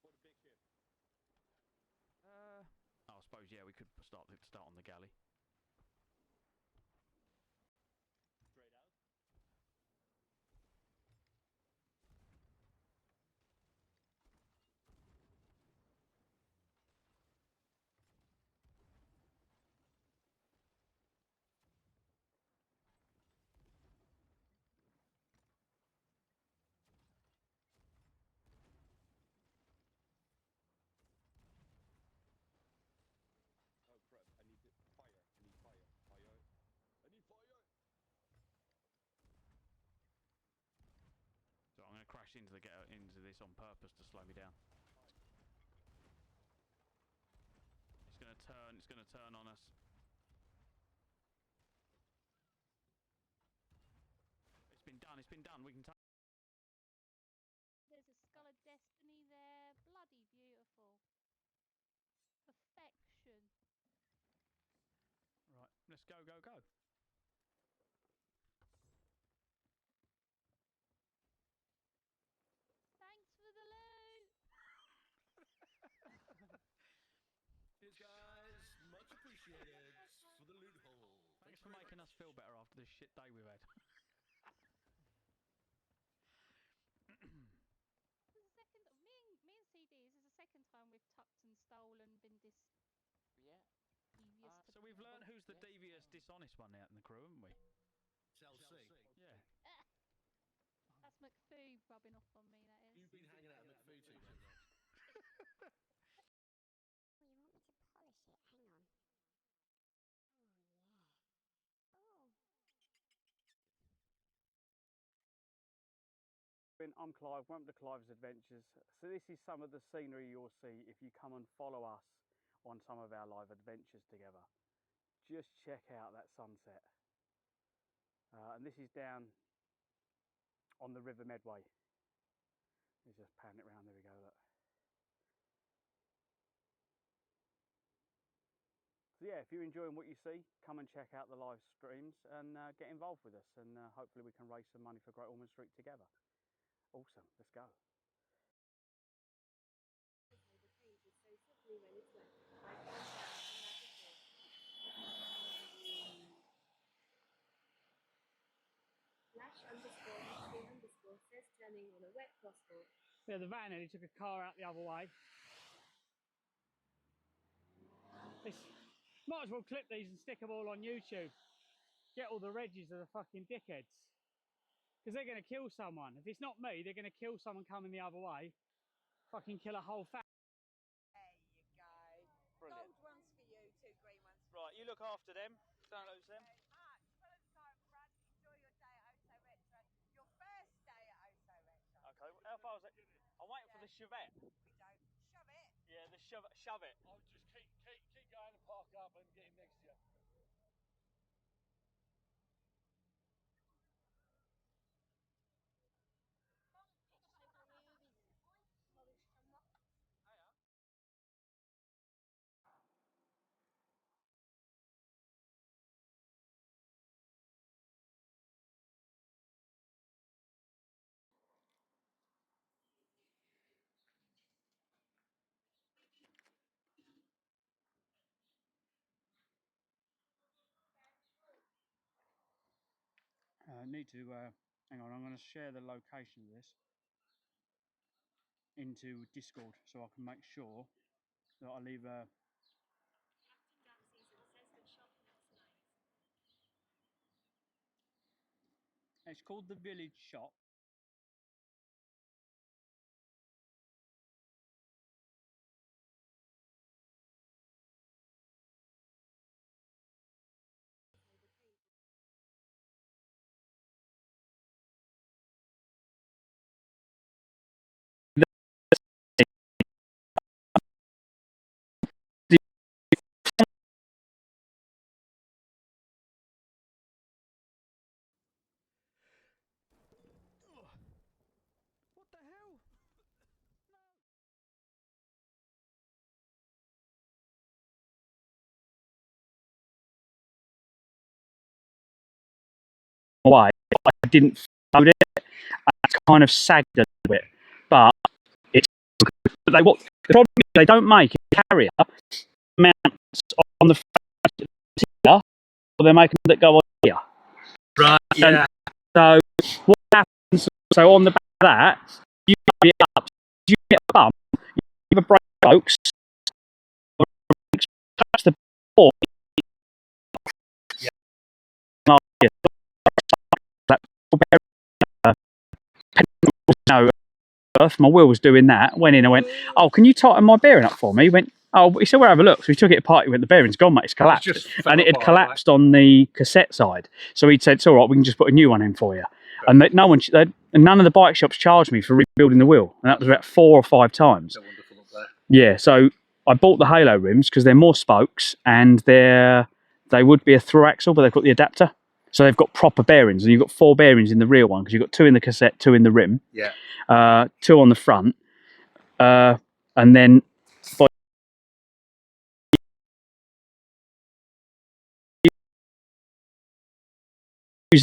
Or the big ship? I suppose, yeah, we could start on the galley. Straight out? Oh crap, I need fire. I need fire. Fire. I need fire! So I'm going to crash into this on purpose to slow me down. It's going to turn on us. It's been done, we can take. There's a skull of destiny there. Bloody beautiful. Perfection. Right, let's go. Thanks for the loot. Cheers, guys. Much appreciated for the loot hole. Thanks for making us feel better after this shit day we've had. This is the second. Me and CD. This is the second time we've tucked and stolen, been devious. So we've learned who's the devious, dishonest one out in the crew, haven't we? Shall see. Yeah. That's McPhoo rubbing off on me. That is. You've been hanging out at McPhoo too much. Oh, you want me to polish it? Hang on. Oh, yeah. Oh. I'm Clive, welcome to Clives Adventures. So this is some of the scenery you'll see if you come and follow us on some of our live adventures together. Just check out that sunset. And this is down on the River Medway. Let's just pan it round, there we go, look. So yeah, if you're enjoying what you see, come and check out the live streams and get involved with us, and hopefully we can raise some money for Great Ormond Street together. Awesome, let's go. The paint is so slippery when it's wet. Lash _HD_ says turning on a wet possible. Yeah, the van nearly took a car out the other way. Might as well clip these and stick them all on YouTube. Get all the Reggies of the fucking dickheads. Because they're going to kill someone. If it's not me, they're going to kill someone coming the other way. Fucking kill a whole family. There you go. Brilliant. Gold ones for you, 2 green ones for Right, you look after them. Don't lose them. very much. Valentine's front. Enjoy your day at Oso Retro. Your first day at Oso Retro. Okay, how far is it? I'm waiting for the Chevette. We don't shove it. Yeah, the shove it. I'll just keep going and park up and get him next to you. Need to, hang on, I'm going to share the location of this into Discord so I can make sure that I leave a... Captain Duck Season says the shop looks nice. It's called the Village Shop. What the hell? Away, I didn't fold it. It's kind of sagged a little bit, but it's what the problem is they don't make a carrier mounts on the front here, or they're making that go on here. Right, yeah. And so what happens? So on the back of that, you get it up, you get a bump, you give a brake spokes, touch the board. Yeah. No, my wheel was doing that. Went in and went, oh, can you tighten my bearing up for me? He went, oh, he said, well, have a look. So he took it apart. He went, the bearing's gone, mate. It's collapsed. Just And it had apart, collapsed on the cassette side. So he said, it's all right, we can just put a new one in for you. And none of the bike shops charged me for rebuilding the wheel. And that was about 4 or 5 times. So wonderful up there. Yeah, so I bought the Halo rims because they're more spokes and they would be a through axle, but they've got the adapter. So they've got proper bearings. And you've got 4 bearings in the rear one because you've got 2 in the cassette, 2 in the rim. Yeah. 2 on the front. And then by using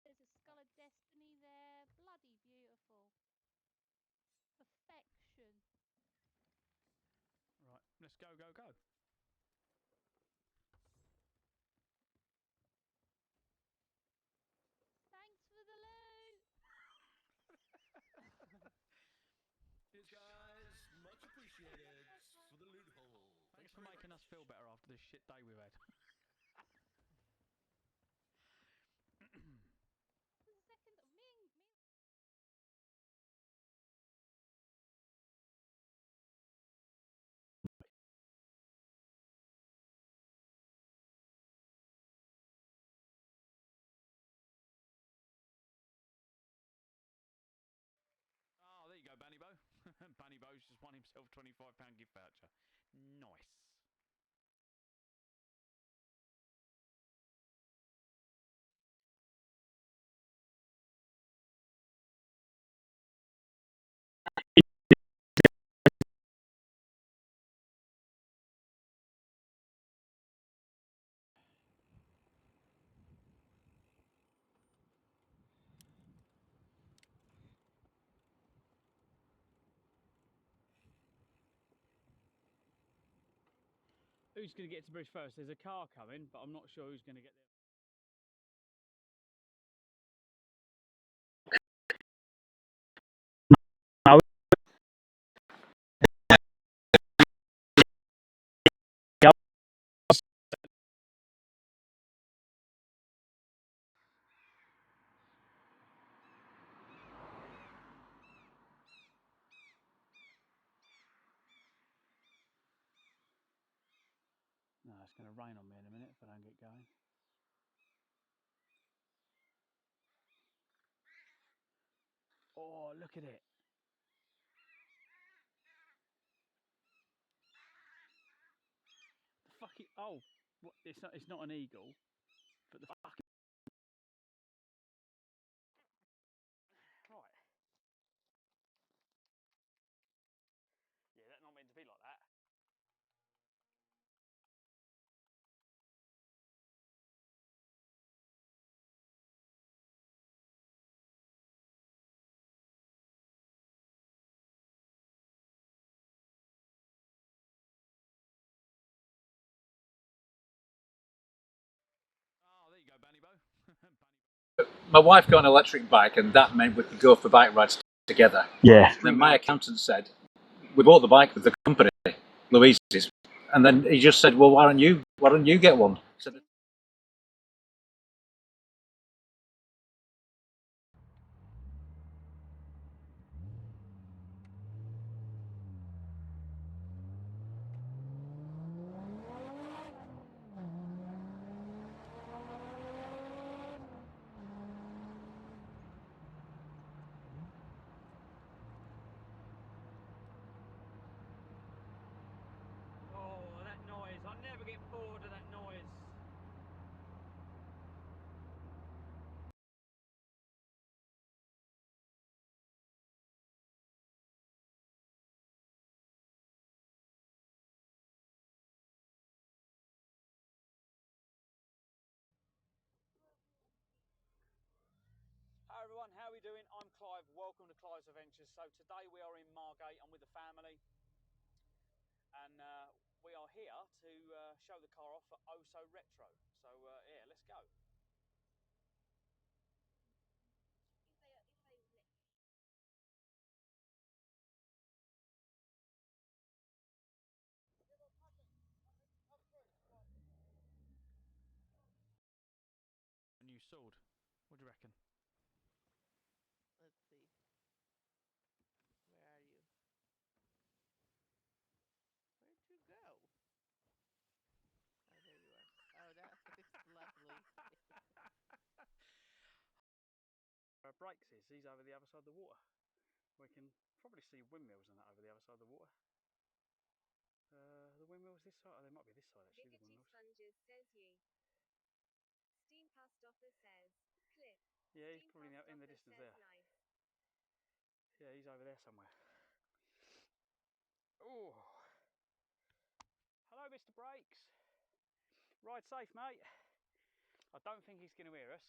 There's a skull of destiny there. Bloody beautiful. Perfection. right, let's go, go, go. Thanks for the loot. Cheers, guys. Much appreciated for the loot hole. Thanks for making us feel better after this shit day we've had. The second me. Oh, there you go, Bunny Bo. Bunny Bo's just won himself a £25 gift voucher. Nice. Who's going to get to bridge first? There's a car coming, but I'm not sure who's going to get there. No. No, it's going to rain on me in a minute if I don't get going. Oh, look at it. The fucking, oh, what, it's not an eagle, but the fucking... Right. Yeah, that's not meant to be like that. Oh, there you go, Bunny Bow. My wife got an electric bike, and that meant we could go for bike rides together. Yeah. And then my accountant said, we bought the bike with the company, Louise's, and then he just said, well, why don't you get one? So Oh, that noise. I never get bored of that noise. Hi everyone, how are we doing? I'm Clive, welcome to Clives Adventures. So today we are in Margate, I'm with the family, and we are here to show the car off for Oh So Retro. So yeah, let's go. A new sword, what do you reckon? Let's see. Where are you? Where'd you go? Oh, there you are. Oh, that looks lovely. Brakes is, he's over the other side of the water. We can probably see windmills and that over the other side of the water. The windmills this side? Oh, they might be this side actually, the windmills. Sponges says you. Steam past offer says Clives. Yeah, he's probably in the distance there. Life. Yeah, he's over there somewhere. Oh. Hello, Mr. Brakes. Ride safe, mate. I don't think he's going to hear us.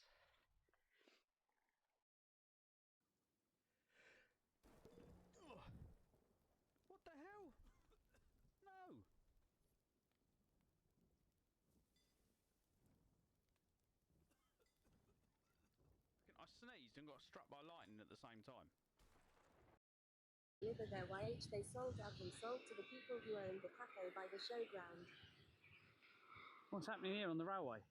What the hell? No. I sneezed and got struck by lightning at the same time. Deliver their YH they sold out and sold to the people who owned the cafe by the showground. What's happening here on the railway?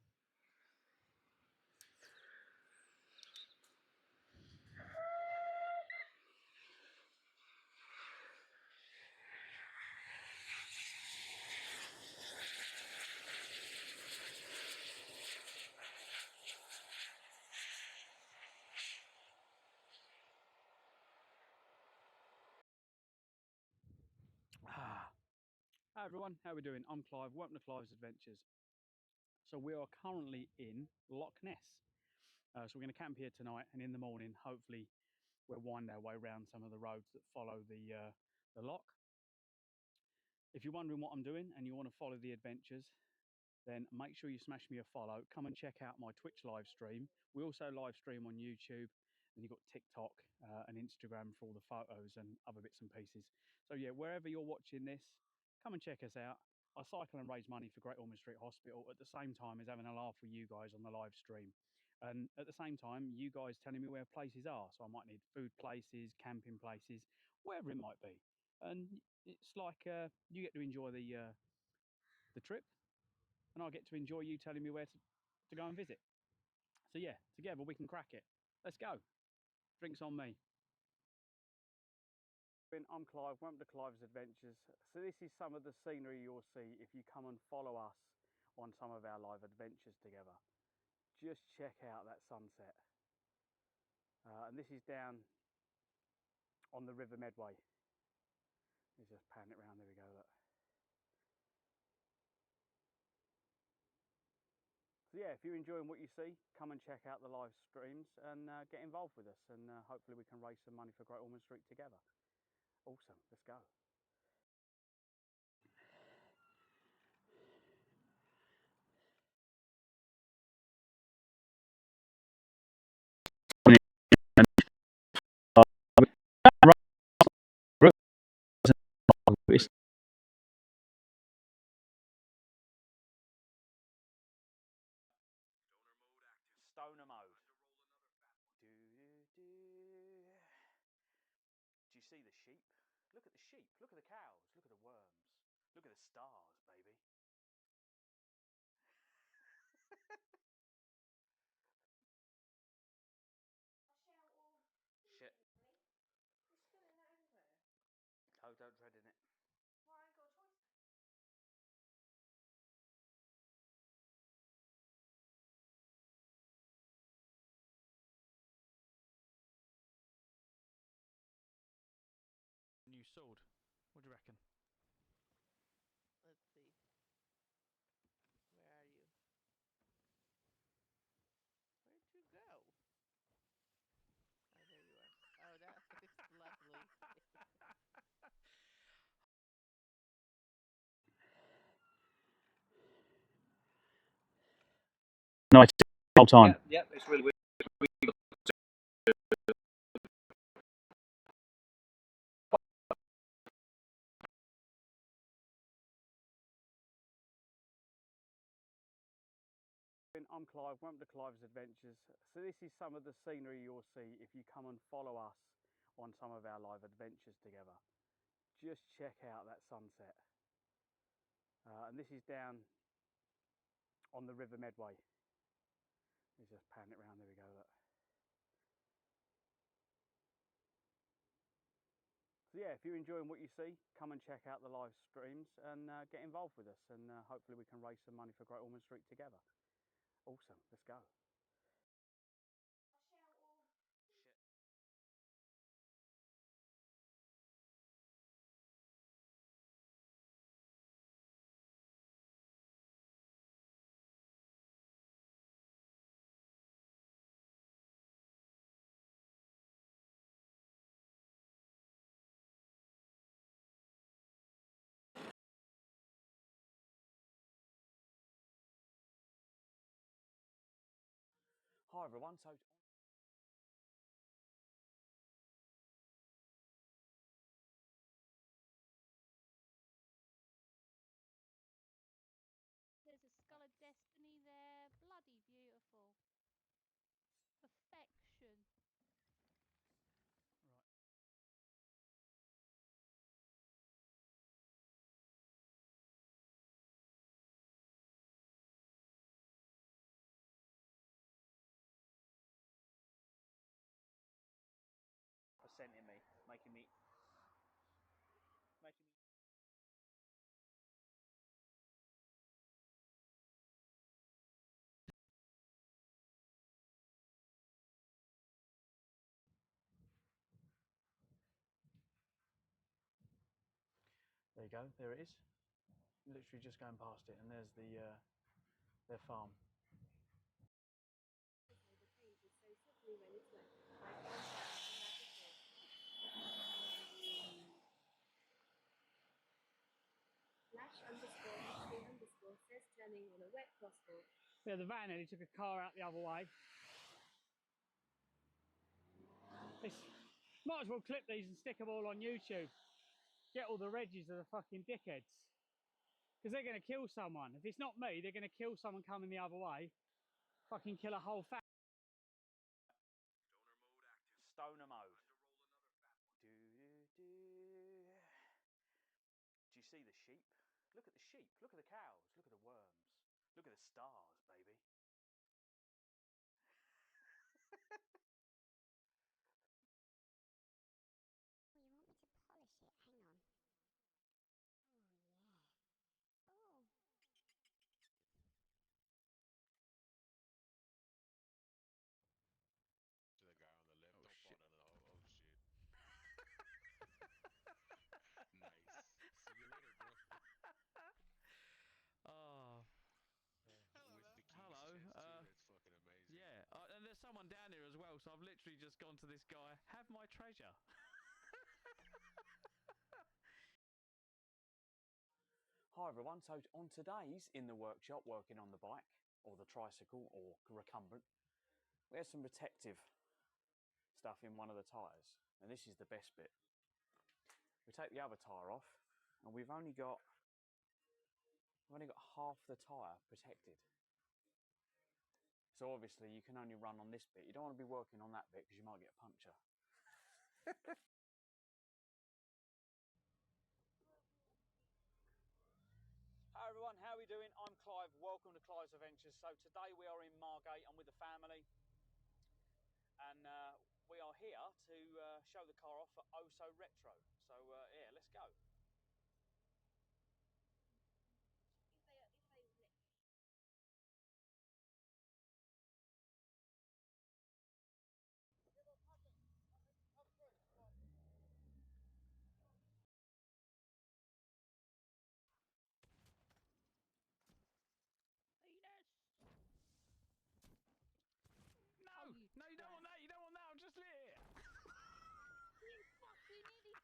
Hi everyone, how are we doing? I'm Clive, welcome to Clive's Adventures. So we are currently in Loch Ness. So we're going to camp here tonight, and in the morning, hopefully, we'll wind our way around some of the roads that follow the loch. If you're wondering what I'm doing and you want to follow the adventures, then make sure you smash me a follow. Come and check out my Twitch live stream. We also live stream on YouTube, and you've got TikTok and Instagram for all the photos and other bits and pieces. So yeah, wherever you're watching this, come and check us out. I cycle and raise money for Great Ormond Street Hospital at the same time as having a laugh with you guys on the live stream. And at the same time, you guys telling me where places are. So I might need food places, camping places, wherever it might be. And it's like you get to enjoy the trip, and I get to enjoy you telling me where to go and visit. So yeah, together we can crack it. Let's go. Drinks on me. I'm Clive, welcome to Clives Adventures. So this is some of the scenery you'll see if you come and follow us on some of our live adventures together. Just check out that sunset. And this is down on the River Medway. Let's just pan it round, there we go, look. So yeah, if you're enjoying what you see, come and check out the live streams and get involved with us, and hopefully we can raise some money for Great Ormond Street together. Awesome, let's go. Stoner mode. Do, do, do. Do you see the sheep? Look at the sheep, look at the cows, look at the worms, look at the stars, baby. Shit. You're still in that anywhere. Oh, don't tread in it. Well, I ain't got a choice. New sword. What do you reckon? Let's see. Where are you? Where'd you go? Oh, there you are. Oh, that looks lovely. No, it's the whole time. Yeah, it's really weird. I'm Clive, welcome to Clives Adventures. So this is some of the scenery you'll see if you come and follow us on some of our live adventures together. Just check out that sunset. And this is down on the River Medway. Let's just pan it round, there we go, look. So yeah, if you're enjoying what you see, come and check out the live streams and get involved with us, and hopefully we can raise some money for Great Ormond Street together. Awesome, let's go. Shit. Hi everyone, so There's a skull of destiny there. Bloody beautiful. Perfection. Right. Presenting me, making me. There you go, there it is. Literally just going past it, and there's the their farm. The page is so slippery when it's wet. My friend _HC_ says turning on a wet crosswalk. Yeah, the van nearly took a car out the other way. Might as well clip these and stick them all on YouTube. Get all the Reggies of the fucking dickheads. Because they're going to kill someone. If it's not me, they're going to kill someone coming the other way. Fucking kill a whole family. Stoner mode active. Stoner mode. Time to roll another fat one. Do you see the sheep? Look at the sheep. Look at the cows. Look at the worms. Look at the stars, baby. Oh, you want me to polish it? Hang on. Oh, yeah. Oh. To the guy on the left, don't fall down the hole. Oh shit. Nice. See you later, bro. Oh. With the keys Hello. chest too. That's fucking amazing. Yeah, and there's someone down here as well, so I've literally just gone to this guy. Have my treasure. Hi everyone, so on today's In the Workshop, working on the bike, or the tricycle, or recumbent, we have some protective stuff in one of the tyres, and this is the best bit. We take the other tyre off, and we've only got half the tyre protected. So obviously you can only run on this bit. You don't want to be working on that bit because you might get a puncture. Hi everyone, how are we doing? I'm Clive, welcome to Clives Adventures. So today we are in Margate, I'm with the family, and we are here to show the car off for Oh So Retro. So yeah, let's go. No, no, you don't want that. You don't want that. I'm just lit. You fucking idiot!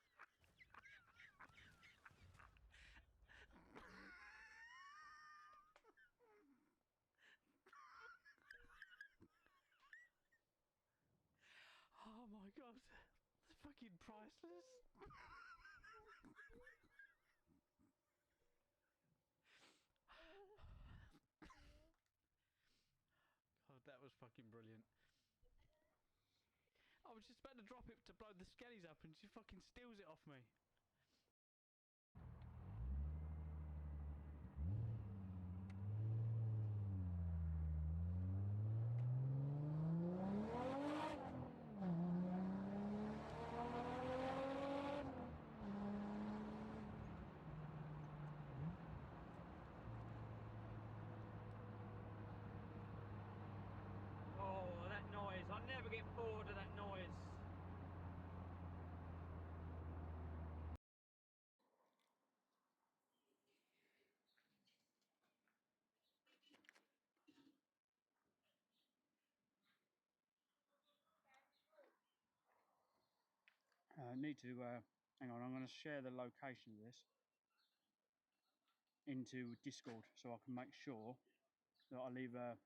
Oh my god, it's fucking priceless. God, that was fucking brilliant. I was just about to drop it to blow the skellies up and she fucking steals it off me. Oh, that noise. I never get bored of that noise. Need to, hang on, I'm going to share the location of this into Discord so I can make sure that I leave a...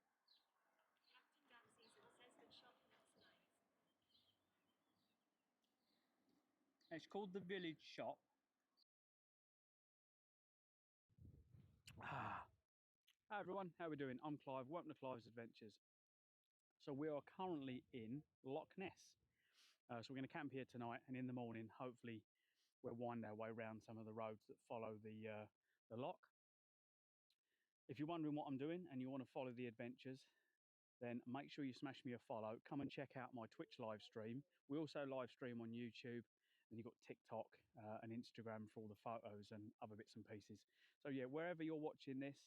Captain Dempsey's and says the shop looks nice. It's called the Village Shop. Hi everyone, how are we doing? I'm Clive, welcome to Clives Adventures. So we are currently in Loch Ness. So we're going to camp here tonight, and in the morning, hopefully, we'll wind our way around some of the roads that follow the loch. If you're wondering what I'm doing and you want to follow the adventures, then make sure you smash me a follow. Come and check out my Twitch live stream. We also live stream on YouTube, and you've got TikTok and Instagram for all the photos and other bits and pieces. So yeah, wherever you're watching this,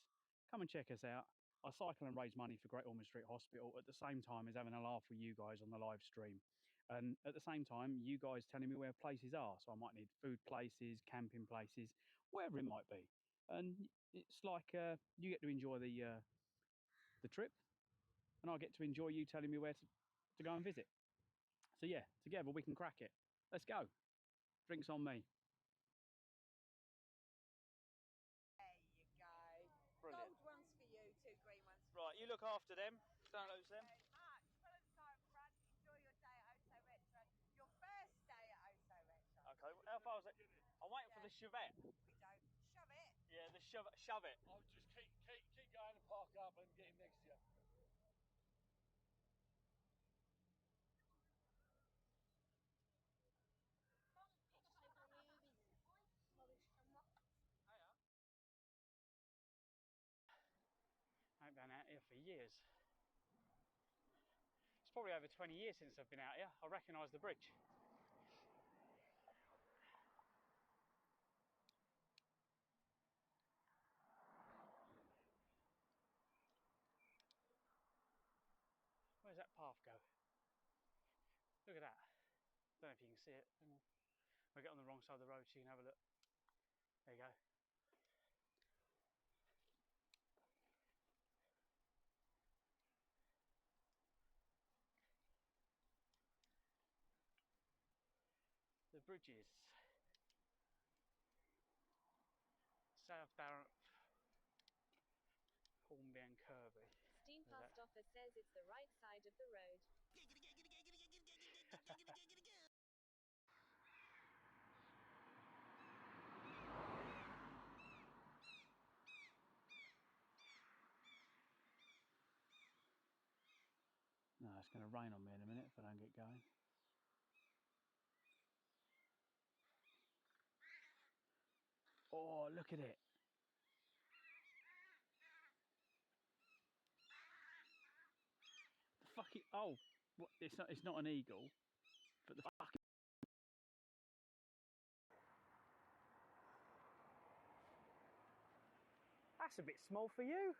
come and check us out. I cycle and raise money for Great Ormond Street Hospital at the same time as having a laugh with you guys on the live stream. And at the same time, you guys telling me where places are. So I might need food places, camping places, wherever it might be. And it's like you get to enjoy the trip, and I get to enjoy you telling me where to go and visit. So yeah, together we can crack it. Let's go. Drinks on me. There you go. Brilliant. Gold ones for you, 2 green ones for Right, you look after them. Don't lose them. very much. Well of time, Brad. Enjoy your day at Oh So Retro. Your first day at Oh So Retro. Okay, how far is it? I'm waiting for the Chevette. We don't shove it. Yeah, just shove it. I'll just keep going and park up and get him next to you. I haven't been out here for years. It's probably over 20 years since I've been out here. I recognise the bridge. Where's that path go? Look at that. Don't know if you can see it. We'll get on the wrong side of the road so you can have a look. There you go. The bridges. South Barrett, Hornby and Kirby. Steam Past Office says it's the right side of the road. No, it's going to rain on me in a minute if I don't get going. Oh, look at it. The fucking, oh, what, it's not an eagle, but the fucking... That's a bit small for you.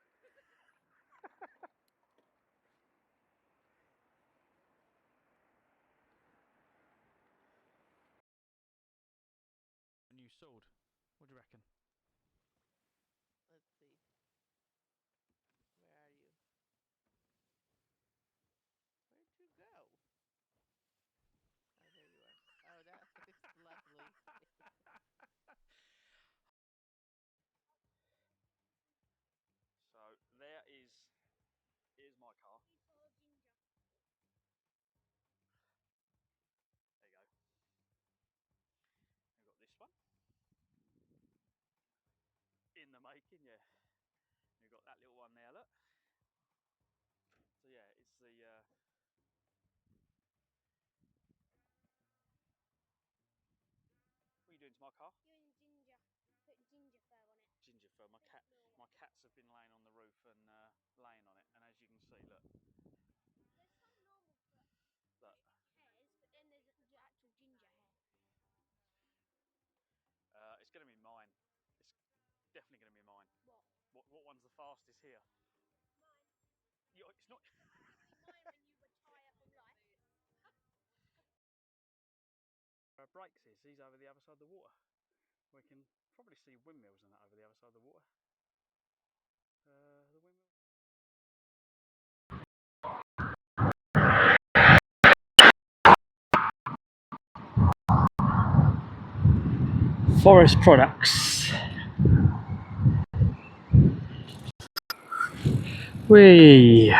A new sword. What do you reckon? Let's see. Where are you? Where'd you go? Oh, there you are. Oh, that looks lovely. So here's my car. There you go. We've got this one. In the making, yeah. We've got that little one there, look. So yeah, it's the what are you doing to my car? Doing ginger. Put ginger fur on it. Ginger fur. My cats have been laying on the roof and laying on it, and as you can see, look. There's some normal fur hairs, but then there's actual ginger hair. It's going to be mine. It's definitely going to be mine. What one's the fastest here? Mine. It's not. Mine when you retire from life. Brakes is. He's over the other side of the water. We can probably see windmills and that over the other side of the water. The windmill. Forest products. Whee!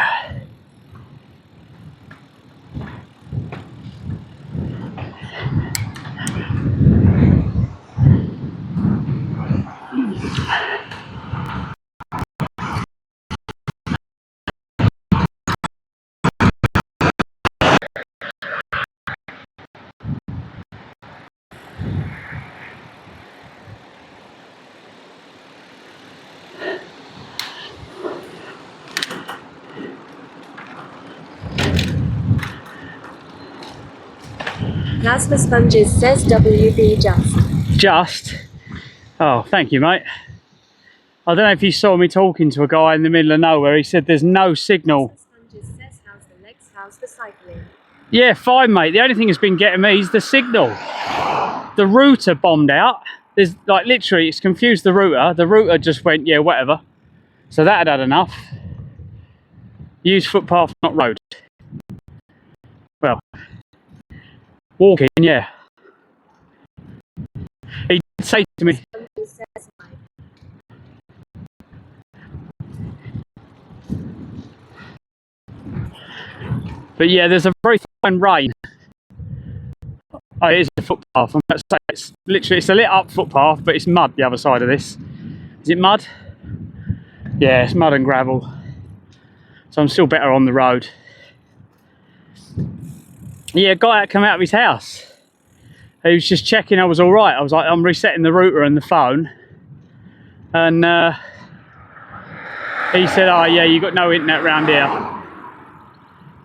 Plasma Sponges says WB just. Just? Oh, thank you, mate. I don't know if you saw me talking to a guy in the middle of nowhere. He said there's no signal. Plasma Sponges says how's the legs, how's the cycling? Yeah, fine, mate. The only thing that's been getting me is the signal. The router bombed out. There's like literally, it's confused the router. The router just went, yeah, whatever. So that had enough. Use footpath, not road. Well, walking, yeah. He did say to me. But yeah, there's a very fine rain. Oh, it is a footpath. I'm about to say it's literally, it's a lit up footpath, but it's mud the other side of this. Is it mud? Yeah, it's mud and gravel. So I'm still better on the road. Yeah, a guy had come out of his house. He was just checking I was all right. I was like, I'm resetting the router and the phone. And he said, oh yeah, you got no internet around here.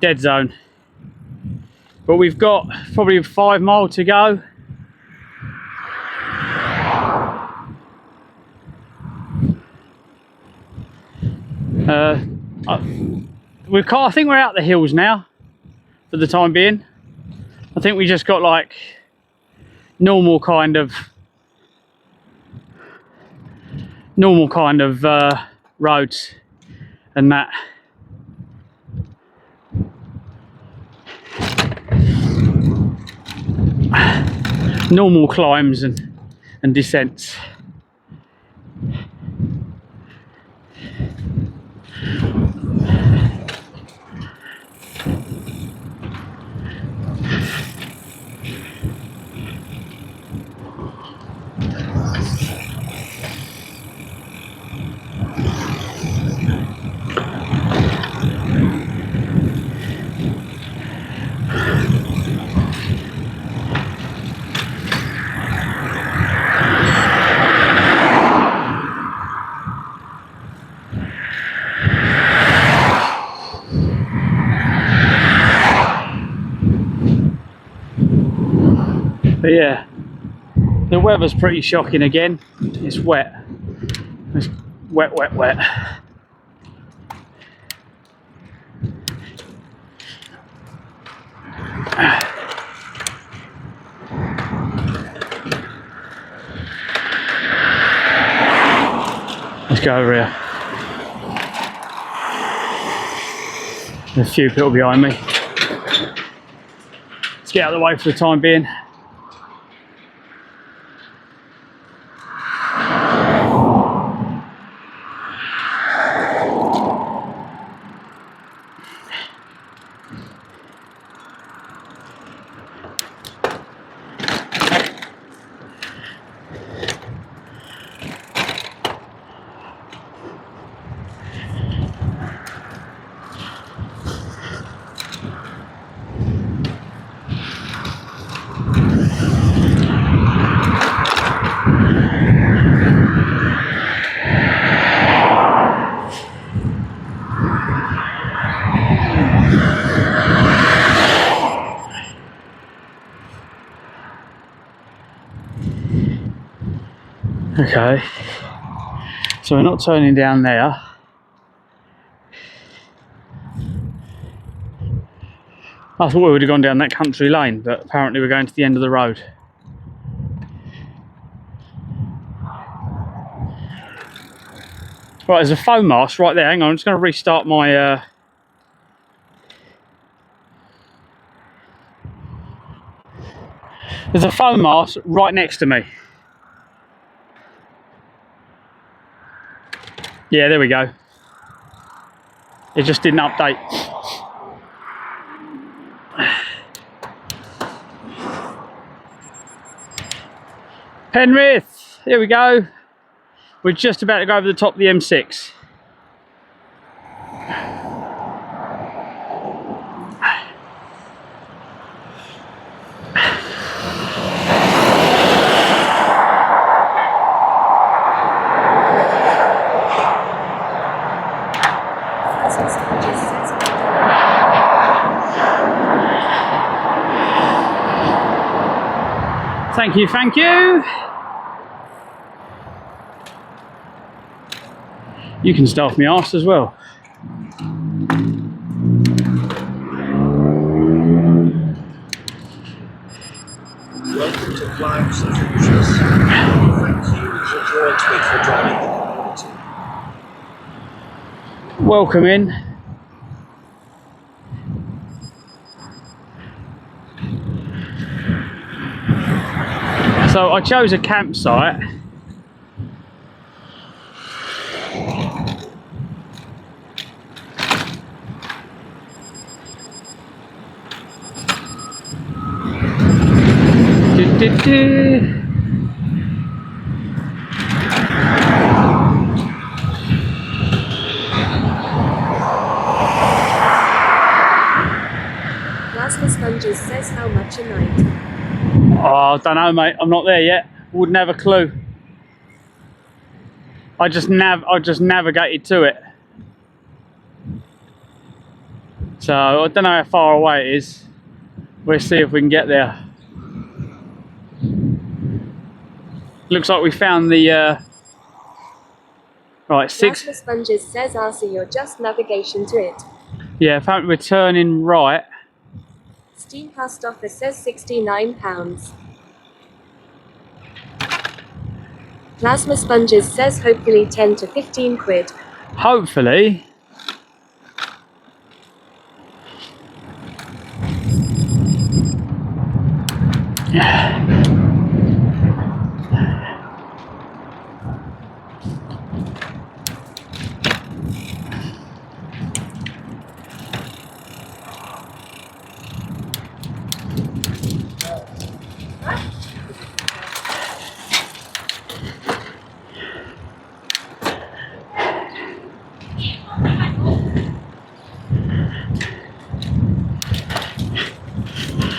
Dead zone. But we've got probably 5 miles to go. I think we're out the hills now for the time being. I think we just got like normal kind of roads and that. Normal climbs and descents. But yeah, the weather's pretty shocking again. It's wet. It's wet, wet, wet. Let's go over here. There's a few people behind me. Let's get out of the way for the time being. Okay, so we're not turning down there. I thought we would have gone down that country lane, but apparently we're going to the end of the road. Right, there's a phone mast right there. Hang on, I'm just going to restart my... There's a phone mast right next to me. Yeah, there we go. It just didn't update. Penrith, here we go. We're just about to go over the top of the M6. Thank you, thank you. You can staff me arse as well. Welcome to Clives Adventures. Thank you for joy tweet for driving the community. Welcome in. So I chose a campsite. Sponges says how much a night? Oh, I don't know, mate. I'm not there yet. Wouldn't have a clue. I just navigated to it. So I don't know how far away it is. We'll see if we can get there. Looks like we found the right, six. Plasma Sponges says Arthur, you're just navigation to it. Yeah, apparently we're turning right. Steam Past Office says £69. Plasma Sponges says hopefully 10 to 15 quid. Hopefully.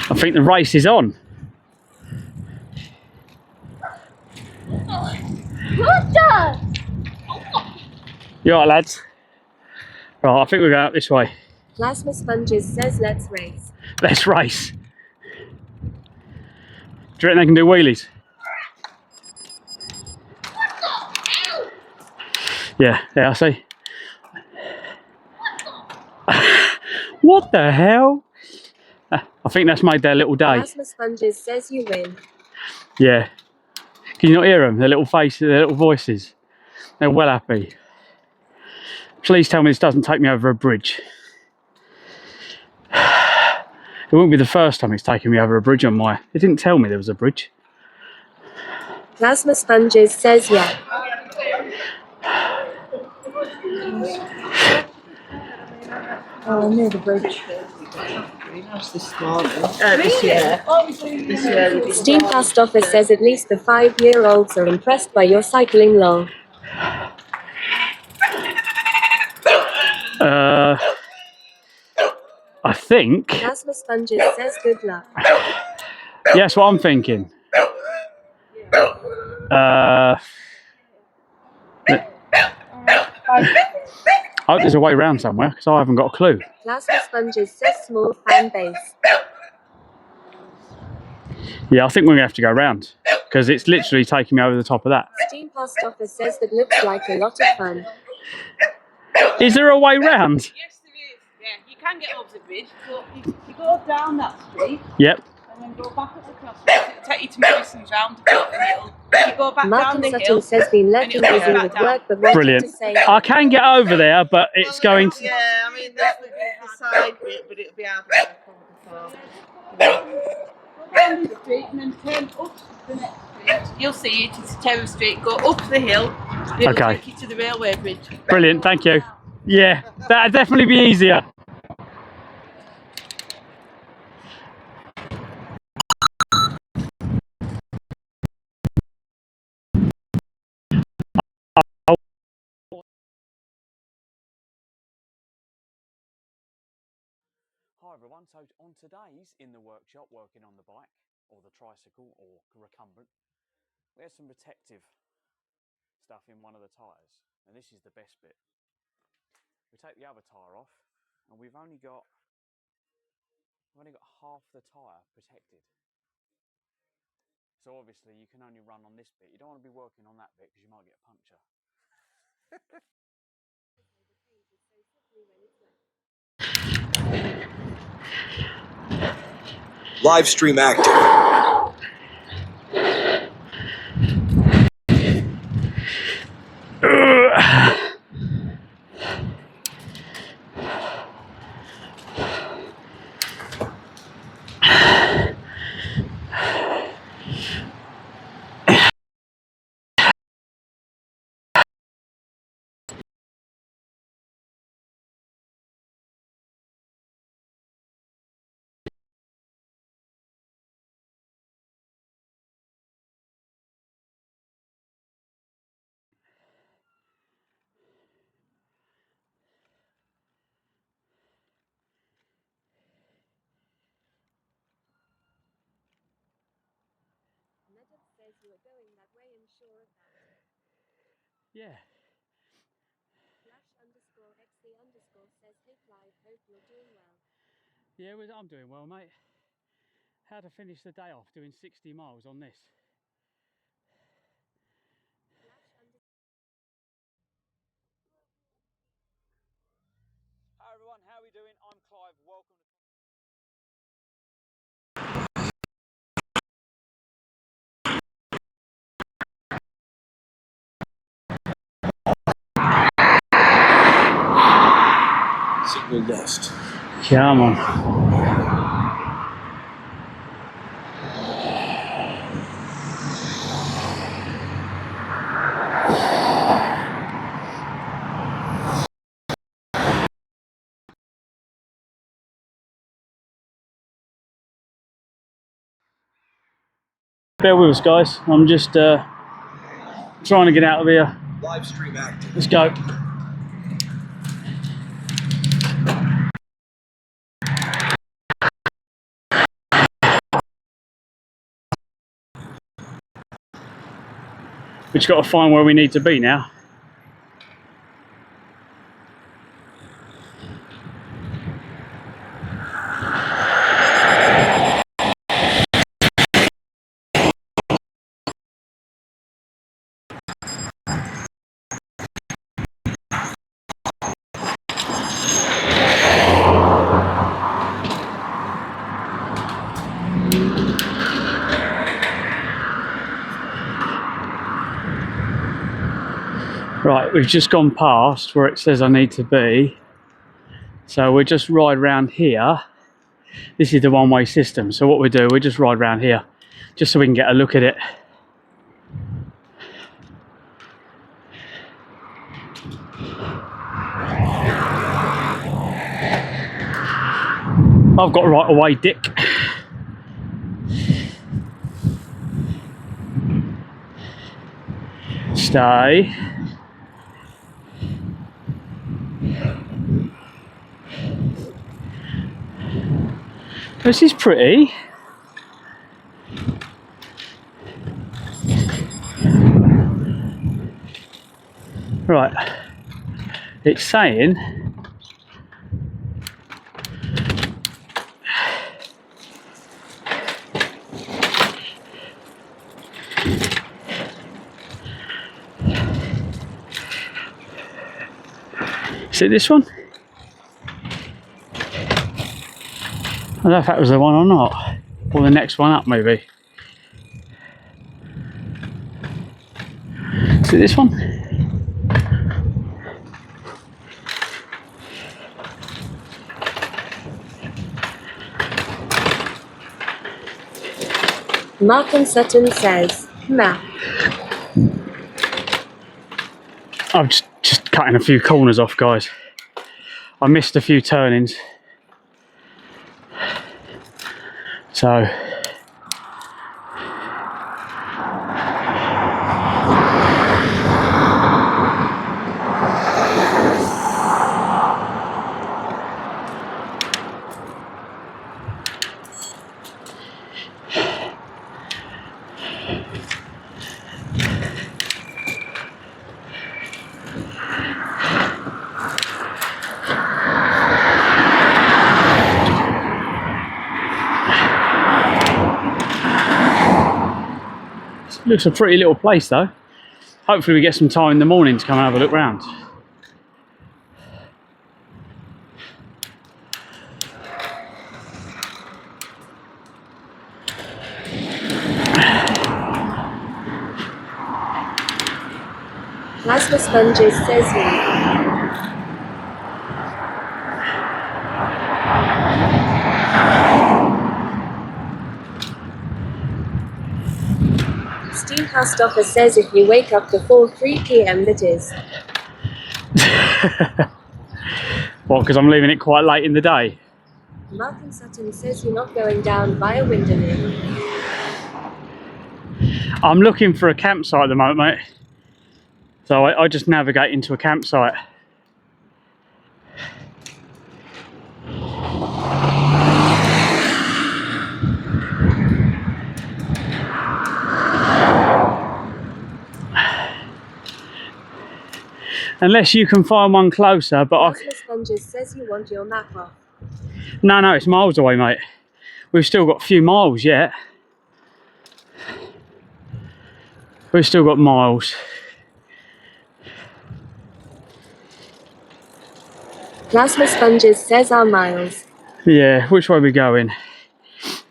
I think the race is on. You alright, lads? Right, I think we're going up this way. Plasma Sponges says let's race. Let's race. Do you reckon they can do wheelies? Yeah, I see. What the hell? I think that's made their little day. Plasma Sponges says you win. Yeah. Can you not hear them? Their little faces, their little voices. They're well happy. Please tell me this doesn't take me over a bridge. It won't be the first time it's taken me over a bridge on my... It didn't tell me there was a bridge. Plasma Sponges says yeah. Oh, near the bridge. This morning. This year. This year. Steam Past Office says at least the 5-year-olds are impressed by your cycling lol. I think... Plasma Sponges says good luck. Yeah, that's what I'm thinking. I hope there's a way around somewhere, because I haven't got a clue. Plasma Sponges says small fan base. Yeah, I think we're going to have to go round, because it's literally taking me over the top of that. Steam Past Office says that looks like a lot of fun. Is there a way round? Yes, there is. Yeah, you can get over the bridge, but you go down that street. Yep. And then go back up the crossroads. It'll take you to Morrison's roundabout, and you go back Martin down the Sutton hill. says been left busy with work, but wanted Brilliant. to say. I can get over there, but it's going to... Yeah, I mean, that's the side bit, but it'll be hard work on the floor. Go down the street and then turn up the next street. You'll see it, it's a terrace street. Go up the hill, and it'll Okay. take you to the railway bridge. Brilliant, thank you. Yeah, that'd definitely be easier. Hi everyone, so on today's In the Workshop, working on the bike or the tricycle or recumbent, we have some protective stuff in one of the tyres, and this is the best bit. We take the other tyre off and we've only got half the tyre protected. So obviously you can only run on this bit. You don't want to be working on that bit because you might get a puncture. Live stream active. says you are going that way and sure of that. Yeah. Flash_XC_ says, hey Clive, hope you're doing well. Yeah, I'm doing well, mate. How to finish the day off doing 60 miles on this? Hi everyone, how are we doing? I'm Clive, welcome to... Signal lost. Come on. Bear with us, guys. I'm just trying to get out of here. Live stream active. Let's go. We just got to find where we need to be now. Right, we've just gone past where it says I need to be. So we'll just ride round here. This is the one-way system. So what we do, we just ride round here, just so we can get a look at it. I've got right away, Dick. Stay. This is pretty. Right. It's saying is it this one? I don't know if that was the one or not. Or the next one up, maybe. Is it this one? Mark Sutton says, map. I'm just cutting a few corners off, guys. I missed a few turnings. So looks a pretty little place though. Hopefully we get some time in the morning to come and have a look round. Plasma sponges says he. Steamhouse Office says if you wake up before 3 PM that is. What, because I'm leaving it quite late in the day? Mark Sutton says you're not going down via Windermere. I'm looking for a campsite at the moment, mate. So I just navigate into a campsite. Unless you can find one closer, but Plasma Sponges says you want your map off. No, it's miles away, mate. We've still got a few miles yet. We've still got miles. Plasma Sponges says our miles. Yeah, which way are we going?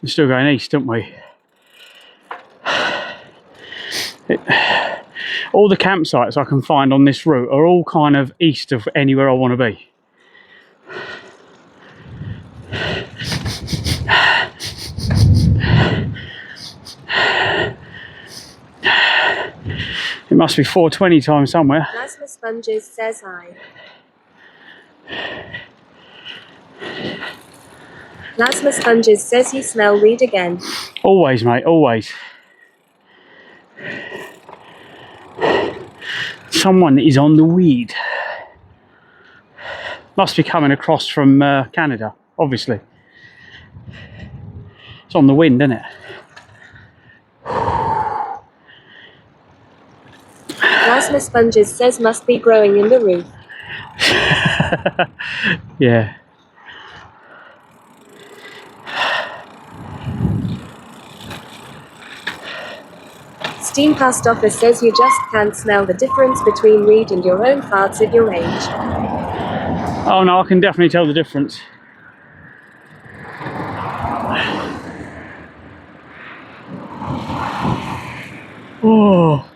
We're still going east, aren't we? All the campsites I can find on this route are all kind of east of anywhere I want to be. It must be 4:20 time somewhere. Plasma Sponges says hi. Plasma Sponges says you smell weed again. Always, mate, always. Someone is on the weed. Must be coming across from Canada, obviously. It's on the wind, isn't it? Plasma Sponges says must be growing in the roof. Yeah. Steam Past Office says you just can't smell the difference between weed and your own farts at your age. Oh no, I can definitely tell the difference. Oh.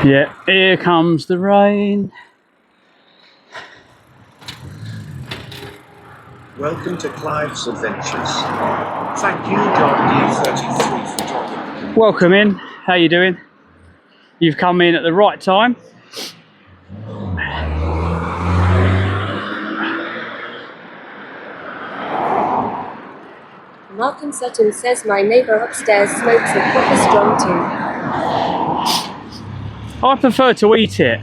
Yeah, here comes the rain. Welcome to Clives Adventures. Thank you, John D33, for joining. Welcome in. How you doing? You've come in at the right time. Malcolm Sutton says my neighbour upstairs smokes a proper strong too. I prefer to eat it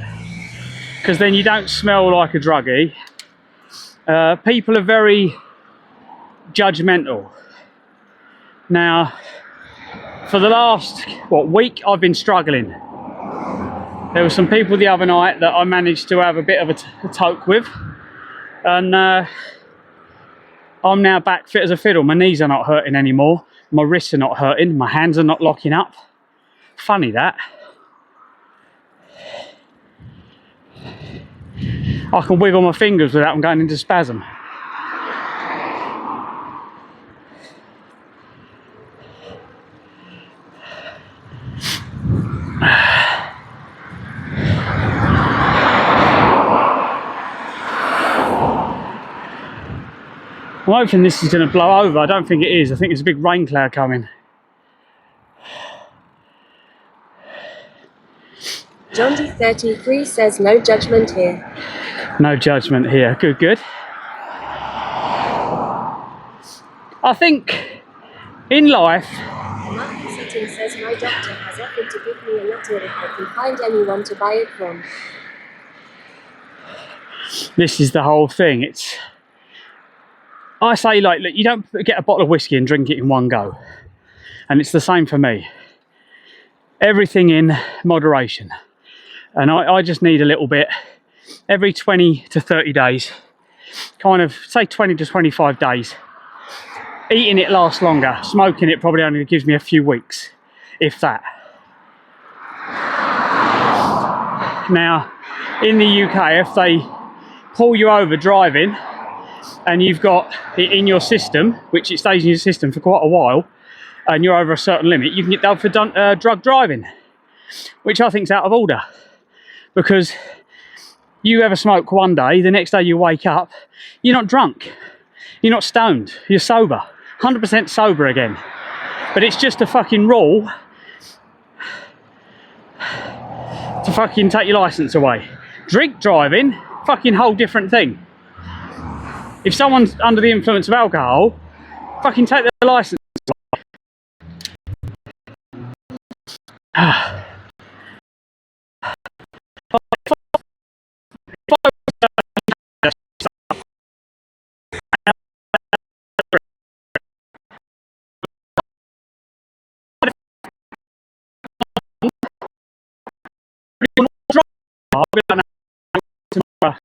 because then you don't smell like a druggie. People are very judgmental. Now, for the last week, I've been struggling. There were some people the other night that I managed to have a bit of a toke with, and I'm now back fit as a fiddle. My knees are not hurting anymore. My wrists are not hurting. My hands are not locking up. Funny that. I can wiggle my fingers without them going into spasm. I'm hoping this is going to blow over. I don't think it is. I think there's a big rain cloud coming. John D33 says no judgment here. No judgment here. Good, good. I think in life... Malcolm Sutton says my doctor has offered to give me a letter if I can find anyone to buy it from. This is the whole thing. I say, like, look, you don't get a bottle of whiskey and drink it in one go. And it's the same for me. Everything in moderation. And I just need a little bit every 20 to 30 days. Kind of, say 20 to 25 days. Eating it lasts longer. Smoking it probably only gives me a few weeks, if that. Now, in the UK, if they pull you over driving, and you've got it in your system, which it stays in your system for quite a while, and you're over a certain limit, you can get done for drug driving, which I think is out of order. Because you have a smoke one day, the next day you wake up, you're not drunk, you're not stoned, you're sober, 100% sober again. But it's just a fucking rule to fucking take your licence away. Drink driving, fucking whole different thing. If someone's under the influence of alcohol, fucking take their licence away. If I'll be done tomorrow.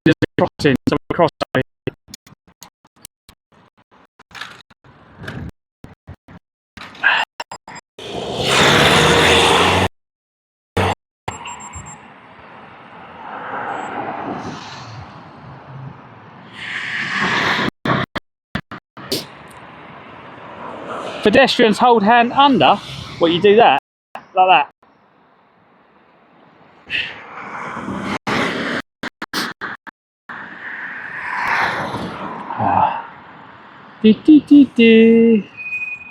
There's a crossing, so we'll cross over here. Pedestrians hold hand under. What, you do that? Like that?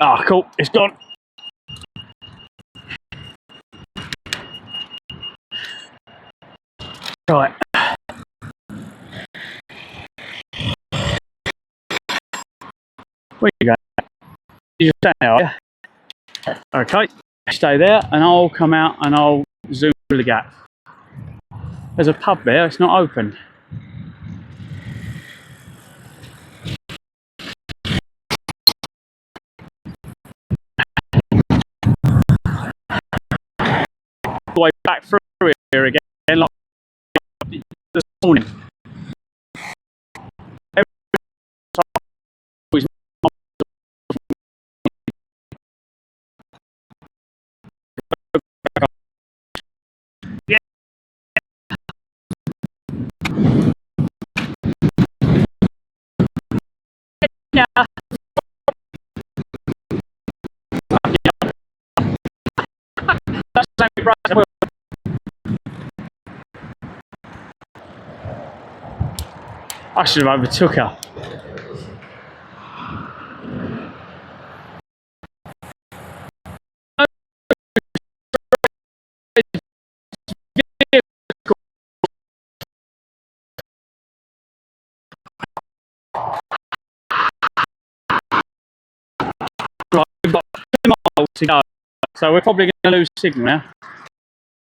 Ah, cool, it's gone. Right. Where you go? You stay there. Okay, stay there, and I'll come out and I'll zoom through the gap. There's a pub there, it's not open. The way back through here again, like this morning. Yeah. That's the same price. I should have overtook her. Right, we've got 2 miles to go, so we're probably going to lose signal now.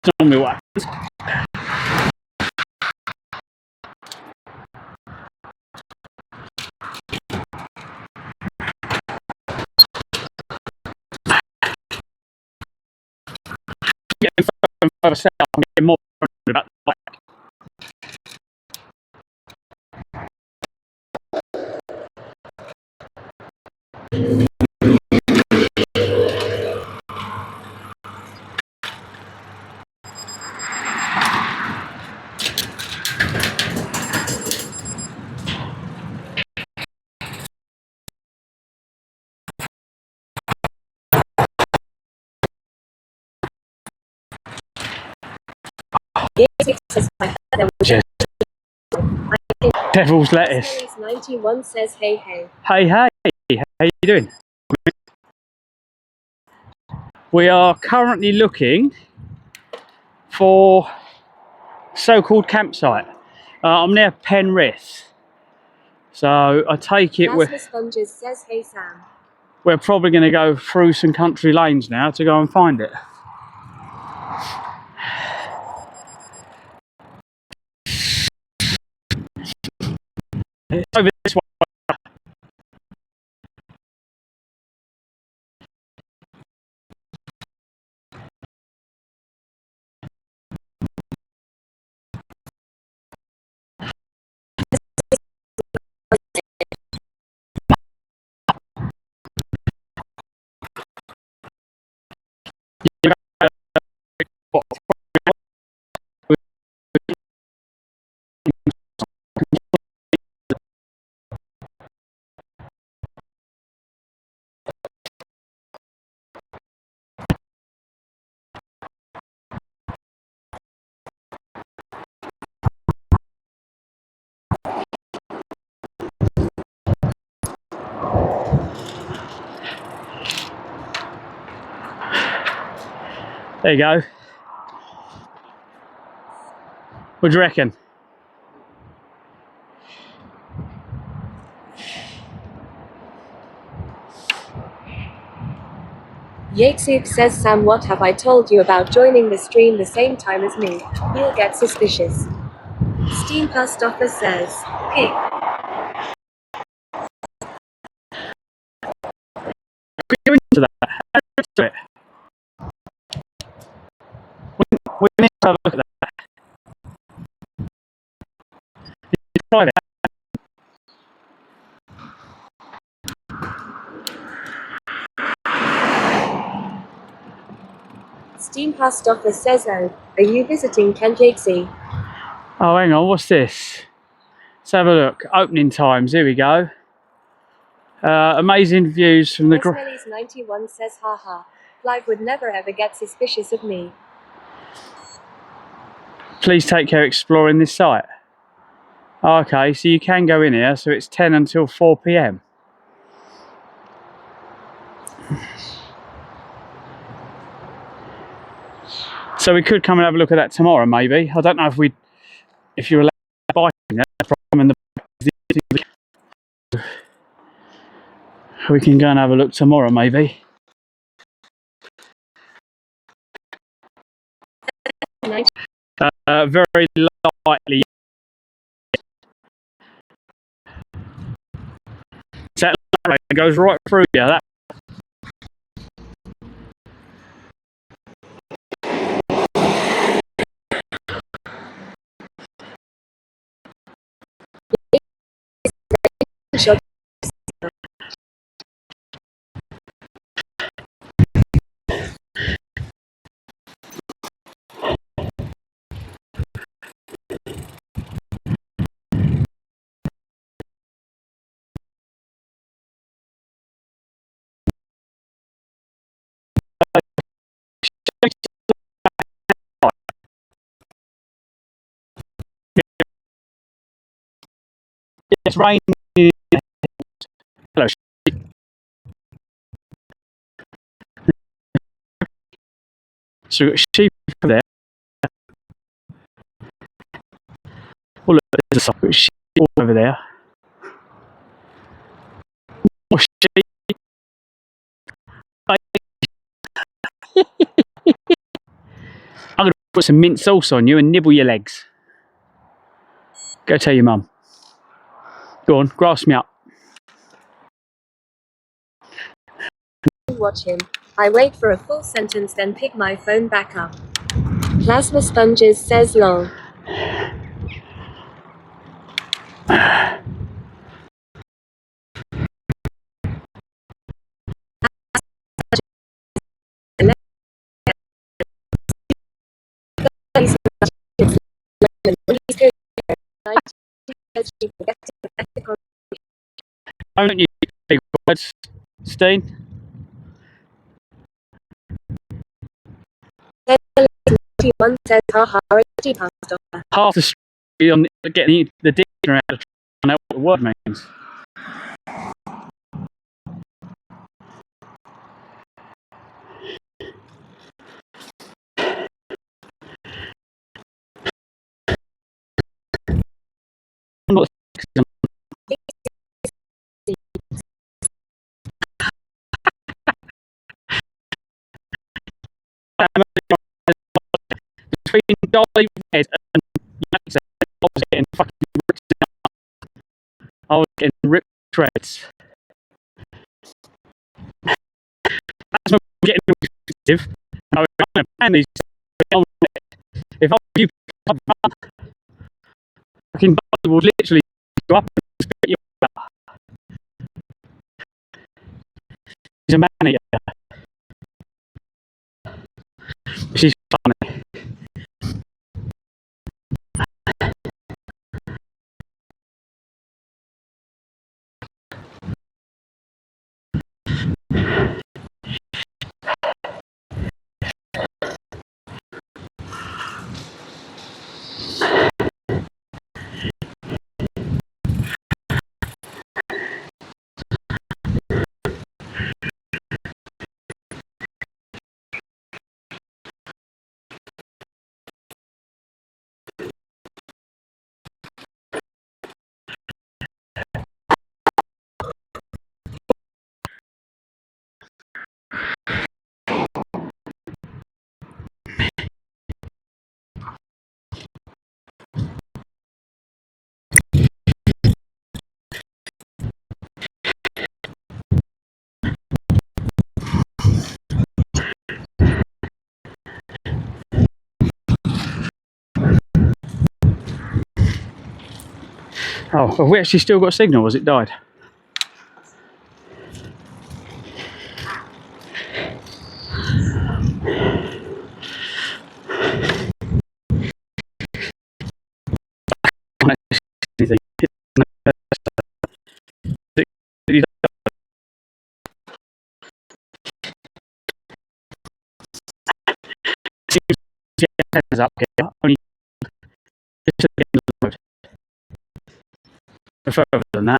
That's normally what happens. Getting further and further south, I'm getting more about the back. Devil's lettuce. 91 says hey hey. Hey hey, how you doing? We are currently looking for so-called campsite. I'm near Penrith, so I take it Sponges says hey Sam. we're probably going to go through some country lanes now to go and find it. It's over this way. There you go. What do you reckon? Yatesuk says Sam, what have I told you about joining the stream the same time as me? He'll get suspicious. Steam Past Office says, pick. Go into that. Have a look at it. We need to have a look at that. Try it. Steam Past Office says, oh, are you visiting Kenjaxi? Oh, hang on, what's this? Let's have a look. Opening times, here we go. Amazing views from the... Smelly's 91 says, haha, Clive would never ever get suspicious of me. Please take care exploring this site. Okay, so you can go in here, so it's 10 until 4 p.m. So we could come and have a look at that tomorrow, maybe. I don't know if you're allowed to buy in there. We can go and have a look tomorrow, maybe. Very lightly. So that goes right through here. That it's raining. Hello. So we've got sheep over there. Oh look, there's a sheep over there. More sheep. I'm going to put some mint sauce on you and nibble your legs. Go tell your mum. Go on, grass me up. Watch him. I wait for a full sentence, then pick my phone back up. Plasma Sponges says lol. Don't use big words, Steen. Half the street on getting the dictionary out to find out what the word means. Between Dolly Red and Yankson, I was getting fucking ripped down. I was getting ripped to shreds. That's not getting expensive. I was going to plan these. If I you fucking Dolly would literally go up and spit you out. She's a man eater. She's funny. Oh, have we actually still got a signal? Or has it died? Up here, only just at the end of the road. Further than that.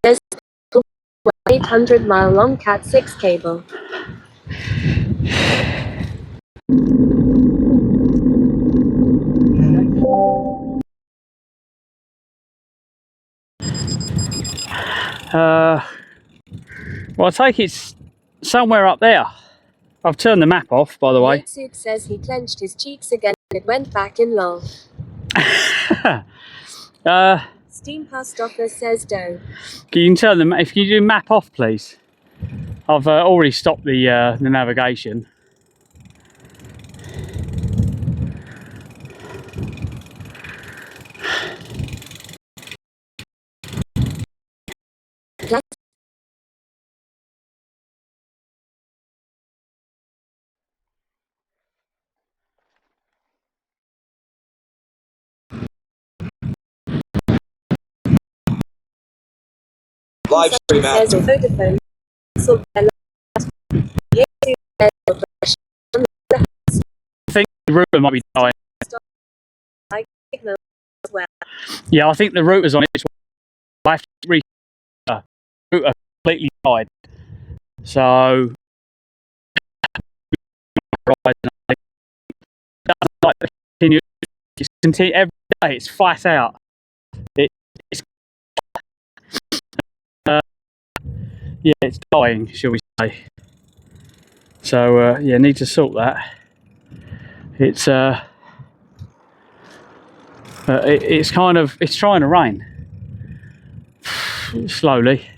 There's 800-mile long Cat 6 cable. Well, I take it's somewhere up there. I've turned the map off, by the way. Suit says he clenched his cheeks again and it went back in long. Steam past office says don't. You can turn them if you do map off, please. I've already stopped the navigation. Live stream out. Says Vodafone. So I think the router might be dying. Yeah, I think the router's on its way. I have to the router completely died. So continue every day. It's flat out. It's yeah, it's dying, shall we say? So yeah, need to sort that. It's it's kind of it's trying to rain slowly.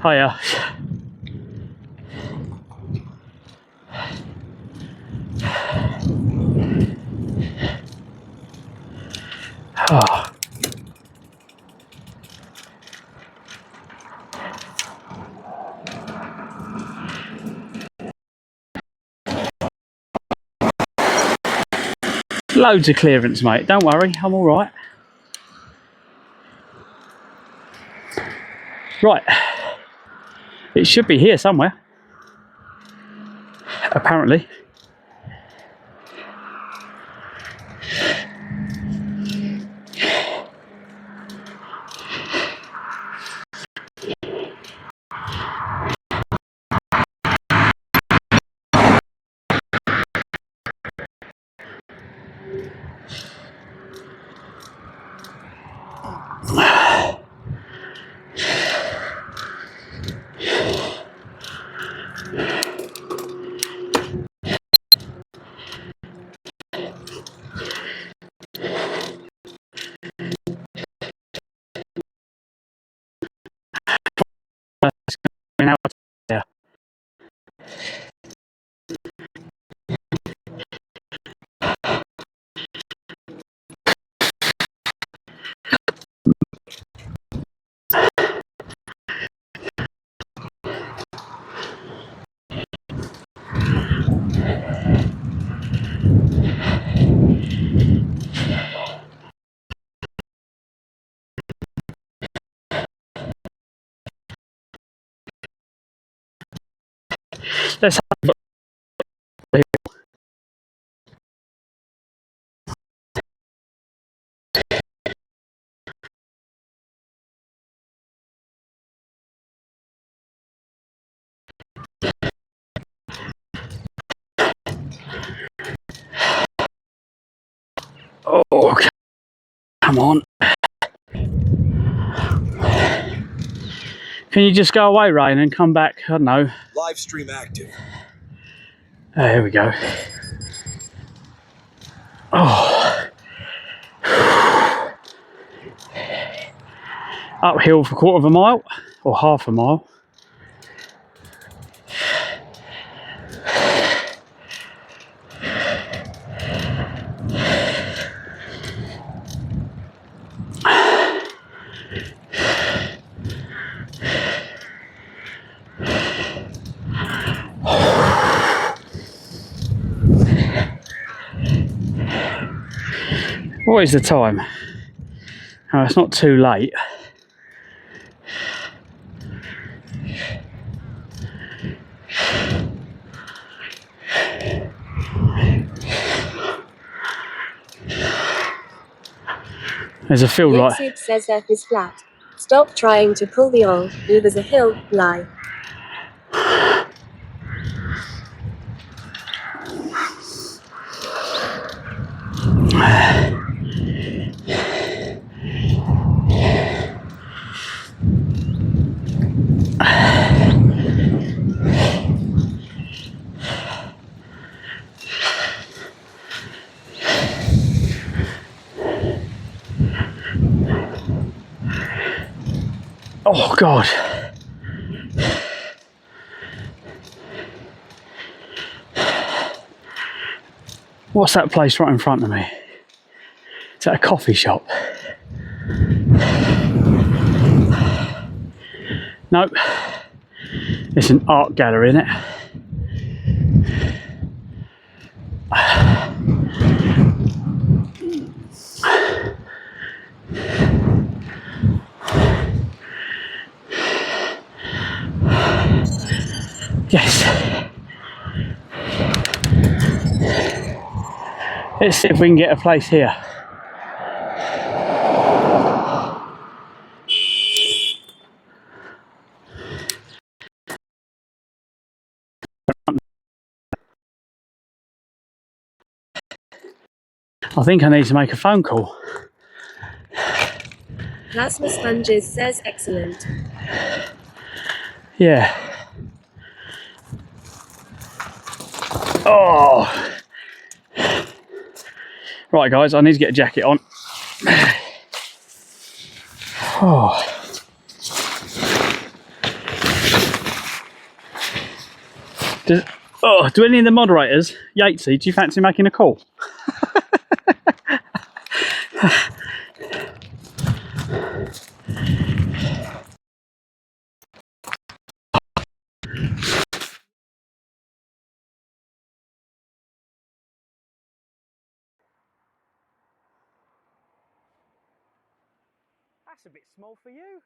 Hiya. Oh. Loads of clearance, mate. Don't worry, I'm all right. Right. It should be here somewhere. Apparently. Yeah. Let's have a look. Oh, come on. Can you just go away, Rain, and come back? I don't know. Live stream active. Oh, here we go. Oh. Uphill for a quarter of a mile, or half a mile. What is the time? Oh, it's not too late. There's a field right. It says F is flat. Stop trying to pull the old, there's a hill, lie. Oh God. What's that place right in front of me? Is that a coffee shop? Nope. It's an art gallery, isn't it? Yes. Let's see if we can get a place here. I think I need to make a phone call. Plasma Sponges says excellent. Yeah. Oh. Right, guys, I need to get a jacket on. Oh. Do any of the moderators, Yatesy, do you fancy making a call? That's a bit small for you.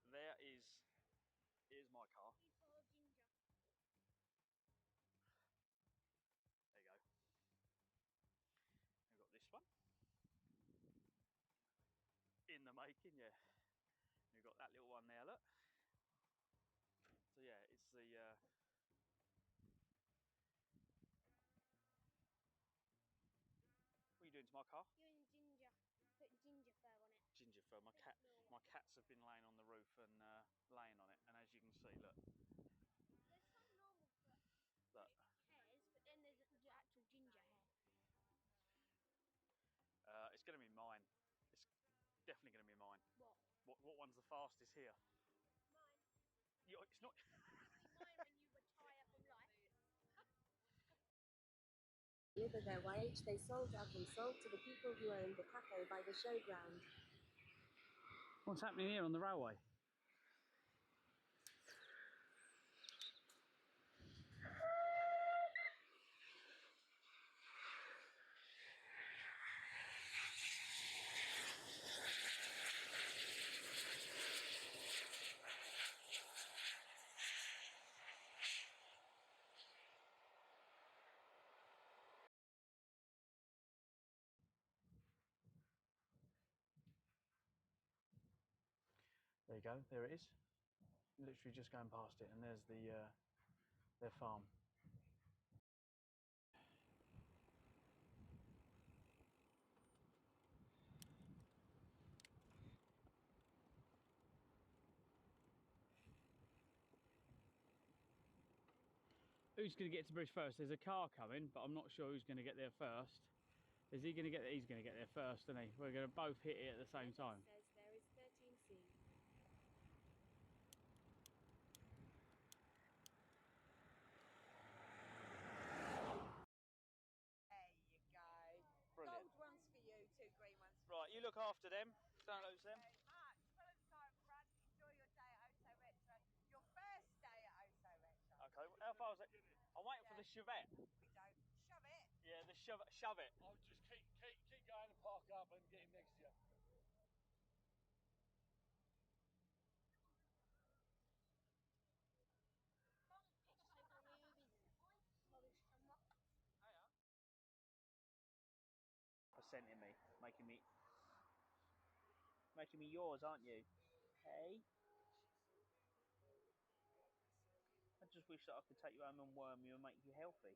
So here's my car. There you go. We've got this one. In the making, yeah. We've got that little one there, look. So yeah, it's the what are you doing to my car? Doing ginger. Put ginger fur on it. Ginger fur. My cats have been laying on the roof and laying on it, and as you can see, look. There's some normal Look. hairs, but then there's actual ginger hair. It's going to be mine. It's definitely going to be mine. What one's the fastest here? Mine. It's not. Mine when you retire from life. Deliver their YH they sold out and sold to the people who owned the cafe by the showground. What's happening here on the railway? There you go, there it is. Literally just going past it, and there's their farm. Who's going to get to Bridge first? There's a car coming, but I'm not sure who's going to get there first. Is he going to get there? He's going to get there first, isn't he? We're going to both hit it at the same time. Says there is 13C. There you go. Brilliant. Gold ones for you, 2 green ones for Right, you look after them. Don't lose them. very much. Well done, Brad. Enjoy your day at Oso Retro. Your first day at Oso Retro. Okay, how far is it? I'm waiting for the Chevette. We don't shove it. Yeah, the shove it. I'll just keep going and park up and get him next to you. Percenting me, making me yours, aren't you? Hey. I just wish that I could take you home and worm you and make you healthy.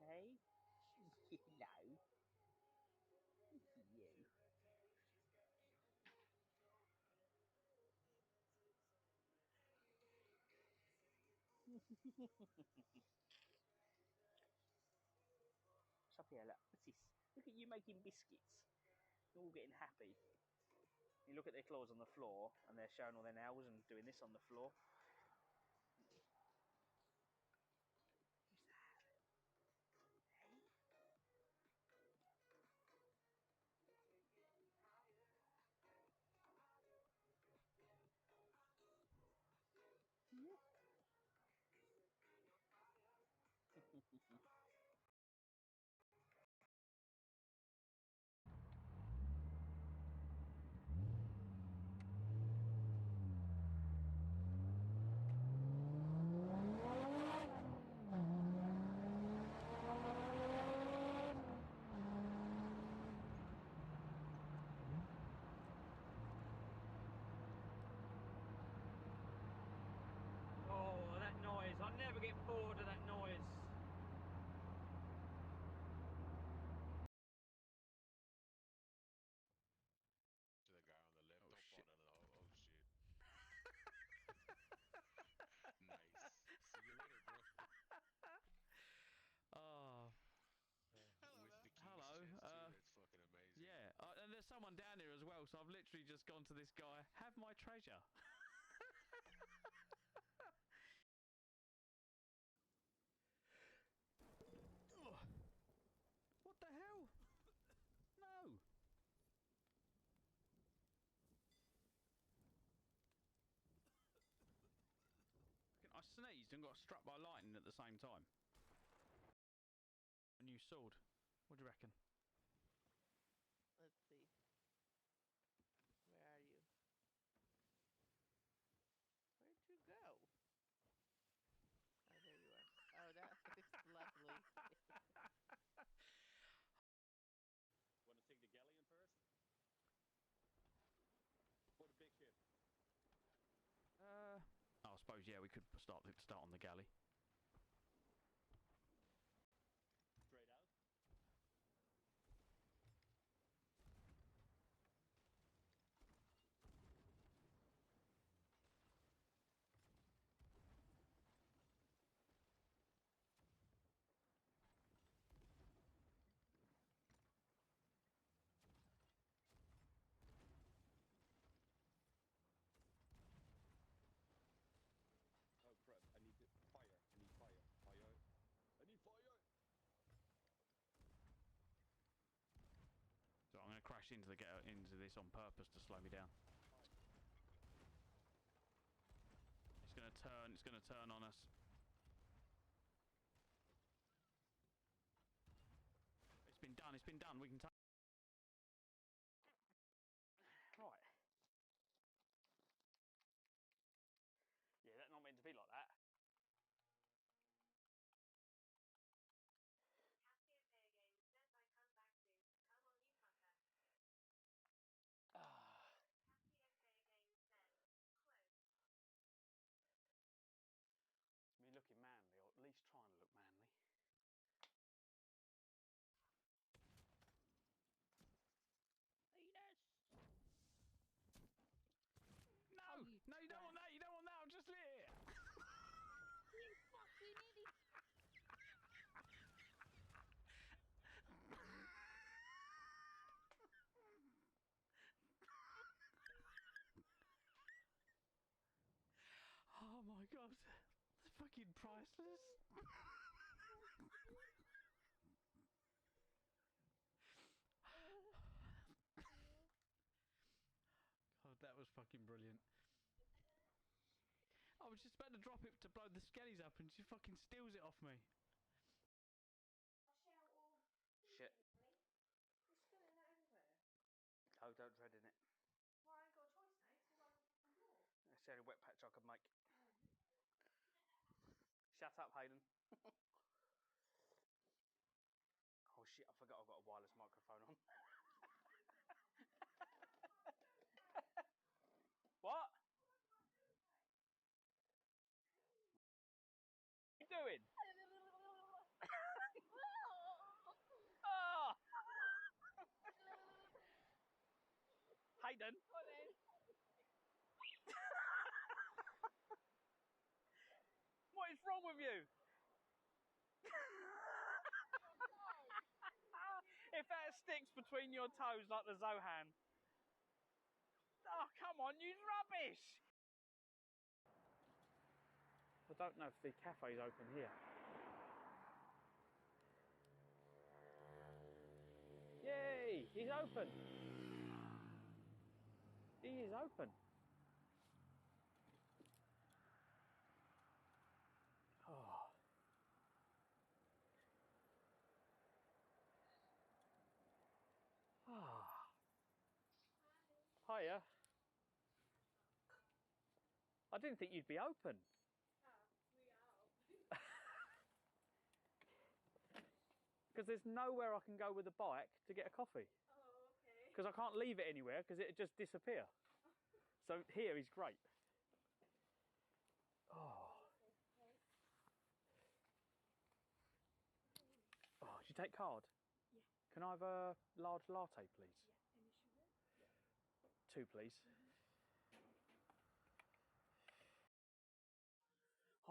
Hey. No. You. Stop here, look. What's this? Look at you making biscuits. You're all getting happy. You look at their claws on the floor and they're showing all their nails and doing this on the floor. someone down here as well, so I've literally just gone to this guy, have my treasure. Ugh. What the hell? No. I sneezed and got struck by lightning at the same time. A new sword. What do you reckon? Let's see. Where are you? Where'd you go? Oh, there you are. Oh, that looks lovely. Want to take the galleon first? Or the big ship? I suppose, yeah, we could start on the galley. Straight out? Oh crap, I need fire. I need fire. Fire. I need fire! So I'm going to crash into this on purpose to slow me down. It's going to turn on us. It's been done, we can take... Right. Yeah, that's not meant to be like that. It's me looking manly, or at least trying to look manly. Venus! No! No, you don't want that! You don't want that! I'm just lit here! You fucking idiot! Oh my god, it's fucking priceless. God, that was fucking brilliant. I was just about to drop it to blow the skellies up and she fucking steals it off me. Shit. You're spilling that everywhere. Oh, don't tread in it. Well, I ain't got a choice now, it's all over the fucking floor. It's the only wet patch I could make. Shut up, Hayden. Oh shit, I forgot I've got a wireless microphone on. What? What are you doing? Oh! Hayden. What then? What is wrong with you? If that sticks between your toes like the Zohan. Oh, come on, use rubbish! I don't know if the cafe's open here. Yay! He's open! He is open. Oh. Ah. Hiya. I didn't think you'd be open. We are. Because there's nowhere I can go with a bike to get a coffee. Oh, okay. Because I can't leave it anywhere because it'd just disappear. So here is great. Oh. Oh, did you take card? Yeah. Can I have a large latte, please? Yeah. Any sugar? Yeah. 2, please.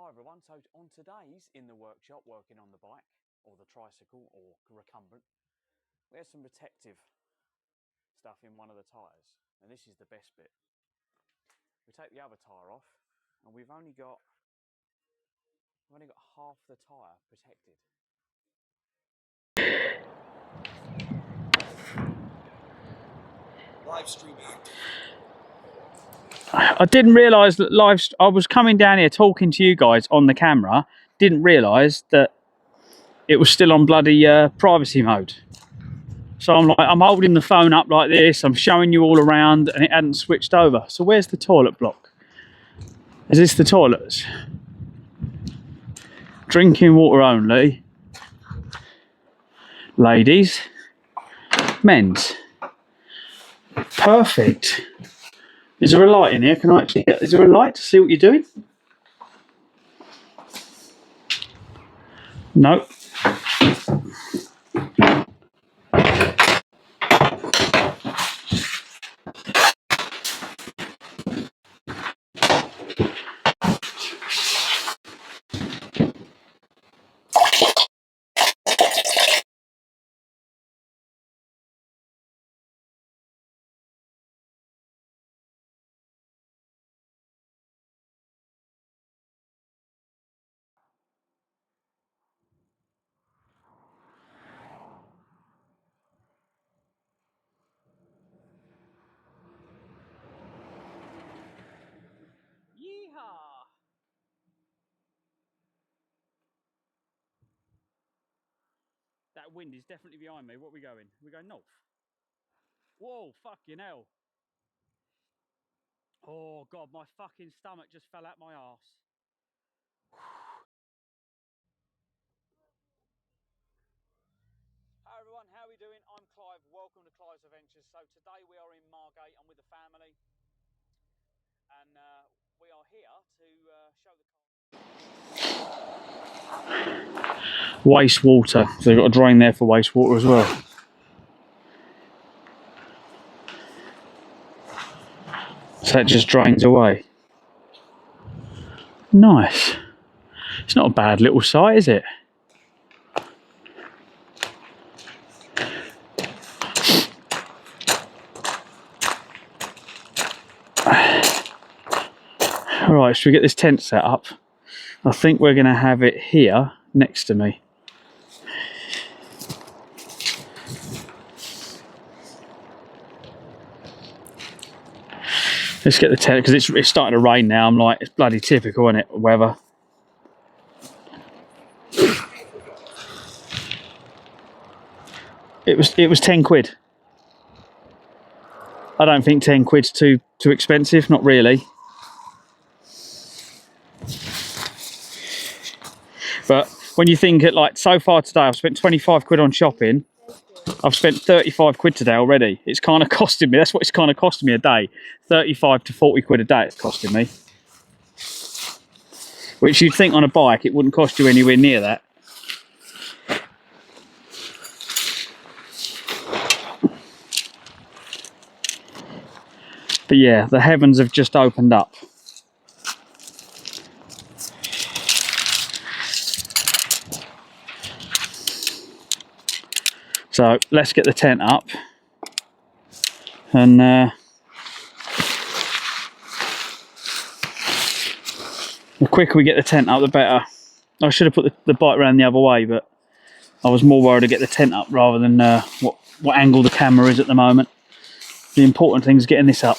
Hi everyone, so on today's In the Workshop working on the bike, or the tricycle, or recumbent, we have some protective stuff in one of the tyres, and this is the best bit. We take the other tyre off, and we've only got half the tyre protected. Live stream active. I didn't realise that I was coming down here talking to you guys on the camera, didn't realise that it was still on bloody privacy mode. So I'm holding the phone up like this, I'm showing you all around, and it hadn't switched over. So where's the toilet block? Is this the toilets? Drinking water only. Ladies. Men's. Perfect. Is there a light in here? Can I actually get, is there a light to see what you're doing? No. Yeehaw! That wind is definitely behind me. What are we going? We go north. Whoa, fucking hell. Oh God, my fucking stomach just fell out my arse. Hi everyone, how are we doing? I'm Clive, welcome to Clives Adventures. So today we are in Margate, I'm with the family. And we are here to show the wastewater. So they've got a drain there for wastewater as well. So that just drains away. Nice. It's not a bad little site, is it? Alright, should we get this tent set up? I think we're going to have it here next to me. Let's get the tent, because it's starting to rain now. I'm like, it's bloody typical, isn't it? Weather. It was 10 quid. I don't think 10 quid's too expensive, not really. But when you think it, like, so far today I've spent 25 quid on shopping. I've spent 35 quid today already. It's kind of costing me, that's what it's kind of costing me a day. 35 to 40 quid a day it's costing me. Which you'd think on a bike it wouldn't cost you anywhere near that. But yeah, the heavens have just opened up. So let's get the tent up, and the quicker we get the tent up the better. I should have put the bike around the other way, but I was more worried to get the tent up rather than what angle the camera is at the moment. The important thing is getting this up.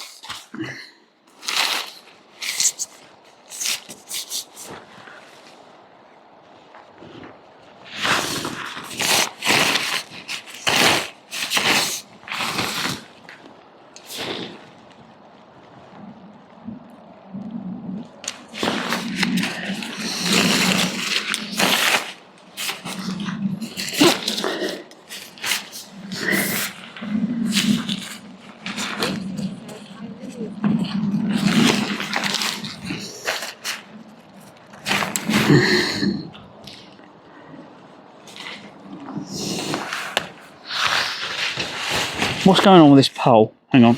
What's going on with this pole? Hang on.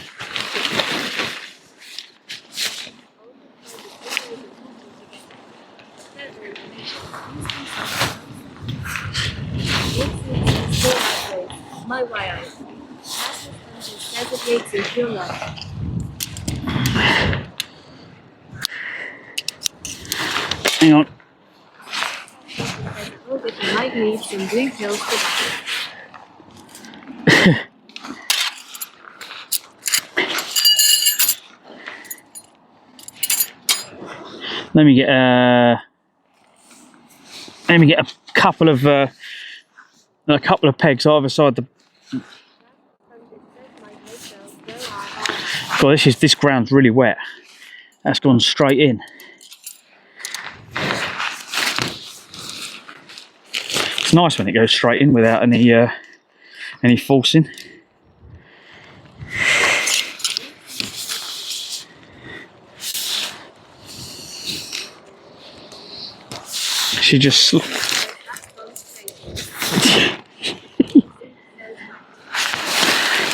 My wires. Adventures says it makes you feel like. Hang on. Oh, but you might need some blue pills for that. Let me get a couple of pegs either side the. God, this ground's really wet. That's gone straight in. It's nice when it goes straight in without any forcing. She just.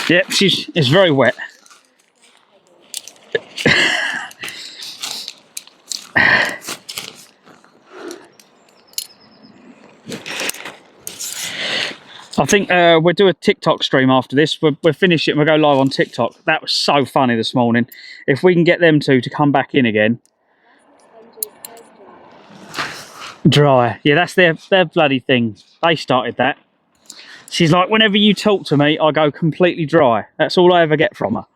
Yep, it's very wet. I think we'll do a TikTok stream after this. We'll finish it and we'll go live on TikTok. That was so funny this morning. If we can get them two to come back in again. Dry. Yeah, that's their bloody thing. They started that. She's like, whenever you talk to me, I go completely dry. That's all I ever get from her.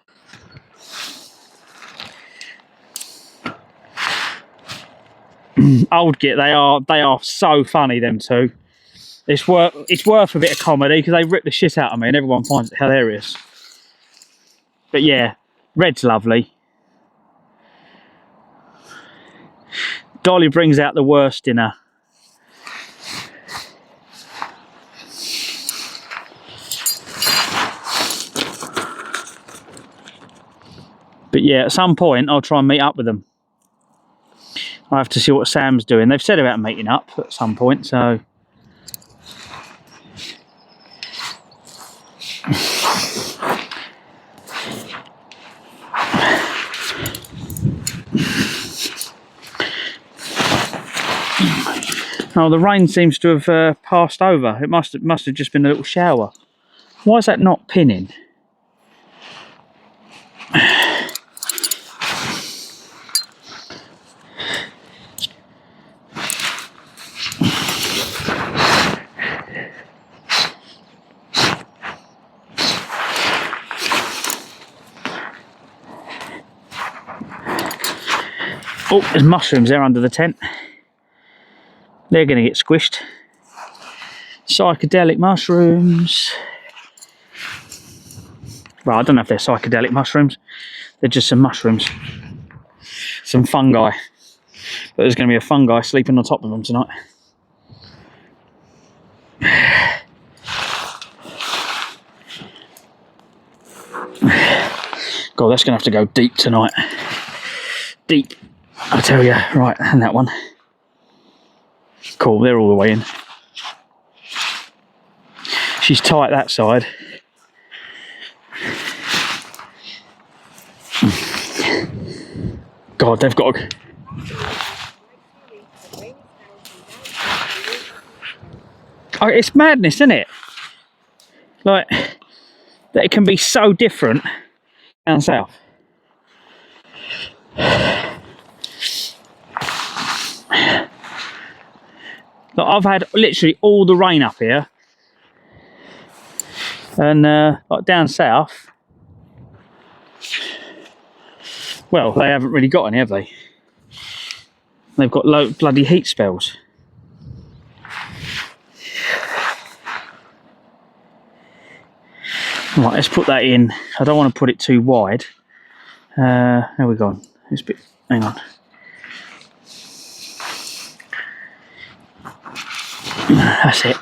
Old git, they are so funny, them two. It's worth a bit of comedy because they rip the shit out of me and everyone finds it hilarious. But yeah, Red's lovely. Dolly brings out the worst in her. But yeah, at some point I'll try and meet up with them. I have to see what Sam's doing. They've said about meeting up at some point, so. Oh, the rain seems to have passed over. It must have just been a little shower. Why is that not pinning? Oh, there's mushrooms there under the tent. They're going to get squished. Psychedelic mushrooms. Well, I don't know if they're psychedelic mushrooms. They're just some mushrooms. Some fungi. But there's going to be a fungi sleeping on top of them tonight. God, that's going to have to go deep tonight. Deep. I tell you, right, and that one. Cool, they're all the way in. She's tight that side. God, they've got to... Oh, it's madness, isn't it? Like, that it can be so different down south. Look, I've had literally all the rain up here, and like down south, well, they haven't really got any, have they? They've got low bloody heat spells. Right, let's put that in. I don't want to put it too wide. There we go. It's a bit, hang on. That's it.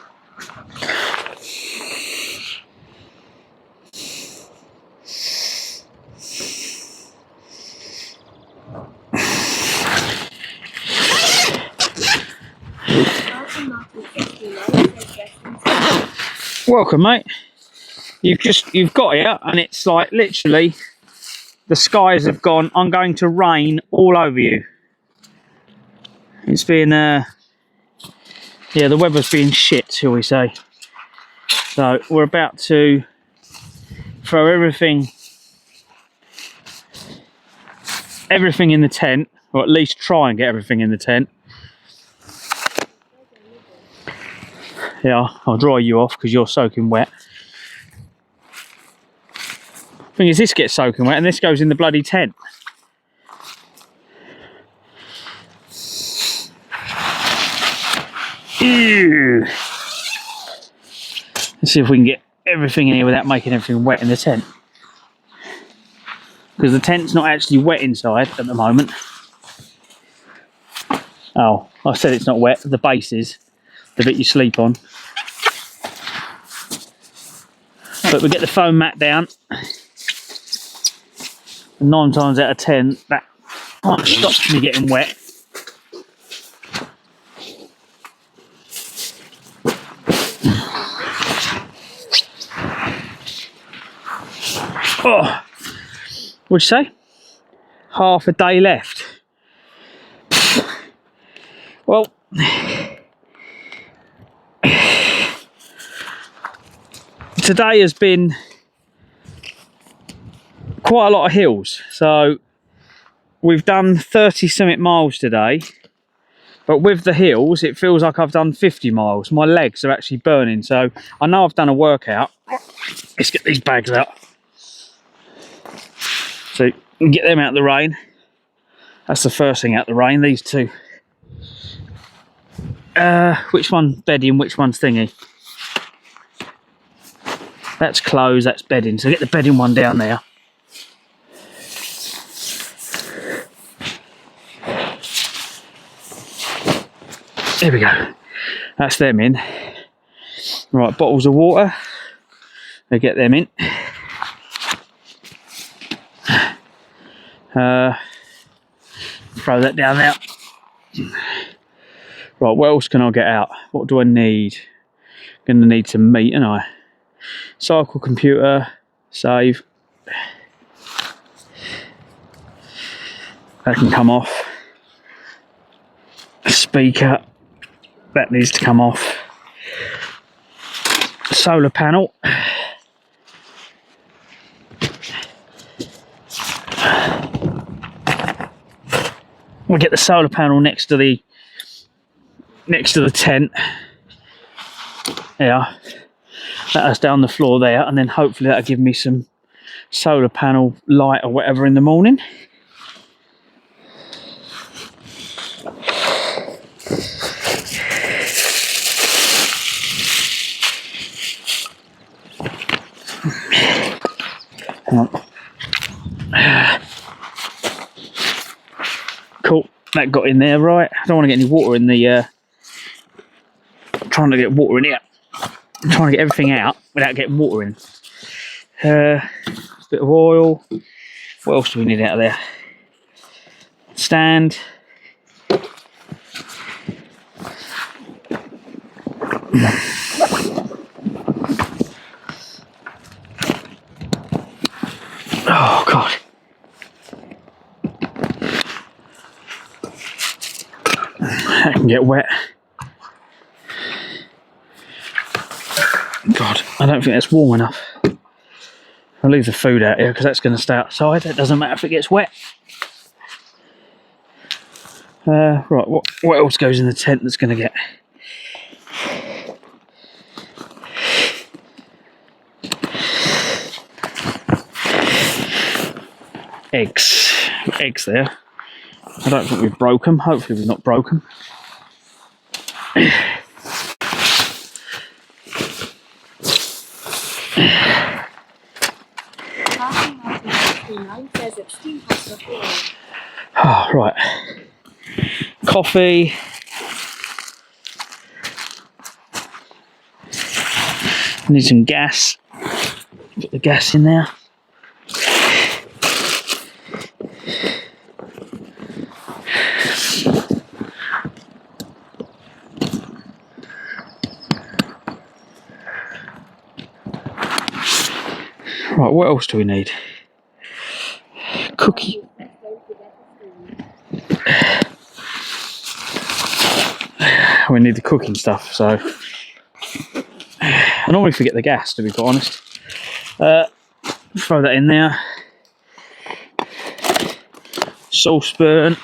Welcome, mate. You've got here, and it's like literally the skies have gone. I'm going to rain all over you. It's been yeah, the weather's been shit, shall we say. So we're about to throw everything in the tent, or at least try and get everything in the tent. Yeah, I'll dry you off because you're soaking wet. Thing is, this gets soaking wet and this goes in the bloody tent. Ew. Let's see if we can get everything in here without making everything wet in the tent. Because the tent's not actually wet inside at the moment. Oh, I said it's not wet. The base is. The bit you sleep on. But we get the foam mat down. And 9 times out of 10, that stops me getting wet. Oh, what'd you say? Half a day left. Well, today has been quite a lot of hills. So we've done 30-something miles today, but with the hills, it feels like I've done 50 miles. My legs are actually burning, so I know I've done a workout. Let's get these bags out. So you can get them out of the rain. That's the first thing out of the rain, these two. Which one bedding, which one's thingy? That's clothes, that's bedding. So get the bedding one down there. There we go. That's them in. Right, bottles of water. They get them in. Throw that down there. Right, what else can I get out? What do I need? I'm gonna need some meat, ain't I? Cycle, computer, save. That can come off. Speaker, that needs to come off. Solar panel. We'll get the solar panel next to the tent. Yeah, that's down the floor there, and then hopefully that'll give me some solar panel light or whatever in the morning. Cool, that got in there right. I don't want to get any water in the I'm trying to get water in here. I'm trying to get everything out without getting water in. A bit of oil. What else do we need out of there? Stand. Oh God. That can get wet. God, I don't think that's warm enough. I'll leave the food out here because that's going to stay outside. It doesn't matter if it gets wet. Right, what else goes in the tent that's going to get? Eggs. Eggs there. I don't think we've broke them. Hopefully we've not broke them. Oh, right. Coffee. Need some gas. Put the gas in there. Right, what else do we need? Cookie. We need the cooking stuff, so I normally forget the gas, to be quite honest. Throw that in there. Saucepan.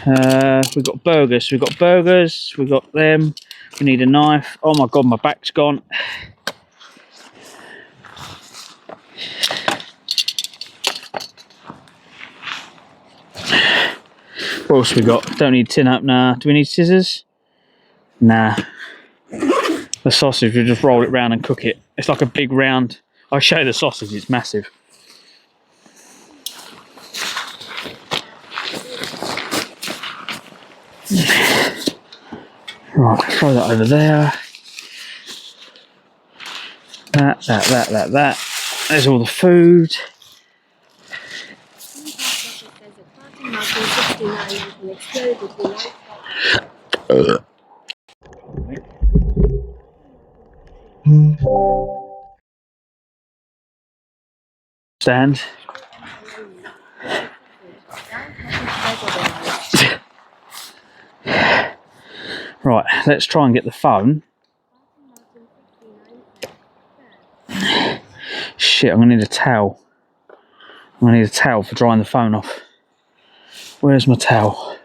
We've got burgers. We've got them. We need a knife. Oh my god, my back's gone. What else we got? Don't need tin up. Nah. Do we need scissors? Nah. The sausage, we just roll it round and cook it. It's like a big round. I'll show you the sausage, it's massive. Right, throw that over there. That. There's all the food. Stand. Right, let's try and get the phone. Shit, I'm gonna need a towel. I'm gonna need a towel for drying the phone off. Where's my towel?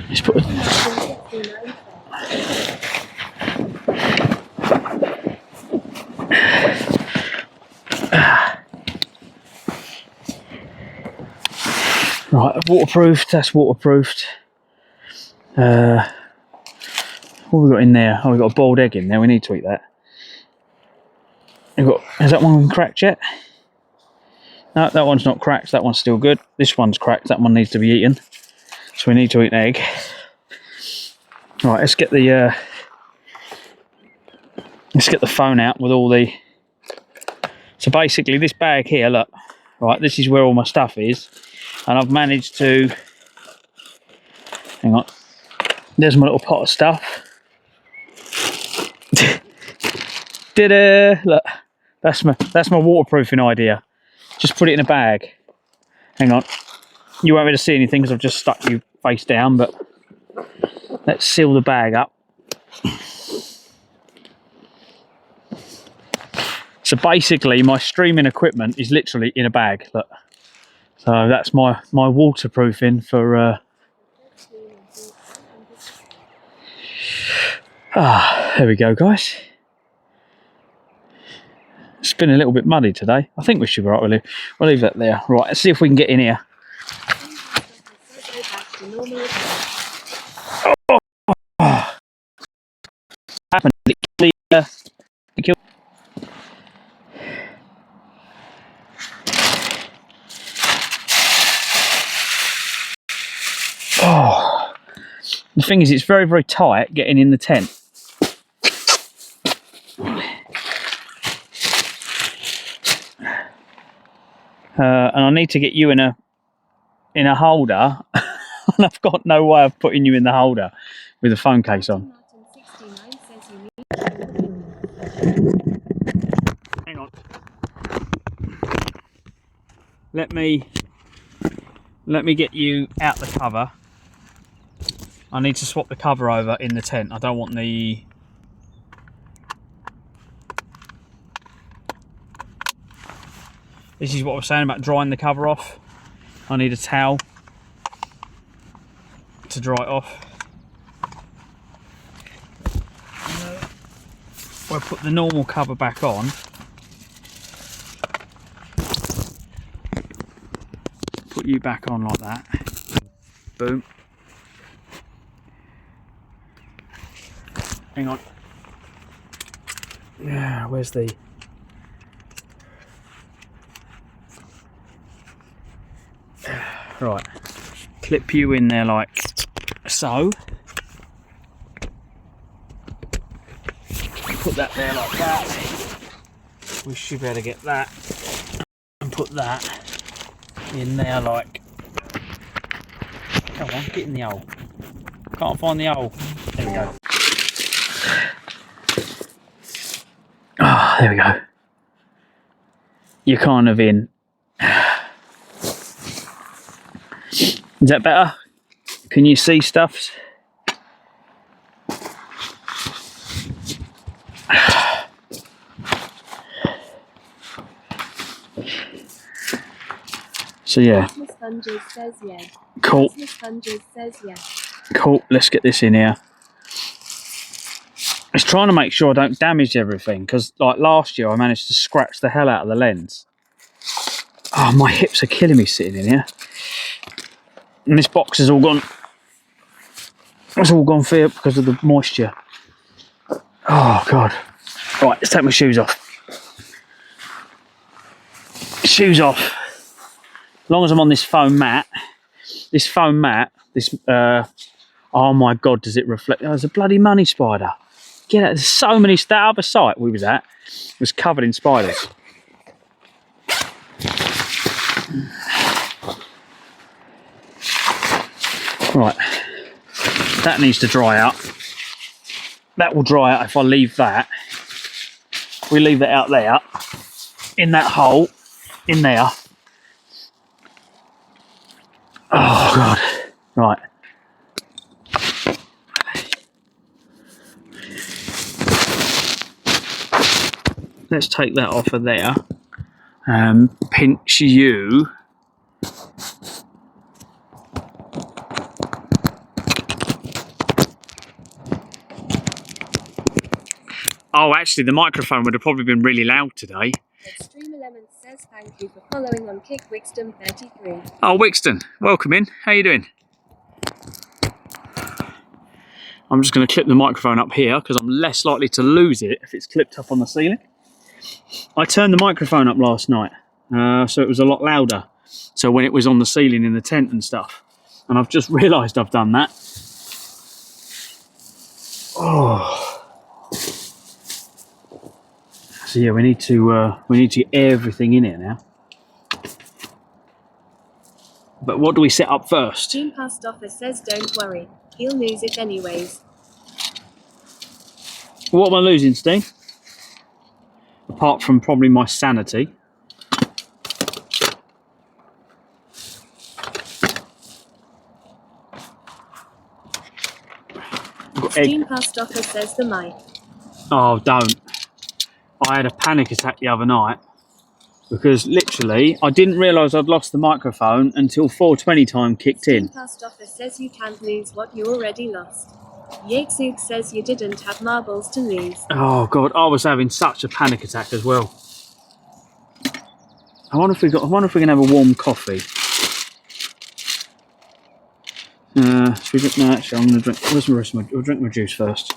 Let's put it. Right, waterproofed, that's waterproofed. What have we got in there? Oh, we've got a boiled egg in there, we need to eat that. Has that one cracked yet? No, that one's not cracked, that one's still good. This one's cracked, that one needs to be eaten. So we need to eat an egg. Right, let's get the phone out with all the... So basically this bag here, look, right, this is where all my stuff is. And I've managed to... Hang on. There's my little pot of stuff. Ta-da! Look, that's my waterproofing idea. Just put it in a bag. Hang on. You won't be able to see anything because I've just stuck you face down, but let's seal the bag up. So basically my streaming equipment is literally in a bag. Look. So that's my waterproofing for there we go, guys. It's been a little bit muddy today. I think we should be right. We'll leave that there. Right, let's see if we can get in here. Oh, the thing is, it's very, very tight getting in the tent. And I need to get you in a holder, and I've got no way of putting you in the holder with the phone case on. Hang on. Let me get you out the cover. I need to swap the cover over in the tent. I don't want the... This is what I was saying about drying the cover off. I need a towel to dry it off. We'll put the normal cover back on. Put you back on like that. Boom. Hang on. Yeah, where's the... Right. Clip you in there like so. Put that there like that. We should be able to get that. And put that in there like... Come on, get in the hole. Can't find the hole. There we go. Ah, there we go. You're kind of in. Is that better? Can you see stuff? So yeah. Rasmus Sponges says yeah. Cool. Rasmus Sponges says yeah. Cool. Let's get this in here. It's trying to make sure I don't damage everything, because like last year I managed to scratch the hell out of the lens. Oh, my hips are killing me sitting in here. And this box has all gone. It's all gone fair because of the moisture. Oh God. Right, let's take my shoes off. Shoes off. As long as I'm on this foam mat. This foam mat. Oh my God, does it reflect? Oh, there's a bloody money spider. Get out. There's so many. That other site we was at was covered in spiders. Right. That needs to dry out. That will dry out if I leave that. We leave that out there, in that hole, in there. Oh God. Right. Let's take that off of there. Pinch you. Oh, actually, the microphone would have probably been really loud today. Extreme Element says thank you for following on Kick Wixton 33. Oh, Wixton, welcome in. How you doing? I'm just going to clip the microphone up here because I'm less likely to lose it if it's clipped up on the ceiling. I turned the microphone up last night, so it was a lot louder. So when it was on the ceiling in the tent and stuff, and I've just realised I've done that. Oh. So yeah, we need to get everything in here now. But what do we set up first? Team Past Office says don't worry, he'll lose it anyways. What am I losing, Steve? Apart from probably my sanity. Team Past Office says the mic. Oh, don't. I had a panic attack the other night because literally I didn't realise I'd lost the microphone until 4:20 time kicked in. Team Past Office says you can't lose what you already lost. Yatesuk says you didn't have marbles to lose. Oh God, I was having such a panic attack as well. I wonder if we can have a warm coffee. Should we drink? No, actually, I'm going to drink. Where's the rest of my? I'll drink my juice first.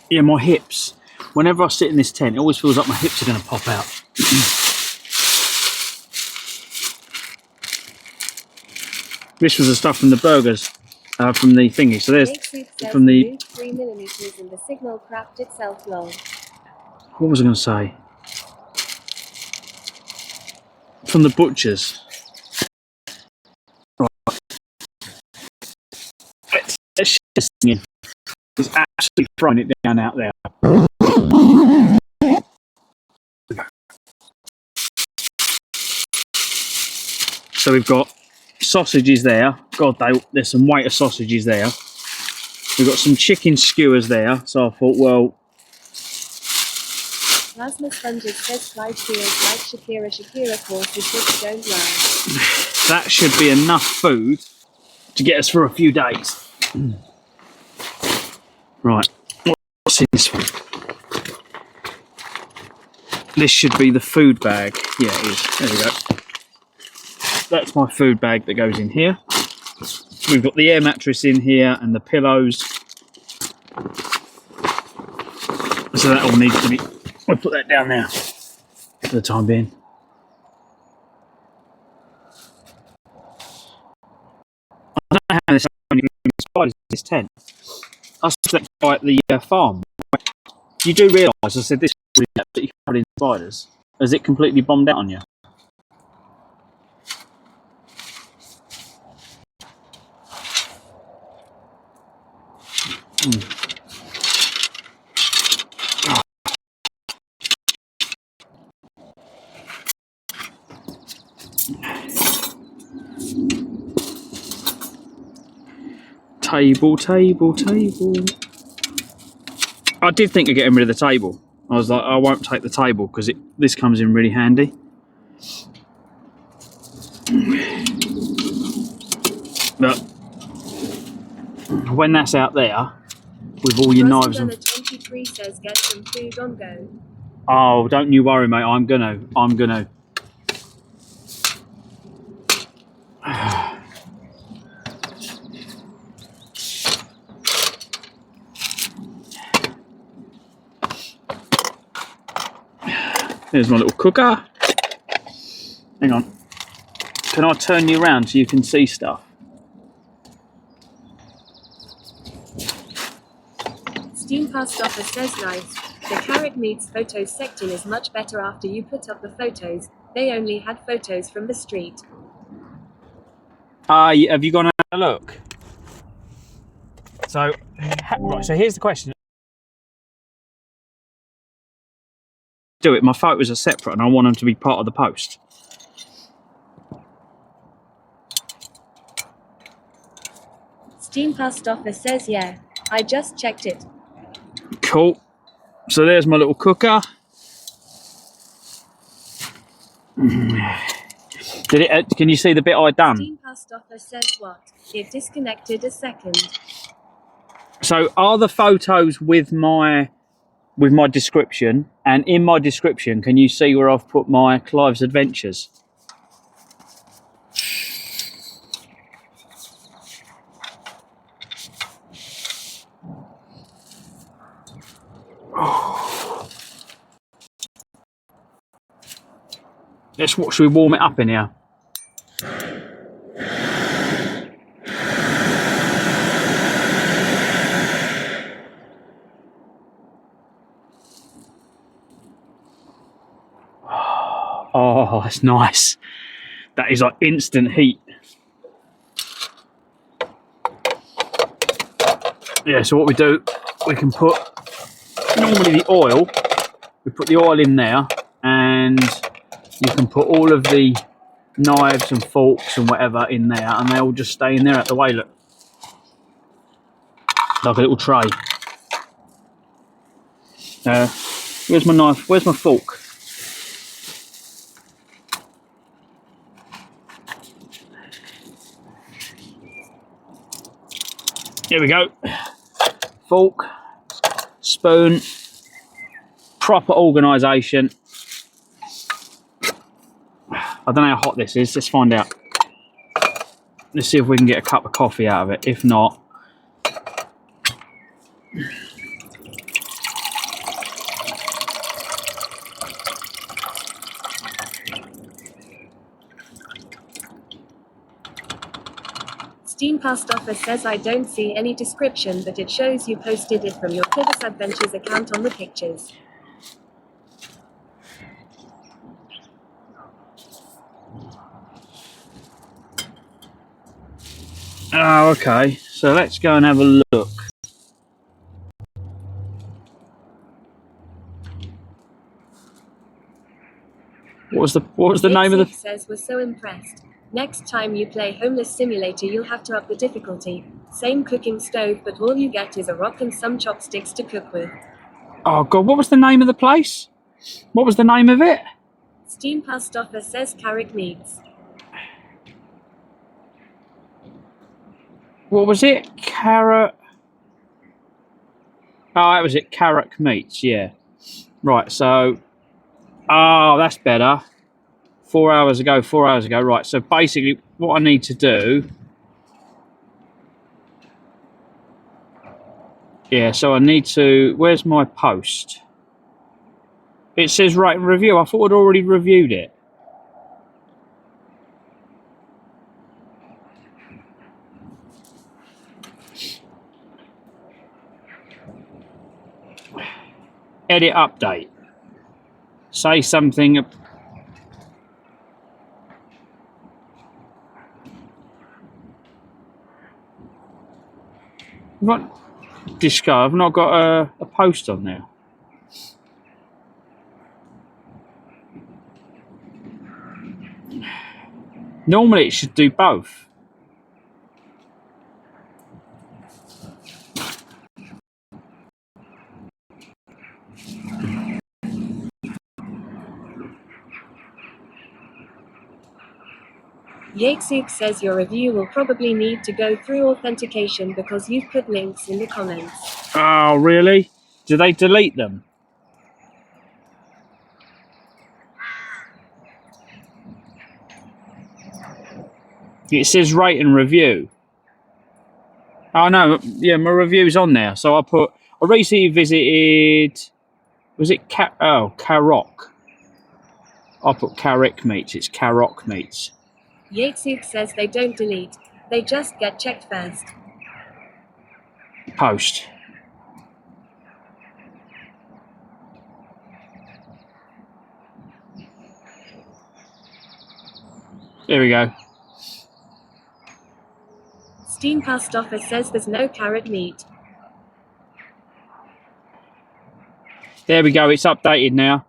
Yeah, my hips. Whenever I sit in this tent, it always feels like my hips are going to pop out. This was the stuff from the burgers, from the thingy. So there's from the. 3mm and the signal crapped itself long. What was I going to say? From the butchers. Right. Let's shut this thing in. It's absolutely throwing it down out there. So we've got sausages there. God, there's some weight of sausages there. We've got some chicken skewers there. So I thought, well. Rasmus Sponges says Clives feels like Shakira courses which don't lie. That should be enough food to get us for a few days. Right. What's in this one? This should be the food bag. Yeah, it is. There we go. That's my food bag that goes in here. We've got the air mattress in here and the pillows. So that all needs to be... We'll put that down there for the time being. I don't know how there's so many spiders in this tent. I slept by at the farm. You do realise I said this is absolutely covered in spiders. Has it completely bombed out on you? Table, table, table. I did think of getting rid of the table. I was like, I won't take the table because this comes in really handy. But when that's out there with all your knives and 23 says get some food on go. oh, don't you worry, mate. I'm gonna. There's my little cooker. Hang on. Can I turn you around so you can see stuff? Steam Past Office says nice. The Carrot Meats photos section is much better after you put up the photos. They only had photos from the street. Have you gone and had a look? So, right. So here's the question. Do it. My photos are separate, and I want them to be part of the post. Steam Past Office says yeah. I just checked it. Cool. So there's my little cooker. Did it? Can you see the bit I done? Steam Past Office says what? It disconnected a second. So are the photos with my description? And in my description, can you see where I've put my Clives Adventures? Should we warm it up in here? Oh, that's nice. That is like instant heat. Yeah, so what we do, we can put, normally the oil, we put the oil in there, and you can put all of the knives and forks and whatever in there, and they all just stay in there out the way, look. Like a little tray. Where's my knife? Where's my fork? Here we go. Fork, spoon, proper organisation. I don't know how hot this is. Let's find out. Let's see if we can get a cup of coffee out of it. If not, Steam Past Office says I don't see any description, but it shows you posted it from your Clives Adventures account on the pictures. oh, okay. So let's go and have a look. What was the name of the? Says we're so impressed. Next time you play Homeless Simulator, you'll have to up the difficulty. Same cooking stove, but all you get is a rock and some chopsticks to cook with. Oh God, what was the name of the place? What was the name of it? Steam Past Office says Carrot Meats. What was it? Carrot. Oh, that was it. Carrot Meats. Yeah. Right. So. Oh, that's better. 4 hours ago. 4 hours ago. Right. So basically, what I need to do. Yeah. So I need to. Where's my post? It says rate and review. I thought I'd already reviewed it. Edit update. Say something. What? Disco, I've not got a post on there. Normally it should do both. Yatesuk says your review will probably need to go through authentication because you've put links in the comments. Oh, really? Do they delete them? It says rate and review. Oh no, yeah, my review's on there. So I recently visited, was it Carrock? I put Carrick Meats, it's Carrock Meats. Yatesuk says they don't delete, they just get checked first. Post. There we go. Steamcast Office says there's no carrot meat. There we go, it's updated now.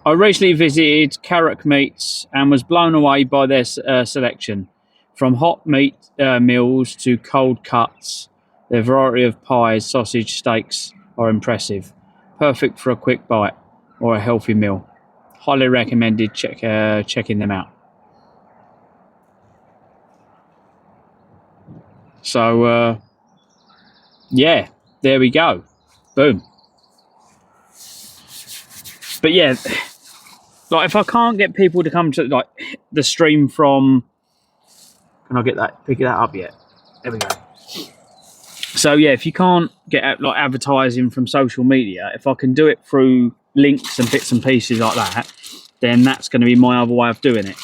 I recently visited Carrick Meats and was blown away by their selection. From hot meat meals to cold cuts, their variety of pies, sausage, steaks are impressive. Perfect for a quick bite or a healthy meal. Highly recommended checking them out. So, yeah, there we go. Boom. But yeah, like if I can't get people to come to like the stream from, can I get that, pick that up yet? There we go. So yeah, if you can't get like advertising from social media, if I can do it through links and bits and pieces like that, then that's going to be my other way of doing it.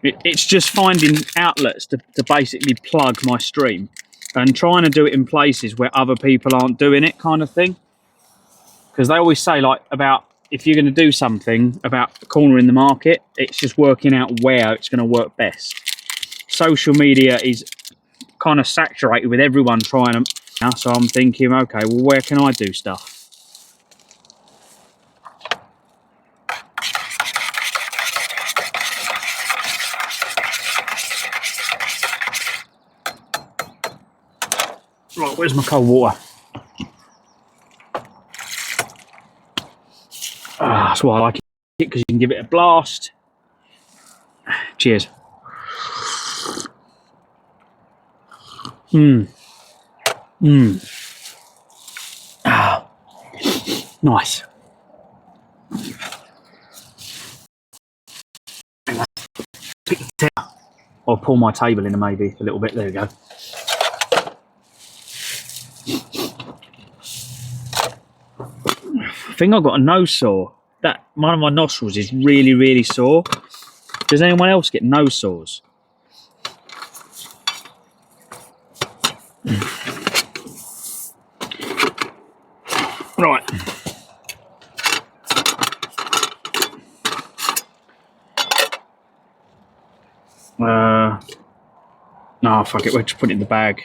It's just finding outlets to basically plug my stream and trying to do it in places where other people aren't doing it, kind of thing. Because they always say like about if you're going to do something about cornering the market, it's just working out where it's going to work best. Social media is kind of saturated with everyone trying to, so I'm thinking, okay, well, where can I do stuff? Right, where's my cold water? That's why I like it, because you can give it a blast. Cheers. Ah, nice. I'll pull my table in maybe a little bit. There we go. I think I've got a nose sore. That one of my nostrils is really, really sore. Does anyone else get nose sores? Right. No, fuck it. We'll just put it in the bag.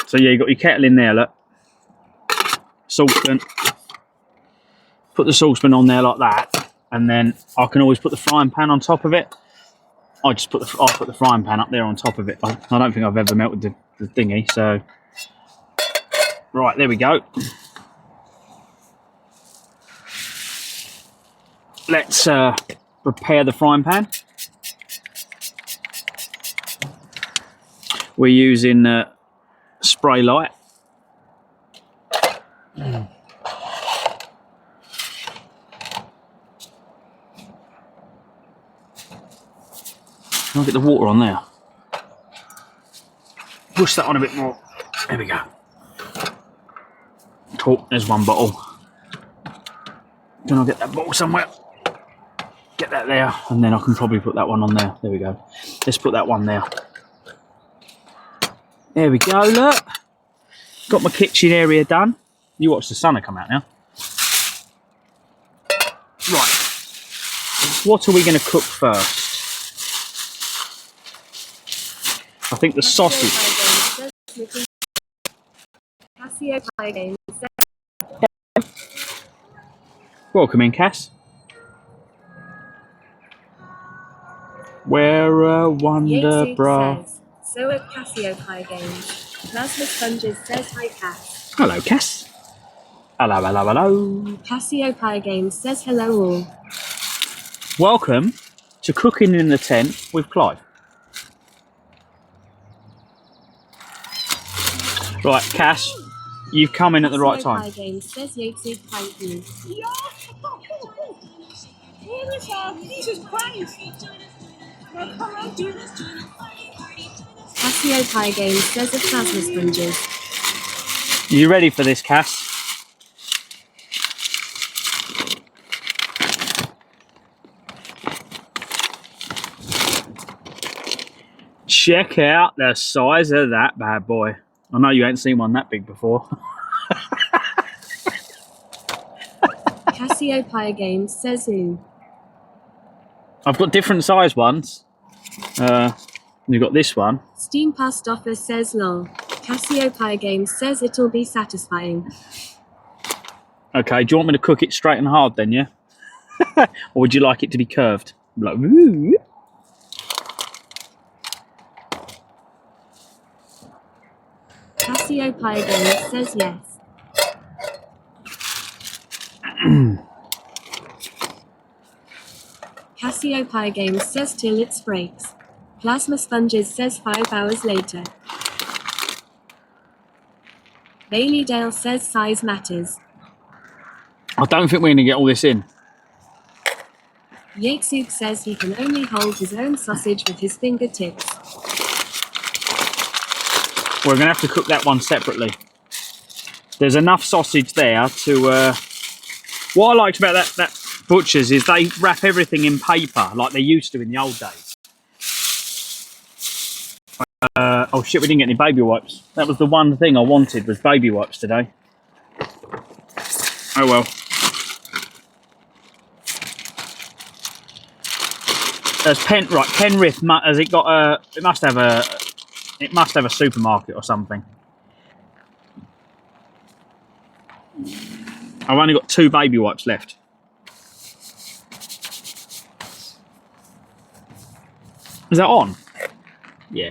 So yeah, you got your kettle in there, look. Saucepan. Put the saucepan on there like that, and then I can always put the frying pan on top of it. I'll put the frying pan up there on top of it. I don't think I've ever melted the thingy. So right, there we go. Let's prepare the frying pan. We're using spray light. I'll get the water on there. Push that on a bit more. There we go. Talk, there's one bottle. Can I get that bottle somewhere? Get that there, and then I can probably put that one on there. There we go. Let's put that one there. There we go, look. Got my kitchen area done. You watch the sun come out now. Right. What are we going to cook first? I think the sausage. Casio Pie Games says Welcome in, Cass. We're a wonder bra. says, so at Casio Pie Games. Plasma Sponges says hi Cass. Hello, Cass. Hello, hello, hello. Casio Pie Games says hello all. Welcome to Cooking in the Tent with Clive. Right, Cass, you've come in at the right time. Pie Games says Yatesy, thank you. Jesus Christ! Now come on, do this. Casio Pie Games says of Plasma Sponges. You ready for this, Cass? Check out the size of that bad boy. I know you ain't seen one that big before. Casio Pie Games says ooh. I've got different size ones. You've got this one. Steam Past Offer says lol. Casio Pie Games says it'll be satisfying. Okay, do you want me to cook it straight and hard then, yeah? Or would you like it to be curved? Like, woo. Casio Pie Games says yes. Casio Pie Games says till it breaks. Plasma Sponges says 5 hours later. Bailey Dale says size matters. I don't think we're going to get all this in. Yatesuk says he can only hold his own sausage with his fingertips. We're going to have to cook that one separately. There's enough sausage there to... What I liked about that butcher's is they wrap everything in paper like they used to in the old days. Oh shit, we didn't get any baby wipes. That was the one thing I wanted, was baby wipes today. Oh well. There's Penrith, has it got a... It must have a supermarket or something. I've only got 2 baby wipes left. Is that on? Yeah.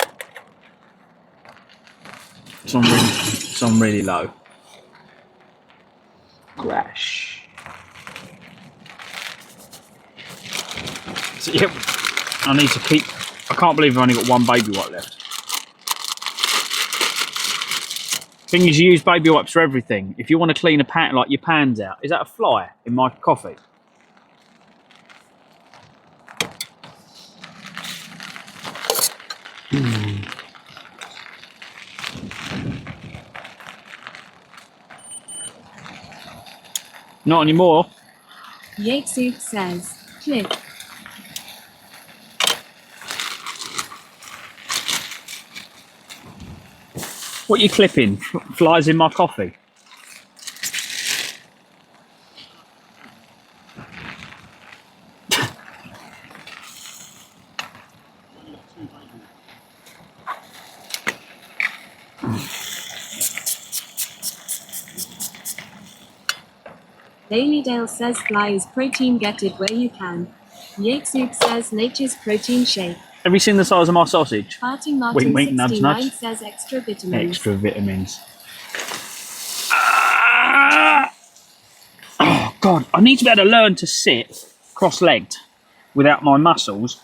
It's on really low. Crash. So, yep. I need to keep... I can't believe I've only got 1 baby wipe left. Thing is, you use baby wipes for everything. If you want to clean a pan, like your pans out. Is that a fly in my coffee? Not anymore. Yatesuk says, click. What are you clipping? Flies in my coffee. Bailey Dale says fly is protein, get it where you can. Yatesuk says nature's protein shake. Have you seen the size of my sausage? Farting Martin Wink, wink, nudge, 69 nudge. says extra vitamins. Extra vitamins. Oh God, I need to be able to learn to sit cross-legged without my muscles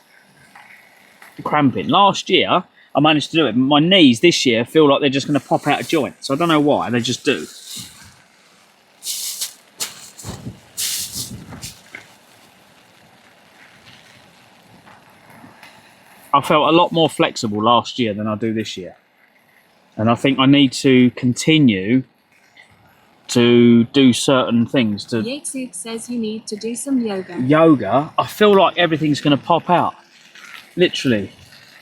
cramping. Last year, I managed to do it, but my knees this year feel like they're just going to pop out of joint. So I don't know why, they just do. I felt a lot more flexible last year than I do this year. And I think I need to continue to do certain things. Yatesuk says you need to do some yoga. Yoga, I feel like everything's going to pop out. Literally.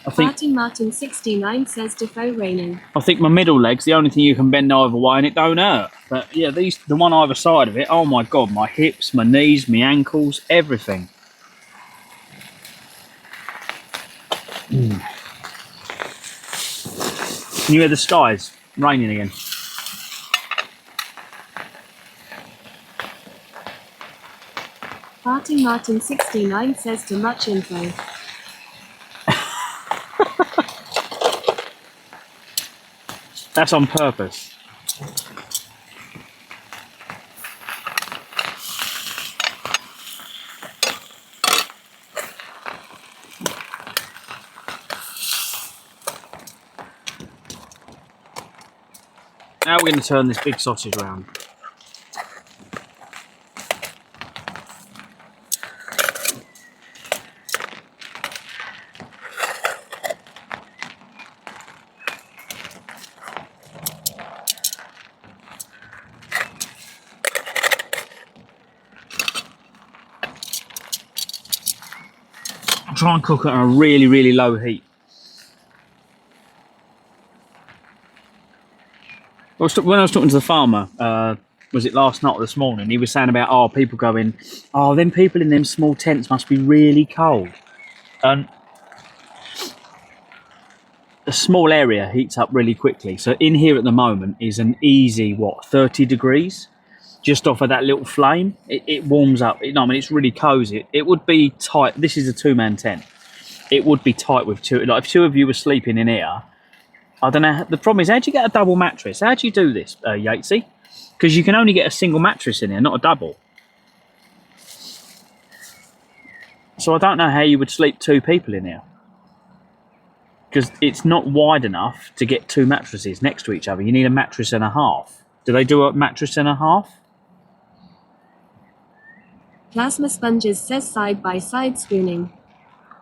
I think Farting Martin 69 says Defoe raining. I think my middle leg's the only thing you can bend either way and it don't hurt. But yeah, the one either side of it, oh my God, my hips, my knees, my ankles, everything. Can you hear the skies raining again? Martin Martin 69 says too much info. That's on purpose. Now we're going to turn this big sausage around. Try and cook it on a really, really low heat. When I was talking to the farmer, was it last night or this morning, he was saying about, oh, people going, oh, them people in them small tents must be really cold. And a small area heats up really quickly. So in here at the moment is an easy, 30 degrees? Just off of that little flame, it warms up. I mean, it's really cozy. It would be tight. This is a two-man tent. It would be tight with two. Like if two of you were sleeping in here, I don't know. The problem is, how do you get a double mattress? How do you do this, Yatesy? Because you can only get a single mattress in here, not a double. So I don't know how you would sleep two people in here. Because it's not wide enough to get two mattresses next to each other. You need a mattress and a half. Do they do a mattress and a half? Plasma Sponges says side by side spooning.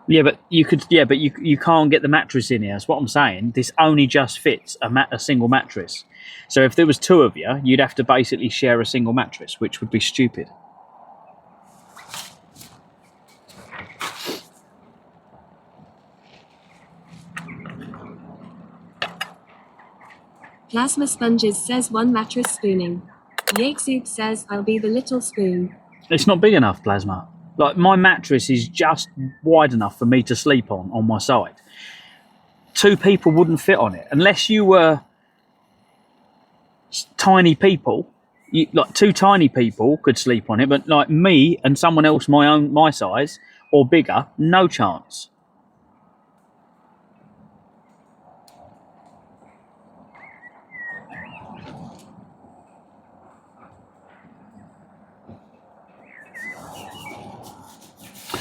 Yeah, but you could. Yeah, but you can't get the mattress in here. That's what I'm saying. This only just fits a single mattress. So if there was two of you, you'd have to basically share a single mattress, which would be stupid. Plasma Sponges says one mattress spooning. Yakesoup says I'll be the little spoon. It's not big enough, Plasma. Like, my mattress is just wide enough for me to sleep on my side. Two people wouldn't fit on it. Unless you were tiny people, like two tiny people could sleep on it, but like me and someone else my size or bigger, no chance.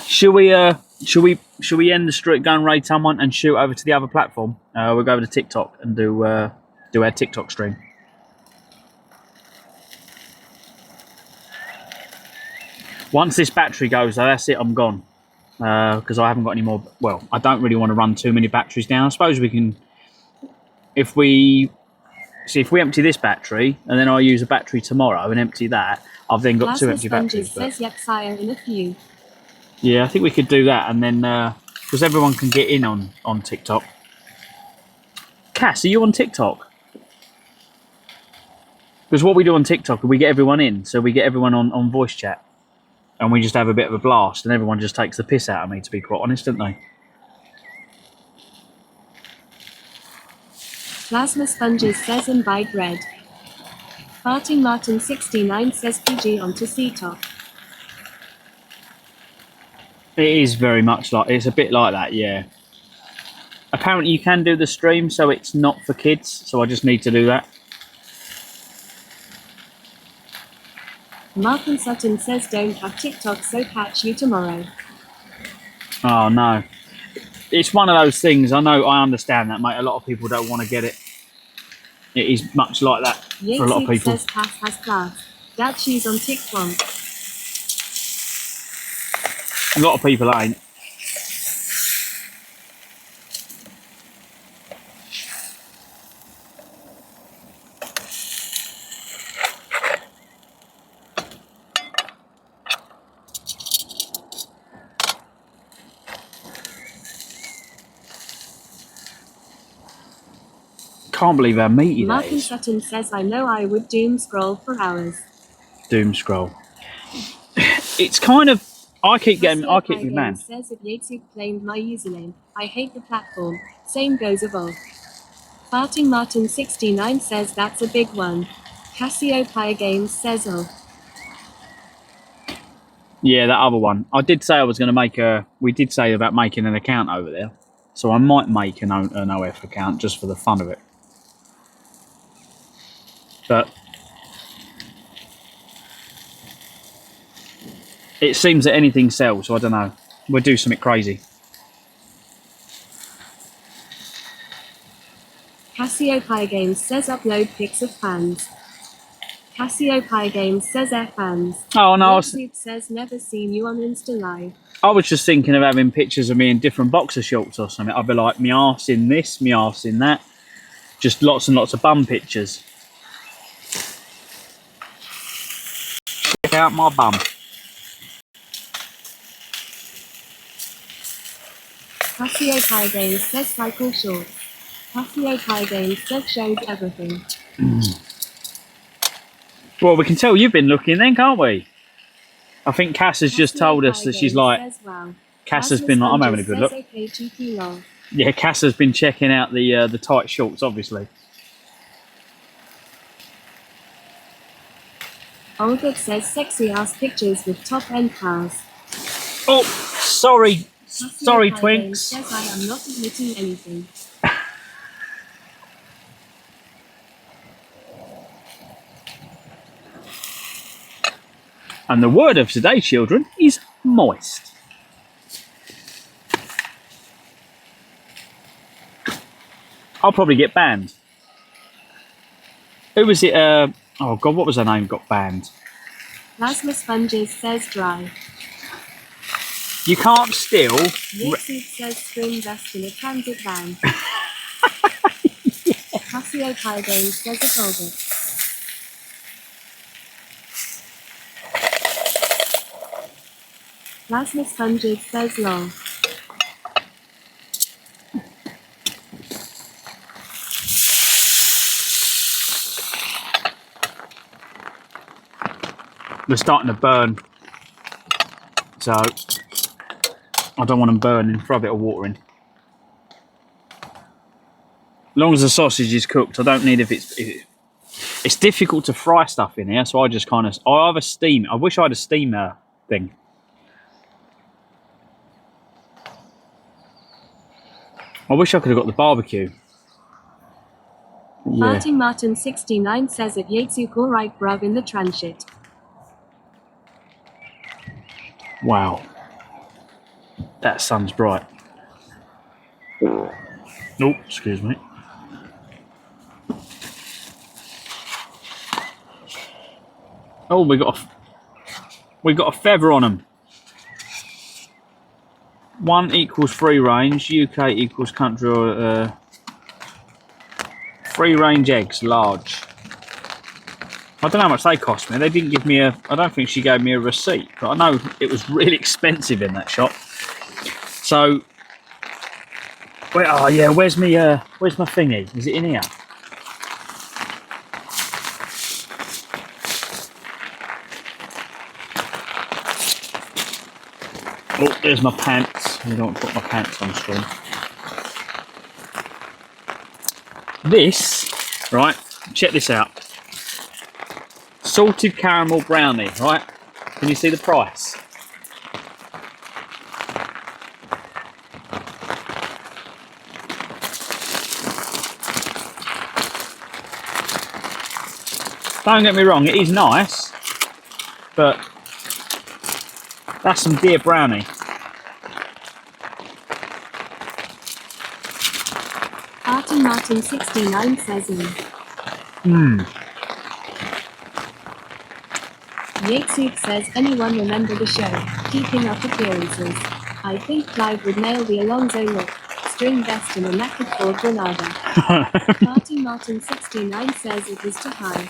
Should we end the street, go and raid someone, and shoot over to the other platform? We'll go over to TikTok and do our TikTok stream. Once this battery goes, though, that's it. I'm gone because I haven't got any more. Well, I don't really want to run too many batteries down. I suppose we can, if we empty this battery and then I use a battery tomorrow and empty that, I've then got two empty batteries. Says yep, sire, in a few. Yeah, I think we could do that, and then because everyone can get in on TikTok. Cass, are you on TikTok? Because what we do on TikTok, we get everyone in, so we get everyone on voice chat, and we just have a bit of a blast, and everyone just takes the piss out of me, to be quite honest, don't they? Plasma Sponges says invite red. Farting Martin 69 says PG onto C-Top. It is very much like, it's a bit like that, yeah. Apparently you can do the stream, so it's not for kids, so I just need to do that. Martin Sutton says don't have TikTok, so catch you tomorrow. Oh no. It's one of those things, I understand that, mate. A lot of people don't want to get it. It is much like that for a lot of people. Says Cass has class. That she's on TikTok. A lot of people ain't. Can't believe how meaty that Martin is. Sutton says I know I would doom scroll for hours. Doom scroll. It's kind of, I keep me man. Says if Yates claimed my username. I hate the platform. Same goes Evolve. Farting Martin 69 says that's a big one. Cassiopeia Games says oh. Yeah, that other one. I did say I was going to make we did say about making an account over there. So I might make an OF account just for the fun of it. But it seems that anything sells, so I don't know. We'll do something crazy. Cassiopeia Games says upload pics of fans. Cassiopeia Games says F fans. Oh no, says never seen you on Insta Live. I was just thinking of having pictures of me in different boxer shorts or something. I'd be like, me arse in this, me arse in that. Just lots and lots of bum pictures. Check out my bum. Cassiopeia Games says cycle shorts. Cassiopeia Games says shows everything. Well, we can tell you've been looking then, can't we? I think Cass has just told us that she's like... Cass has been like, I'm having a good look. Yeah, Cass has been checking out the tight shorts, obviously. Olga says sexy ass pictures with top end cars. Oh, sorry. Sorry, Twinks. Says I am not admitting anything. And the word of today, children, is moist. I'll probably get banned. Who was it? Oh God, what was her name? Got banned. Plasma Sponges says dry. You can't steal. Yixi says string vest in a transit van. Cassiopeia Games says a Volga. Plasma Sponges says lol. They're starting to burn, so I don't want them burning. Throw a bit of water in. As long as the sausage is cooked, I don't need if it's difficult to fry stuff in here, so I just kind of I have a steam. I wish I had a steamer thing. I wish I could have got the barbecue. Yeah. Martin Martin 69 says it Yates you alright bruv in the transit. Wow, that sun's bright. Oh, excuse me. Oh, we got a feather on them. 1 equals free range. UK equals country. Free range eggs, large. I don't know how much they cost me. They didn't give me I don't think she gave me a receipt, but I know it was really expensive in that shop. So, oh yeah, where's my thingy? Is it in here? Oh, there's my pants. I don't put my pants on screen. This, right? Check this out. Salted caramel brownie, right? Can you see the price? Don't get me wrong, it is nice, but that's some dear brownie. Martin 69 says in. Yatesuk says anyone remember the show, Keeping Up Appearances. I think Clive would nail the Alonso look, string vest and a knackered Ford Granada. Martin 69 says it is too high.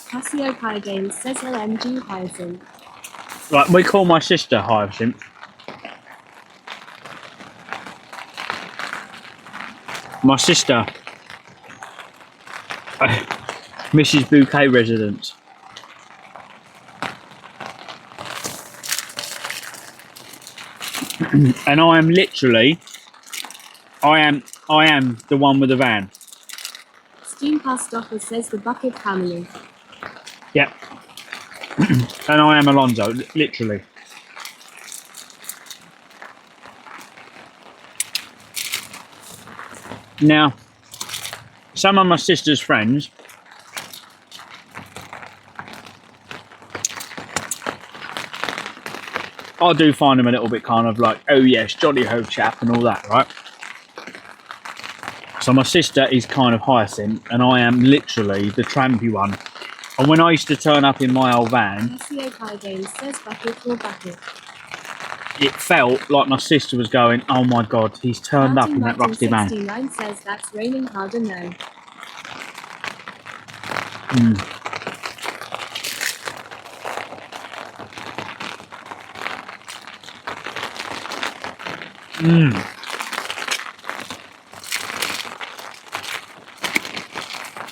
Cassiopeia Games says LMG Hyacinth. Right, we call my sister Hyacinth. My sister, Mrs. Bouquet Residence. And I am literally, I am the one with the van. Steam Past Office says the Bucket family. Yep. And I am Alonso, literally. Now, some of my sister's friends I do find them a little bit kind of like, oh yes, jolly ho chap and all that, right? So my sister is kind of Hyacinth and I am literally the trampy one. And when I used to turn up in my old van, it felt like my sister was going, oh my god, he's turned up in that rusty van. 69 says that's raining harder now.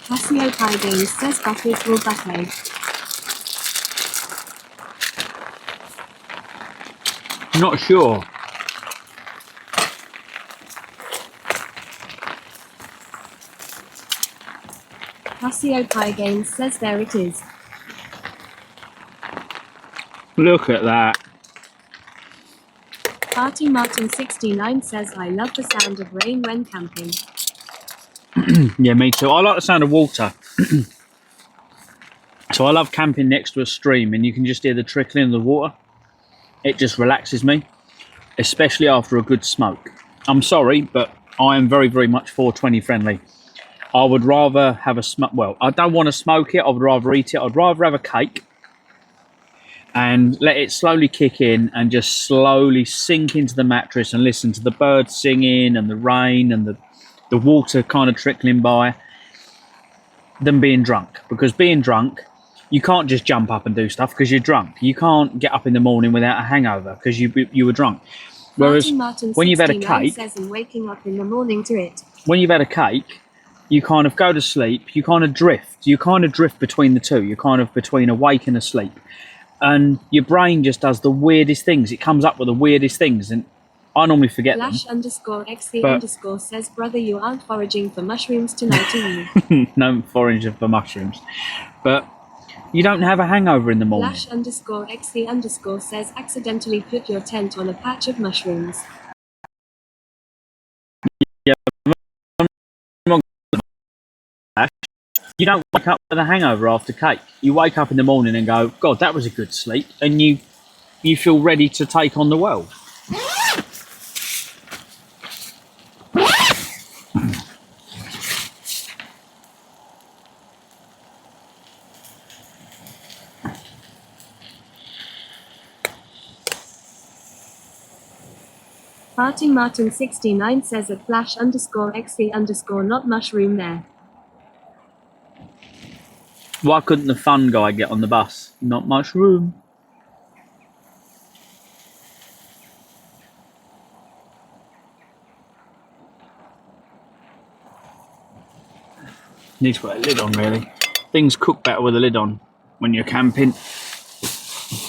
Casio Pie Games says bucket will bucket. Not sure. Casio Pie Games says there it is. Look at that. Party Martin 69 says I love the sound of rain when camping. Yeah, me too. I like the sound of water. So I love camping next to a stream and you can just hear the trickling of the water. It just relaxes me, especially after a good smoke. I'm sorry, but I am very, very much 420 friendly. I would rather have a smoke. Well, I don't want to smoke it. I would rather eat it. I'd rather have a cake and let it slowly kick in and just slowly sink into the mattress and listen to the birds singing and the rain and the water kind of trickling by than being drunk. Because being drunk, you can't just jump up and do stuff because you're drunk. You can't get up in the morning without a hangover because you were drunk. Whereas Martin when you've had a cake, says I'm waking up in the morning to it. when you've had a cake, you kind of go to sleep, you kind of drift. You kind of drift between the two. You're kind of between awake and asleep. And your brain just does the weirdest things. It comes up with the weirdest things. And I normally forget them. _XC_ says, brother, you aren't foraging for mushrooms tonight, are you? No foraging for mushrooms. But you don't have a hangover in the morning. _XC_ says, accidentally put your tent on a patch of mushrooms. Yeah. You don't wake up with a hangover after cake. You wake up in the morning and go, God, that was a good sleep. And you feel ready to take on the world. Party Martin 69 says at _XC_ not mushroom there. Why couldn't the fun guy get on the bus? Not much room. Need to put a lid on, really. Things cook better with a lid on when you're camping.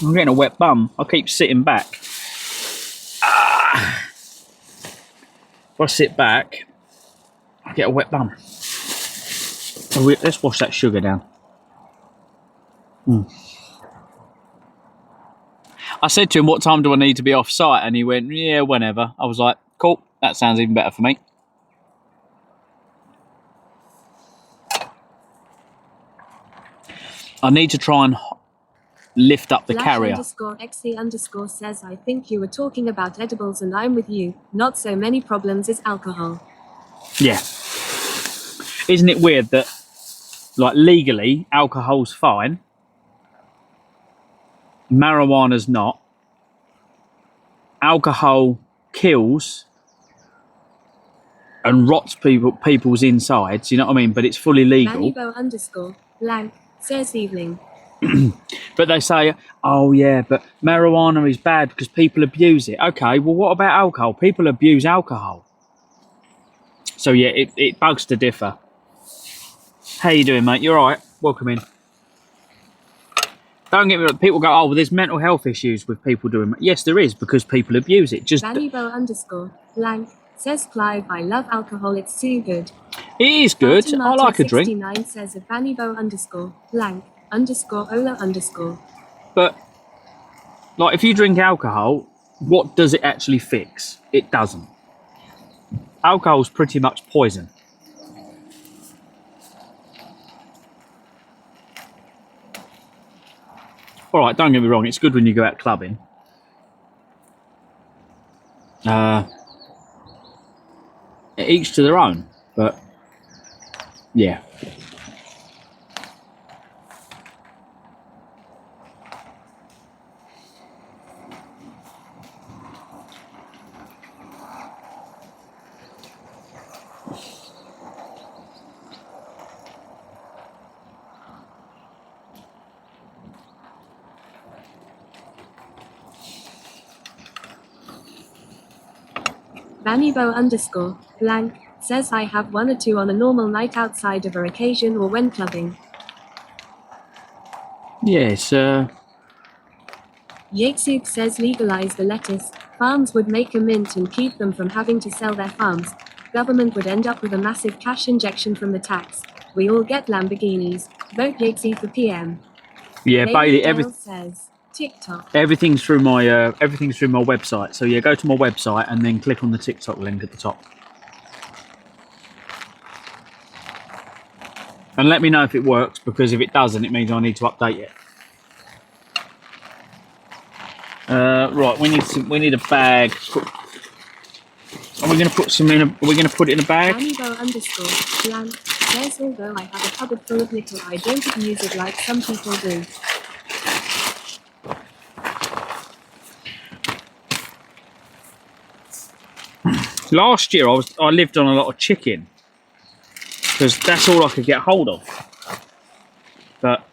I'm getting a wet bum. I keep sitting back. If I sit back, I get a wet bum. Oh, let's wash that sugar down. I said to him, what time do I need to be off site? And he went, yeah, whenever. I was like, cool, that sounds even better for me. I need to try and lift up the carrier. _XC_ says, I think you were talking about edibles and I'm with you. Not so many problems is alcohol. Yeah. Isn't it weird that, like, legally, alcohol's fine, marijuana's not, alcohol kills and rots people's insides, you know what I mean? But it's fully legal. Manibo_blank says evening. But they say, oh yeah, but marijuana is bad because people abuse it. Okay, well what about alcohol? People abuse alcohol. So yeah, it bugs to differ. How you doing, mate? You alright? Welcome in. Don't get me wrong. People go, oh, well, there's mental health issues with people doing. Yes, there is, because people abuse it. Just Vannybo_blank says Clive, I love alcohol. It's too good. it is good. Martin I like a drink, 69 says if Vannybo_blank_Ola_. but like if you drink alcohol, what does it actually fix? It doesn't. Alcohol's pretty much poison. All right, don't get me wrong. It's good when you go out clubbing. Each to their own, but yeah. Vannybo_blank says I have one or two on a normal night outside of a occasion or when clubbing. Yes. Yatesuk says legalize the lettuce. Farms would make a mint and keep them from having to sell their farms. Government would end up with a massive cash injection from the tax. We all get Lamborghinis. Vote Yatesuk for PM. Yeah, Bailey. Says TikTok. Everything's through my website. So yeah, go to my website and then click on the TikTok link at the top. And let me know if it works, because if it doesn't, it means I need to update it. Right, we need a bag. Are we going to put some in? Are we going to put it in a bag? Vannybo_blank says although I have a cupboard full of nickel, I don't abuse it like some people do. Last year I lived on a lot of chicken, because that's all I could get hold of. But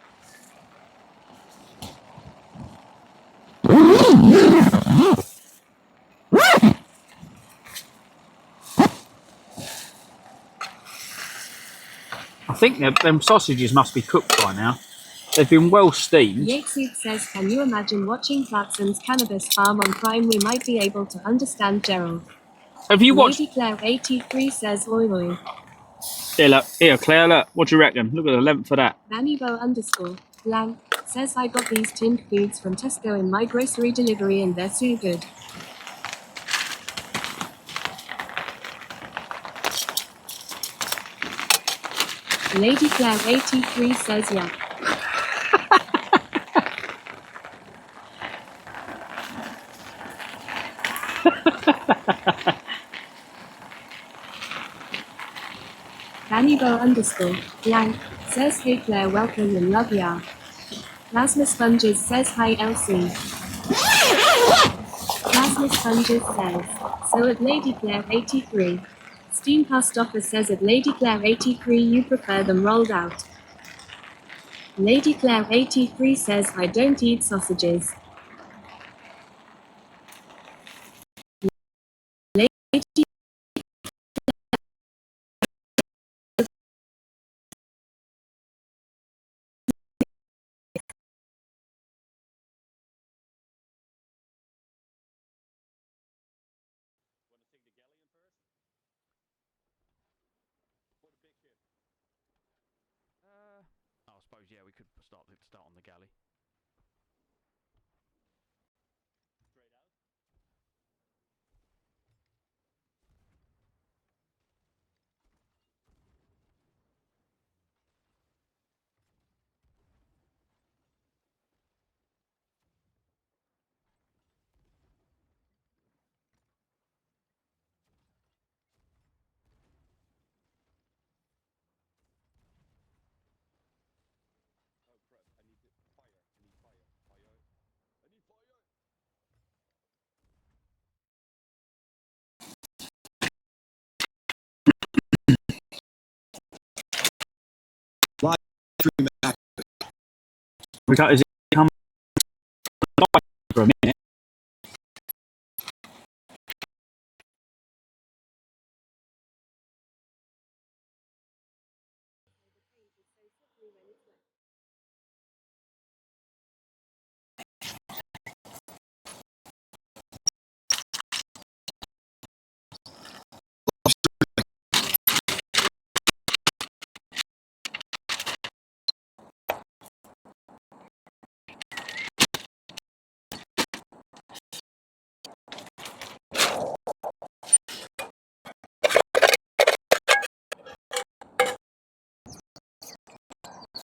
I think them sausages must be cooked by now. They've been well steamed. Yatesuk says, can you imagine watching Clarkson's cannabis farm on Prime? We might be able to understand Gerald. Have you watched? Lady Claire 83 says oi oi. Here, Claire, look. What do you reckon? Look at the length of that. Vannybo_blank says I got these tinned foods from Tesco in my grocery delivery and they're so good. Lady Claire 83 says yeah. Vannybo_blank says hey Claire, welcome and love ya. Plasma Sponges says hi LC. Plasma Sponges says, so at Lady Claire 83. Steam Pastoffer says at Lady Claire 83 you prefer them rolled out. Lady Claire 83 says I don't eat sausages. Lady I suppose yeah, we could start on the galley. We got, is it come for a minute?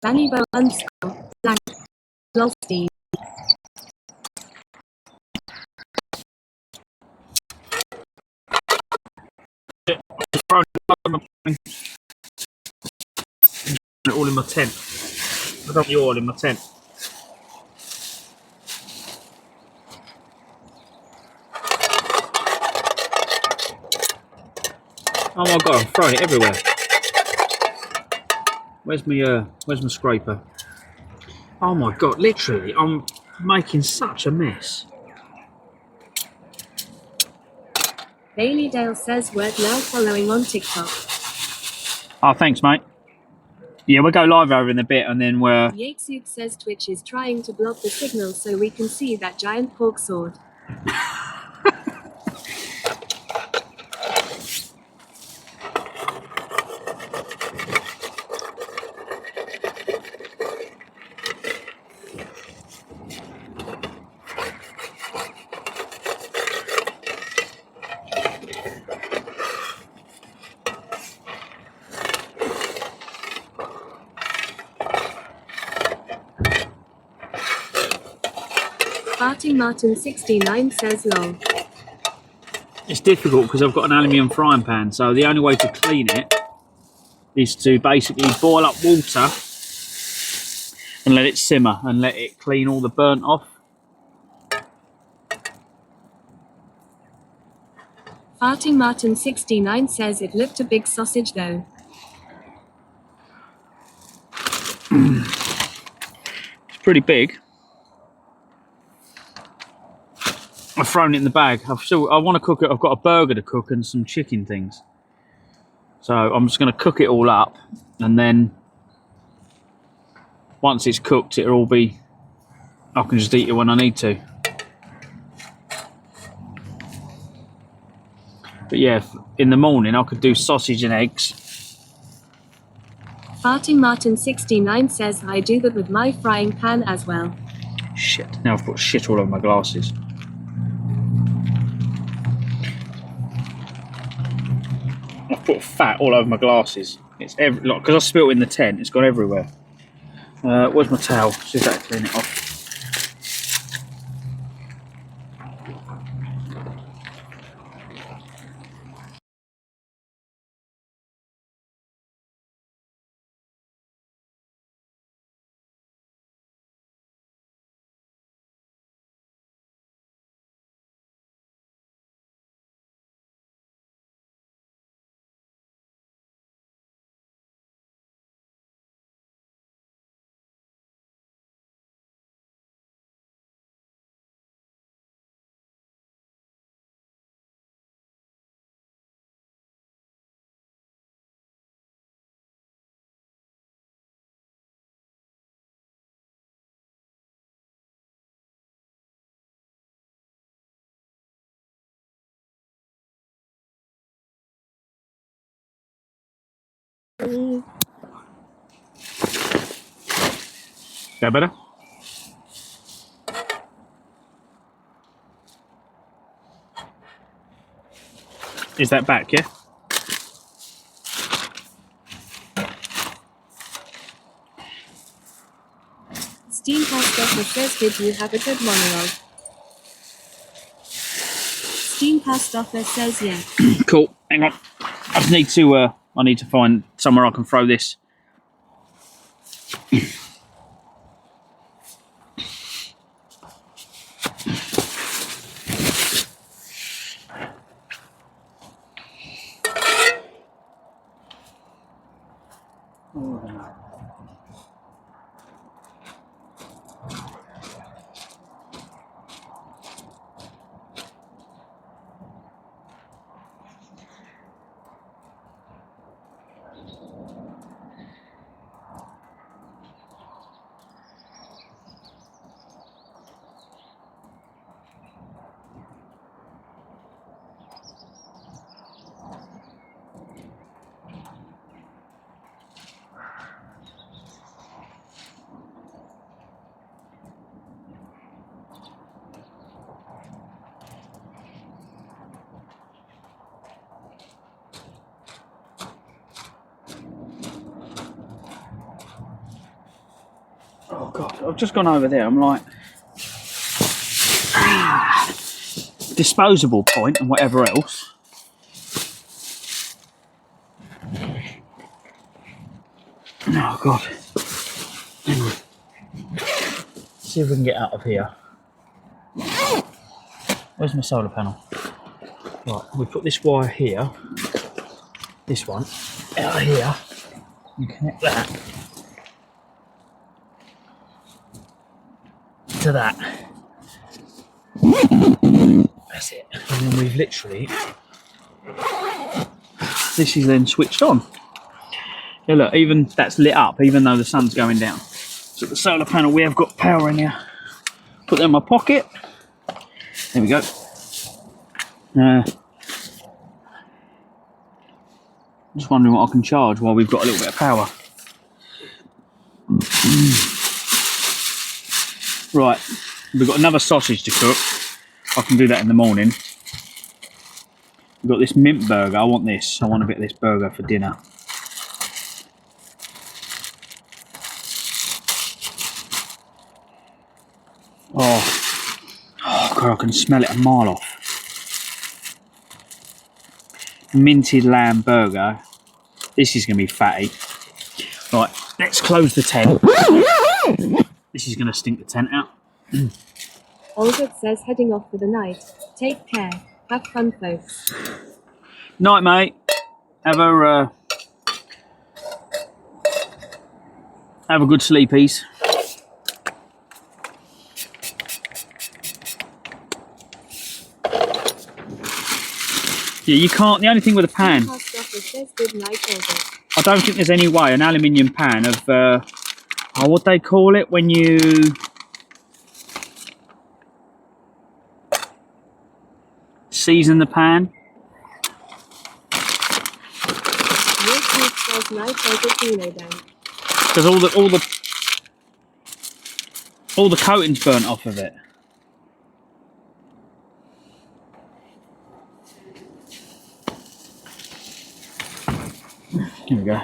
Dannybo _ blank Lolstein. It all in my tent. I don't you all in my tent. Oh my god, I'm throwing it everywhere. Where's my scraper? Oh my god, literally, I'm making such a mess. Bailey Dale says we're now following on TikTok. Oh, thanks, mate. Yeah, we'll go live over in a bit and then we're... Yatesuk says Twitch is trying to block the signal so we can see that giant pork sword. Martin 69 says lol. It's difficult because I've got an aluminium frying pan, so the only way to clean it is to basically boil up water and let it simmer and let it clean all the burnt off. Martin 69 says it looked a big sausage though. It's pretty big. I've thrown it in the bag. I want to cook it. I've got a burger to cook and some chicken things. So I'm just going to cook it all up, and then once it's cooked, it'll all be... I can just eat it when I need to. But yeah, in the morning I could do sausage and eggs. Martin 69 says I do that with my frying pan as well. Shit, now I've got shit all over my glasses. I've put fat all over my glasses. It's because I spilt in the tent, it's gone everywhere. Where's my towel? See if that'll clean it off. Is that better? Is that back, yeah? Steam Pasta says did you have a good monologue? Steam Pasta says yeah. Cool, hang on. I just need to, I need to find somewhere I can throw this. God, I've just gone over there. I'm like, disposable point and whatever else. Oh God. Anyway, see if we can get out of here. Where's my solar panel? Right, we put this wire here. This one out here. And connect that to that. That's it. And then we've literally. This is then switched on. Yeah, look, even that's lit up, even though the sun's going down. So the solar panel, we have got power in here. Put that in my pocket. There we go. Just wondering what I can charge while we've got a little bit of power. Right, we've got another sausage to cook. I can do that in the morning. We've got this mint burger. I want this. I want a bit of this burger for dinner. Oh God, I can smell it a mile off. Minted lamb burger. This is going to be fatty. Right, let's close the tent. This is going to stink the tent out. Olga says heading off for the night. Take care. Have fun, folks. Night, mate. Have a good sleepies. Yeah, you can't. The only thing with a pan, I don't think there's any way an aluminium pan of what they call it when you season the pan. Because all the coating's burnt off of it. Here we go.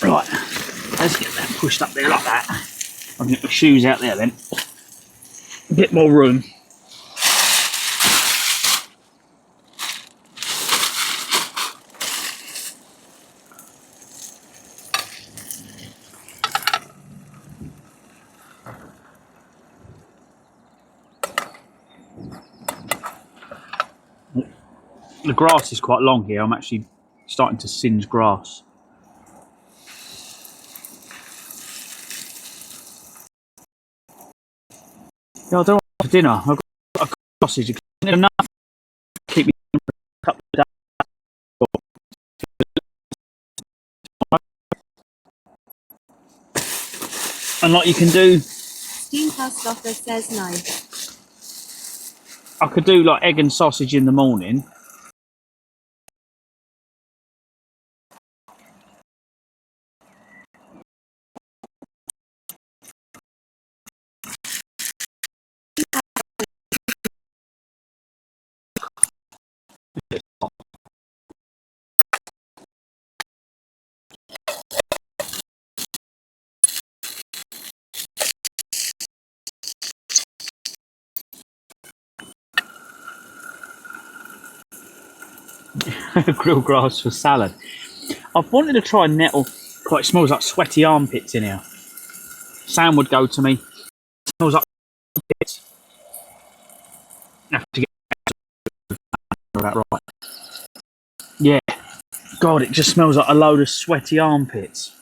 Right, let's get that pushed up there like that. I can get my shoes out there then. A bit more room. The grass is quite long here. I'm actually starting to singe grass. Yeah, I don't want for dinner. I've got a sausage. Enough to keep me for a couple of days. And like you can do. Steamcast offer says nice. I could do like egg and sausage in the morning. Grilled grass for salad. I've wanted to try nettle. Quite smells like sweaty armpits in here. Sam would go to me. It smells like armpits. I have to get that right. Yeah. God, it just smells like a load of sweaty armpits.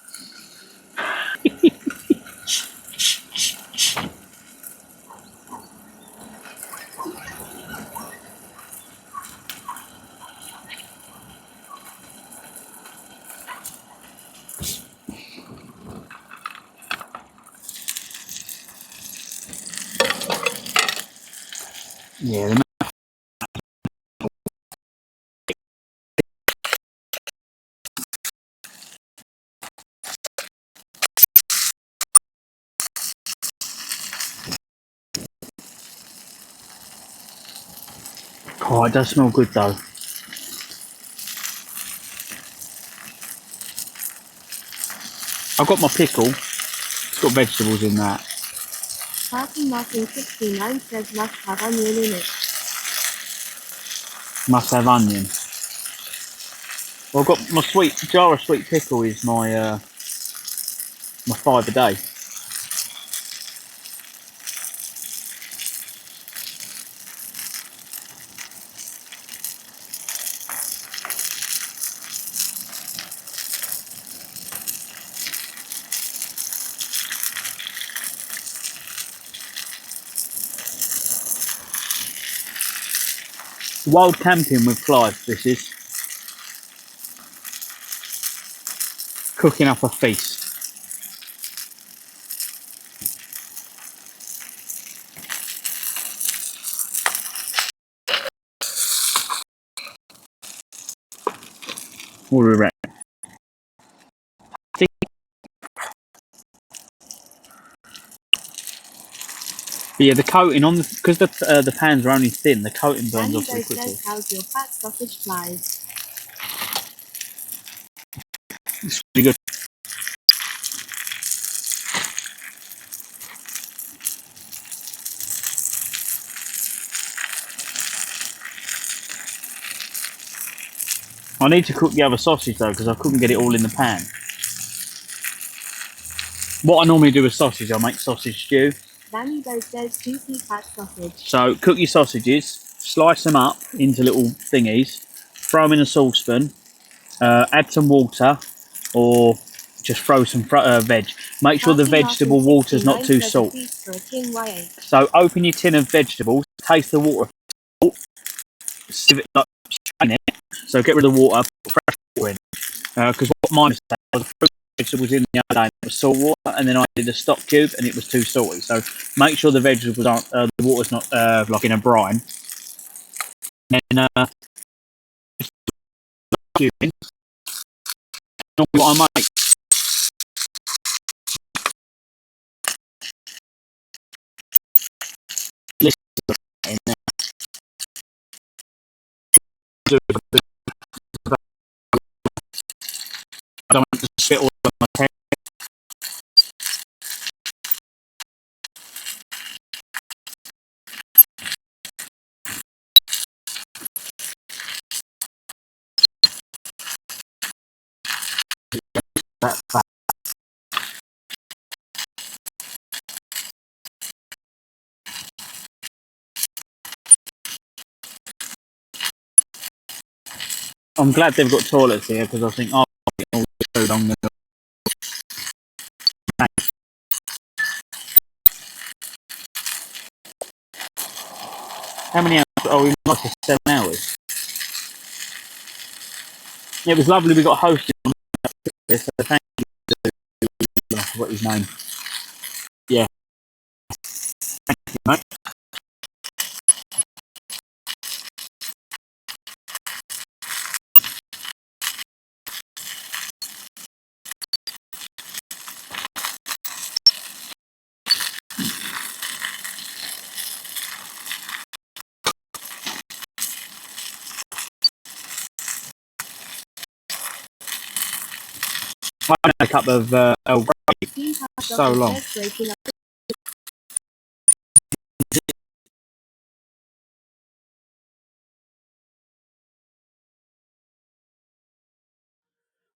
Yeah. Oh, it does smell good though. I've got my pickle. It's got vegetables in that. Parking Martin 69 says must have onion in it. Must have onion. Well, I've got my jar of sweet pickle is my my 5 a day. Wild camping with Clive, this is. Cooking up a feast. What do we reckon? But yeah, the coating on the, because the pans are only thin, the coating burns off really quickly. Says, how's your fat sausage Clives? It's really good. I need to cook the other sausage though, because I couldn't get it all in the pan. What I normally do with sausage, I make sausage stew. Danny Doe says juicy fat sausage. So cook your sausages, slice them up into little thingies, throw them in a saucepan, add some water, or just throw some veg. Make sure the vegetable water's not too salt. So open your tin of vegetables, taste the water, sieve it up, strain it. So get rid of the water, put fresh water in. Because what mine was, the fruit vegetables in the other day, it was salt water, and then I did a stock cube, and it was too salty. So make sure the vegetables aren't, the water's not like in a brine. And then what I make. In there. I don't want to spit all over my head. That fat. I'm glad they've got toilets here because I think all the food on the. How many hours? Oh, we got for 7 hours. Yeah, it was lovely. We got hosted on this. So thank you to, I forgot his name. Yeah. Thank you, mate. I had a cup of Earl Grey so long.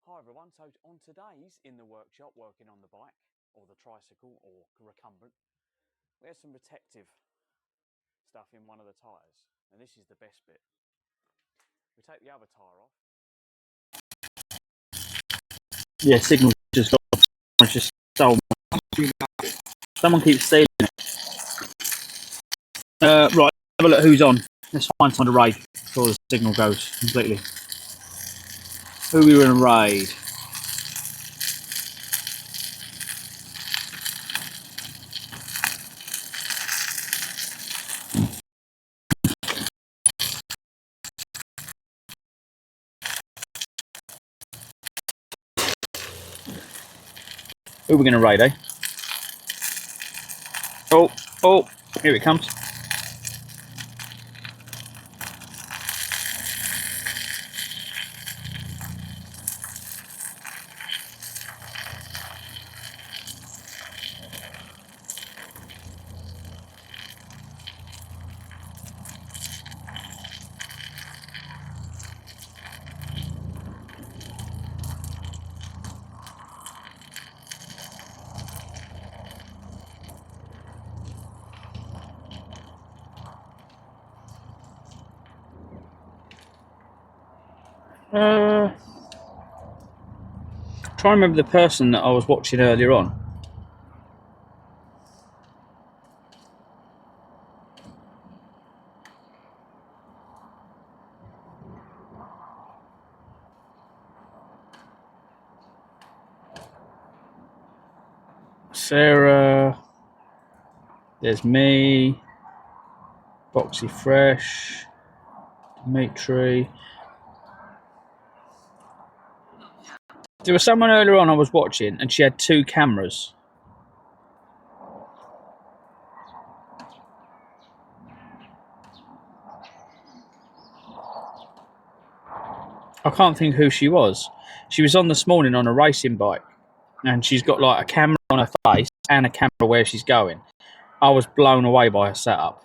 Hi everyone, so on today's In the Workshop, working on the bike or the tricycle or recumbent, we have some protective stuff in one of the tyres, and this is the best bit. We take the other tyre off. Yeah, signal just off. It's just stole. Someone keeps stealing it. Right, have a look who's on. Let's find someone to raid before the signal goes completely. Who are we in a raid? Who are we going to raid, eh? Oh, here it comes. Try and remember the person that I was watching earlier on. Sarah. There's me. Boxy Fresh. Dimitri. There was someone earlier on I was watching and she had 2 cameras. I can't think who she was. She was on this morning on a racing bike and she's got like a camera on her face and a camera where she's going. I was blown away by her setup.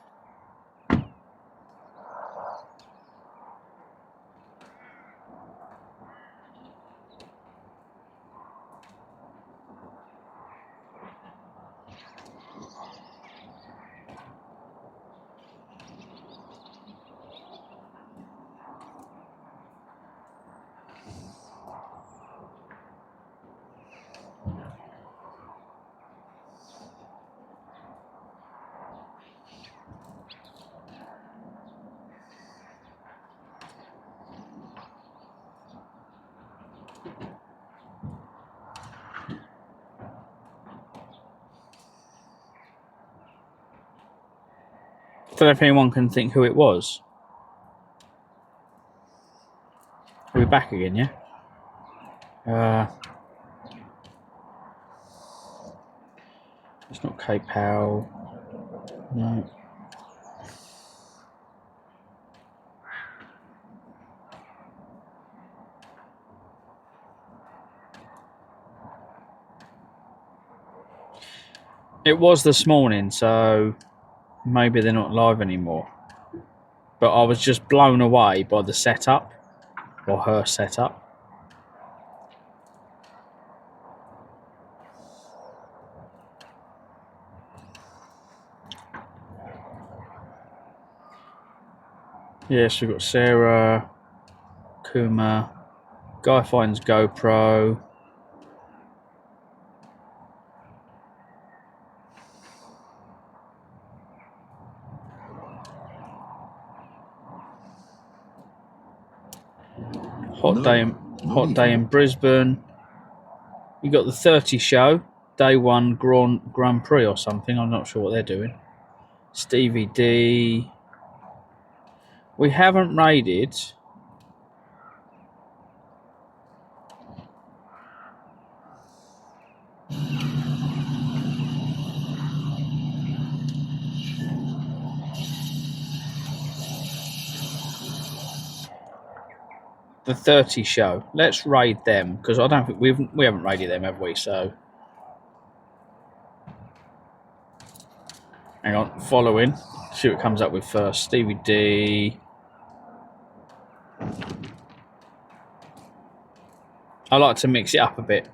I don't know if anyone can think who it was. Are we back again, yeah? It's not K-Pow. No. It was this morning, so maybe they're not live anymore. But I was just blown away by the setup, or her setup. Yes, we've got Sarah, Kuma, Guy finds GoPro. Hot day in Brisbane. You got the 30 show, day 1 Grand Prix or something. I'm not sure what they're doing. Stevie D. We haven't raided. The 30 show. Let's raid them because I don't think we haven't raided them, have we? So hang on, following. See what comes up with first. Stevie D. I like to mix it up a bit.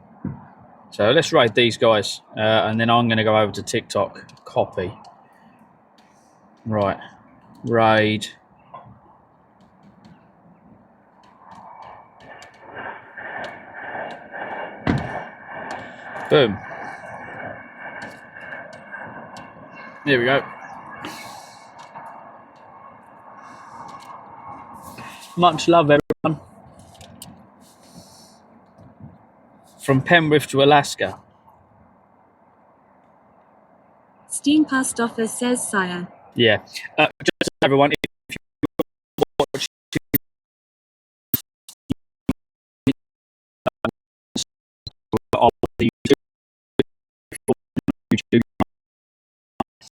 So let's raid these guys, and then I'm going to go over to TikTok. Copy. Right. Raid. Boom. There we go. Much love, everyone. From Penrith to Alaska. Steam Past Office says, Sire. Yeah. Just everyone, if you watch YouTube,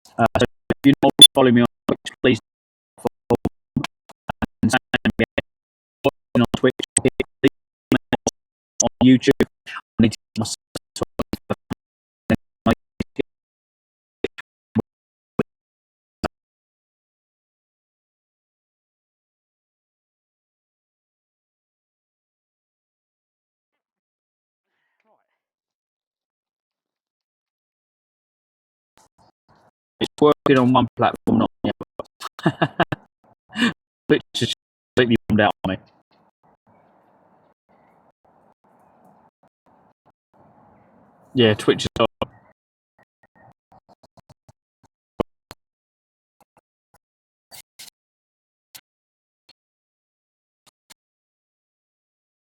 so if you don't follow me on Twitch, please follow me on Twitch, on YouTube. I need to get myself it's working on one platform, not the other. Twitch is completely bombed out on me. Yeah, twitches